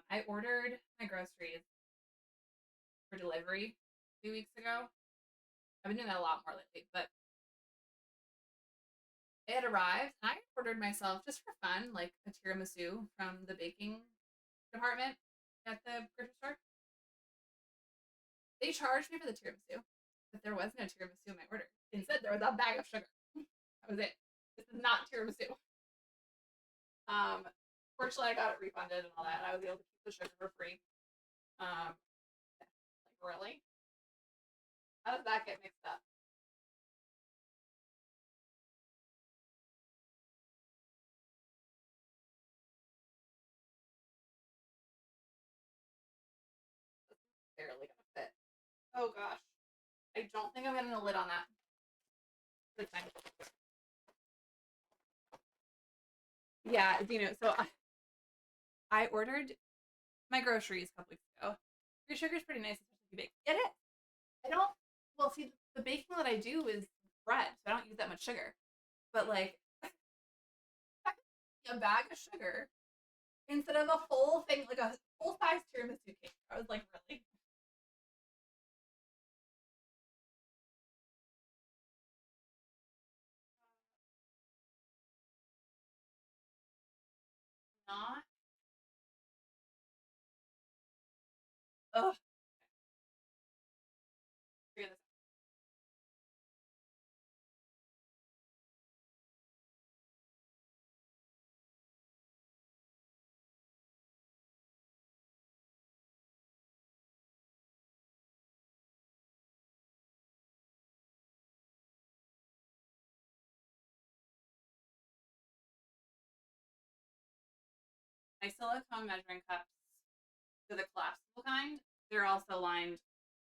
I ordered my groceries for delivery 2 weeks ago. I've been doing that a lot more lately, but it had arrived, and I ordered myself just for fun, like a tiramisu from the baking department at the grocery store. They charged me for the tiramisu, but there was no tiramisu in my order. Instead, there was a bag of sugar. That was it. This is not tiramisu. Fortunately, I got it refunded and all that. I was able to keep the sugar for free. Like, really? How does that get mixed up? Barely gonna fit. Oh gosh. I don't think I'm getting a lid on that. This time. Yeah, so I ordered my groceries a couple weeks ago. Your sugar's pretty nice, especially if you bake. It is. I don't, well, see, the baking that I do is bread, so I don't use that much sugar. But, like, a bag of sugar instead of a full thing, like a full-size tiramisu cake. I was like, really? Not. Ugh. Figure this out. My silicone measuring cups, so the collapsible kind, they're also lined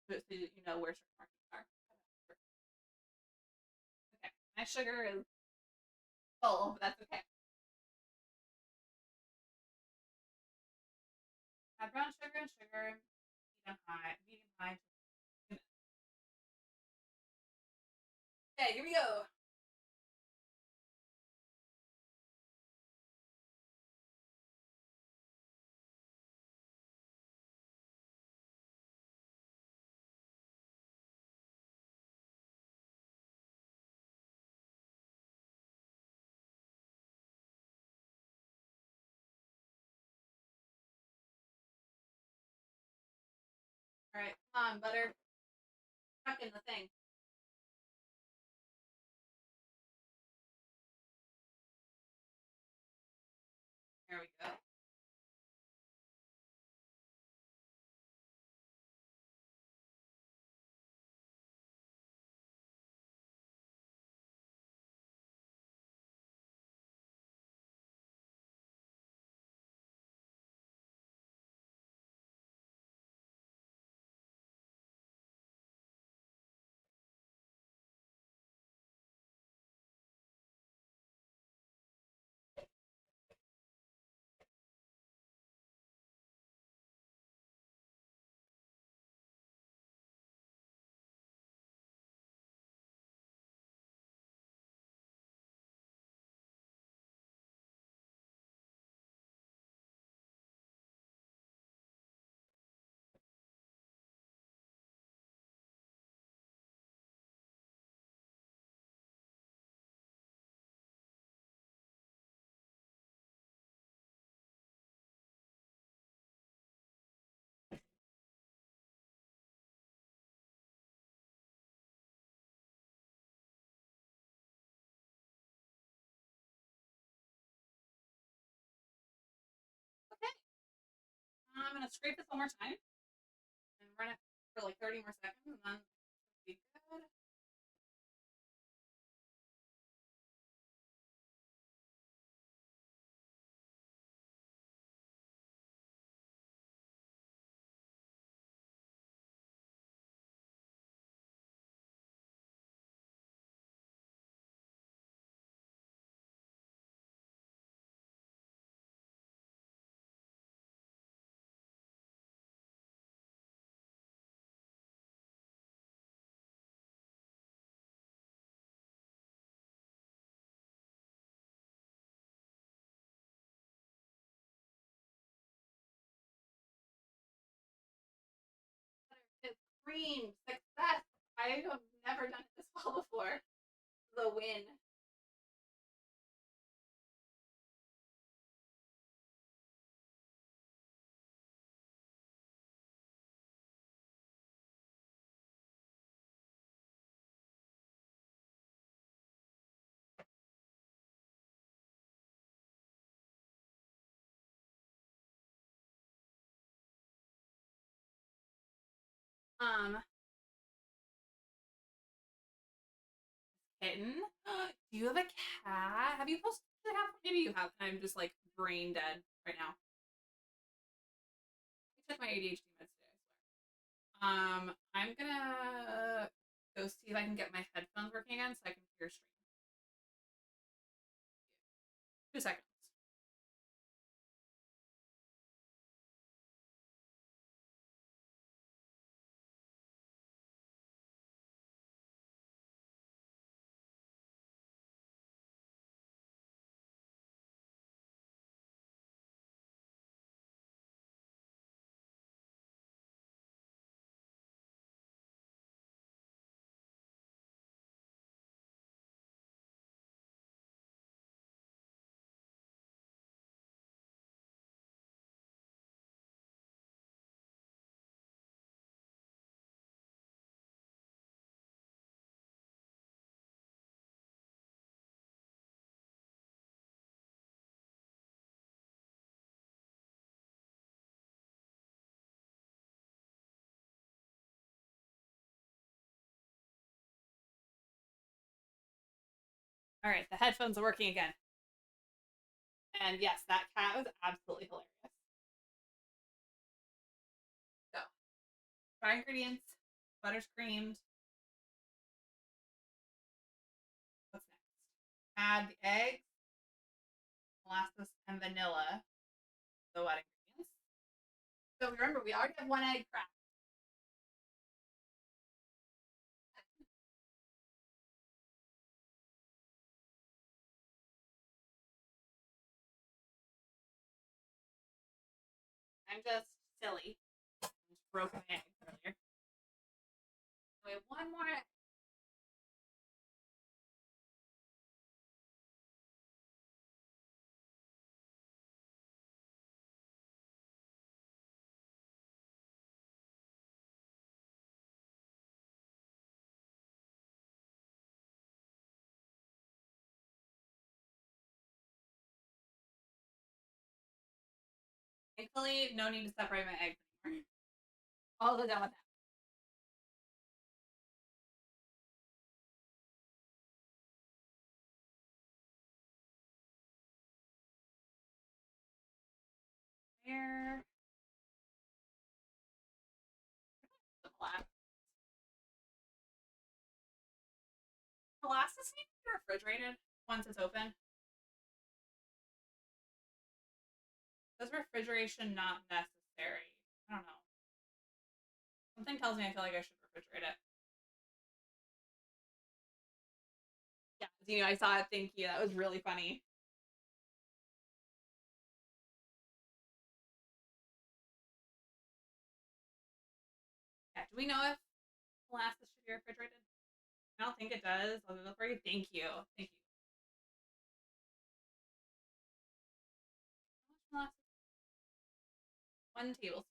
so you know where sugar markings are. Okay, my sugar is full, but that's okay. Add brown sugar and sugar, medium high. Okay, here we go. All right, come on, butter. Tuck in the thing. There we go. gonna scrape this one more time and run it for like 30 more seconds, and then it'll be good. Green success. I have never done it this well before. The win. Kitten. Do you have a cat? Have you posted a cat? Maybe you have. I'm just like brain dead right now. I took my ADHD meds today, I swear. I'm gonna go see if I can get my headphones working again so I can hear stream. 2 seconds. All right, the headphones are working again. And yes, that cat was absolutely hilarious. So, dry ingredients, butter's creamed. What's next? Add the eggs, molasses, and vanilla. The wet ingredients. So remember, we already have 1 egg cracked. I'm just silly. I just broke my egg earlier. So we have 1 more egg. Thankfully, no need to separate my eggs anymore. All done with that. There. Molasses needs to be refrigerated once it's open. Says refrigeration not necessary. I don't know. Something tells me I feel like I should refrigerate it. Yeah, you know, I saw it. Thank you. That was really funny. Yeah, do we know if molasses should be refrigerated? I don't think it does. I'll look for you. Thank you. Thank you. How much molasses? 1 tablespoon.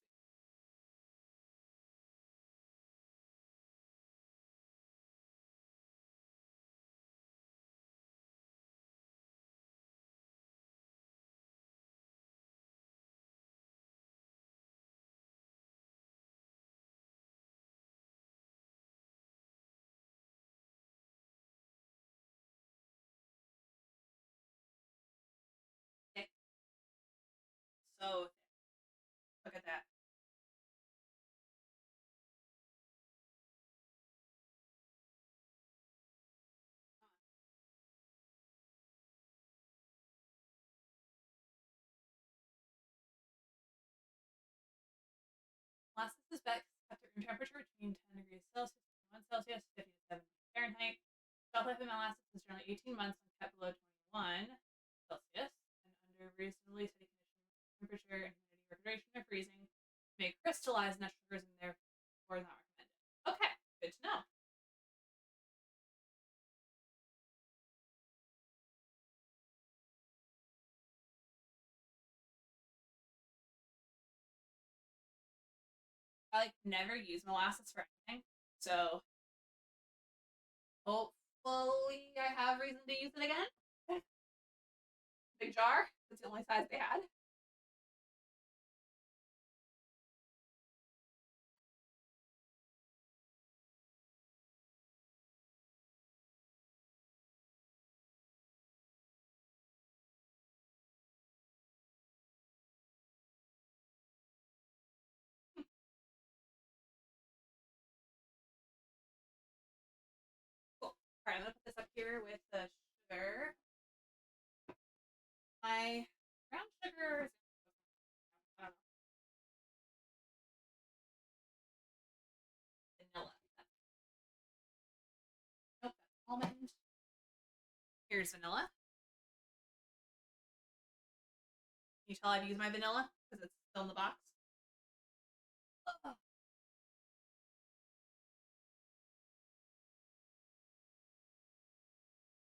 so thick. Look at that. Molasses is best kept at room temperature between 10 degrees Celsius and 1 Celsius, 50 to 70 Fahrenheit. Shelf life of molasses is generally 18 months when kept below 21 Celsius and under reasonably steady conditions, temperature and humidity, refrigeration, or freezing may crystallize nut sugars and therefore not recommended. Okay, good to know. I never use molasses for anything, so hopefully I have reason to use it again. Big jar. That's the only size they had. Cool. Alright, I'm gonna put this up here with the sugar. My brown sugar is I don't know. Vanilla. Nope, that's almond. Here's vanilla. Can you tell I've used my vanilla? Because it's still in the box. Oh.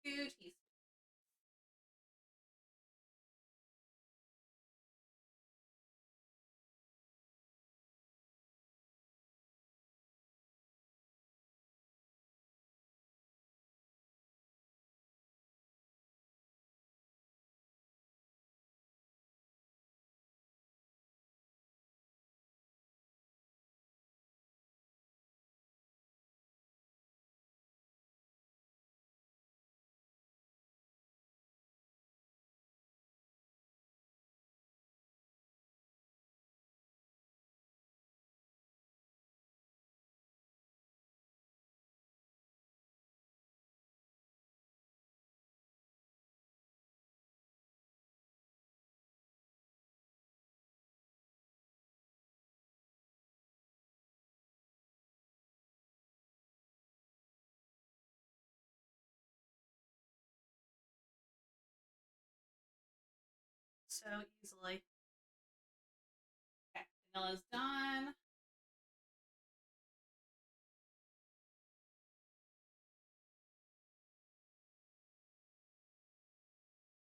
2 teaspoons. So easily. Okay, vanilla's done.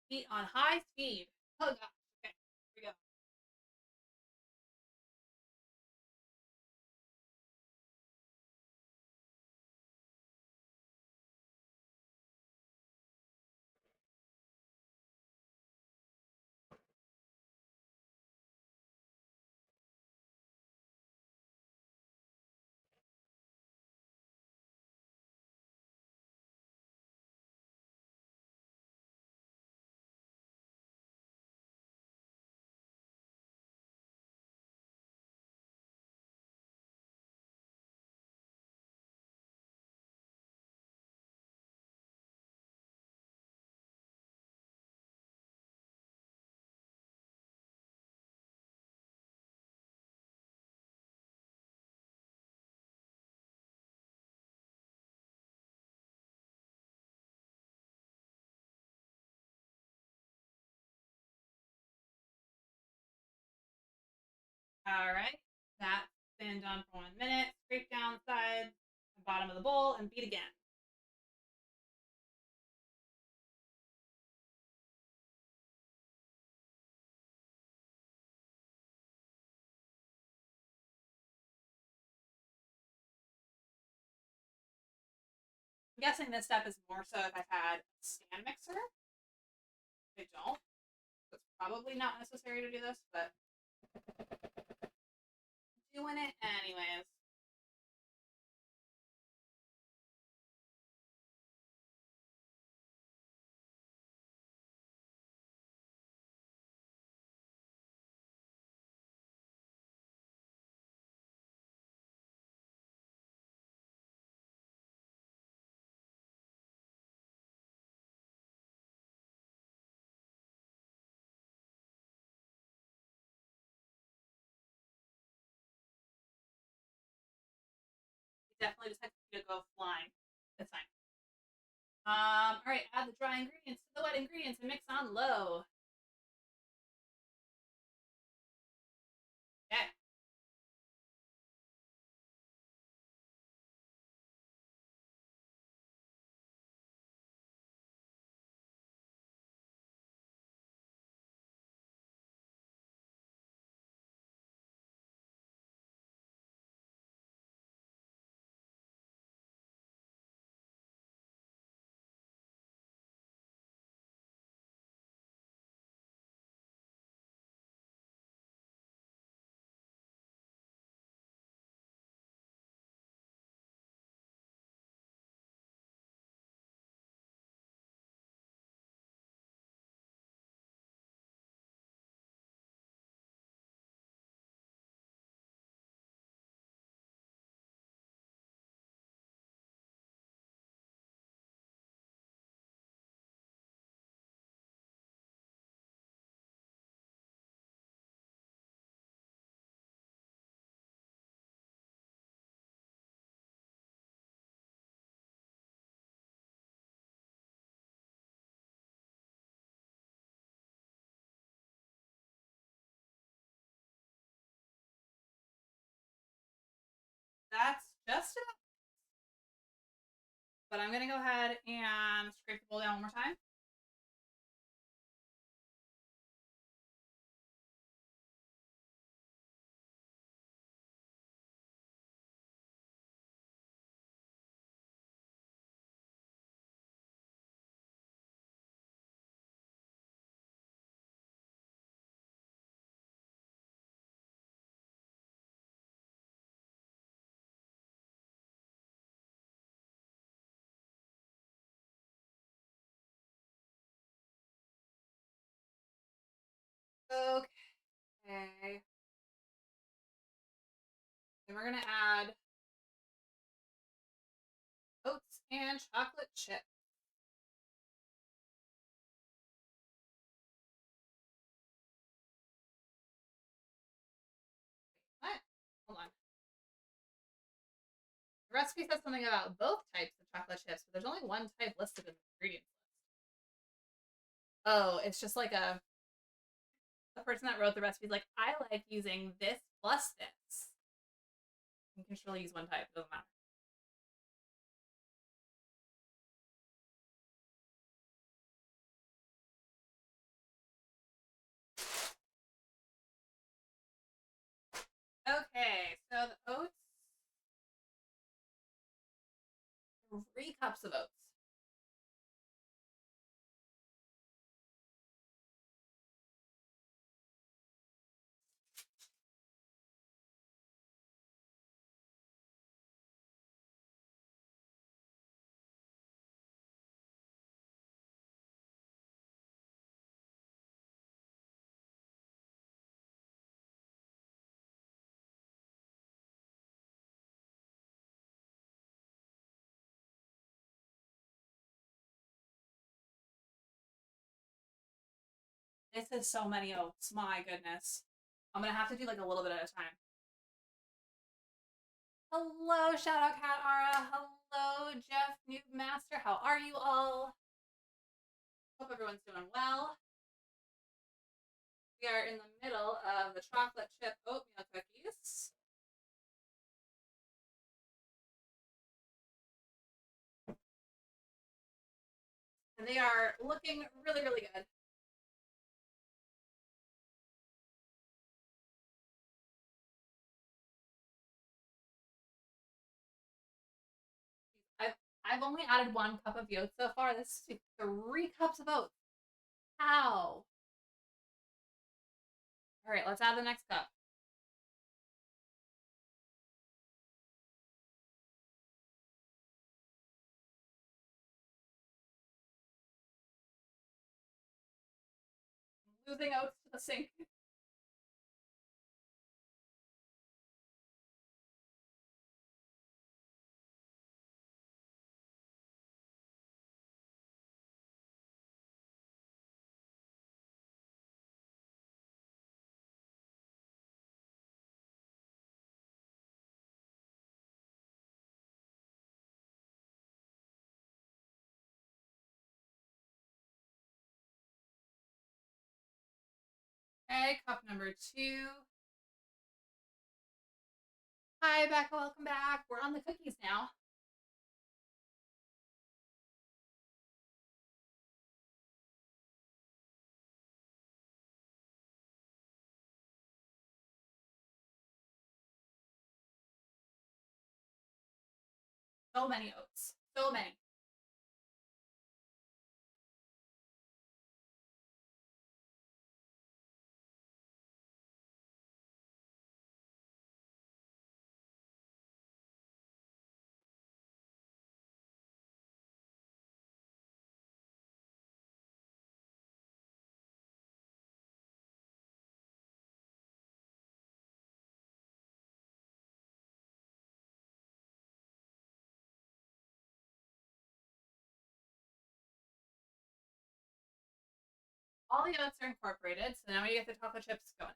Heat on high speed. Oh gosh. Okay, here we go. All right, that's been done for 1 minute. Scrape down the side, the bottom of the bowl, and beat again. I'm guessing this step is more so if I had a stand mixer. I don't. It's probably not necessary to do this, but doing it anyways. definitely just had to go flying. That's fine. All right, add the dry ingredients to the wet ingredients and mix on low. Okay. That's just enough. But I'm gonna go ahead and scrape the bowl down one more time. Okay. Then we're gonna add oats and chocolate chip. What? Hold on. The recipe says something about both types of chocolate chips, but there's only one type listed in the ingredients list. Oh, it's just like the person that wrote the recipe is like, I like using this plus this. You can surely use one type, it doesn't matter. Okay, so the oats, 3 cups of oats. This is so many oats, my goodness. I'm gonna have to do like a little bit at a time. Hello, Shadow Cat Ara. Hello, Jeff Noobmaster. How are you all? Hope everyone's doing well. We are in the middle of the chocolate chip oatmeal cookies. And they are looking really, really good. I've only added 1 cup of oats so far. This is 3 cups of oats. How? All right, let's add the next cup. I'm losing oats to the sink. Okay, cup number 2. Hi, Becca. Welcome back. We're on the cookies now. So many oats. So many. All the oats are incorporated, so now we get the chocolate chips going.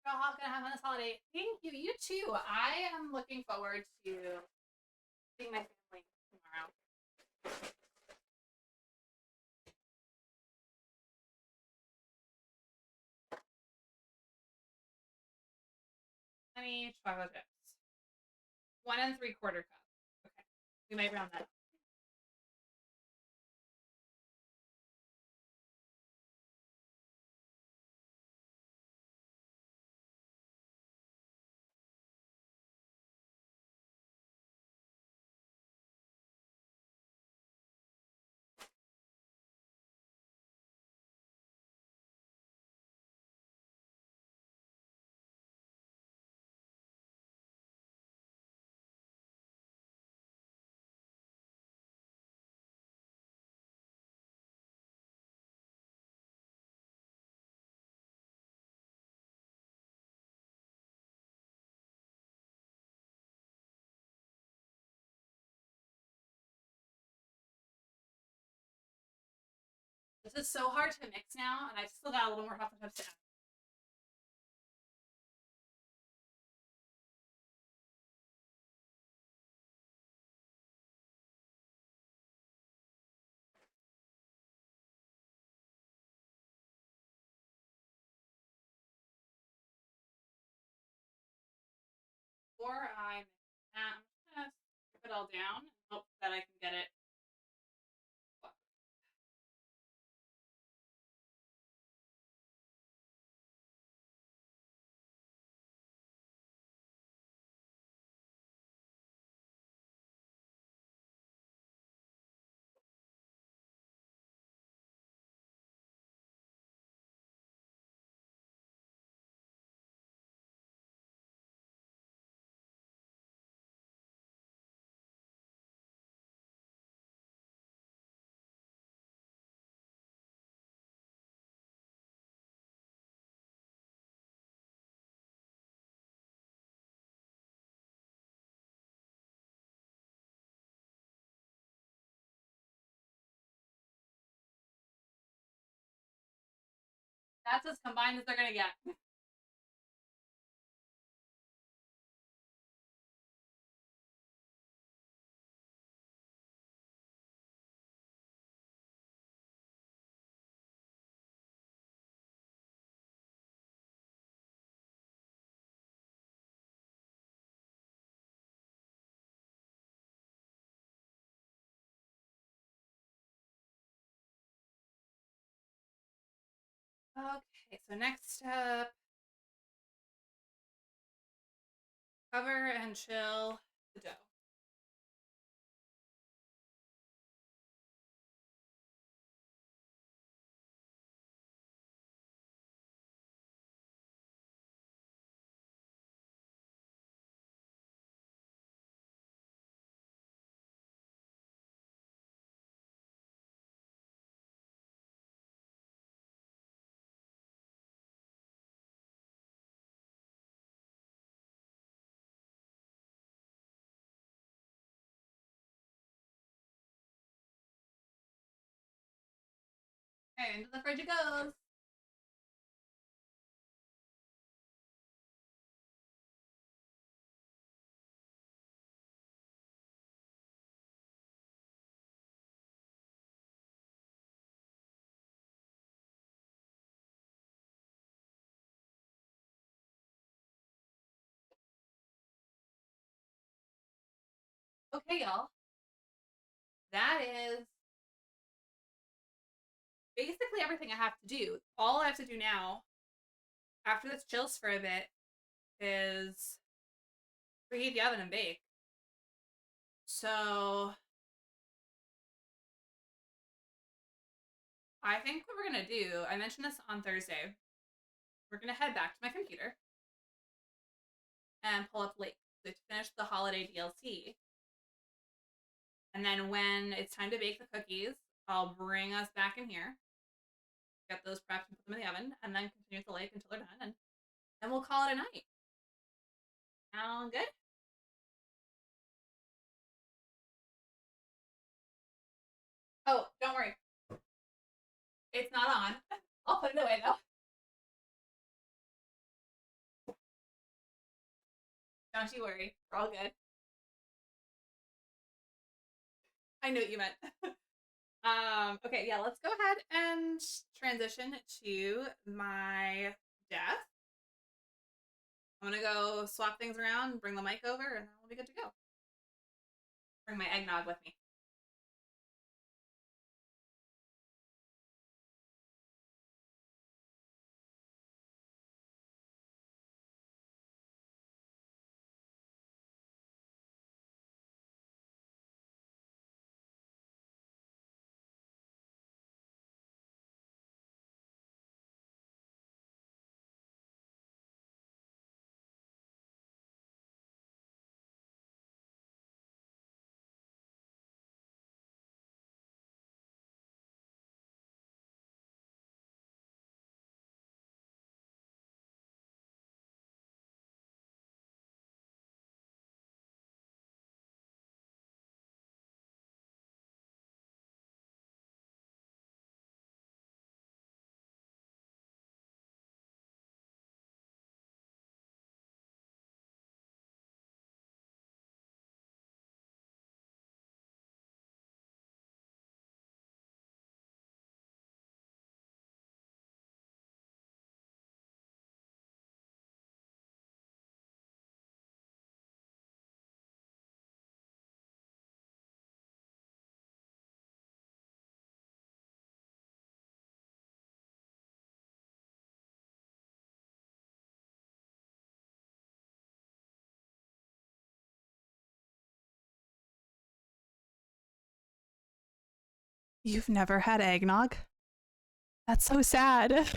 How can I have on this holiday? Thank you. You too. I am looking forward to seeing my family tomorrow. How many chocolate chips? 1 3/4 cup. Okay. We might round that up. This is so hard to mix now, and I've still got a little more chocolate chips to add. Before I mix that, I'm just gonna strip it all down and hope that I can get it. That's as combined as they're gonna get. Okay, so next up, cover and chill the dough. Okay, into the fridge it goes. Okay, y'all. That is basically everything I have to do. All I have to do now, after this chills for a bit, is preheat the oven and bake. So I think what we're gonna do, I mentioned this on Thursday, we're gonna head back to my computer and pull up Lake to finish the holiday DLC. And then when it's time to bake the cookies, I'll bring us back in here, get those prepped and put them in the oven, and then continue with the lake until they're done, and then we'll call it a night. Sound good? Oh, don't worry. It's not on. I'll put it away though. Don't you worry. We're all good. I knew what you meant. Okay, yeah, let's go ahead and transition to my desk. I'm gonna go swap things around, bring the mic over, and then we'll be good to go. Bring my eggnog with me. You've never had eggnog? That's so sad.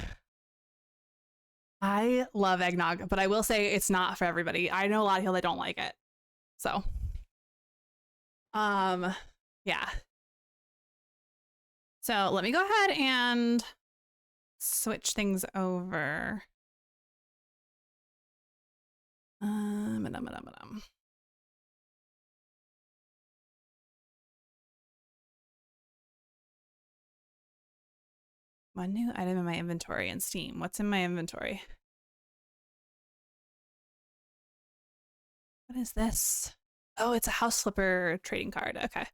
I love eggnog, but I will say it's not for everybody. I know a lot of people that don't like it. So, yeah. So let me go ahead and switch things over. One new item in my inventory in Steam. What's in my inventory? What is this? Oh, it's a House Flipper trading card. Okay.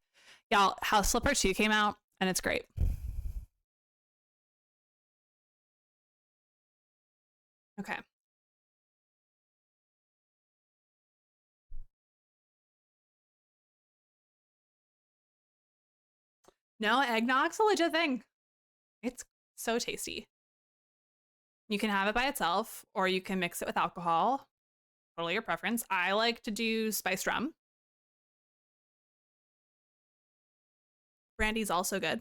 Y'all, House Flipper 2 came out and it's great. Okay. No, eggnog's a legit thing. It's so tasty. You can have it by itself or you can mix it with alcohol. Totally your preference. I like to do spiced rum. Brandy's also good.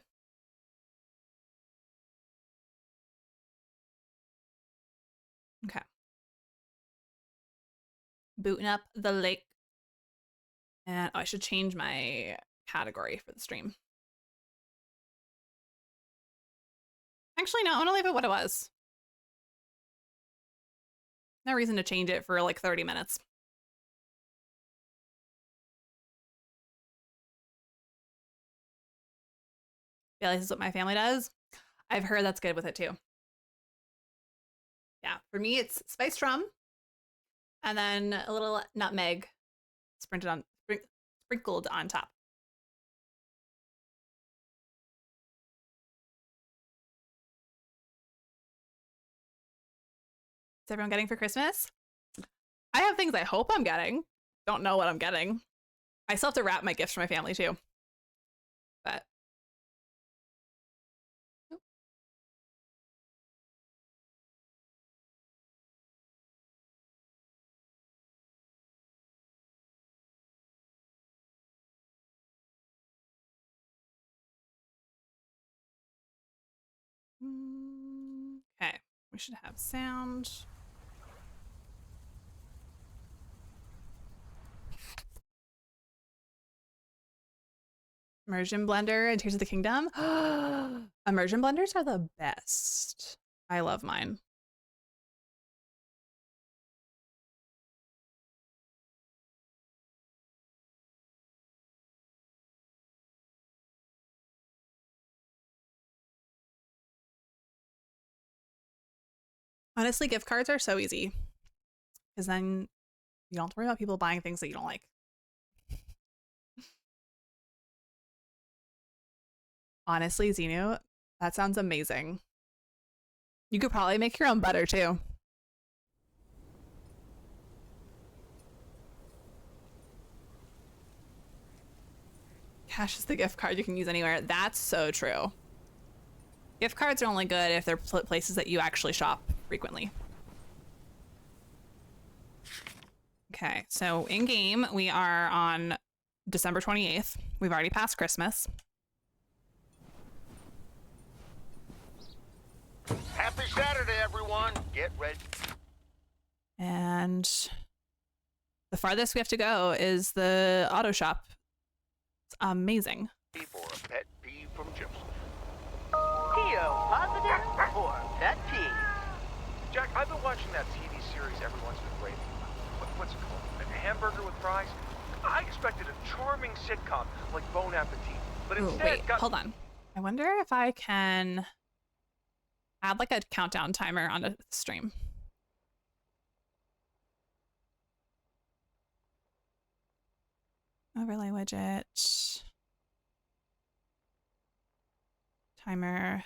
Okay. Booting up the lake. And I should change my category for the stream. Actually, no, I'm gonna leave it what it was. No reason to change it for like 30 minutes. Yeah, this is what my family does. I've heard that's good with it too. Yeah, for me it's spiced rum and then a little nutmeg sprinkled on top. What's everyone getting for Christmas? I have things I hope I'm getting. Don't know what I'm getting. I still have to wrap my gifts for my family too. But okay, we should have sound. Immersion blender and Tears of the Kingdom. Immersion blenders are the best. I love mine. Honestly, gift cards are so easy because then you don't have to worry about people buying things that you don't like. Honestly, Xenu, that sounds amazing. You could probably make your own butter too. Cash is the gift card you can use anywhere. That's so true. Gift cards are only good if they're places that you actually shop frequently. Okay, so in game, we are on December 28th. We've already passed Christmas. Happy Saturday, everyone. Get ready. And the farthest we have to go is the auto shop. It's amazing. For a pet peeve from Joseph. Theo, positive or pet peeve? Jack, I've been watching that TV series everyone's been raving about. What's it called? A hamburger with fries? I expected a charming sitcom like Bon Appetit, but instead wait, hold on. I wonder if I can add like a countdown timer on a stream. Overlay widget. Timer.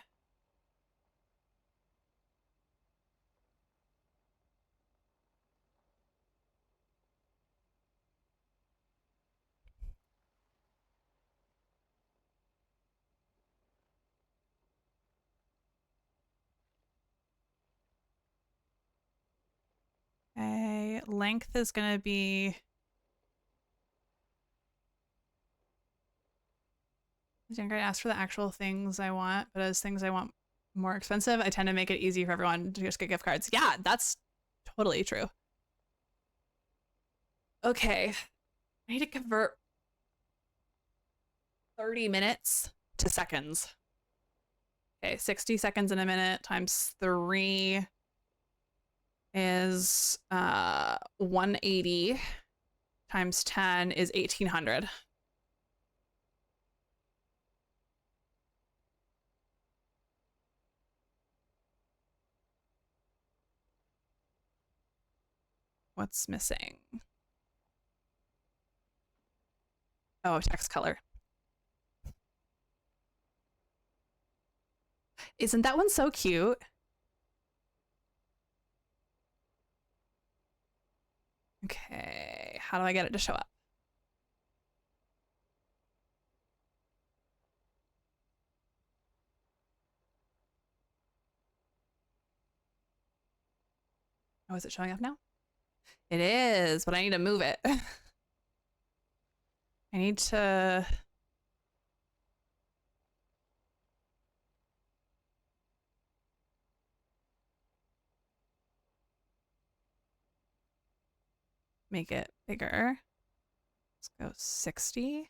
Okay, length is going to be... I'm going to ask for the actual things I want, but as things I want more expensive, I tend to make it easy for everyone to just get gift cards. Yeah, that's totally true. Okay, I need to convert 30 minutes to seconds. Okay, 60 seconds in a minute times 3 is 180 times 10 is 1800. What's missing? Oh, text color. Isn't that one so cute? Okay, how do I get it to show up? Oh, is it showing up now? It is, but I need to move it. I need to... make it bigger. Let's go 60.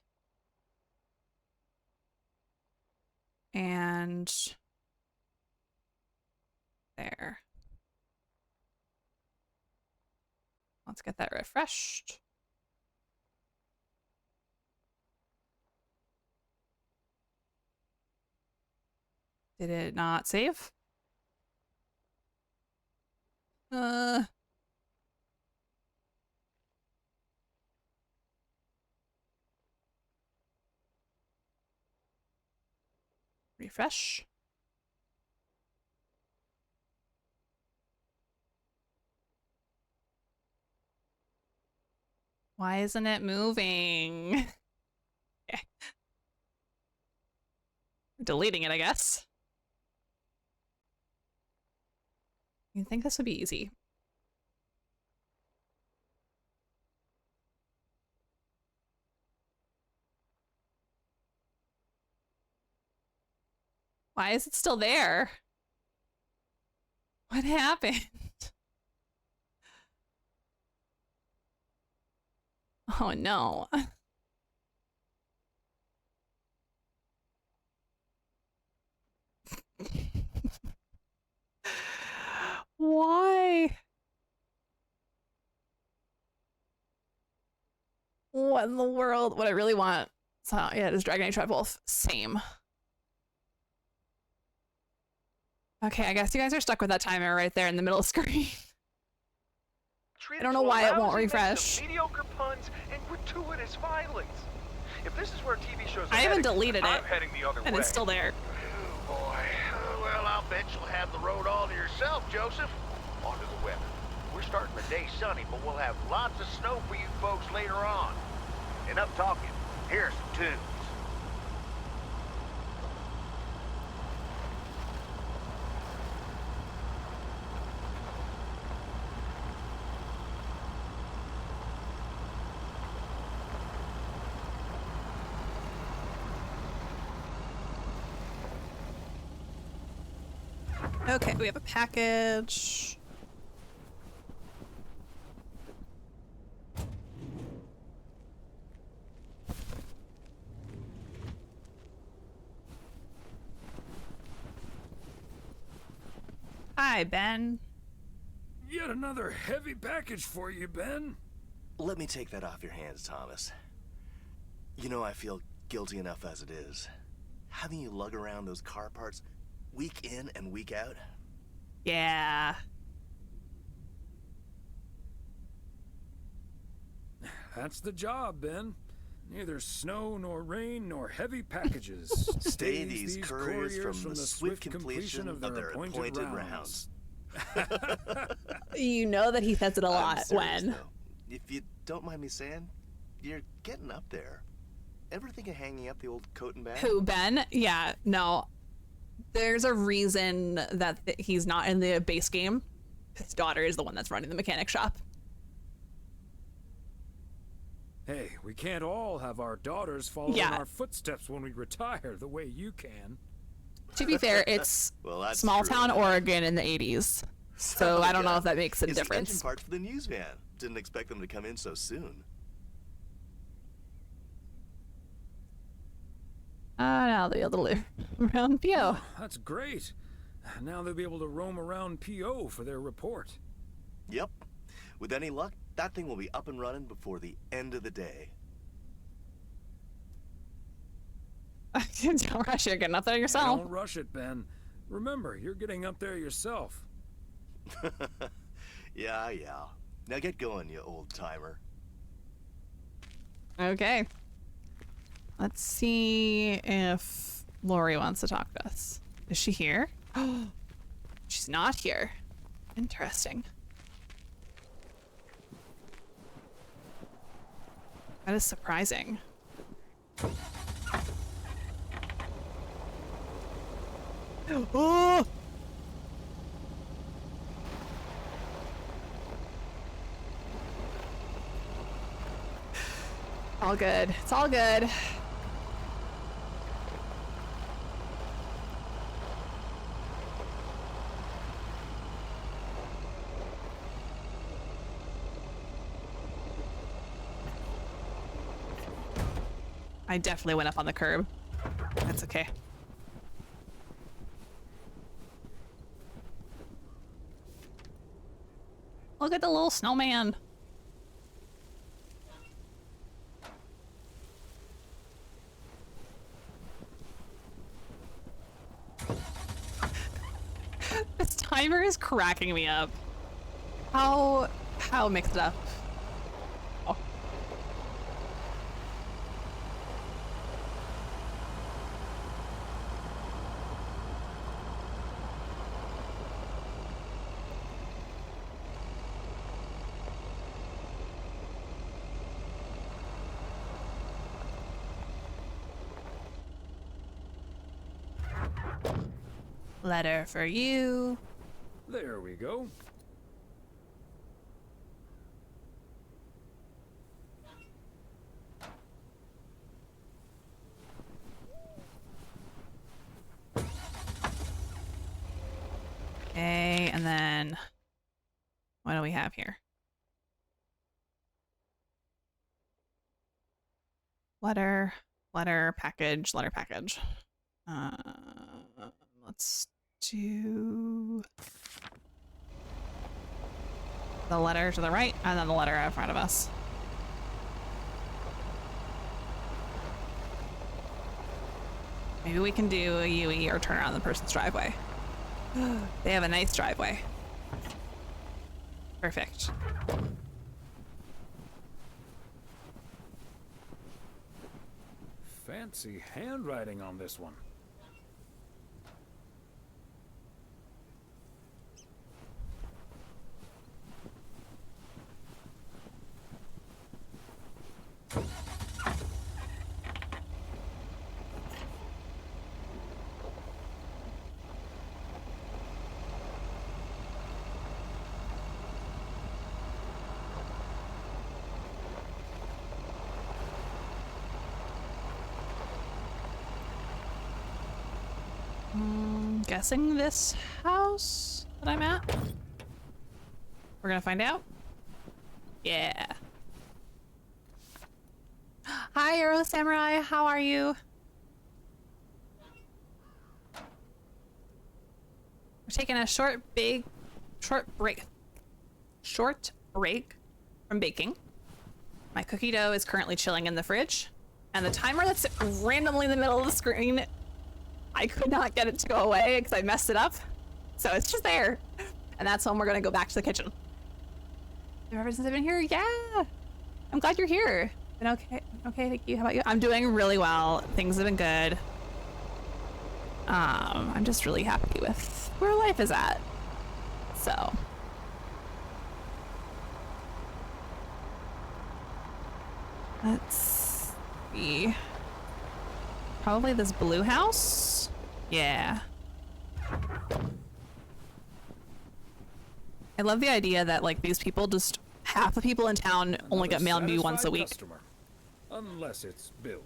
And there. Let's get that refreshed. Did it not save? Refresh. Why isn't it moving? Okay. Deleting it, I guess. You'd think this would be easy. Why is it still there? What happened? Oh no. Why? What in the world? What I really want. So yeah, it is Dragon Age Wolf. Same. Okay, I guess you guys are stuck with that timer right there in the middle screen. I don't know why it won't refresh. Mediocre puns and gratuitous violence. If this is where TV shows I haven't deleted it, I'm heading the other and way. it's still there. Oh boy. Well, I'll bet you'll have the road all to yourself, Joseph. On to the weather. We're starting the day sunny, but we'll have lots of snow for you folks later on. Enough talking. Here are some tunes. Okay, we have a package. Hi, Ben. Yet another heavy package for you, Ben. Let me take that off your hands, Thomas. You know I feel guilty enough as it is. Having you lug around those car parts week in and week out? Yeah. That's the job, Ben. Neither snow nor rain nor heavy packages. Stay these couriers from the swift completion of their appointed rounds. You know that he says it a lot. When? Though. If you don't mind me saying, you're getting up there. Ever think of hanging up the old coat and bag? Who, Ben? Yeah, no. There's a reason that he's not in the base game. His daughter is the one that's running the mechanic shop. Hey, we can't all have our daughters follow in our footsteps when we retire the way you can. To be fair, it's well, that's small true. town Oregon in the 80s. So I don't know if that makes a It's difference. the engine parts for the news van. Didn't expect them to come in so soon. Now they'll be able to live around PO. That's great. Now they'll be able to roam around PO for their report. Yep. With any luck, that thing will be up and running before the end of the day. Don't rush it. Getting up there yourself. Don't rush it, Ben. Remember, you're getting up there yourself. Yeah. Now get going, you old timer. Okay. Let's see if Lori wants to talk to us. Is she here? Oh, she's not here. Interesting. That is surprising. Oh! All good. It's all good. I definitely went up on the curb. That's okay. Look at the little snowman. This timer is cracking me up. How mix it up? Oh. Letter for you. There we go. Okay, and then what do we have here? Letter package. Let's do the letter to the right and then the letter in front of us. Maybe we can do a UE or turn around the person's driveway. They have a nice driveway. Perfect. Fancy handwriting on this one. Guessing this house that I'm at. We're gonna find out. Yeah. Hi, Arrow Samurai. How are you? We're taking a short break from baking. My cookie dough is currently chilling in the fridge, and the timer that's randomly in the middle of the screen, I could not get it to go away because I messed it up. So it's just there. And that's when we're gonna go back to the kitchen. Ever since I've been here, yeah. I'm glad you're here. Been okay, thank you. How about you? I'm doing really well. Things have been good. I'm just really happy with where life is at. So. Let's see. Probably this blue house? Yeah. I love the idea that like these people just half the people in town only get mailed me once a week. Customer. Unless it's bills.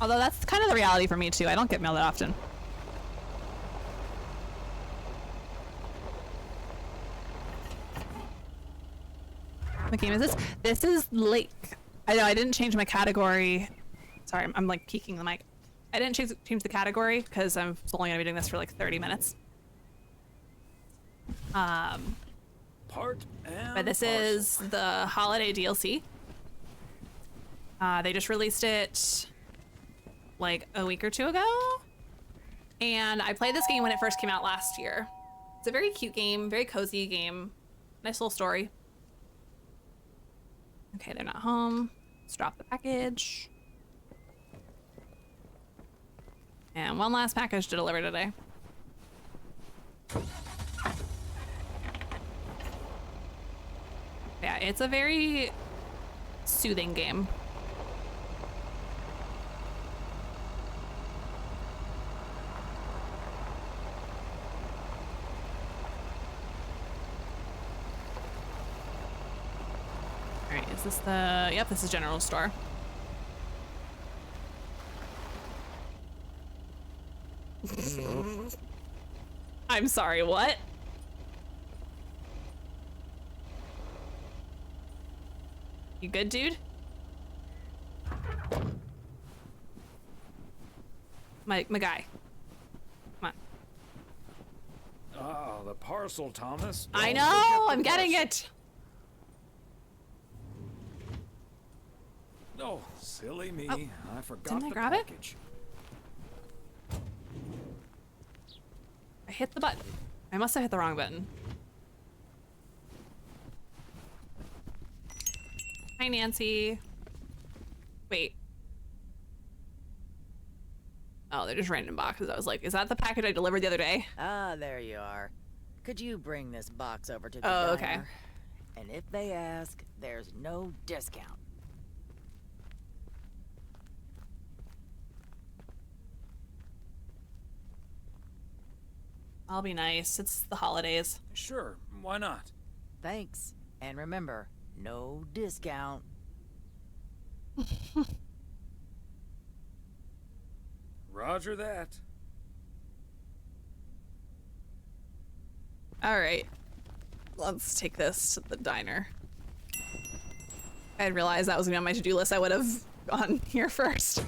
Although that's kind of the reality for me too. I don't get mail that often. What game is this? This is Lake. I know I didn't change my category. Sorry, I'm like peeking the mic. I didn't change the category because I'm only gonna be doing this for like 30 minutes. But this is the holiday DLC. They just released it like a week or two ago. And I played this game when it first came out last year. It's a very cute game, very cozy game. Nice little story. Okay, they're not home. Let's drop the package. And one last package to deliver today. Yeah, it's a very soothing game. Alright, is this the... Yep, this is general store. I'm sorry, what? You good, dude? My guy. Come on. Ah, the parcel, Thomas. I know! I'm getting it! Oh, silly me. Oh, I forgot didn't I the grab package. I hit the button. I must have hit the wrong button. Hi, Nancy. Wait. Oh, they're just random boxes. I was like, is that the package I delivered the other day? Ah, there you are. Could you bring this box over to the Oh, diner? okay. And if they ask, there's no discount. I'll be nice. It's the holidays. Sure, why not? Thanks. And remember, no discount. Roger that. All right. Let's take this to the diner. I didn't realize that was gonna be on my to-do list. I would have gone here first.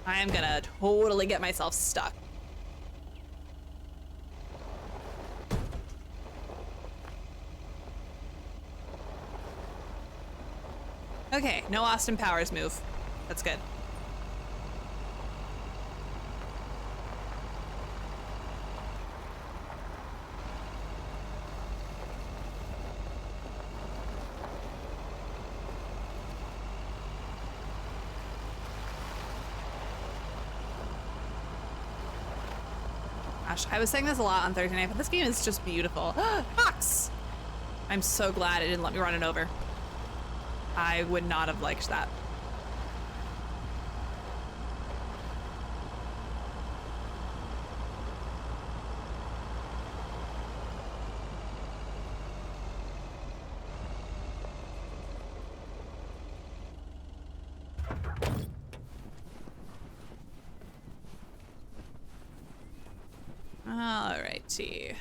I am gonna totally get myself stuck. Okay, no Austin Powers move. That's good. Gosh, I was saying this a lot on Thursday night, but this game is just beautiful. Fox! I'm so glad it didn't let me run it over. I would not have liked that. Alrighty.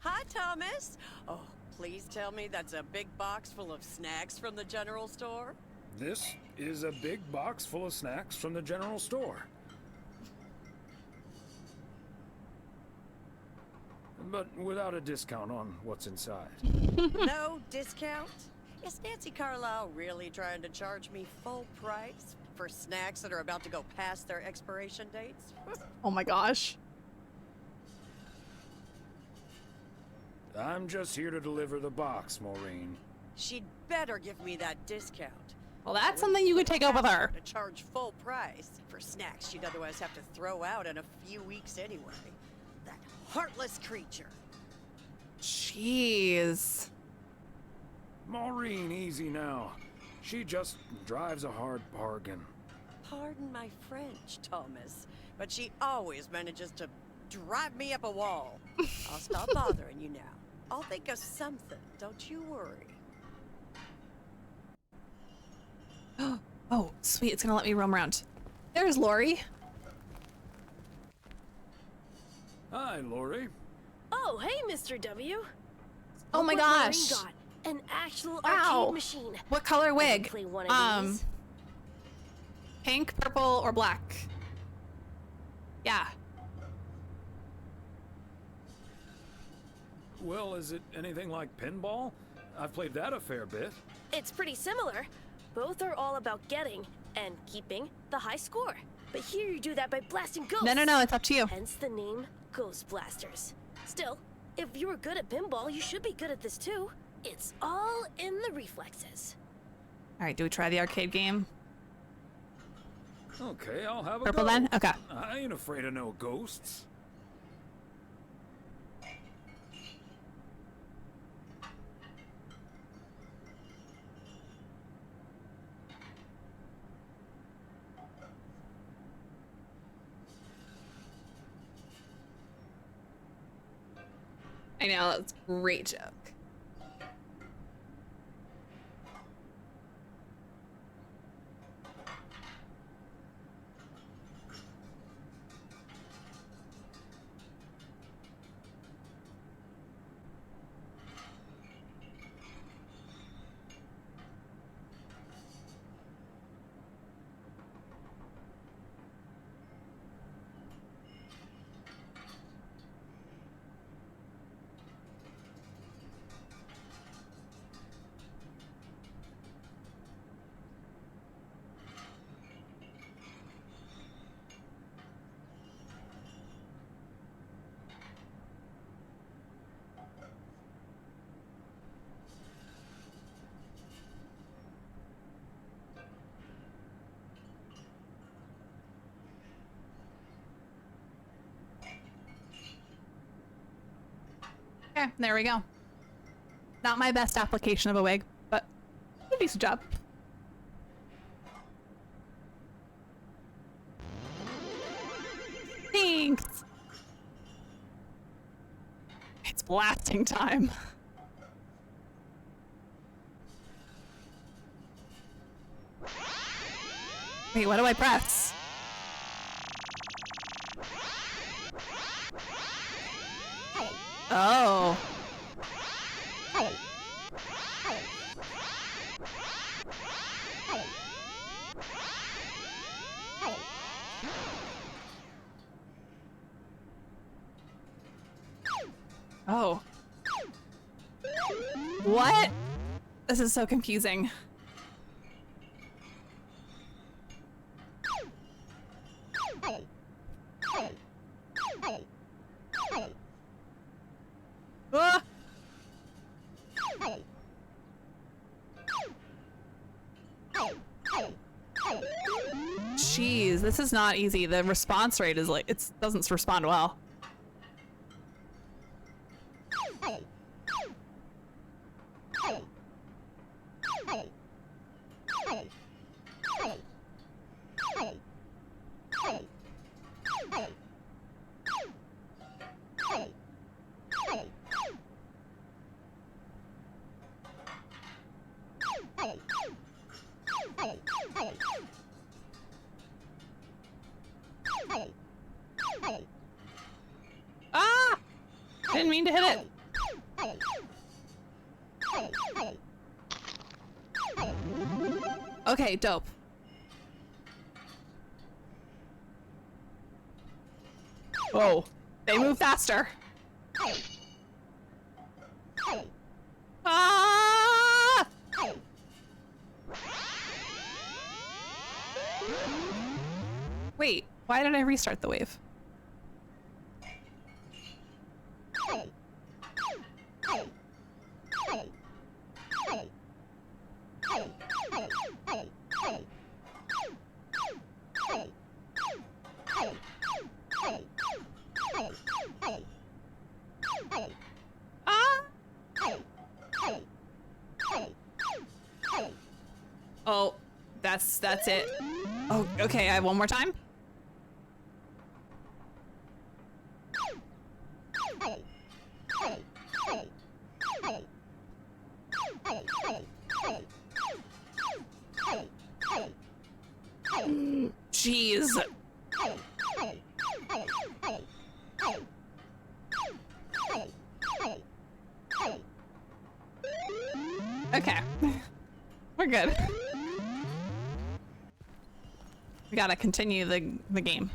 Hi, Thomas. Oh, please tell me that's a big box full of snacks from the general store. This is a big box full of snacks from the general store. But without a discount on what's inside. No discount? Is Nancy Carlisle really trying to charge me full price for snacks that are about to go past their expiration dates? Oh my gosh. I'm just here to deliver the box, Maureen. She'd better give me that discount. Well, that's something you could take up with her. To charge full price for snacks she'd otherwise have to throw out in a few weeks anyway. That heartless creature. Jeez. Maureen, easy now. She just drives a hard bargain. Pardon my French, Thomas, but she always manages to drive me up a wall. I'll stop bothering you now. I'll think of something, don't you worry. Oh, sweet, it's gonna let me roam around. There's Lori. Hi, Lori. Oh, hey, Mr. W. Oh my Look what Maureen gosh. got. An actual Wow. arcade machine. What color I wig? can play one of these. Pink, purple, or black? Yeah. Well, is it anything like pinball? I've played that a fair bit. It's pretty similar. Both are all about getting and keeping the high score. But here you do that by blasting ghosts. No, it's up to you. Hence the name Ghost Blasters. Still, if you were good at pinball, you should be good at this too. It's all in the reflexes. All right, do we try the arcade game? Okay, I'll have a Purple go. then? Okay. I ain't afraid of no ghosts. I know, that's a great joke. Okay, there we go. Not my best application of a wig, but a decent job. Thanks. It's blasting time. Wait, what do I press? Oh. Oh. What? This is so confusing. Ah! Jeez, this is not easy. The response rate is like, it doesn't respond well. Ah! Didn't mean to hit it. Okay, dope. Whoa, they move faster. Ah! Wait, why did I restart the wave? Oh, that's it. Oh, okay, I have one more time. Jeez. Okay. We're good. We gotta continue the game.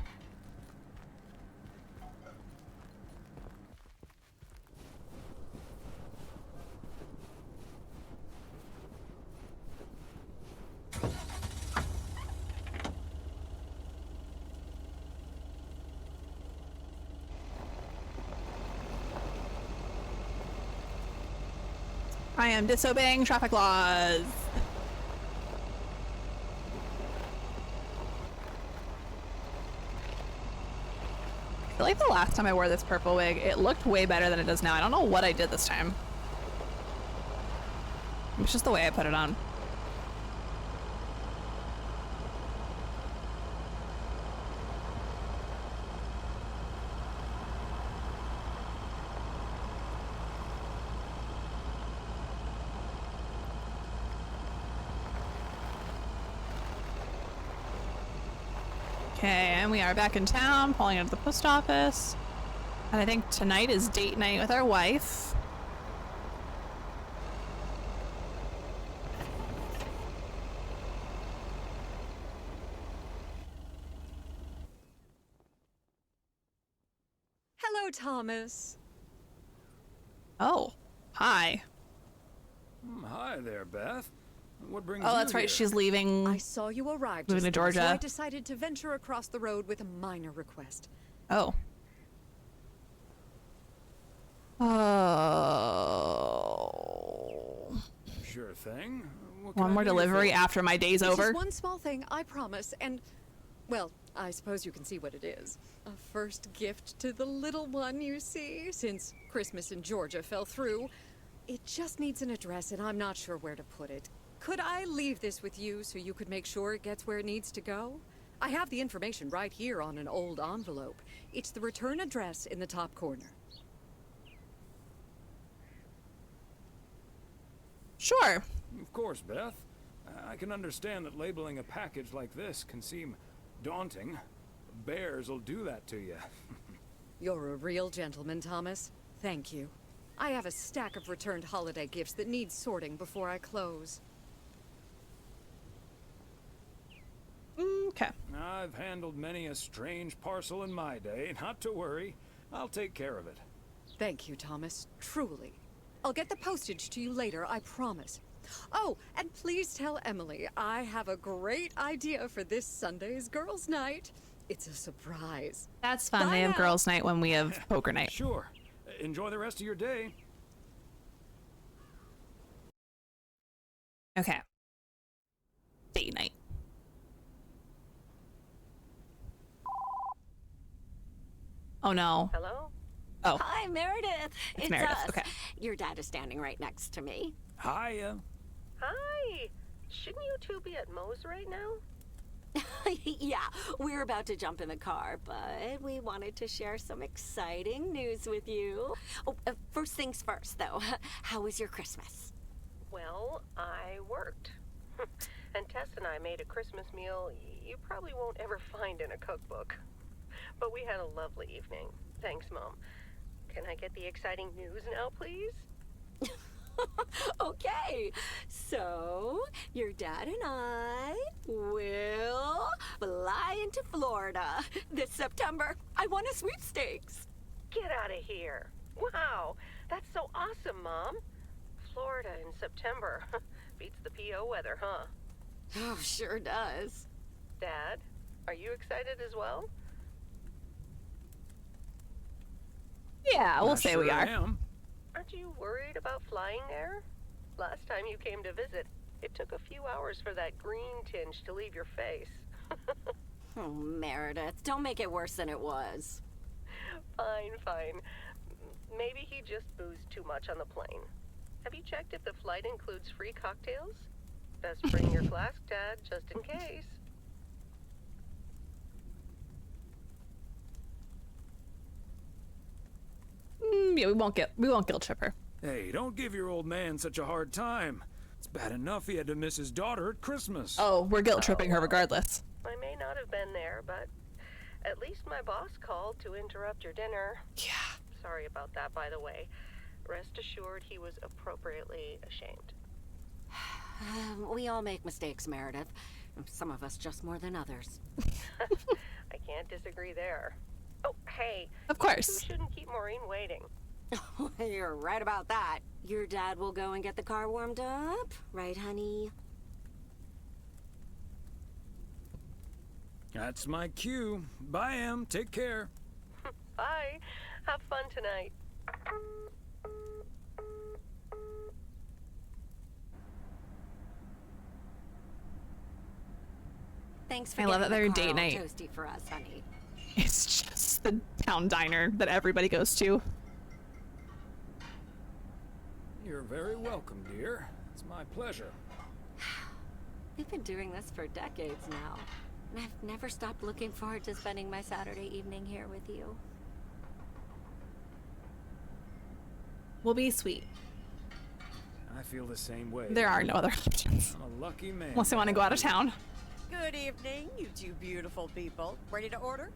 I am disobeying traffic laws. I feel like the last time I wore this purple wig, it looked way better than it does now. I don't know what I did this time. It's just the way I put it on. Okay, and we are back in town, pulling out of the post office. And I think tonight is date night with our wife. Hello, Thomas. Oh, hi. Hi there, Beth. What brings Oh, you that's right. here? She's leaving. I saw you arrive Moving to just now, so Georgia. I decided to venture across the road with a minor request. Oh. Oh. Sure thing. What can One I more do you delivery for? after my day's It's over. just one small thing, I promise, and, well, I suppose you can see what it is. A first gift to the little one, you see, since Christmas in Georgia fell through. It just needs an address, and I'm not sure where to put it. Could I leave this with you so you could make sure it gets where it needs to go? I have the information right here on an old envelope. It's the return address in the top corner. Sure. Of course, Beth. I can understand that labeling a package like this can seem daunting. Bears will do that to you. You're a real gentleman, Thomas. Thank you. I have a stack of returned holiday gifts that need sorting before I close. Okay. I've handled many a strange parcel in my day. Not to worry. I'll take care of it. Thank you, Thomas. Truly. I'll get the postage to you later, I promise. Oh, and please tell Emily I have a great idea for this Sunday's girls' night. It's a surprise. That's fun. Bye They have now. girls' night when we have poker night. Sure. Enjoy the rest of your day. Okay. Date night. Oh no. Hello? Oh. Hi, Meredith. It's Meredith. Us. Okay. Your dad is standing right next to me. Hiya. Hi. Shouldn't you two be at Moe's right now? Yeah, we're about to jump in the car, but we wanted to share some exciting news with you. Oh, first things first, though. How was your Christmas? Well, I worked. And Tess and I made a Christmas meal you probably won't ever find in a cookbook. But we had a lovely evening. Thanks, Mom. Can I get the exciting news now, please? Okay, so your dad and I will fly into Florida this September. I won a sweepstakes. Get out of here. Wow, that's so awesome, Mom. Florida in September. Beats the PO weather, huh? Oh, sure does. Dad, are you excited as well? Yeah, we'll say we are. Aren't you worried about flying there? Last time you came to visit, it took a few hours for that green tinge to leave your face. Oh, Meredith, don't make it worse than it was. Fine, fine. Maybe he just boozed too much on the plane. Have you checked if the flight includes free cocktails? Best bring your flask, Dad, just in case. Yeah, we won't guilt trip her. Hey, don't give your old man such a hard time. It's bad enough he had to miss his daughter at Christmas. Oh, we're guilt tripping her regardless. I may not have been there, but at least my boss called to interrupt your dinner. Yeah. Sorry about that, by the way. Rest assured he was appropriately ashamed. We all make mistakes, Meredith. Some of us just more than others. I can't disagree there. Oh, hey. Of course. You shouldn't keep Maureen waiting. You're right about that. Your dad will go and get the car warmed up, right, honey? That's my cue. Bye, Em. Take care. Bye. Have fun tonight. Thanks for I love that getting they're the car date all night. toasty for us, honey. It's just the town diner that everybody goes to. You're very welcome, dear. It's my pleasure. We've been doing this for decades now, and I've never stopped looking forward to spending my Saturday evening here with you. We'll be sweet. I feel the same way. There are no other options. I'm a lucky man. Unless they want to go out of town. Good evening, you two beautiful people. Ready to order?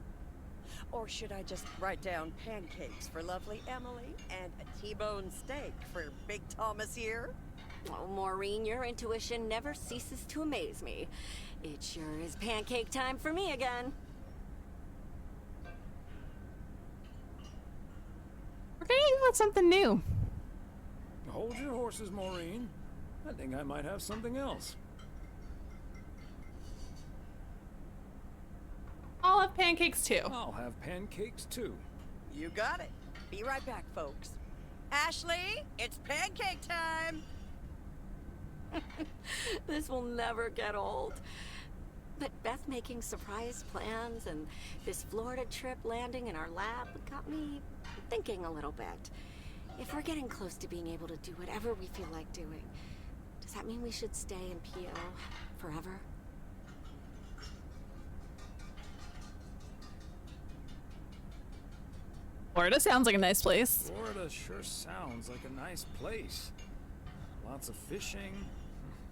Or should I just write down pancakes for lovely Emily and a T-bone steak for Big Thomas here? Oh, Maureen, your intuition never ceases to amaze me. It sure is pancake time for me again. We're getting about something new. Hold your horses, Maureen. I think I might have something else. I'll have pancakes too. I'll have pancakes too. You got it. Be right back, folks. Ashley, it's pancake time! This will never get old. But Beth making surprise plans and this Florida trip landing in our lap got me thinking a little bit. If we're getting close to being able to do whatever we feel like doing, does that mean we should stay in PO forever? Florida sounds like a nice place. Florida sure sounds like a nice place. Lots of fishing,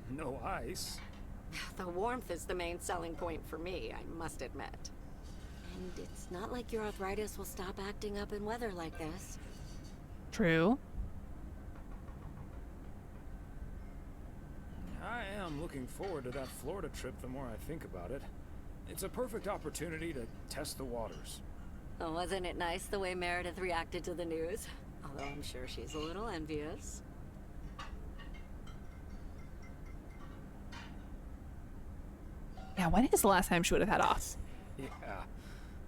no ice. The warmth is the main selling point for me, I must admit. And it's not like your arthritis will stop acting up in weather like this. True. I am looking forward to that Florida trip the more I think about it. It's a perfect opportunity to test the waters. Oh, wasn't it nice the way Meredith reacted to the news? Although I'm sure she's a little envious. Yeah, when is the last time she would have had off? Yeah.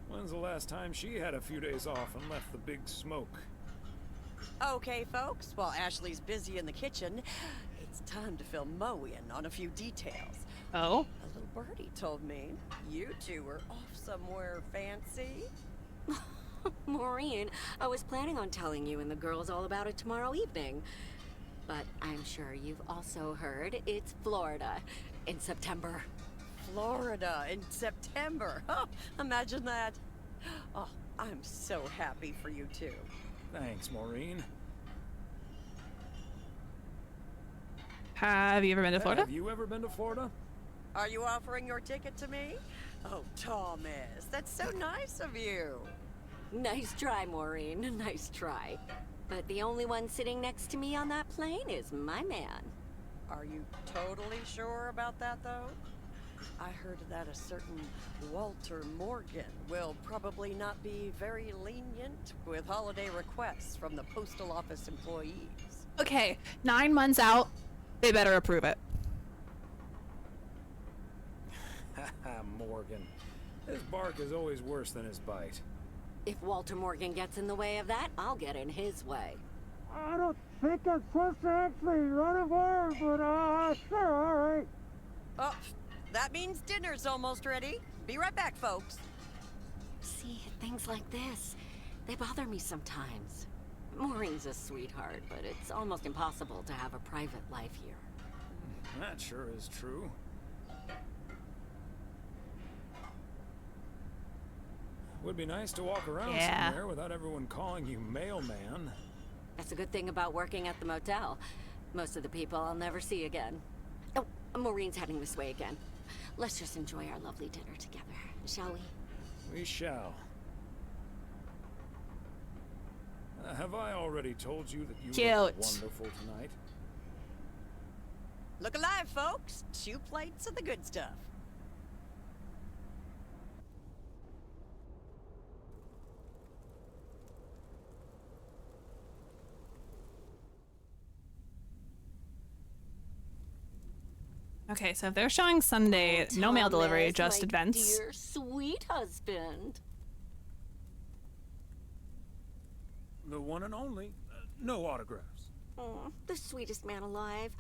When's the last time she had a few days off and left the big smoke? Okay, folks, while Ashley's busy in the kitchen, it's time to fill Mo in on a few details. Oh? A little birdie told me you two were off somewhere fancy. Maureen, I was planning on telling you and the girls all about it tomorrow evening. But I'm sure you've also heard it's Florida in September. Florida in September. Oh, imagine that. Oh, I'm so happy for you two. Thanks, Maureen. Have you ever been to Florida? Have you ever been to Florida? Are you offering your ticket to me? Oh, Thomas, that's so nice of you. Nice try, Maureen. Nice try. But the only one sitting next to me on that plane is my man. Are you totally sure about that, though? I heard that a certain Walter Morgan will probably not be very lenient with holiday requests from the postal office employees. Okay, 9 months out, they better approve it. Morgan. His bark is always worse than his bite. If Walter Morgan gets in the way of that, I'll get in his way. I don't think I'm supposed to actually run over, but sure, all right. Oh, that means dinner's almost ready. Be right back, folks. See, things like this, they bother me sometimes. Maureen's a sweetheart, but it's almost impossible to have a private life here. That sure is true. Would be nice to walk around somewhere without everyone calling you mailman. That's a good thing about working at the motel. Most of the people I'll never see again. Oh, Maureen's heading this way again. Let's just enjoy our lovely dinner together, shall we? We shall. Have I already told you that you look wonderful tonight? Look alive, folks. 2 plates of the good stuff. Okay, so if they're showing Sunday, no mail delivery, just advance. Dear sweet husband. The one and only. No autographs. Oh, the sweetest man alive.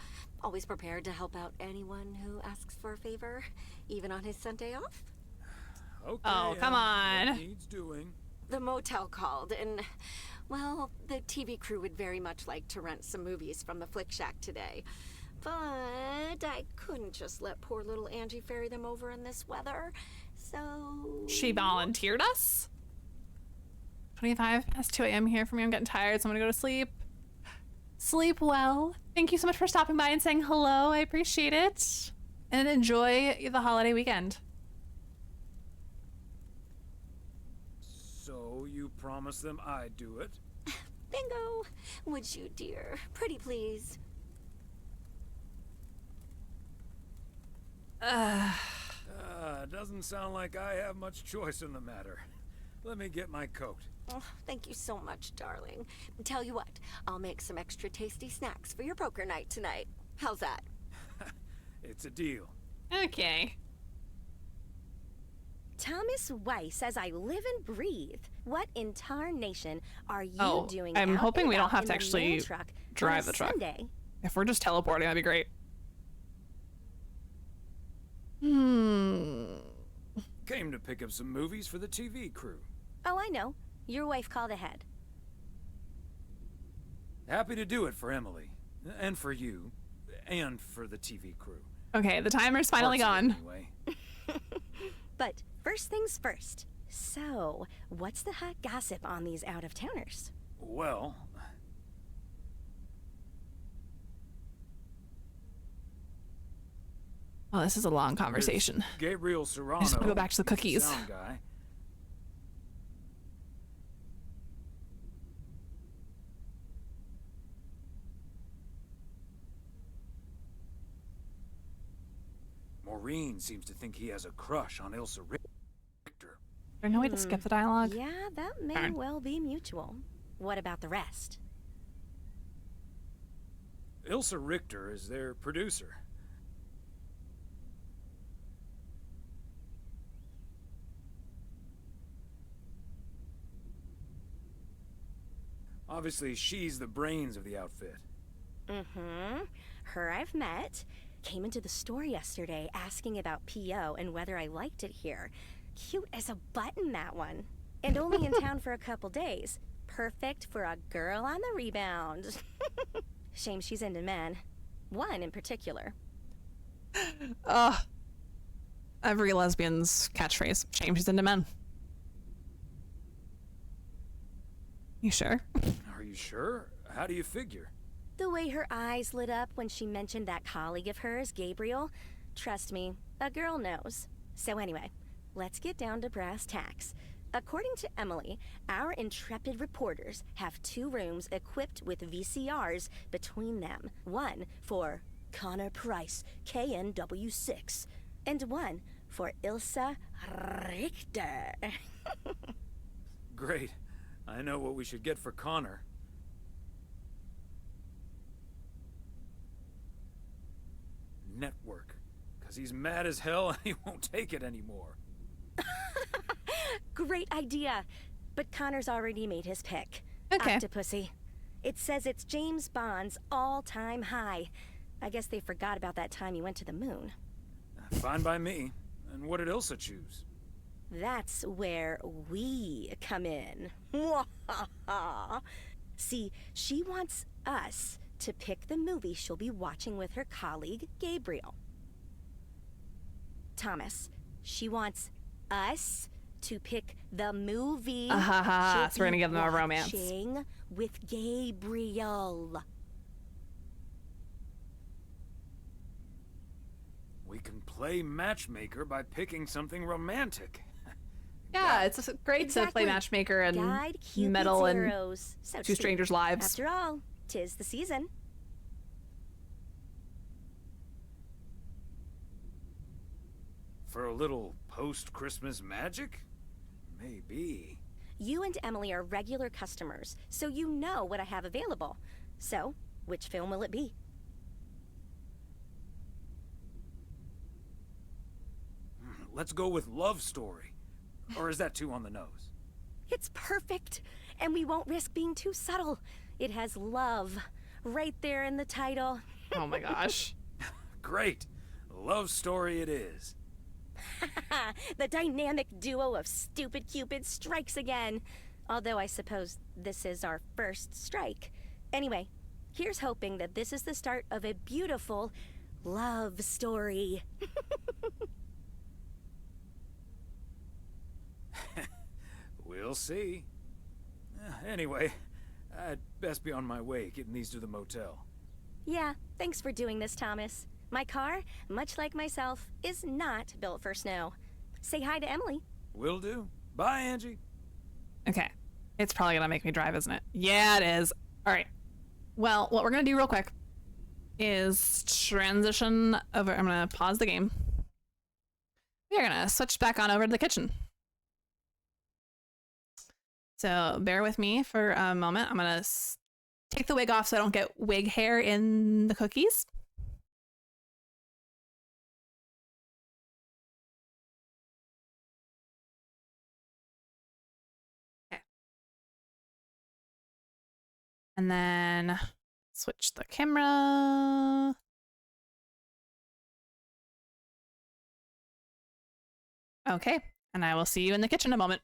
Always prepared to help out anyone who asks for a favor, even on his Sunday off. Okay. Oh, come on. What needs doing? The motel called, and, well, the TV crew would very much like to rent some movies from the Flick Shack today. But I couldn't just let poor little Angie ferry them over in this weather, so... She volunteered us? 25 past 2 a.m. here for me. I'm getting tired, so I'm gonna go to sleep. Sleep well. Thank you so much for stopping by and saying hello. I appreciate it. And enjoy the holiday weekend. So you promised them I'd do it? Bingo! Would you, dear? Pretty please. Doesn't sound like I have much choice in the matter. Let me get my coat. Oh, thank you so much, darling. Tell you what, I'll make some extra tasty snacks for your poker night tonight. How's that? It's a deal. Okay. Thomas Weiss says I live and breathe. What in tarnation are you doing? I'm hoping we don't have in to the actually mail truck drive on the truck. Sunday? If we're just teleporting, that'd be great. Came to pick up some movies for the TV crew. Oh, I know. Your wife called ahead. Happy to do it for Emily. And for you. And for the TV crew. Okay, the timer's finally gone. Anyway. But first things first. So, what's the hot gossip on these out-of-towners? Well... Oh, this is a long conversation. Gabriel Serrano. I just want to go back to the cookies. Sound guy. Maureen seems to think he has a crush on Ilsa Richter. Is there no way to skip the dialogue? Yeah, that may well be mutual. What about the rest? Ilsa Richter is their producer. Obviously, she's the brains of the outfit. Mm-hmm. Her I've met. Came into the store yesterday asking about P.O. and whether I liked it here. Cute as a button, that one. And only in town for a couple days. Perfect for a girl on the rebound. Shame she's into men. One in particular. Every lesbian's catchphrase. Shame she's into men. You sure? Are you sure? How do you figure? The way her eyes lit up when she mentioned that colleague of hers, Gabriel. Trust me, a girl knows. So anyway, let's get down to brass tacks. According to Emily, our intrepid reporters have 2 rooms equipped with VCRs between them. One for Connor Price, KNW6, and one for Ilsa Richter. Great. I know what we should get for Connor. Network. Because he's mad as hell and he won't take it anymore. Great idea. But Connor's already made his pick. Okay. Octopussy. It says it's James Bond's all-time high. I guess they forgot about that time he went to the moon. Fine by me. And what did Ilsa choose? That's where we come in. See, she wants us to pick the movie she'll be watching with her colleague, Gabriel. Thomas, she wants us to pick the movie So we're gonna give them a romance. watching with Gabriel. We can play matchmaker by picking something romantic. Yeah, it's great to play matchmaker and Guide Cupid's meddle in arrows, so to 2 speak. strangers' lives. After all, 'tis the season. For a little post-Christmas magic? Maybe. You and Emily are regular customers, so you know what I have available. So, which film will it be? Let's go with Love Story. Or is that too on the nose? It's perfect, and we won't risk being too subtle. It has love right there in the title. Oh my gosh. Great. Love Story it is. The dynamic duo of stupid Cupid strikes again. Although I suppose this is our first strike. Anyway, here's hoping that this is the start of a beautiful love story. We'll see. Anyway, I'd best be on my way, getting these to the motel. Yeah, thanks for doing this, Thomas. My car, much like myself, is not built for snow. Say hi to Emily. Will do. Bye, Angie. Okay. It's probably gonna make me drive, isn't it? Yeah, it is. All right. Well, what we're gonna do real quick is transition over. I'm gonna pause the game. We are gonna switch back on over to the kitchen. So bear with me for a moment. I'm gonna take the wig off so I don't get wig hair in the cookies. Okay. And then switch the camera. Okay, and I will see you in the kitchen in a moment.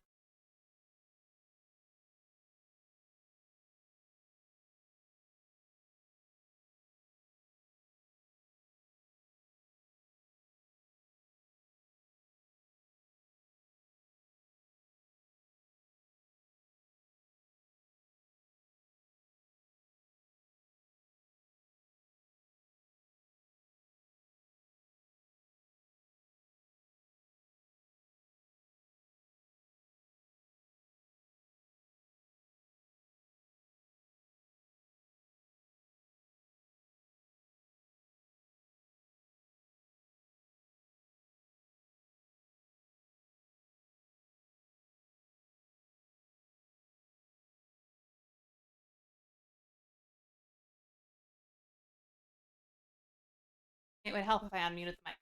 It would help if I unmuted the mic.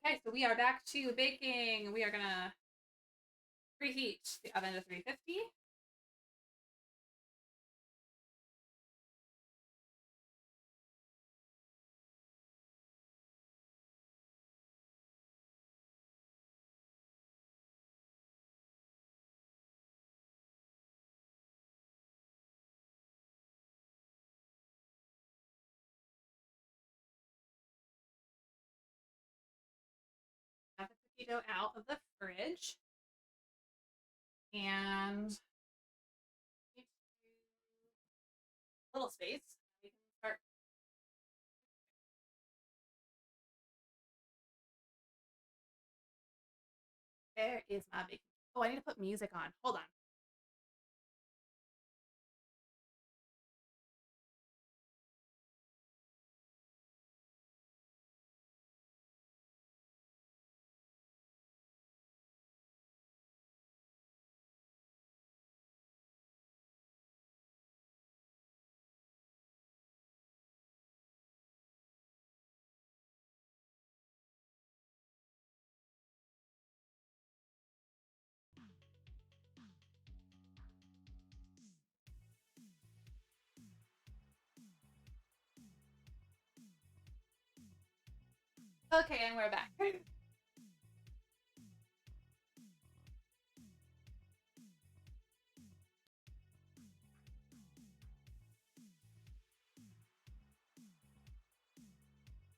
Okay, so we are back to baking. We are gonna preheat the oven to 350. Have the cookie dough out of the fridge. And a little space. We can start. There is my baking. Oh, I need to put music on. Hold on. Okay, and we're back. All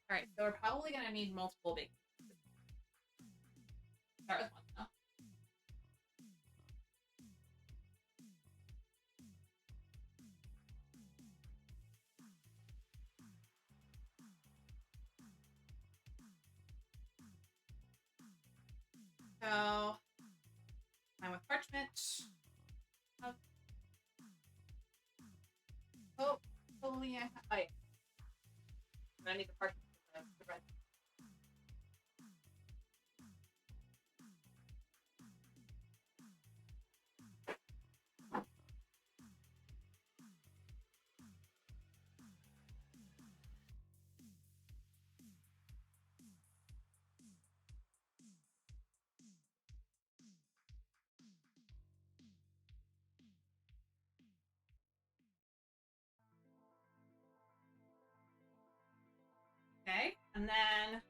right, so we're probably gonna need multiple baking. Start with one though. So, I'm with parchment. Oh, totally. Oh, yeah. I need the parchment for the bread. Okay, and then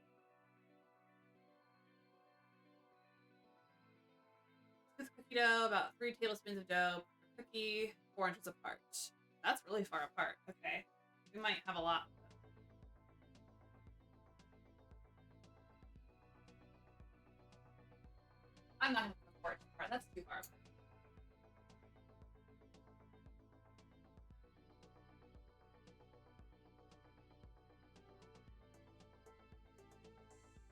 with cookie dough, about 3 tablespoons of dough per cookie, 4 inches apart. That's really far apart. Okay, we might have a lot. I'm not gonna put 4 inches apart. That's too far apart.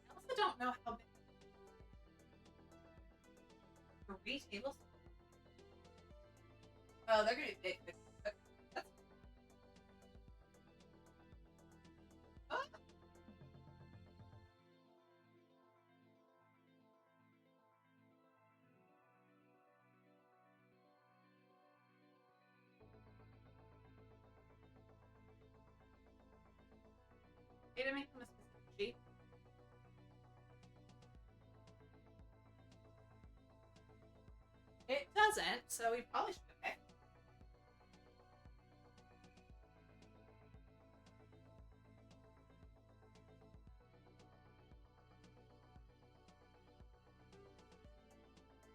I also don't know how big. 3 tablespoons. Oh, they're gonna be big. Okay, that's. Oh. Okay, to make them a specific shape. It doesn't, so we probably should pick.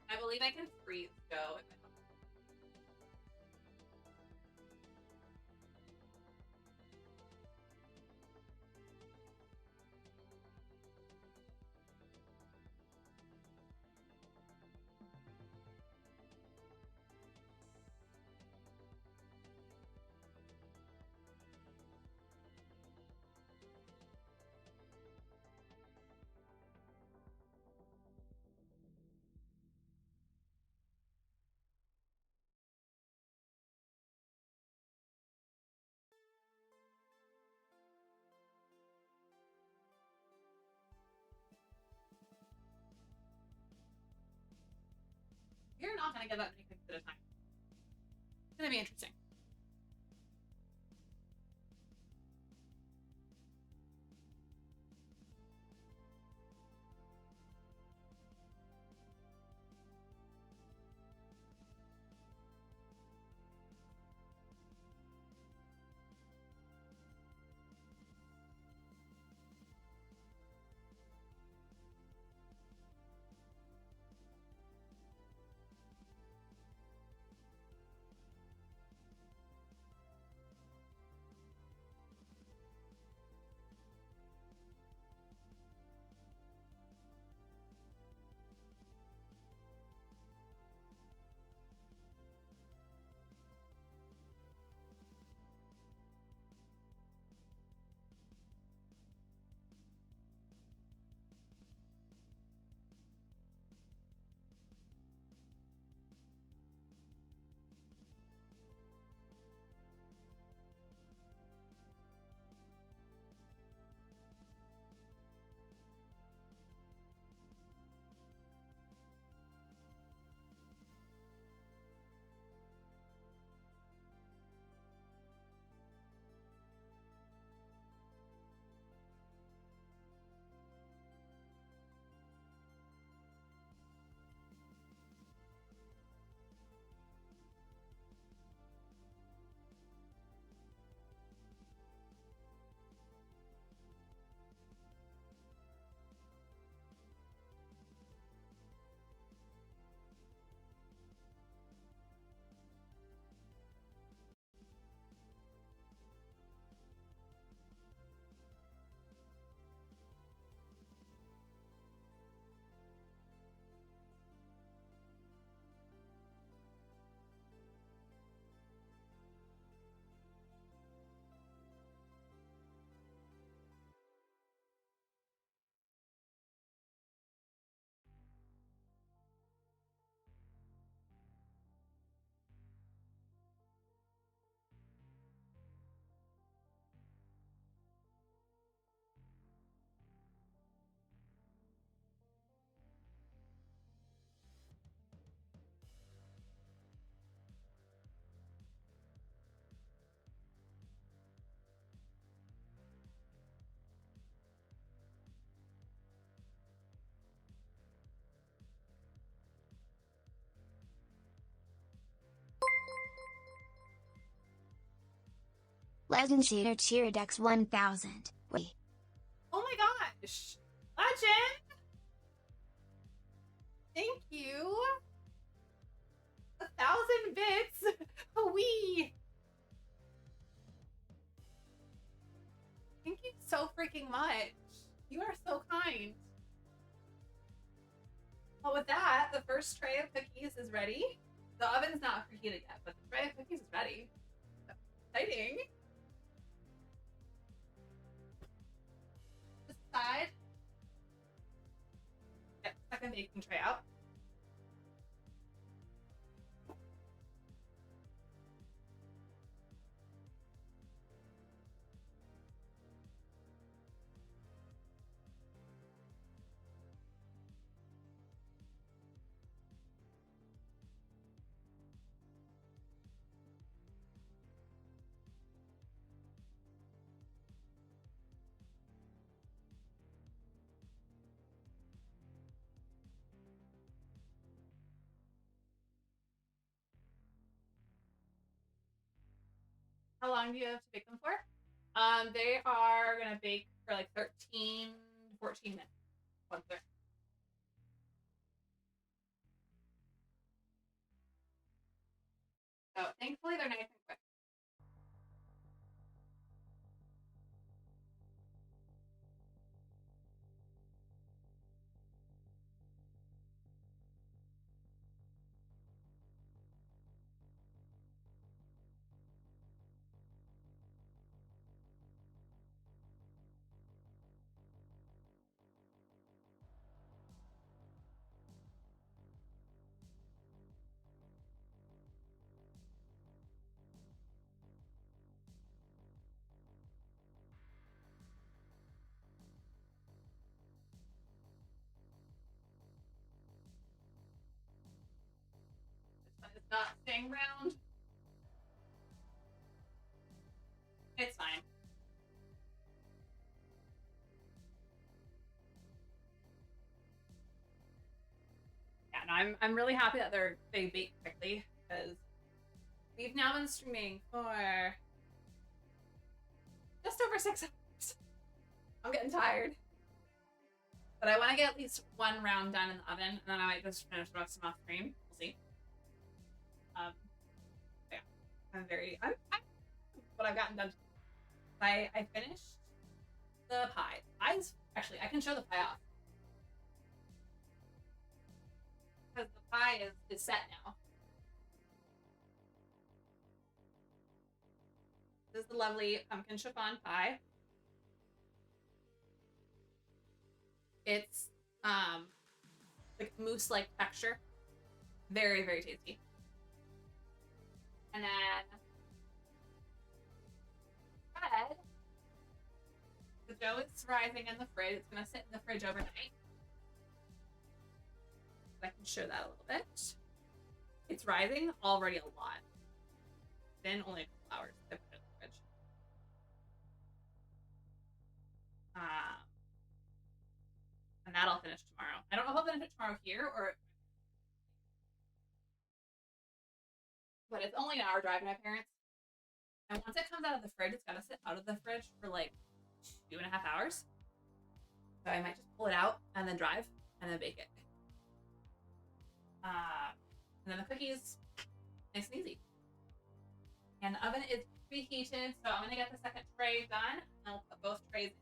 I believe I can freeze dough if I want. You're not gonna get that many cookies at a time. It's gonna be interesting. Legend Shader Cheer Dex 1000. Wait. Oh my gosh! Legend! Thank you! 1,000 bits! Wee! Thank you so freaking much. You are so kind. Well, with that, the first tray of cookies is ready. The oven's not preheated yet, but the tray of cookies is ready. That's exciting. This side. Get the second baking tray out. How long do you have to bake them for? They are gonna bake for like 13 to 14 minutes once they're. So thankfully they're nice and quick. It's not staying round. It's fine. Yeah, no, I'm really happy that they bake quickly because we've now been streaming for just over 6 hours. I'm getting tired. But I want to get at least one round done in the oven, and then I might just finish the rest of them off stream. We'll see. Yeah, I'm what I've gotten done. I finished the pie. Actually, I can show the pie off. Because the pie is set now. This is the lovely pumpkin chiffon pie. It's like mousse-like texture. Very, very tasty. And then bread. The dough is rising in the fridge. It's gonna sit in the fridge overnight. I can show that a little bit. It's rising already a lot. Then only a couple hours. I put it in the fridge. And that'll finish tomorrow. I don't know if I'll finish it tomorrow here or. But it's only an hour drive to my parents. And once it comes out of the fridge, it's gotta sit out of the fridge for like 2.5 hours. So I might just pull it out and then drive and then bake it. And then the cookies, nice and easy. And the oven is preheated, so I'm gonna get the second tray done, and I'll put both trays in.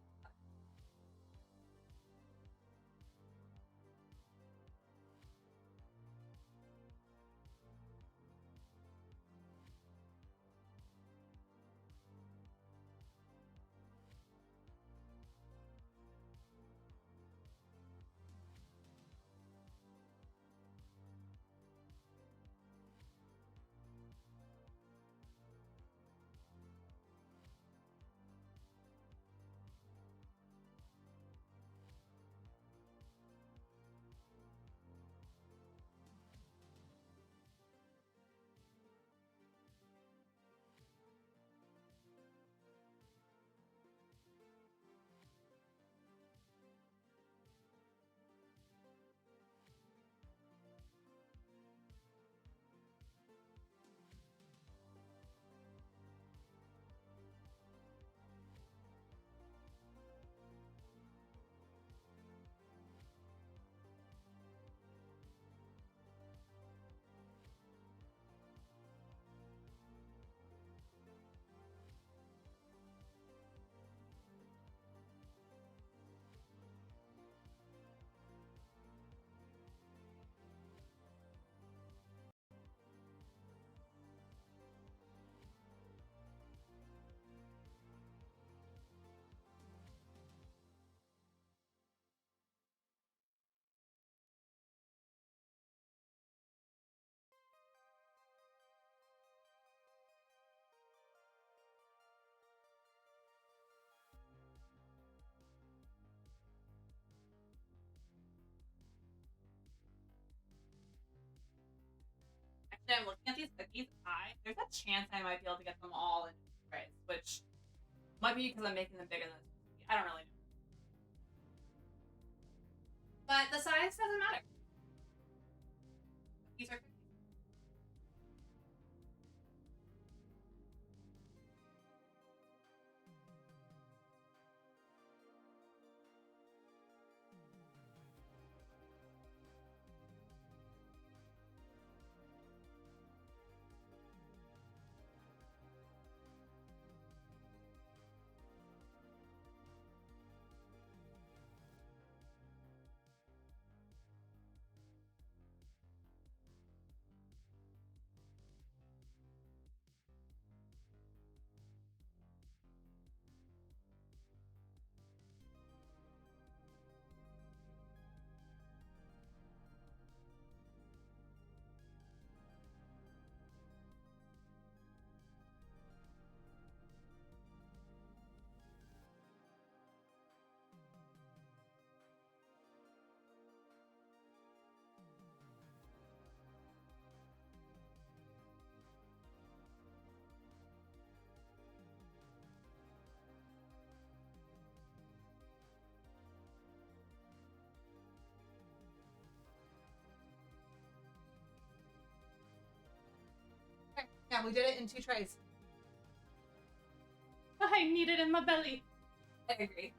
I'm looking at these cookies, there's a chance I might be able to get them all in trays, which might be because I'm making them bigger than this cookie. I don't really know. But the size doesn't matter. Cookies are cookies. Yeah, we did it in 2 trays. I need it in my belly. I agree.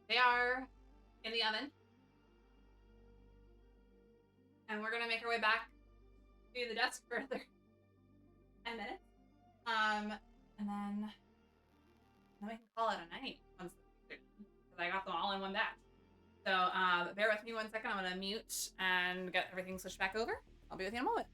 They are in the oven. And we're gonna make our way back to the desk for another 10 minutes. And then we can call it a night once because I got them all in one batch. So bear with me 1 second. I'm gonna mute and get everything switched back over. I'll be with you in a moment.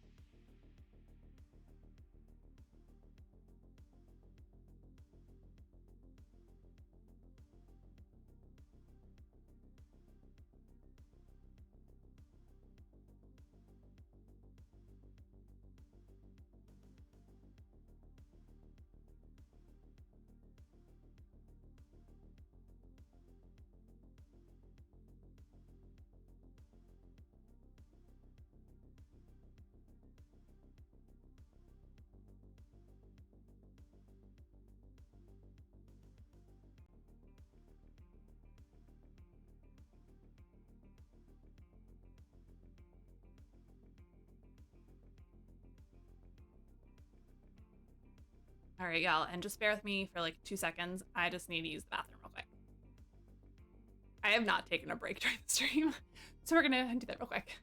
All right, y'all, and just bear with me for like 2 seconds. I just need to use the bathroom real quick. I have not taken a break during the stream, so we're gonna do that real quick.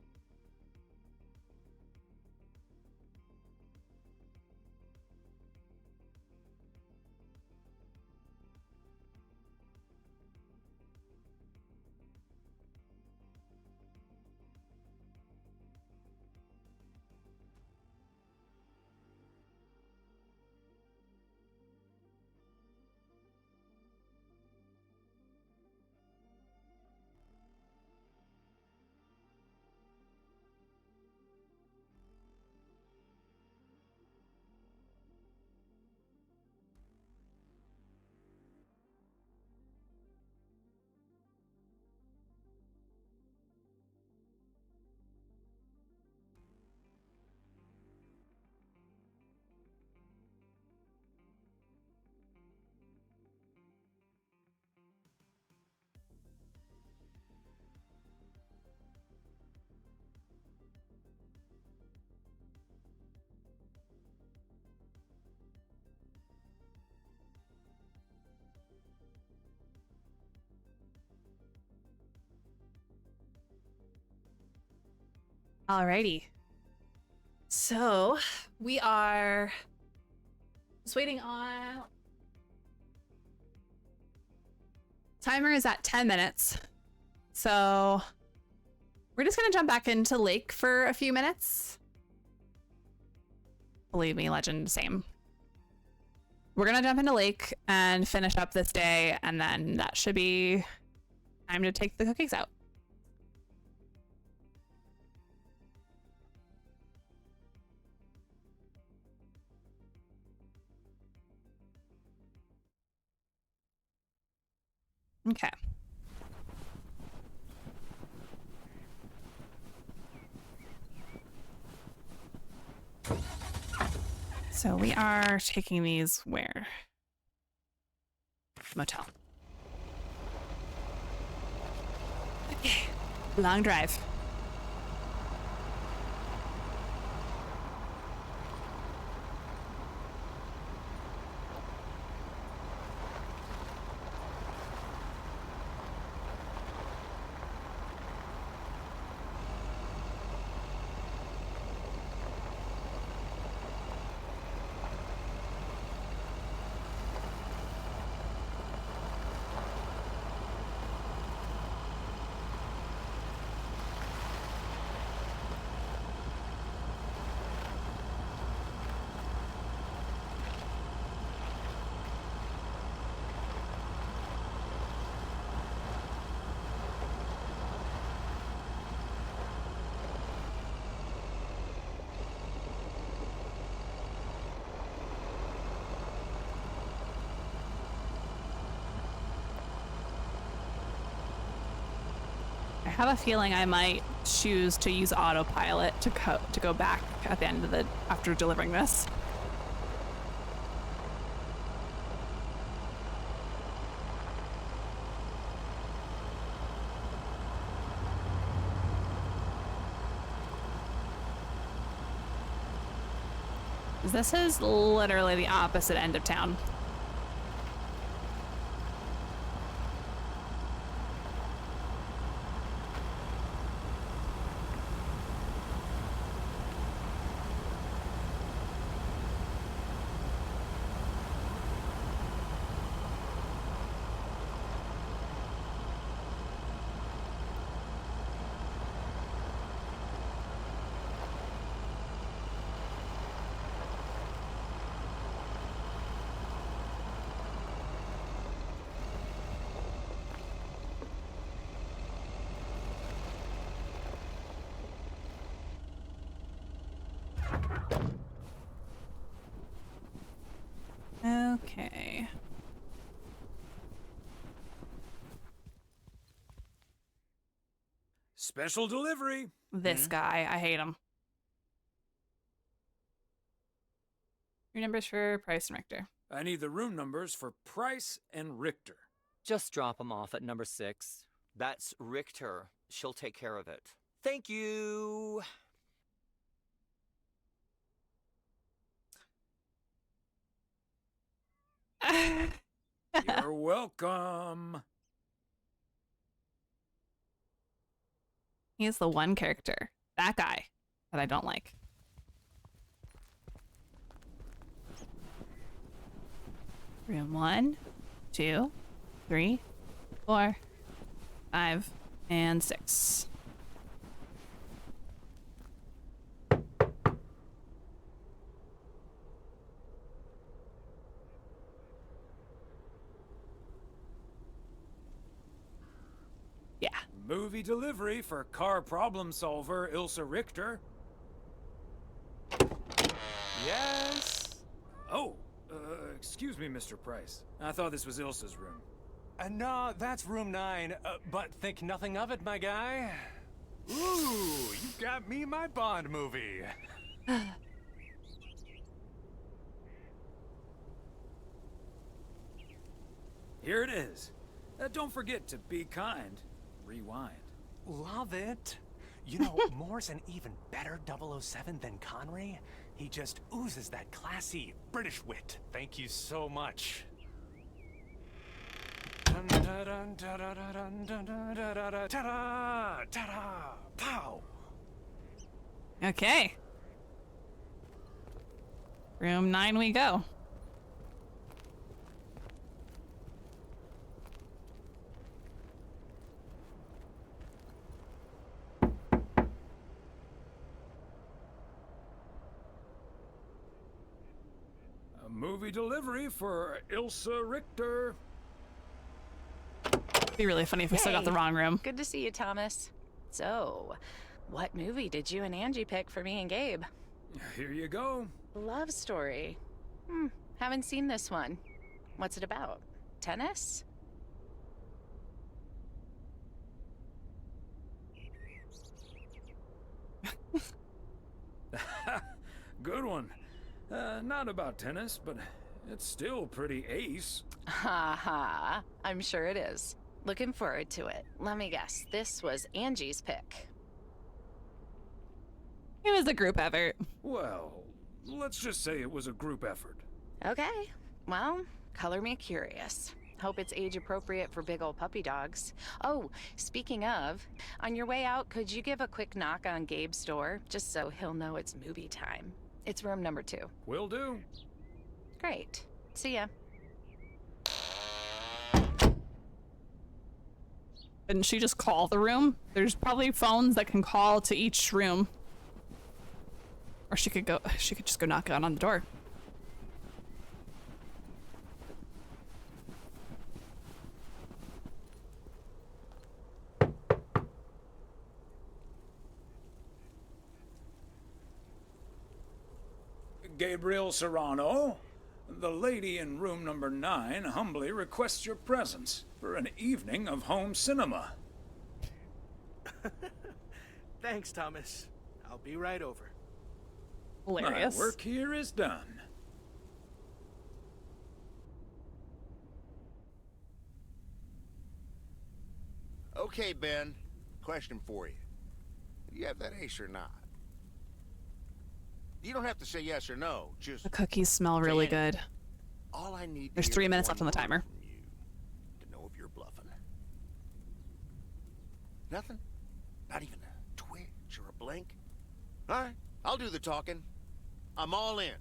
Alrighty. So we are just waiting on. Timer is at 10 minutes. so we're just gonna jump back into Lake for a few minutes. Believe me, Legend, same. We're gonna jump into Lake and finish up this day, and then that should be time to take the cookies out. Okay. So we are taking these where? Motel. Okay. Long drive. I have a feeling I might choose to use autopilot to go back at the end of the after delivering this. This is literally the opposite end of town. Okay. Special delivery. This guy, I hate him. Your numbers for Price and Richter. I need the room numbers for Price and Richter. Just drop them off at number 6. That's Richter. She'll take care of it. Thank you. You're welcome. He's the one character, that guy, that I don't like. Room 1, 2, 3, 4, 5, and 6. Yeah. Movie delivery for car problem solver Ilsa Richter. Yes? Oh, excuse me, Mr. Price. I thought this was Ilsa's room. No, that's room 9, but think nothing of it, my guy. Ooh, you got me my Bond movie. Here it is. Don't forget to be kind. Rewind. Love it. You know, Moore's an even better 007 than Connery. He just oozes that classy British wit. Thank you so much. Pow! Okay. Room 9 we go. movie delivery for Ilsa Richter. It'd be really funny if we still got the wrong room. Good to see you, Thomas. So, what movie did you and Angie pick for me and Gabe? Here you go. Love story. Haven't seen this one. What's it about? Tennis? Good one. Not about tennis, but it's still pretty ace. Ha ha. I'm sure it is. Looking forward to it. Let me guess. This was Angie's pick. It was a group effort. Well, let's just say it was a group effort. Okay. Well, color me curious. Hope it's age appropriate for big old puppy dogs. Oh, speaking of, on your way out, could you give a quick knock on Gabe's door, just so he'll know it's movie time? It's room number 2. Will do. Great. See ya. Didn't she just call the room? There's probably phones that can call to each room. Or she could just go knock on the door. Gabriel Serrano, the lady in room number 9 humbly requests your presence for an evening of home cinema. Thanks, Thomas. I'll be right over. Hilarious. My work here is done. Okay, Ben. Question for you. Do you have that ace or not? You don't have to say yes or no. Just The cookies smell really good. all I need. There's 3 minutes left on the timer. To know if you're bluffing. Nothing? Not even a twitch or a blink? All right, I'll do the talking. I'm all in.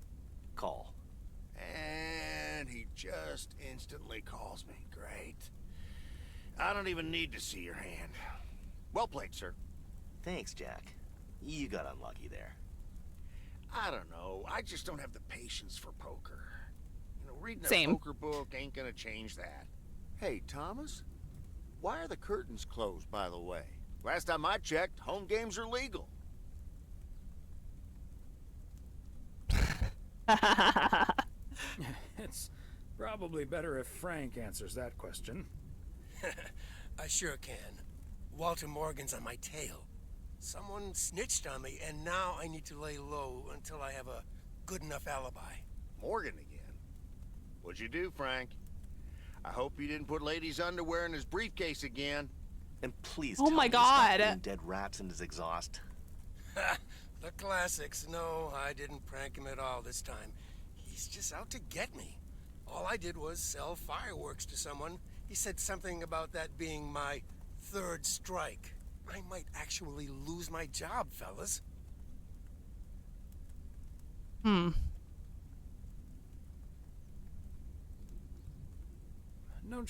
Call. And he just instantly calls me. Great. I don't even need to see your hand. Well played, sir. Thanks, Jack. You got unlucky there. I don't know. I just don't have the patience for poker. You know, reading Same. a poker book ain't gonna change that. Hey, Thomas? Why are the curtains closed, by the way? Last time I checked, home games are legal. It's probably better if Frank answers that question. I sure can. Walter Morgan's on my tail. Someone snitched on me, and now I need to lay low until I have a good enough alibi. Morgan again? What'd you do, Frank? I hope you didn't put ladies' underwear in his briefcase again. And please Oh tell my me to stop God. putting dead rats in his exhaust. The classics. No, I didn't prank him at all this time. He's just out to get me. All I did was sell fireworks to someone. He said something about that being my 3rd strike. I might actually lose my job, fellas. Don't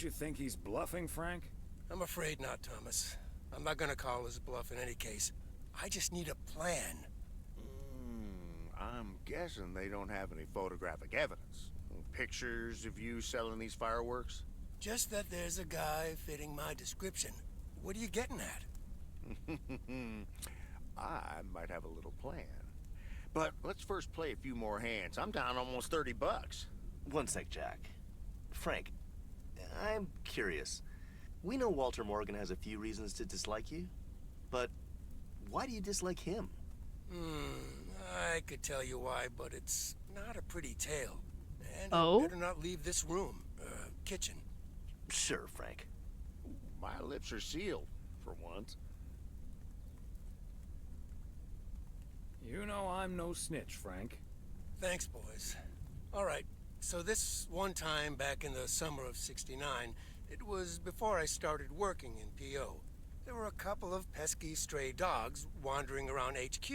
you think he's bluffing, Frank? I'm afraid not, Thomas. I'm not gonna call his bluff in any case. I just need a plan. I'm guessing they don't have any photographic evidence. Pictures of you selling these fireworks? Just that there's a guy fitting my description. What are you getting at? I might have a little plan. But let's first play a few more hands. I'm down almost 30 bucks. One sec, Jack. Frank, I'm curious. We know Walter Morgan has a few reasons to dislike you, but why do you dislike him? I could tell you why, but it's not a pretty tale. And Oh? you better not leave this room, kitchen. Sure, Frank. My lips are sealed, for once. You know I'm no snitch, Frank. Thanks, boys. All right, so this one time back in the summer of '69, it was before I started working in PO. There were a couple of pesky stray dogs wandering around HQ.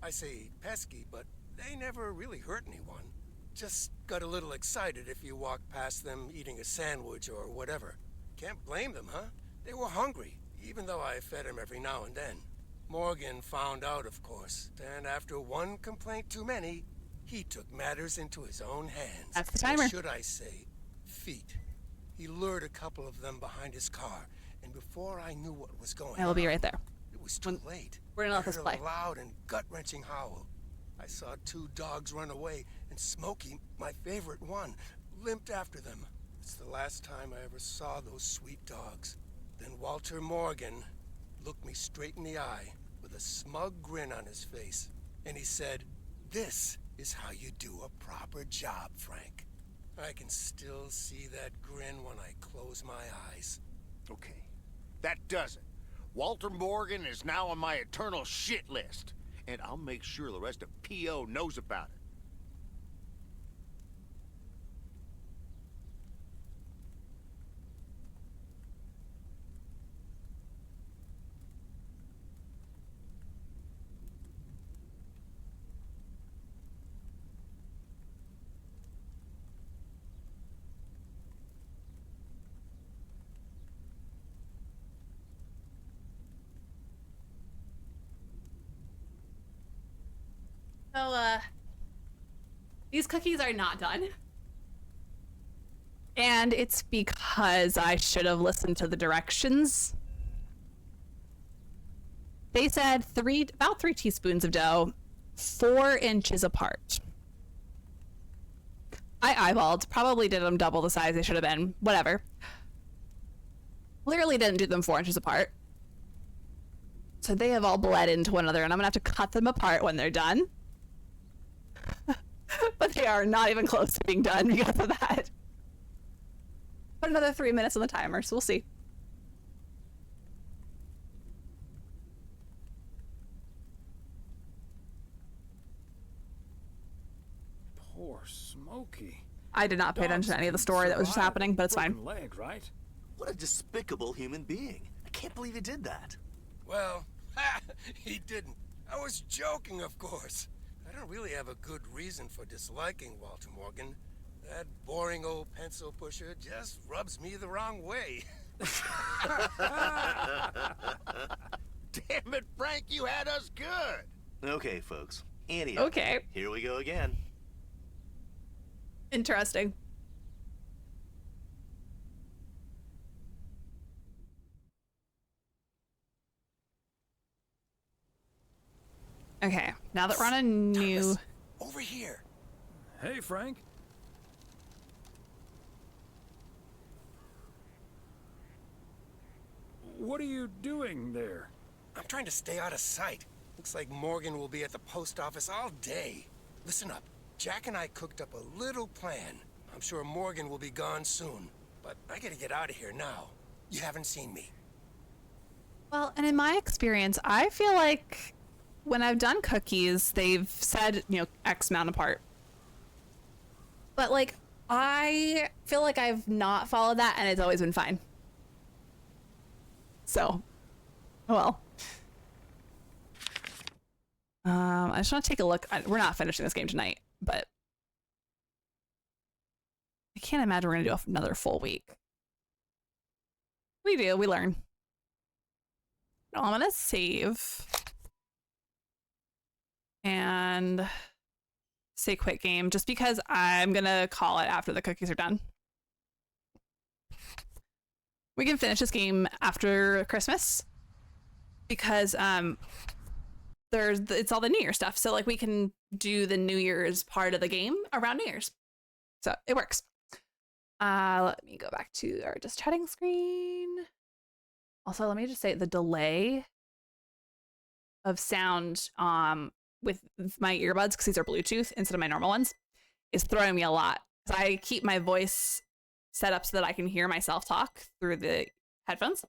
I say pesky, but they never really hurt anyone. Just got a little excited if you walked past them eating a sandwich or whatever. Can't blame them, huh? They were hungry, even though I fed them every now and then. Morgan found out, of course, and after one complaint too many, he took matters into his own hands. That's the Or timer. should I say, feet. He lured a couple of them behind his car, and before I knew what was going on, I will be right there. it was too late. We're gonna let this I heard play. a loud and gut-wrenching howl. I saw 2 dogs run away, and Smokey, my favorite one, limped after them. It's the last time I ever saw those sweet dogs. Then Walter Morgan looked me straight in the eye with a smug grin on his face, and he said, "This is how you do a proper job, Frank." I can still see that grin when I close my eyes. Okay, that does it. Walter Morgan is now on my eternal shit list, and I'll make sure the rest of PO knows about it. So, these cookies are not done. And it's because I should have listened to the directions. They said about 3 teaspoons of dough, 4 inches apart. I eyeballed, probably did them double the size they should have been, whatever. Clearly didn't do them 4 inches apart. So they have all bled into one another, and I'm gonna have to cut them apart when they're done. But they are not even close to being done because of that. Put another 3 minutes on the timer, so we'll see. Poor Smokey. I did not pay attention to any of the story that was just happening, but it's fine. Broken leg, right? What a despicable human being. I can't believe he did that. Well, he didn't. I was joking, of course. I don't really have a good reason for disliking Walter Morgan. That boring old pencil pusher just rubs me the wrong way. Damn it, Frank, you had us good. Okay, folks. Annie. Okay. Here we go again. Interesting. Okay, now that we're on a new... Thomas, over here. Hey, Frank. What are you doing there? I'm trying to stay out of sight. Looks like Morgan will be at the post office all day. Listen up. Jack and I cooked up a little plan. I'm sure Morgan will be gone soon. But I gotta get out of here now. You haven't seen me. Well, and in my experience, I feel like when I've done cookies, they've said, you know, X amount apart. But, like, I feel like I've not followed that, and it's always been fine. So, oh well. I just want to take a look. We're not finishing this game tonight, but I can't imagine we're going to do another full week. We do. We learn. I'm going to save and say quit game just because I'm going to call it after the cookies are done. We can finish this game after Christmas because it's all the New Year stuff. So like we can do the New Year's part of the game around New Year's. So it works. Let me go back to our just chatting screen. Also, let me just say the delay of sound with my earbuds, because these are Bluetooth instead of my normal ones, is throwing me a lot. So I keep my voice set up so that I can hear myself talk through the headphones.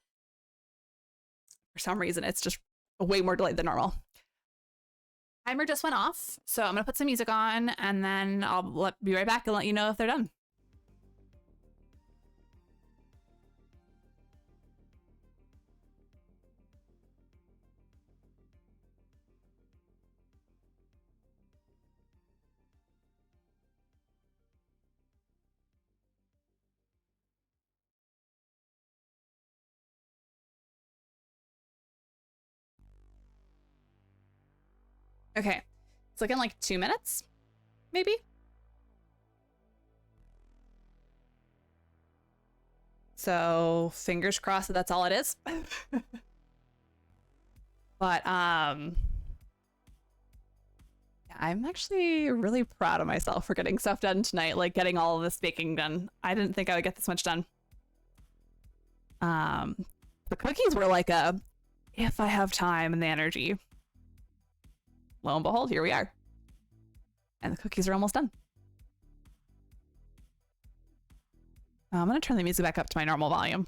For some reason, it's just way more delayed than normal. Timer just went off, so I'm gonna put some music on, and then I'll be right back and let you know if they're done. Okay, it's looking like 2 minutes. maybe? So fingers crossed that that's all it is. But yeah, I'm actually really proud of myself for getting stuff done tonight, like getting all of this baking done. I didn't think I would get this much done. The cookies were like a, if I have time and the energy. Lo and behold, here we are. And the cookies are almost done. I'm gonna turn the music back up to my normal volume.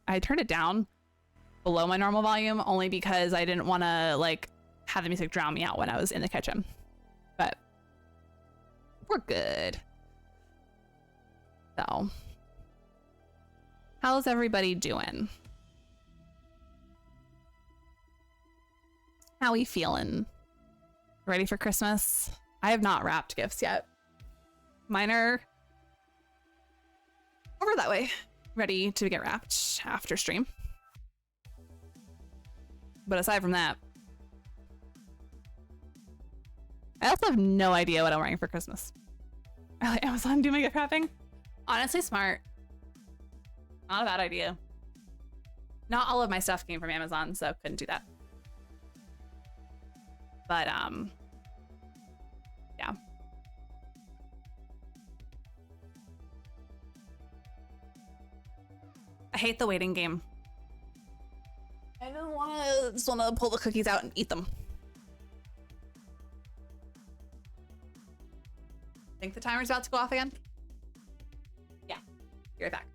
I turned it down below my normal volume only because I didn't want to like have the music drown me out when I was in the kitchen. But we're good. So, how's everybody doing? How we feeling? Ready for Christmas? I have not wrapped gifts yet. Mine are over that way, ready to get wrapped after stream. But aside from that, I also have no idea what I'm wearing for Christmas. I let Amazon do my gift wrapping. Honestly, smart. Not a bad idea. Not all of my stuff came from Amazon, so couldn't do that. But yeah. I hate the waiting game. I just want to pull the cookies out and eat them. Think the timer's about to go off again? Yeah, be right back.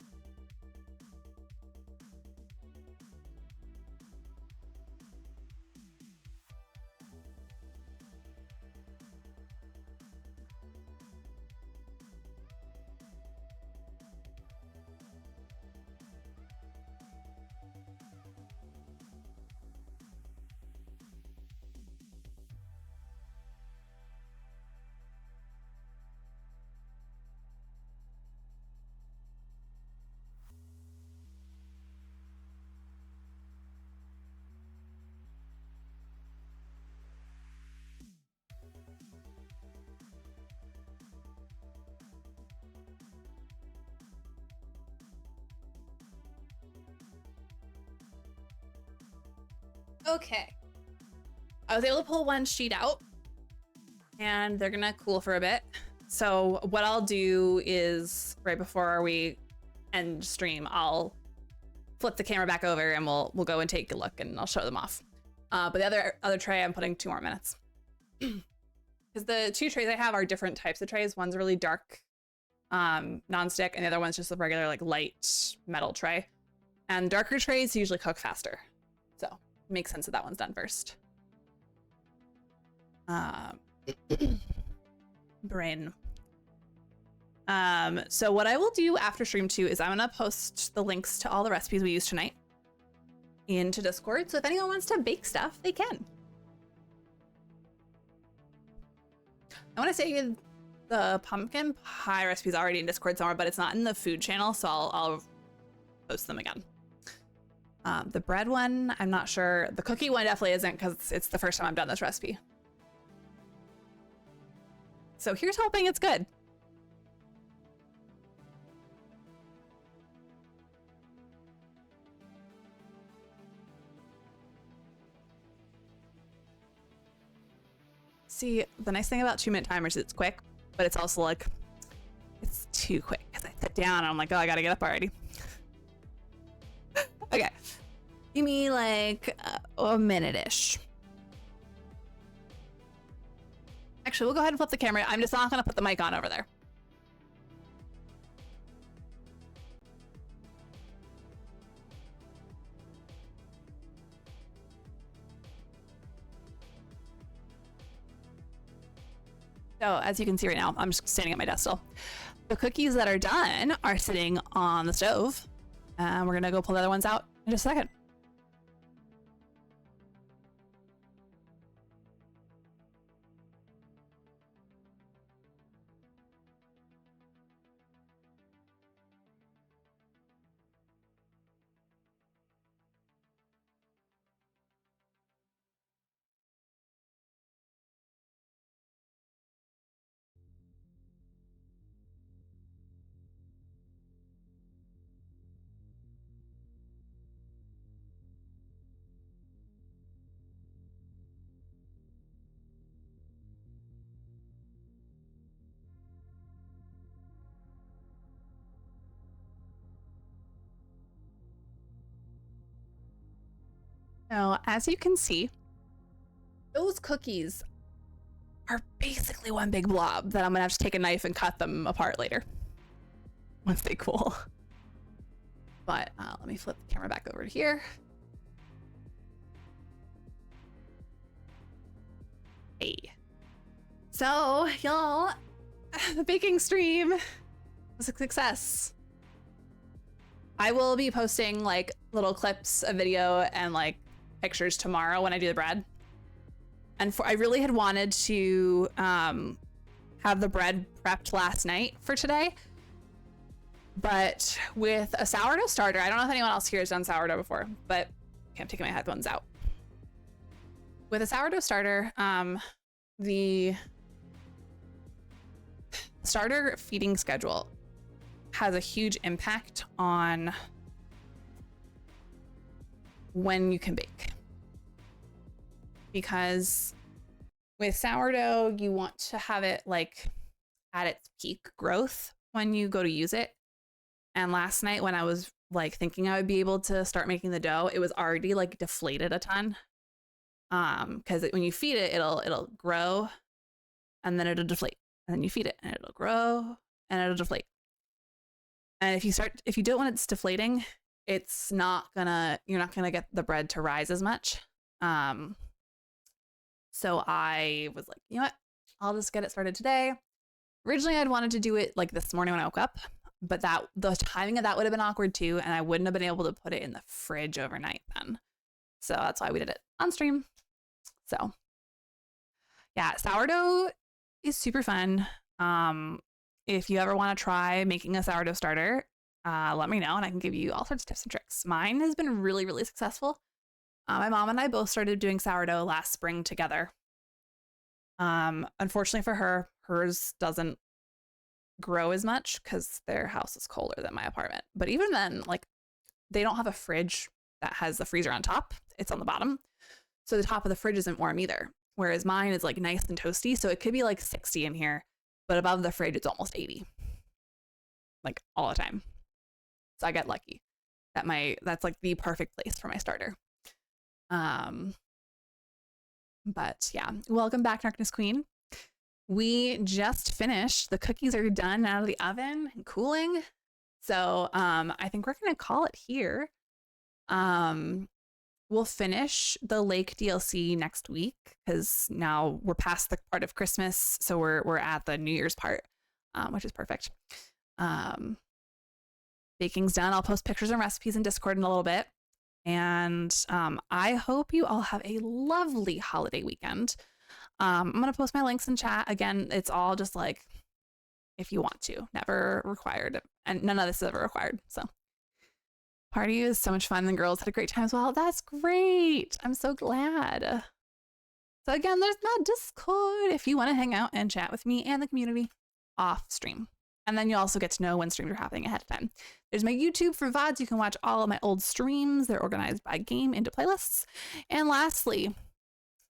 Okay. I was able to pull one sheet out and they're gonna cool for a bit. So what I'll do is right before we end stream, I'll flip the camera back over and we'll go and take a look and I'll show them off. But the other tray, I'm putting 2 more minutes. Because the 2 trays I have are different types of trays. One's a really dark non-stick and the other one's just a regular like light metal tray. And darker trays usually cook faster. So makes sense that that one's done first. Brain. So what I will do after stream 2 is I'm gonna post the links to all the recipes we used tonight into Discord. So if anyone wants to bake stuff, they can. I want to say the pumpkin pie recipe is already in Discord somewhere, but it's not in the food channel, so I'll post them again. The bread one, I'm not sure. The cookie one definitely isn't because it's the first time I've done this recipe. So here's hoping it's good. See, the nice thing about 2-minute timers is it's quick, but it's also like, it's too quick because I sit down and I'm like, oh, I gotta get up already. Okay, give me like a minute-ish. Actually, we'll go ahead and flip the camera. I'm just not gonna put the mic on over there. So as you can see right now, I'm just standing at my desk still. The cookies that are done are sitting on the stove. We're gonna go pull the other ones out in just a second. So as you can see, those cookies are basically one big blob that I'm gonna have to take a knife and cut them apart later once they cool. But let me flip the camera back over to here. Hey. So y'all, the baking stream was a success. I will be posting like little clips of video and like pictures tomorrow when I do the bread. And I really had wanted to have the bread prepped last night for today. But with a sourdough starter, I don't know if anyone else here has done sourdough before, but okay, I'm taking my headphones out. With a sourdough starter, the starter feeding schedule has a huge impact on when you can bake. Because with sourdough, you want to have it like at its peak growth when you go to use it. And last night when I was like thinking I would be able to start making the dough, it was already like deflated a ton. Because when you feed it, it'll grow and then it'll deflate. And then you feed it and it'll grow and it'll deflate. And if you do it when it's deflating, you're not gonna get the bread to rise as much. So I was like, you know what? I'll just get it started today. Originally, I'd wanted to do it like this morning when I woke up, but the timing of that would have been awkward too, and I wouldn't have been able to put it in the fridge overnight then. So that's why we did it on stream. So yeah, sourdough is super fun. If you ever want to try making a sourdough starter, let me know and I can give you all sorts of tips and tricks. Mine has been really, really successful. My mom and I both started doing sourdough last spring together. Unfortunately for her, hers doesn't grow as much because their house is colder than my apartment. But even then, like, they don't have a fridge that has the freezer on top. It's on the bottom. So the top of the fridge isn't warm either. Whereas mine is like nice and toasty. So it could be like 60 in here, but above the fridge, it's almost 80. Like all the time. So I get lucky that that's like the perfect place for my starter. But yeah, welcome back, Darkness Queen. We just finished. The cookies are done out of the oven and cooling. So I think we're gonna call it here. We'll finish the lake DLC next week because now we're past the part of Christmas, so we're at the New Year's part, which is perfect. Baking's done. I'll post pictures and recipes in Discord in a little bit. And I hope you all have a lovely holiday weekend. I'm going to post my links in chat. Again, it's all just like, if you want to, never required. And none of this is ever required. So party is so much fun. The girls had a great time as well. That's great. I'm so glad. So again, there's my Discord if you want to hang out and chat with me and the community off stream. And then you also get to know when streams are happening ahead of time. There's my YouTube for VODs. You can watch all of my old streams. They're organized by game into playlists. And lastly,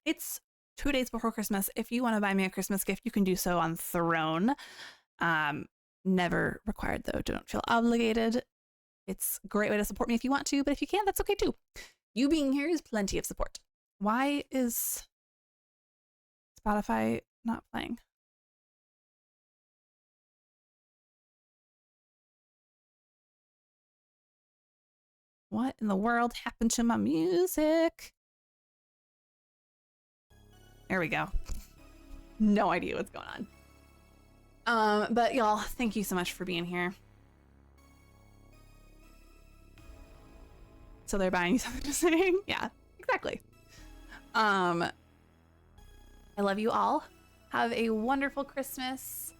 it's 2 days before Christmas. If you want to buy me a Christmas gift, you can do so on Throne. Never required though. Don't feel obligated. It's a great way to support me if you want to, but if you can't, that's okay too. You being here is plenty of support. Why is Spotify not playing? What in the world happened to my music? There we go. No idea what's going on. But y'all, thank you so much for being here. So they're buying you something to sing? Yeah, exactly. I love you all. Have a wonderful Christmas,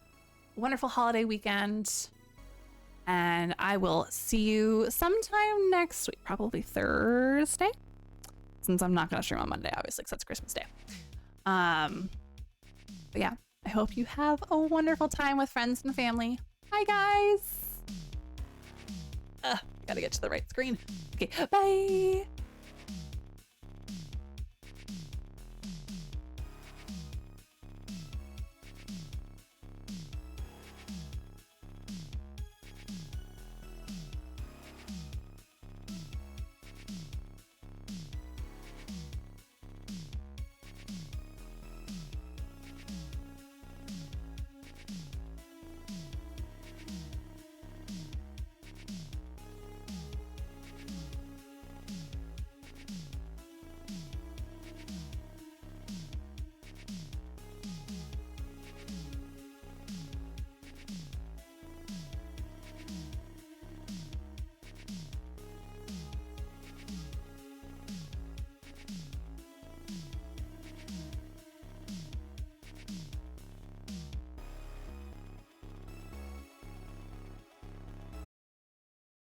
wonderful holiday weekend. And I will see you sometime next week, probably Thursday, since I'm not going to stream on Monday, obviously, because that's Christmas Day. But yeah, I hope you have a wonderful time with friends and family. Bye, guys. Gotta get to the right screen. Okay, bye.